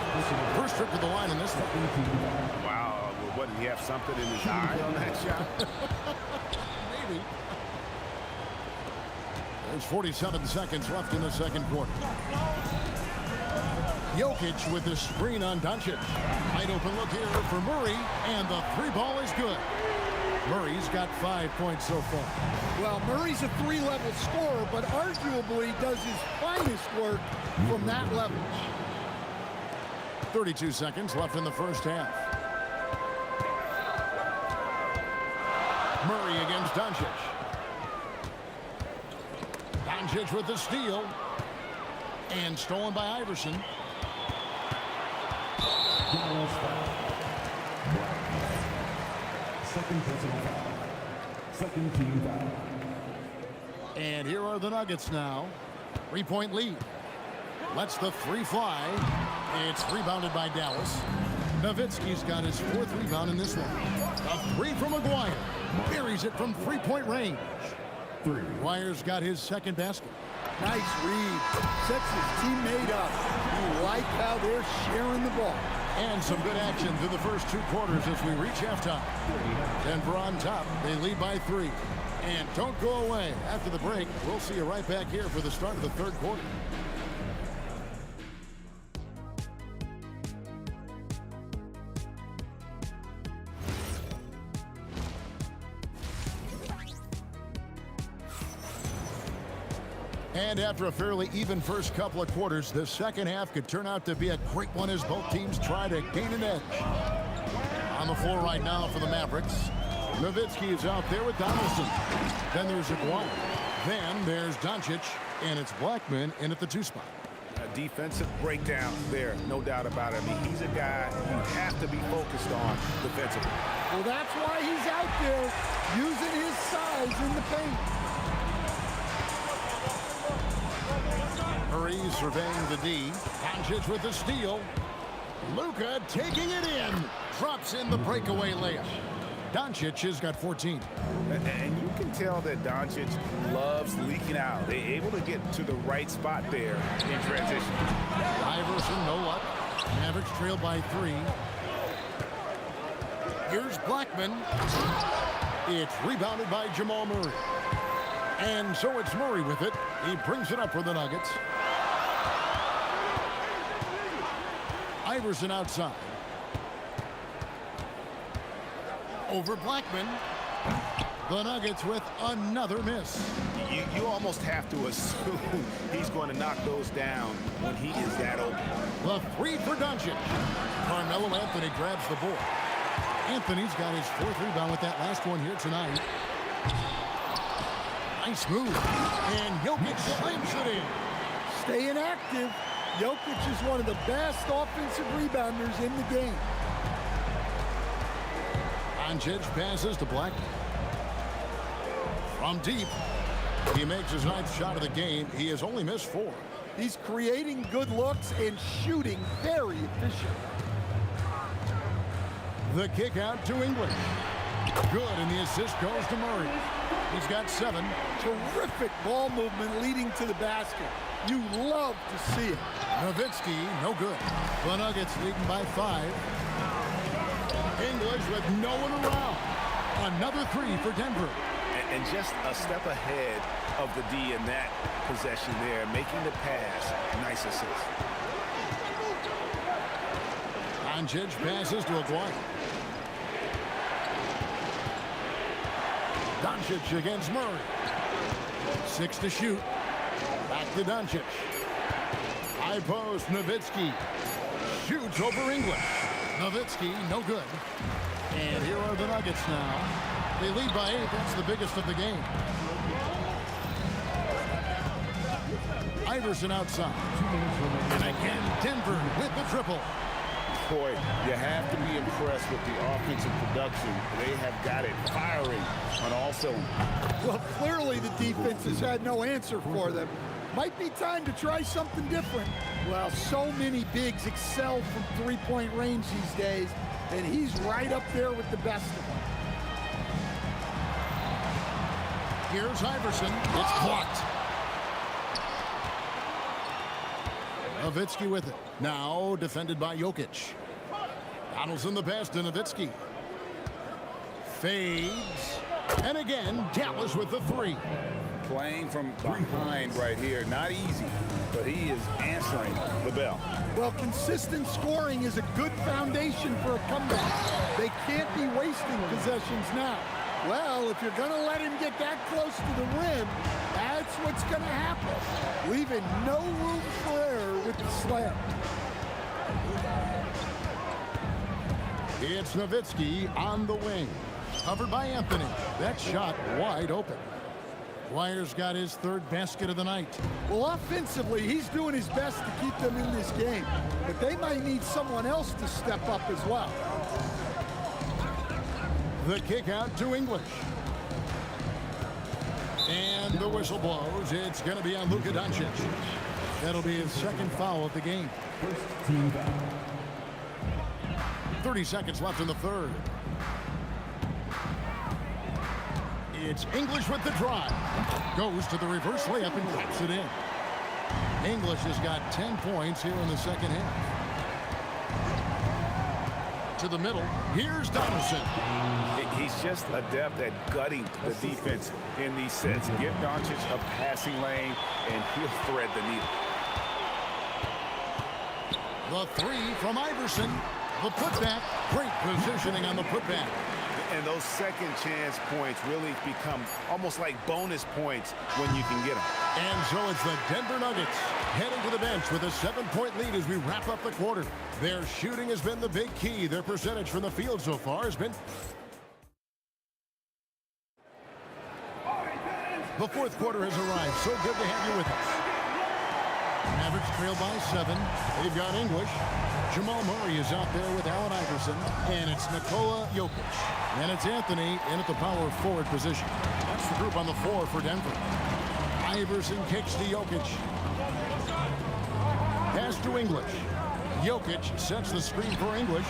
First trip to the line in this one. Wow, what, did he have something in his eye on that shot? Maybe. There's 47 seconds left in the second quarter. Jokic with the screen on Doncic. Wide open look here for Murray, and the 3-ball is good. Murray's got 5 points so far. Well, Murray's a 3-level scorer, but arguably does his finest work from that level. 32 seconds left in the first half. Murray against Doncic. Doncic with the steal. And stolen by Iverson. Second personal foul. Second team foul. And here are the Nuggets now. 3-point lead. Lets the three fly. It's rebounded by Dallas. Nowitzki's got his 4th rebound in this one. A 3 from Maguire. Buries it from 3-point range. Maguire's got his 2nd basket. Nice read. Sets his teammate up. You like how they're sharing the ball. And some good action through the first 2 quarters as we reach halftime. Denver on top. They lead by 3. And don't go away. After the break, we'll see you right back here for the start of the 3rd quarter. And after a fairly even first couple of quarters, the second half could turn out to be a great one as both teams try to gain an edge. On the floor right now for the Mavericks. Nowitzki is out there with Donaldson. Then there's Aguirre. Then there's Doncic, and it's Blackman in at the 2 spot. A defensive breakdown there, no doubt about it. I mean, he's a guy you have to be focused on defensively. Well, that's why he's out there using his size in the paint. Murray surveying the D. Doncic with the steal. Luka taking it in. Drops in the breakaway layup. Doncic has got 14. And you can tell that Doncic loves leaking out. They're able to get to the right spot there in transition. Iverson, no luck. Mavericks trail by 3. Here's Blackman. It's rebounded by Jamal Murray. And so it's Murray with it. He brings it up for the Nuggets. Iverson outside. Over Blackman. The Nuggets with another miss. You almost have to assume he's going to knock those down when he is that open. The 3 for Doncic. Carmelo Anthony grabs the board. Anthony's got his 4th rebound with that last one here tonight. Nice move. And Jokic slams it in. Staying active. Jokic is one of the best offensive rebounders in the game. Doncic passes to Blackman. From deep. He makes his 9th shot of the game. He has only missed 4. He's creating good looks and shooting very efficient. The kick out to English. Good, and the assist goes to Murray. He's got 7. Terrific ball movement leading to the basket. You love to see it. Nowitzki, no good. The Nuggets leading by 5. English with no one around. Another 3 for Denver. And just a step ahead of the D in that possession there, making the pass. Nice assist. Doncic passes to Aguirre. Doncic against Murray. 6 to shoot. Back to Doncic. High post, Nowitzki. Shoots over English. Nowitzki, no good. And here are the Nuggets now. They lead by 8. That's the biggest of the game. Iverson outside. And again, Denver with the triple. Boy, you have to be impressed with the offensive production. They have got it firing on all cylinders. Well, clearly the defense has had no answer for them. Might be time to try something different. Well, so many bigs excel from 3-point range these days, and he's right up there with the best of them. Here's Iverson. It's blocked. Nowitzki with it. Now defended by Jokic. Donaldson the pass to Nowitzki. Fades. And again, Dallas with the 3. Playing from behind right here. Not easy, but he is answering the bell. Well, consistent scoring is a good foundation for a comeback. They can't be wasting possessions now. Well, if you're going to let him get that close to the rim, that's what's going to happen. Leaving no room for error with the slam. It's Nowitzki on the wing. Covered by Anthony. That shot wide open. Dwyer's got his third basket of the night. Well, offensively, he's doing his best to keep them in this game. But they might need someone else to step up as well. The kick out to English. And the whistle blows. It's going to be on Luka Doncic. That'll be his second foul of the game. First team foul. 30 seconds left in the third. It's English with the drive. Goes to the reverse layup and drops it in. English has got 10 points here in the second half. To the middle. Here's Donaldson. He's just adept at gutting the defense in these sets. Give Doncic a passing lane, and he'll thread the needle. The three from Iverson. The putback. Great positioning on the putback. And those second chance points really become almost like bonus points when you can get them. And so it's the Denver Nuggets heading to the bench with a 7-point lead as we wrap up the quarter. Their shooting has been the big key. Their percentage from the field so far has been... The fourth quarter has arrived. So good to have you with us. Mavericks trail by 7. They've got English. Jamal Murray is out there with Allen Iverson. And it's Nikola Jokic. And it's Anthony in at the power forward position. That's the group on the floor for Denver. Iverson kicks to Jokic. Pass to English. Jokic sets the screen for English.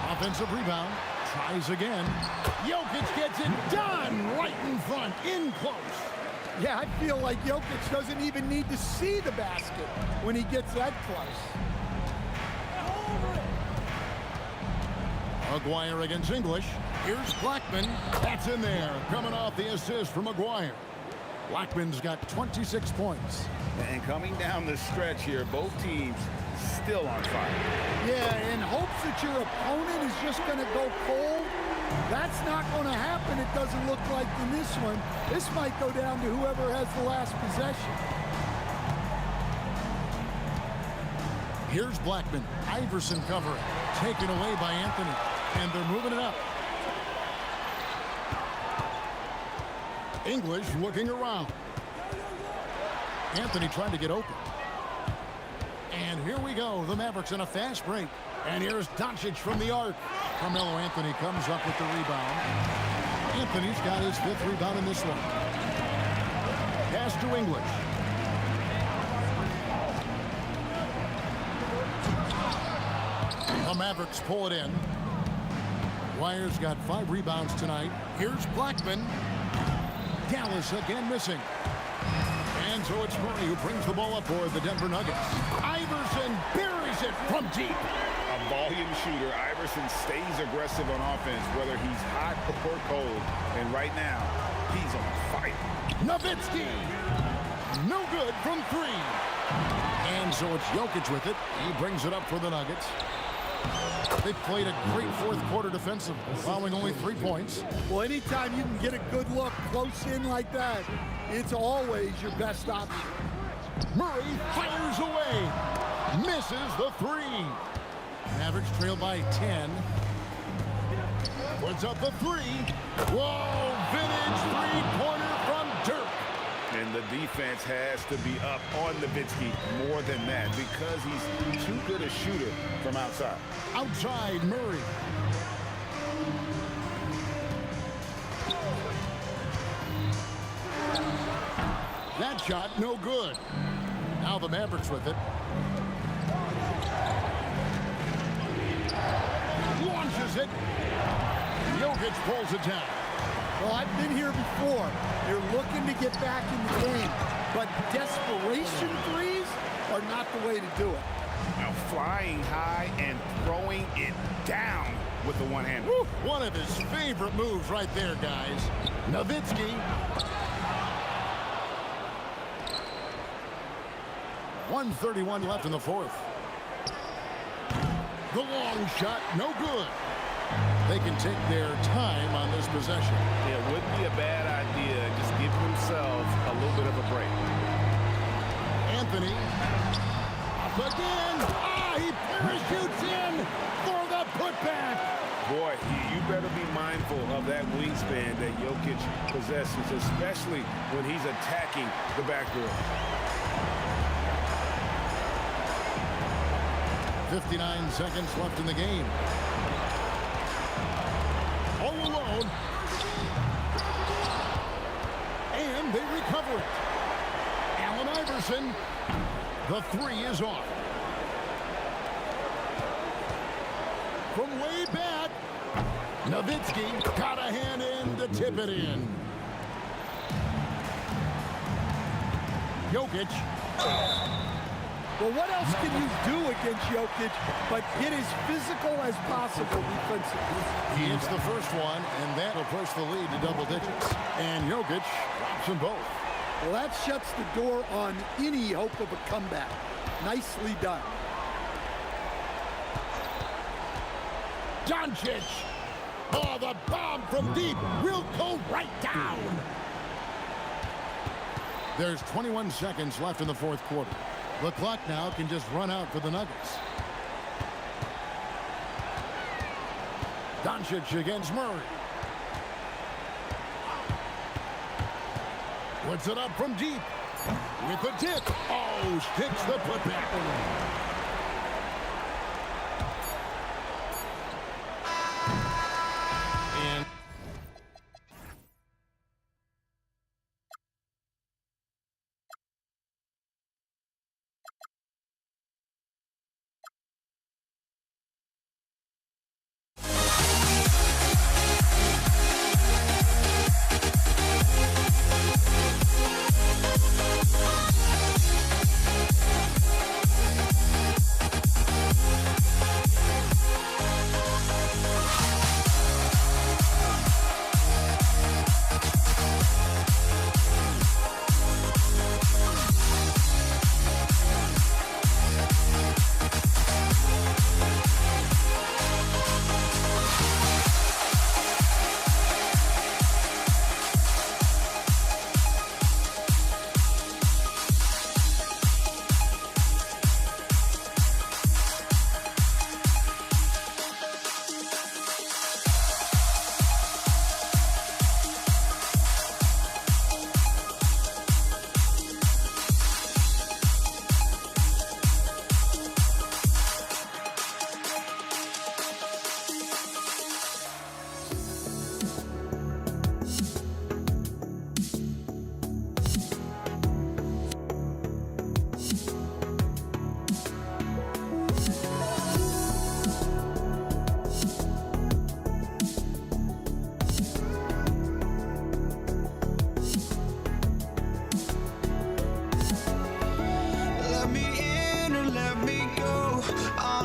Offensive rebound. Tries again. Jokic gets it done right in front, in close. Yeah, I feel like Jokic doesn't even need to see the basket when he gets that close. Maguire against English. Here's Blackman. That's in there. Coming off the assist from Maguire. Blackman's got 26 points. And coming down the stretch here, both teams still on fire. Yeah, in hopes that your opponent is just going to go cold. That's not going to happen, it doesn't look like in this one. This might go down to whoever has the last possession. Here's Blackman. Iverson covering. Taken away by Anthony. And they're moving it up. English looking around. Anthony trying to get open. And here we go. The Mavericks in a fast break. And here's Doncic from the arc. Carmelo Anthony comes up with the rebound. Anthony's got his 5th rebound in this one. Pass to English. The Mavericks pull it in. Dwyer's got 5 rebounds tonight. Here's Blackman. Dallas again missing. And so it's Murray who brings the ball up for the Denver Nuggets. Iverson buries it from deep. A volume shooter. Iverson stays aggressive on offense, whether he's hot or cold. And right now, he's on fire. Nowitzki. No good from 3. And so it's Jokic with it. He brings it up for the Nuggets. They played a great fourth quarter defensive, allowing only 3 points. Well, anytime you can get a good look close in like that, it's always your best option. Murray fires away. Misses the 3. Mavericks trail by 10. Puts up the 3. Whoa, vintage 3-pointer from Dirk. And the defense has to be up on Nowitzki more than that because he's too good a shooter from outside. Outside, Murray. That shot, no good. Now the Mavericks with it. Launches it. Jokic pulls it down. Well, I've been here before. You're looking to get back in the game, but desperation threes are not the way to do it. Now flying high and throwing it down with the one hand. One of his favorite moves right there, guys. Nowitzki. 1:31 left in the fourth. The long shot, no good. They can take their time on this possession. It wouldn't be a bad idea. Just give himself a little bit of a break. Anthony. Up again. He parachutes in for the putback. Boy, you better be mindful of that wingspan that Jokic possesses, especially when he's attacking the backboard. 59 seconds left in the game. All alone. And they recover it. Allen Iverson. The three is off. From way back, Nowitzki got a hand in to tip it in. Jokic. Well, what else can you do against Jokic but get as physical as possible defensively? He hits the first one, and that'll push the lead to double digits. And Jokic drops them both. Well, that shuts the door on any hope of a comeback. Nicely done. Doncic. Oh, the bomb from deep will go right down. There's 21 seconds left in the fourth quarter. The clock now can just run out for the Nuggets. Doncic against Murray. Puts it up from deep. With the tip. Oh, sticks the putback.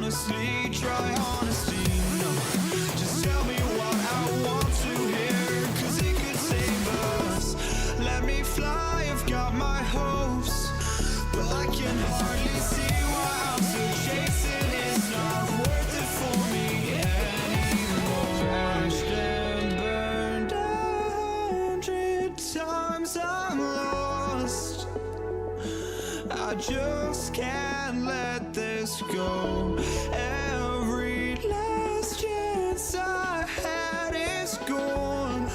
honestly, try honesty, no. Just tell me what I want to hear, 'cause it could save us. Let me fly, I've got my hopes, but I can hardly see why I'm still chasing. It's not worth it for me anymore. Crashed and burned 100 times, I'm lost. I just can't let this go. Every last chance I had is gone,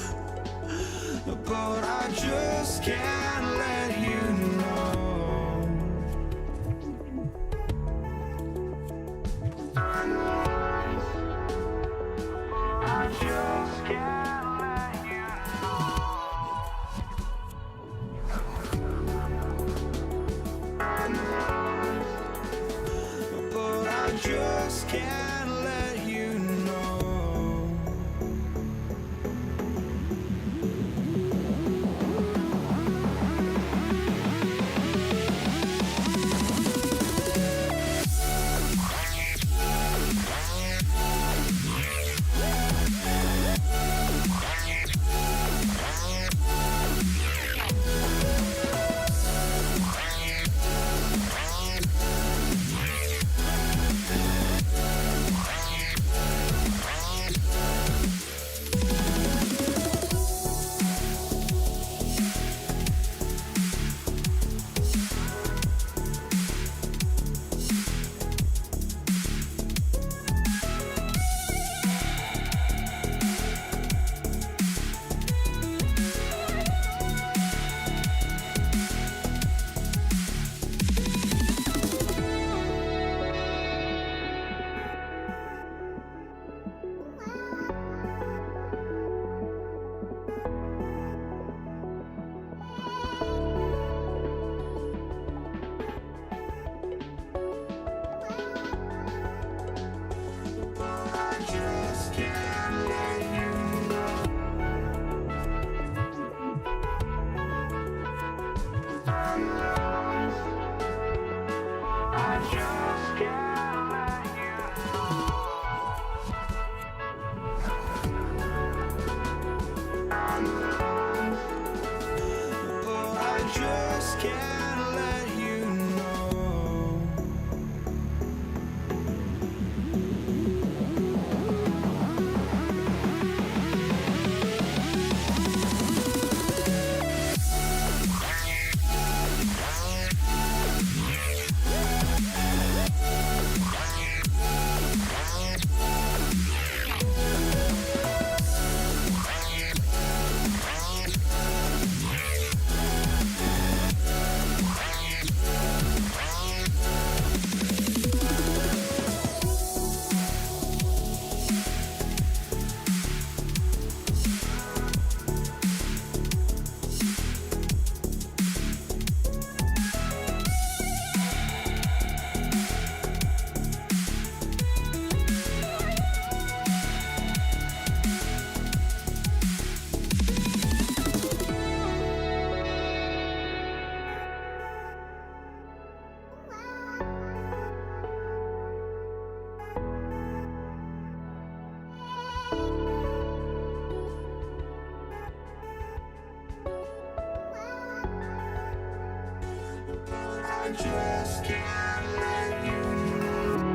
but I just can't let you know. I just can't let you but I just can't let you know. can't let you know. I just can't let you know.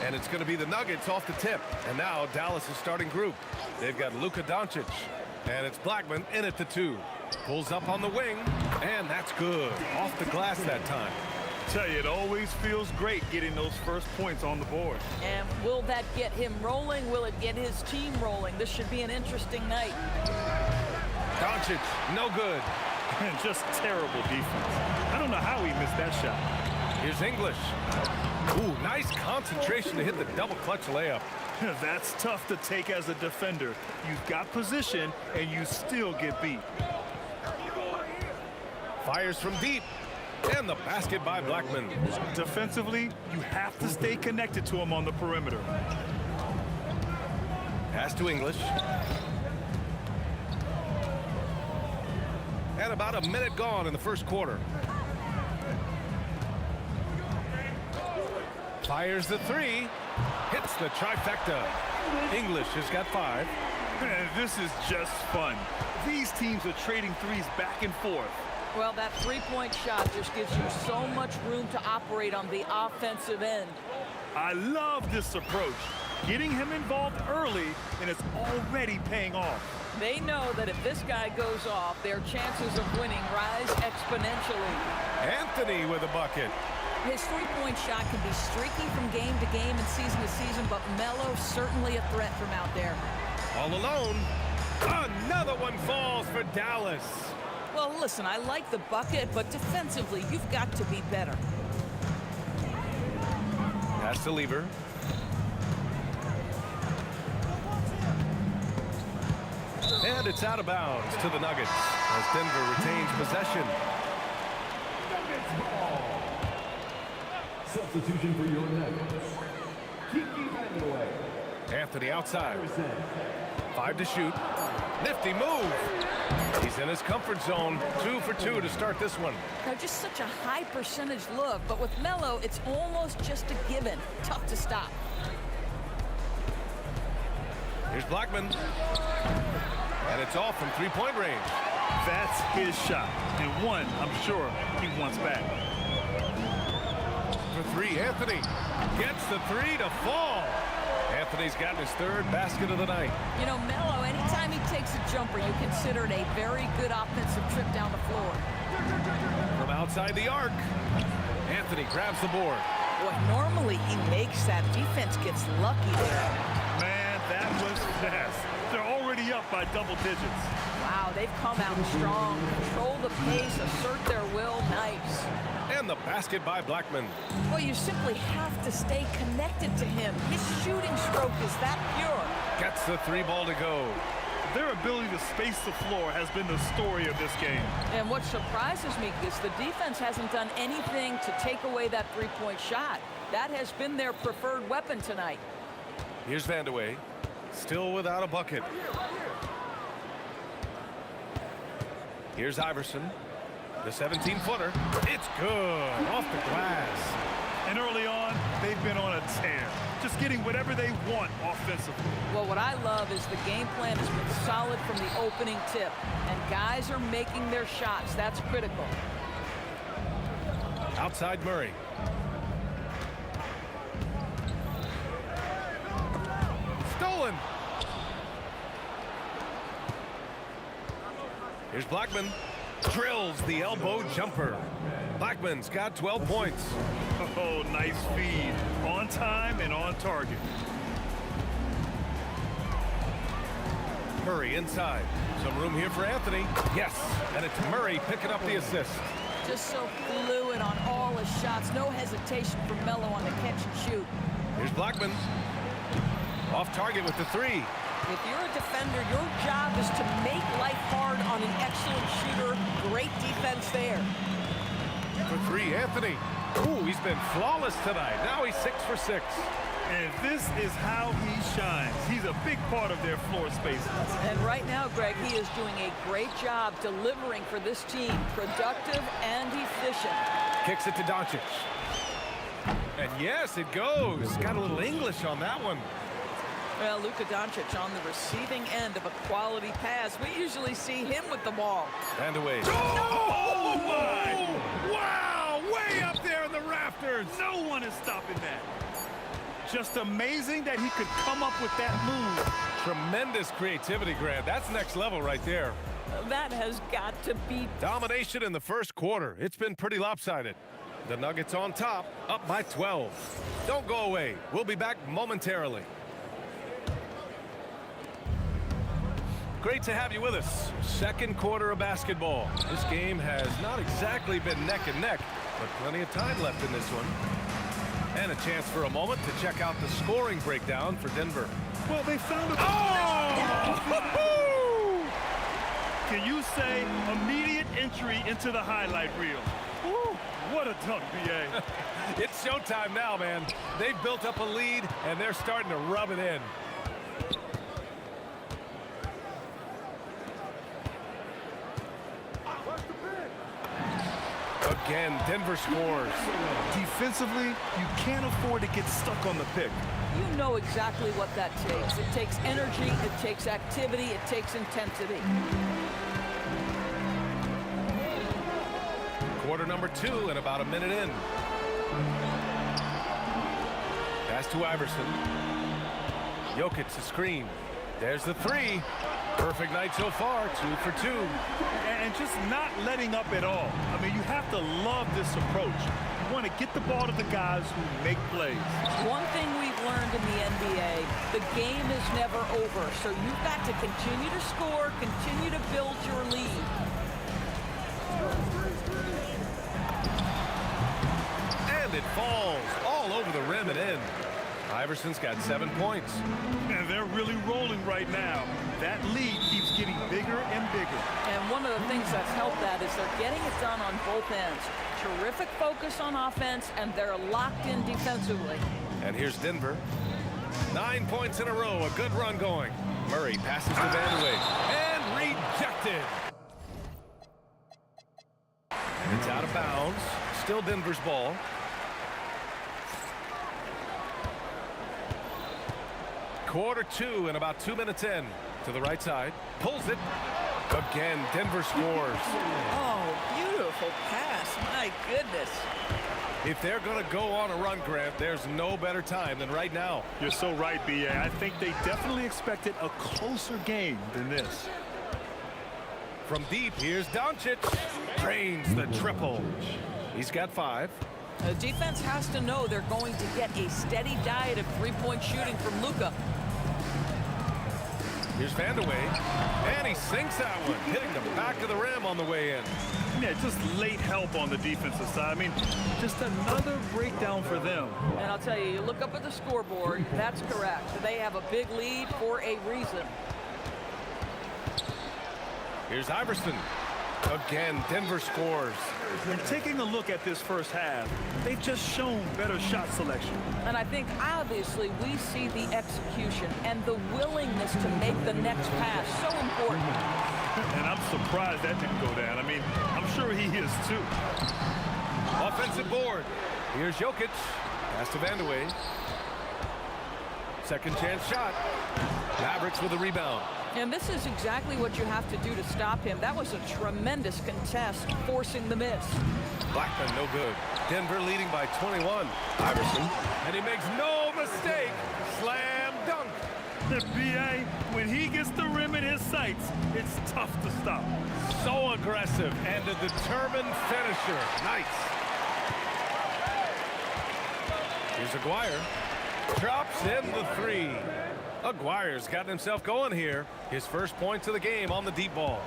And it's going to be the Nuggets off the tip. And now Dallas is starting group. They've got Luka Doncic. And it's Blackman in at the 2. Pulls up on the wing. And that's good. Off the glass that time. Tell you, it always feels great getting those first points on the board. And will that get him rolling? Will it get his team rolling? This should be an interesting night. Doncic, no good. Just terrible defense. I don't know how he missed that shot. Here's English. Ooh, nice concentration to hit the double clutch layup. That's tough to take as a defender. You've got position, and you still get beat. Fires from deep. And the basket by Blackman. Defensively, you have to stay connected to him on the perimeter. Pass to English. And about a minute gone in the first quarter. Fires the 3. Hits the trifecta. English has got 5. This is just fun. These teams are trading threes back and forth. Well, that three-point shot just gives you so much room to operate on the offensive end. I love this approach. Getting him involved early, and it's already paying off. They know that if this guy goes off, their chances of winning rise exponentially. Anthony with a bucket. His three-point shot can be streaky from game to game and season to season, but Melo's certainly a threat from out there. All alone. Another one falls for Dallas. Well, listen, I like the bucket, but defensively, you've got to be better. Pass to Lever. And it's out of bounds to the Nuggets as Denver retains possession. Substitution for your Nuggets. Kiki Vandeweghe. Anthony outside. 5 to shoot. Nifty move. He's in his comfort zone. 2 for 2 to start this one. Now, just such a high percentage look, but with Melo, it's almost just a given. Tough to stop. Here's Blackman. And it's off from three-point range. That's his shot, and one I'm sure he wants back. For 3, Anthony gets the 3 to fall. Anthony's gotten his 3rd basket of the night. You know, Melo, anytime he takes a jumper, you consider it a very good offensive trip down the floor. From outside the arc, Anthony grabs the board. Boy, normally he makes that. Defense gets lucky there. Man, that was fast. They're already up by double digits. Wow, they've come out strong. Control the pace, assert their will. Nice. And the basket by Blackman. Well, you simply have to stay connected to him. His shooting stroke is that pure. Gets the 3 ball to go. Their ability to space the floor has been the story of this game. And what surprises me is the defense hasn't done anything to take away that three-point shot. That has been their preferred weapon tonight. Here's Vandeweghe. Still without a bucket. Here's Iverson. The 17-footer. It's good. Off the glass. And early on, they've been on a tear. Just getting whatever they want offensively. Well, what I love is the game plan has been solid from the opening tip. And guys are making their shots. That's critical. Outside Murray. Stolen. Here's Blackman. Drills the elbow jumper. Blackman's got 12 points. Oh, nice feed. On time and on target. Murray inside. Some room here for Anthony. Yes, and it's Murray picking up the assist. Just so fluid on all his shots. No hesitation from Melo on the catch and shoot. Here's Blackman. Off target with the 3. If you're a defender, your job is to make life hard on an excellent shooter. Great defense there. For 3, Anthony. Ooh, he's been flawless tonight. Now he's 6 for 6. And this is how he shines. He's a big part of their floor spaces. And right now, Greg, he is doing a great job delivering for this team. Productive and efficient. Kicks it to Doncic. And yes, it goes. Got a little English on that one. Well, Luka Doncic on the receiving end of a quality pass. We usually see him with the ball. Vandeweghe. Oh, my! Wow! Way up there in the rafters. No one is stopping that. Just amazing that he could come up with that move. Tremendous creativity, Grant. That's next level right there. That has got to be Domination in the first quarter. It's been pretty lopsided. The Nuggets on top, up by 12. Don't go away. We'll be back momentarily. Great to have you with us. Second quarter of basketball. This game has not exactly been neck and neck, but plenty of time left in this one. And a chance for a moment to check out the scoring breakdown for Denver. Well, they found a... Oh! Can you say immediate entry into the highlight reel? Woo, what a dunk, B.A. It's showtime now, man. They've built up a lead, and they're starting to rub it in. Again, Denver scores. Defensively, you can't afford to get stuck on the pick. You know exactly what that takes. It takes energy, it takes activity, it takes intensity. Quarter number 2 and about a minute in. Pass to Iverson. Jokic the screen. There's the 3. Perfect night so far, 2 for 2. And just not letting up at all. I mean, you have to love this approach. You want to get the ball to the guys who make plays. One thing we've learned in the NBA, the game is never over. So you've got to continue to score, continue to build your lead. And it falls all over the rim and in. Iverson's got 7 points. And they're really rolling right now. That lead keeps getting bigger and bigger. And one of the things that's helped that is they're getting it done on both ends. Terrific focus on offense, and they're locked in defensively. And here's Denver. 9 points in a row, a good run going. Murray passes to Vandeweghe, and rejected. And it's out of bounds. Still Denver's ball. Quarter 2 and about 2 minutes in. To the right side. Pulls it. Again, Denver scores. Oh, beautiful pass. My goodness. If they're going to go on a run, Grant, there's no better time than right now. You're so right, B.A. I think they definitely expected a closer game than this. From deep, here's Doncic. Drains the triple. He's got 5. The defense has to know they're going to get a steady diet of three-point shooting from Luka. Here's Vandeweghe, and he sinks that one, hitting the back of the rim on the way in. Yeah, just late help on the defensive side. I mean, just another breakdown for them. And I'll tell you, you look up at the scoreboard, that's correct. They have a big lead for a reason. Here's Iverson. Again, Denver scores. And taking a look at this first half, they've just shown better shot selection. And I think, obviously, we see the execution and the willingness to make the next pass so important. And I'm surprised that didn't go down. I mean, I'm sure he is, too. Offensive board. Here's Jokic. Pass to Vandeweghe. Second chance shot. Mavericks with a rebound. And this is exactly what you have to do to stop him. That was a tremendous contest, forcing the miss. Blackman, no good. Denver leading by 21. Iverson. And he makes no mistake. Slam dunk. The B.A., when he gets the rim in his sights, it's tough to stop. So aggressive and a determined finisher. Nice. Here's Aguirre. Drops in the 3. Aguirre's gotten himself going here. His first points of the game on the deep ball.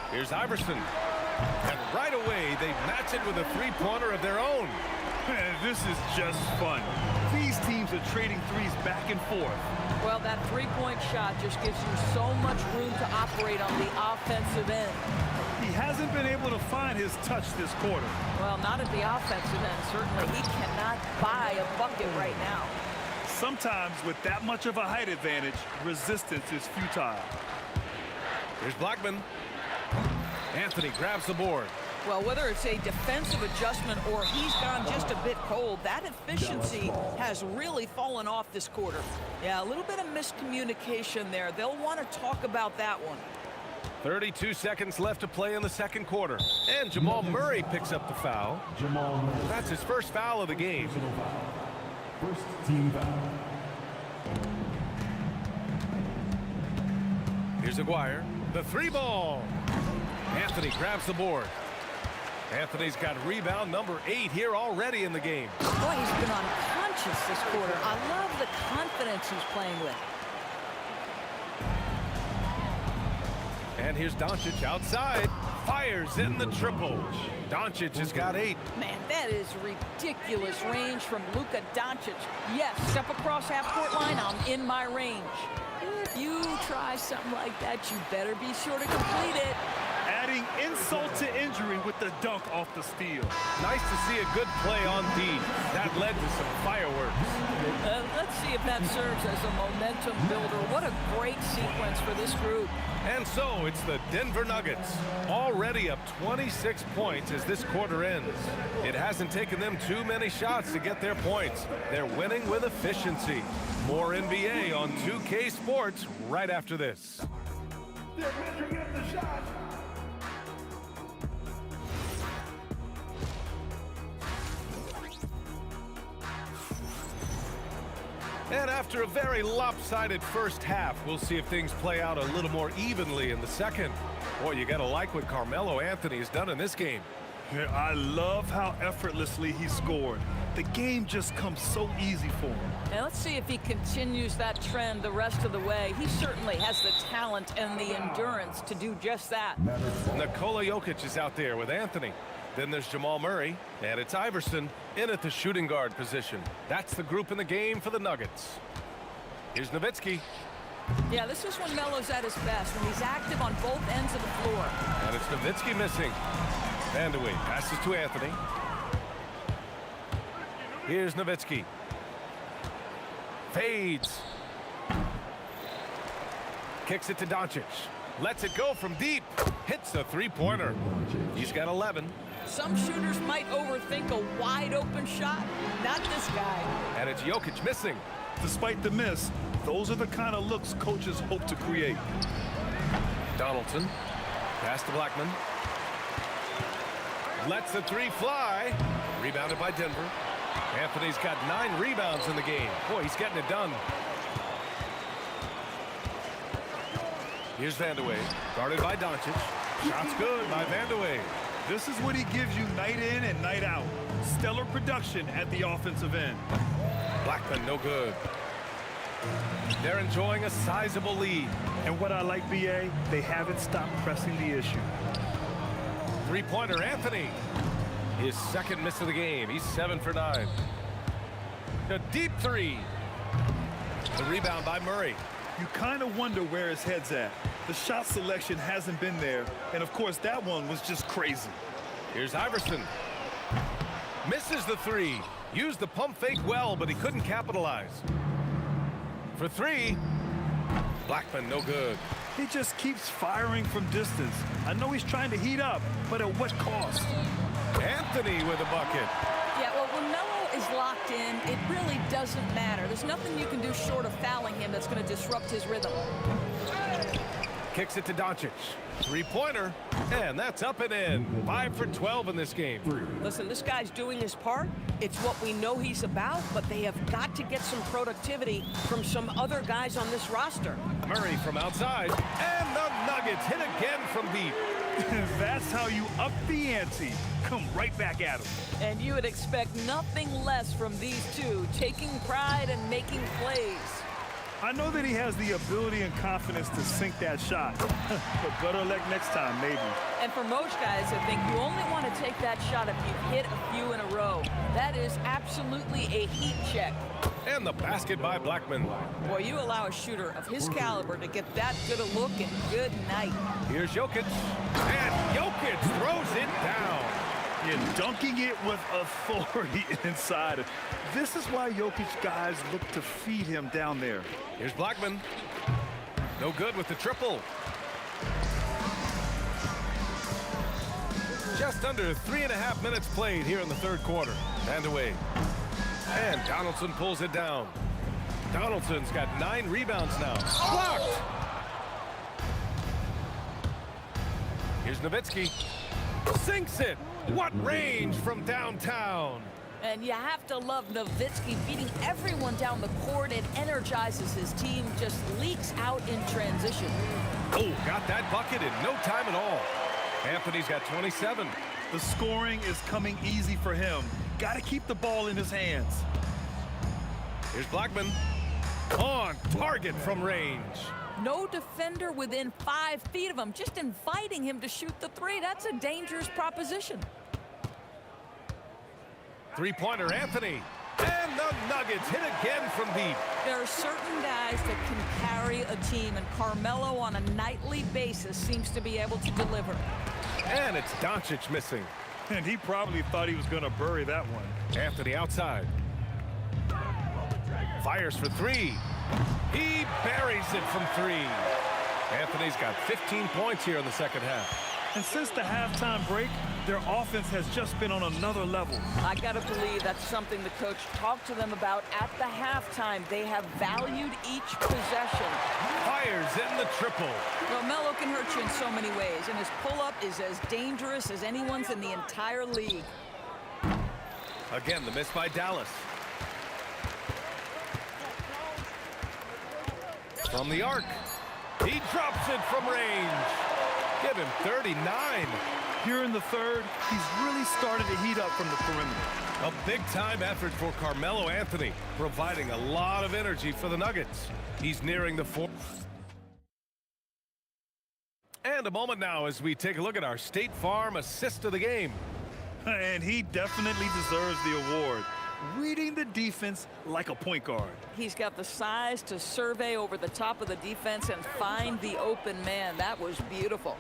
Here's Iverson. And right away, they match it with a three-pointer of their own. Man, this is just fun. These teams are trading threes back and forth. Well, that three-point shot just gives you so much room to operate on the offensive end. He hasn't been able to find his touch this quarter. Well, not at the offensive end, certainly. He cannot buy a bucket right now. Sometimes with that much of a height advantage, resistance is futile. Here's Blackman. Anthony grabs the board. Well, whether it's a defensive adjustment or he's gone just a bit cold, that efficiency has really fallen off this quarter. Yeah, a little bit of miscommunication there. They'll want to talk about that one. 32 seconds left to play in the second quarter. And Jamal Murray picks up the foul. That's his first foul of the game. First team foul. Here's Aguirre. The three ball. Anthony grabs the board. Anthony's got rebound number 8 here already in the game. Boy, he's been unconscious this quarter. I love the confidence he's playing with. And here's Doncic outside. Fires in the triple. Doncic has got 8. Man, that is ridiculous range from Luka Doncic. Yes, step across half-court line, I'm in my range. If you try something like that, you better be sure to complete it. Adding insult to injury with the dunk off the steal. Nice to see a good play on D. That led to some fireworks. Let's see if that serves as a momentum builder. What a great sequence for this group. And so it's the Denver Nuggets, already up 26 points as this quarter ends. It hasn't taken them too many shots to get their points. They're winning with efficiency. More NBA on 2K Sports right after this. They're measuring up the shot. And after a very lopsided first half, we'll see if things play out a little more evenly in the second. Boy, you got to like what Carmelo Anthony has done in this game. Yeah, I love how effortlessly he scored. The game just comes so easy for him. And let's see if he continues that trend the rest of the way. He certainly has the talent and the endurance to do just that. Nikola Jokic is out there with Anthony. Then there's Jamal Murray, and it's Iverson in at the shooting guard position. That's the group in the game for the Nuggets. Here's Nowitzki. Yeah, this is when Melo's at his best, when he's active on both ends of the floor. And it's Nowitzki missing. Vandeweghe passes to Anthony. Here's Nowitzki. Fades. Kicks it to Doncic. Lets it go from deep. Hits the three-pointer. He's got 11. Some shooters might overthink a wide-open shot. Not this guy. And it's Jokic missing. Despite the miss, those are the kind of looks coaches hope to create. Donaldson. Pass to Blackman. Lets the three fly. Rebounded by Denver. Anthony's got 9 rebounds in the game. Boy, he's getting it done. Here's Vandeweghe, guarded by Doncic. Shots good by Vandeweghe. This is what he gives you night in and night out. Stellar production at the offensive end. Blackman, no good. They're enjoying a sizable lead. And what I like, BA, they haven't stopped pressing the issue. Three-pointer, Anthony. His second miss of the game. He's 7 for 9. A deep three. The rebound by Murray. You kind of wonder where his head's at. The shot selection hasn't been there, and of course that one was just crazy. Here's Iverson. Misses the three. Used the pump fake well, but he couldn't capitalize. For 3, Blackman, no good. He just keeps firing from distance. I know he's trying to heat up, but at what cost? Anthony with a bucket. Yeah, well, when Melo is locked in, it really doesn't matter. There's nothing you can do short of fouling him that's going to disrupt his rhythm. Kicks it to Doncic. Three-pointer, and that's up and in. 5 for 12 in this game. Listen, this guy's doing his part. It's what we know he's about, but they have got to get some productivity from some other guys on this roster. Murray from outside, and the Nuggets hit again from deep. That's how you up the ante. Come right back at him. And you would expect nothing less from these two, taking pride and making plays. I know that he has the ability and confidence to sink that shot, but better luck next time, maybe. And for most guys, I think you only want to take that shot if you've hit a few in a row. That is absolutely a heat check. And the basket by Blackman. Boy, you allow a shooter of his caliber to get that good a look, and good night. Here's Jokic, and Jokic throws it down. You're dunking it with authority inside. This is why Jokic guys look to feed him down there. Here's Blackman. No good with the triple. Just under 3.5 minutes played here in the third quarter. Vandeweghe. And Donaldson pulls it down. Donaldson's got 9 rebounds now. Blocked! Here's Nowitzki. Sinks it. What range from downtown. And you have to love Nowitzki beating everyone down the court. It energizes his team, just leaks out in transition. Oh, got that bucket in no time at all. Anthony's got 27. The scoring is coming easy for him. Got to keep the ball in his hands. Here's Blackman. On target from range. No defender within 5 feet of him, just inviting him to shoot the three. That's a dangerous proposition. Three-pointer, Anthony. And the Nuggets hit again from deep. There are certain guys that can carry a team, and Carmelo on a nightly basis seems to be able to deliver. And it's Doncic missing. And he probably thought he was going to bury that one. Anthony outside. Fires for three. He buries it from three. Anthony's got 15 points here in the second half. And since the halftime break, their offense has just been on another level. I got to believe that's something the coach talked to them about at the halftime. They have valued each possession. Fires in the triple. Well, Melo can hurt you in so many ways, and his pull-up is as dangerous as anyone's in the entire league. Again, the miss by Dallas. From the arc. He drops it from range. Give him 39. Here in the third, he's really started to heat up from the perimeter. A big-time effort for Carmelo Anthony, providing a lot of energy for the Nuggets. He's nearing the fourth. And a moment now as we take a look at our State Farm assist of the game. And he definitely deserves the award. Reading the defense like a point guard. He's got the size to survey over the top of the defense and find the open man. That was beautiful.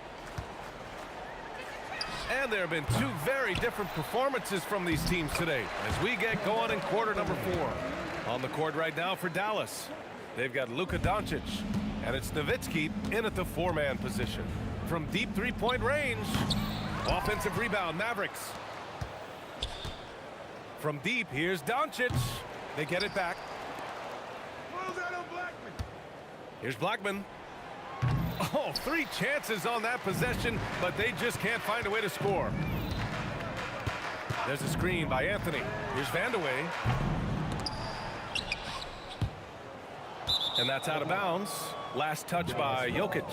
And there have been two very different performances from these teams today as we get going in quarter number 4. On the court right now for Dallas, they've got Luka Doncic, and it's Nowitzki in at the 4-man position. From deep three-point range, offensive rebound, Mavericks. From deep, here's Doncic. They get it back. Here's Blackman. Oh, 3 chances on that possession, but they just can't find a way to score. There's a screen by Anthony. Here's Vandeweghe. And that's out of bounds. Last touch by Jokic.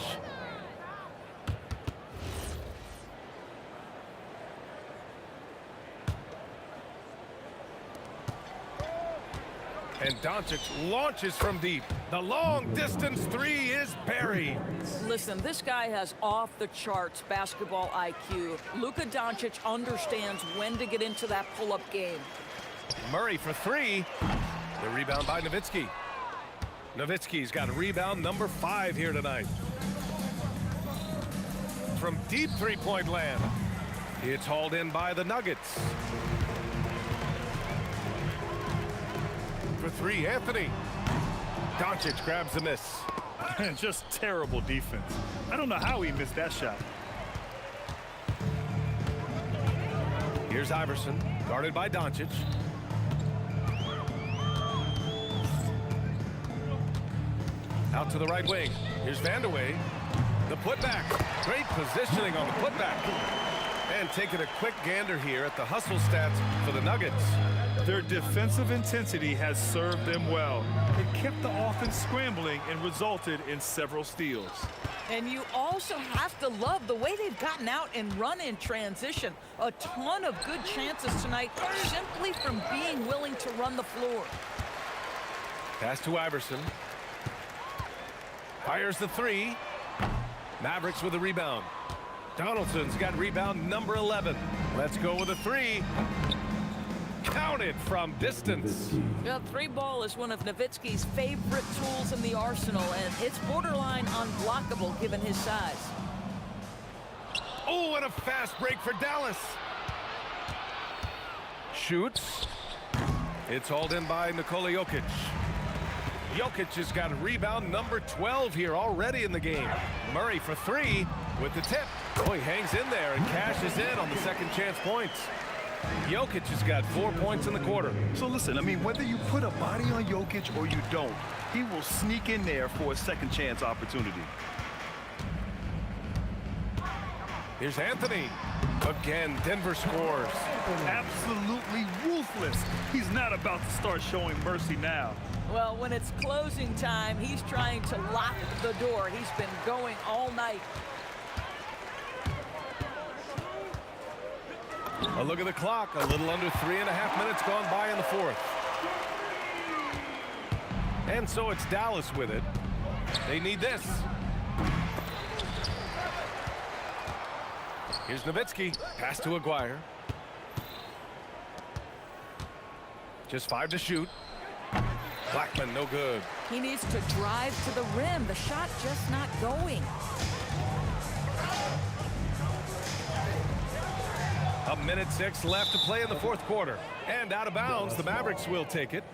And Doncic launches from deep. The long-distance three is buried. Listen, this guy has off-the-charts basketball IQ. Luka Doncic understands when to get into that pull-up game. Murray for three. The rebound by Nowitzki. Nowitzki's got rebound number 5 here tonight. From deep three-point land. It's hauled in by the Nuggets. For three, Anthony. Doncic grabs the miss. Just terrible defense. I don't know how he missed that shot. Here's Iverson, guarded by Doncic. Out to the right wing. Here's Vandeweghe. The putback. Great positioning on the putback. And taking a quick gander here at the hustle stats for the Nuggets. Their defensive intensity has served them well. It kept the offense scrambling and resulted in several steals. And you also have to love the way they've gotten out and run in transition. A ton of good chances tonight simply from being willing to run the floor. Pass to Iverson. Fires the three. Mavericks with a rebound. Donaldson's got rebound number 11. Let's go with a three. Counted from distance. The three ball is one of Nowitzki's favorite tools in the arsenal, and it's borderline unblockable given his size. Oh, and a fast break for Dallas. Shoots. It's hauled in by Nikola Jokic. Jokic has got rebound number 12 here already in the game. Murray for three with the tip. Oh, he hangs in there and cashes in on the second chance points. Jokic has got 4 points in the quarter. So listen, I mean, whether you put a body on Jokic or you don't, he will sneak in there for a second chance opportunity. Here's Anthony. Again, Denver scores. Absolutely ruthless ruthless. He's not about to start showing mercy now. Well, when it's closing time, he's trying to lock the door. He's been going all night. A look at the clock. A little under 3.5 minutes gone by in the fourth. And so it's Dallas with it. They need this. Here's Nowitzki. Pass to Aguirre. Just 5 to shoot. Blackman, no good. He needs to drive to the rim. The shot just not going. A minute 6 left to play in the fourth quarter. And out of bounds, the Mavericks will take it.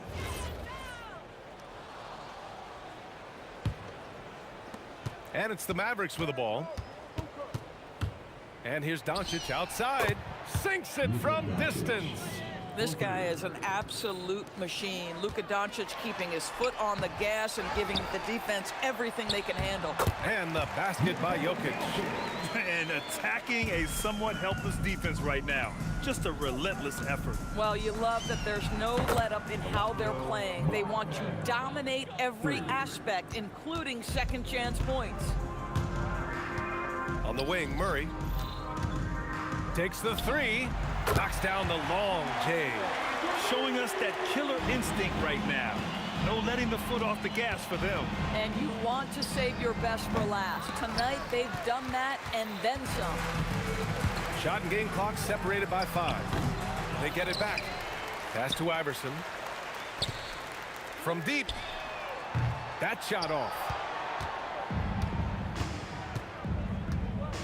And it's the Mavericks with the ball. And here's Doncic outside. Sinks it from distance. This guy is an absolute machine. Luka Doncic keeping his foot on the gas and giving the defense everything they can handle. And the basket by Jokic. And attacking a somewhat helpless defense right now. Just a relentless effort. Well, you love that there's no let-up in how they're playing. They want to dominate every aspect, including second-chance points. On the wing, Murray takes the 3, knocks down the long J. Showing us that killer instinct right now. No letting the foot off the gas for them. And you want to save your best for last. Tonight, they've done that and then some. Shot and game clock separated by 5. They get it back. Pass to Iverson. From deep. That shot off.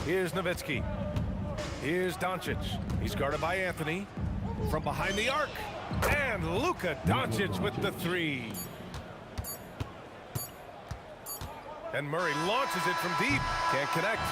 Here's Nowitzki. Here's Doncic. He's guarded by Anthony. From behind the arc. And Luka Doncic with the 3. And Murray launches it from deep. Can't connect.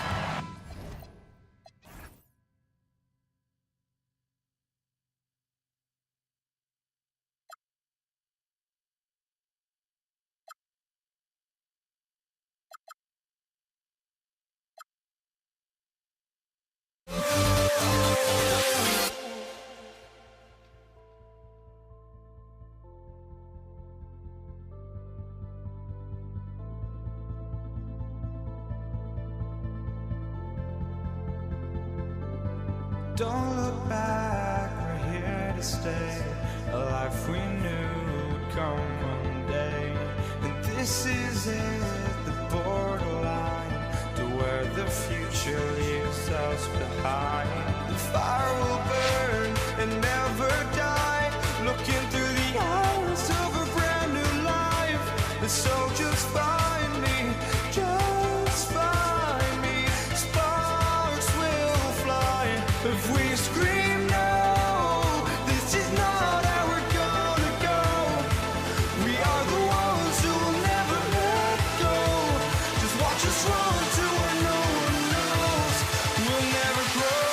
Don't look back, we're here to stay. A life we knew would come one day. And this is it, the borderline to where the future leaves us behind. The fire will burn and never die. Looking through the eyes of a brand new life. And so just find me, just find me. Sparks will fly. If we scream no, this is not how we're gonna go. We are the ones who will never let go. Just watch us run to where no one knows. We'll never grow.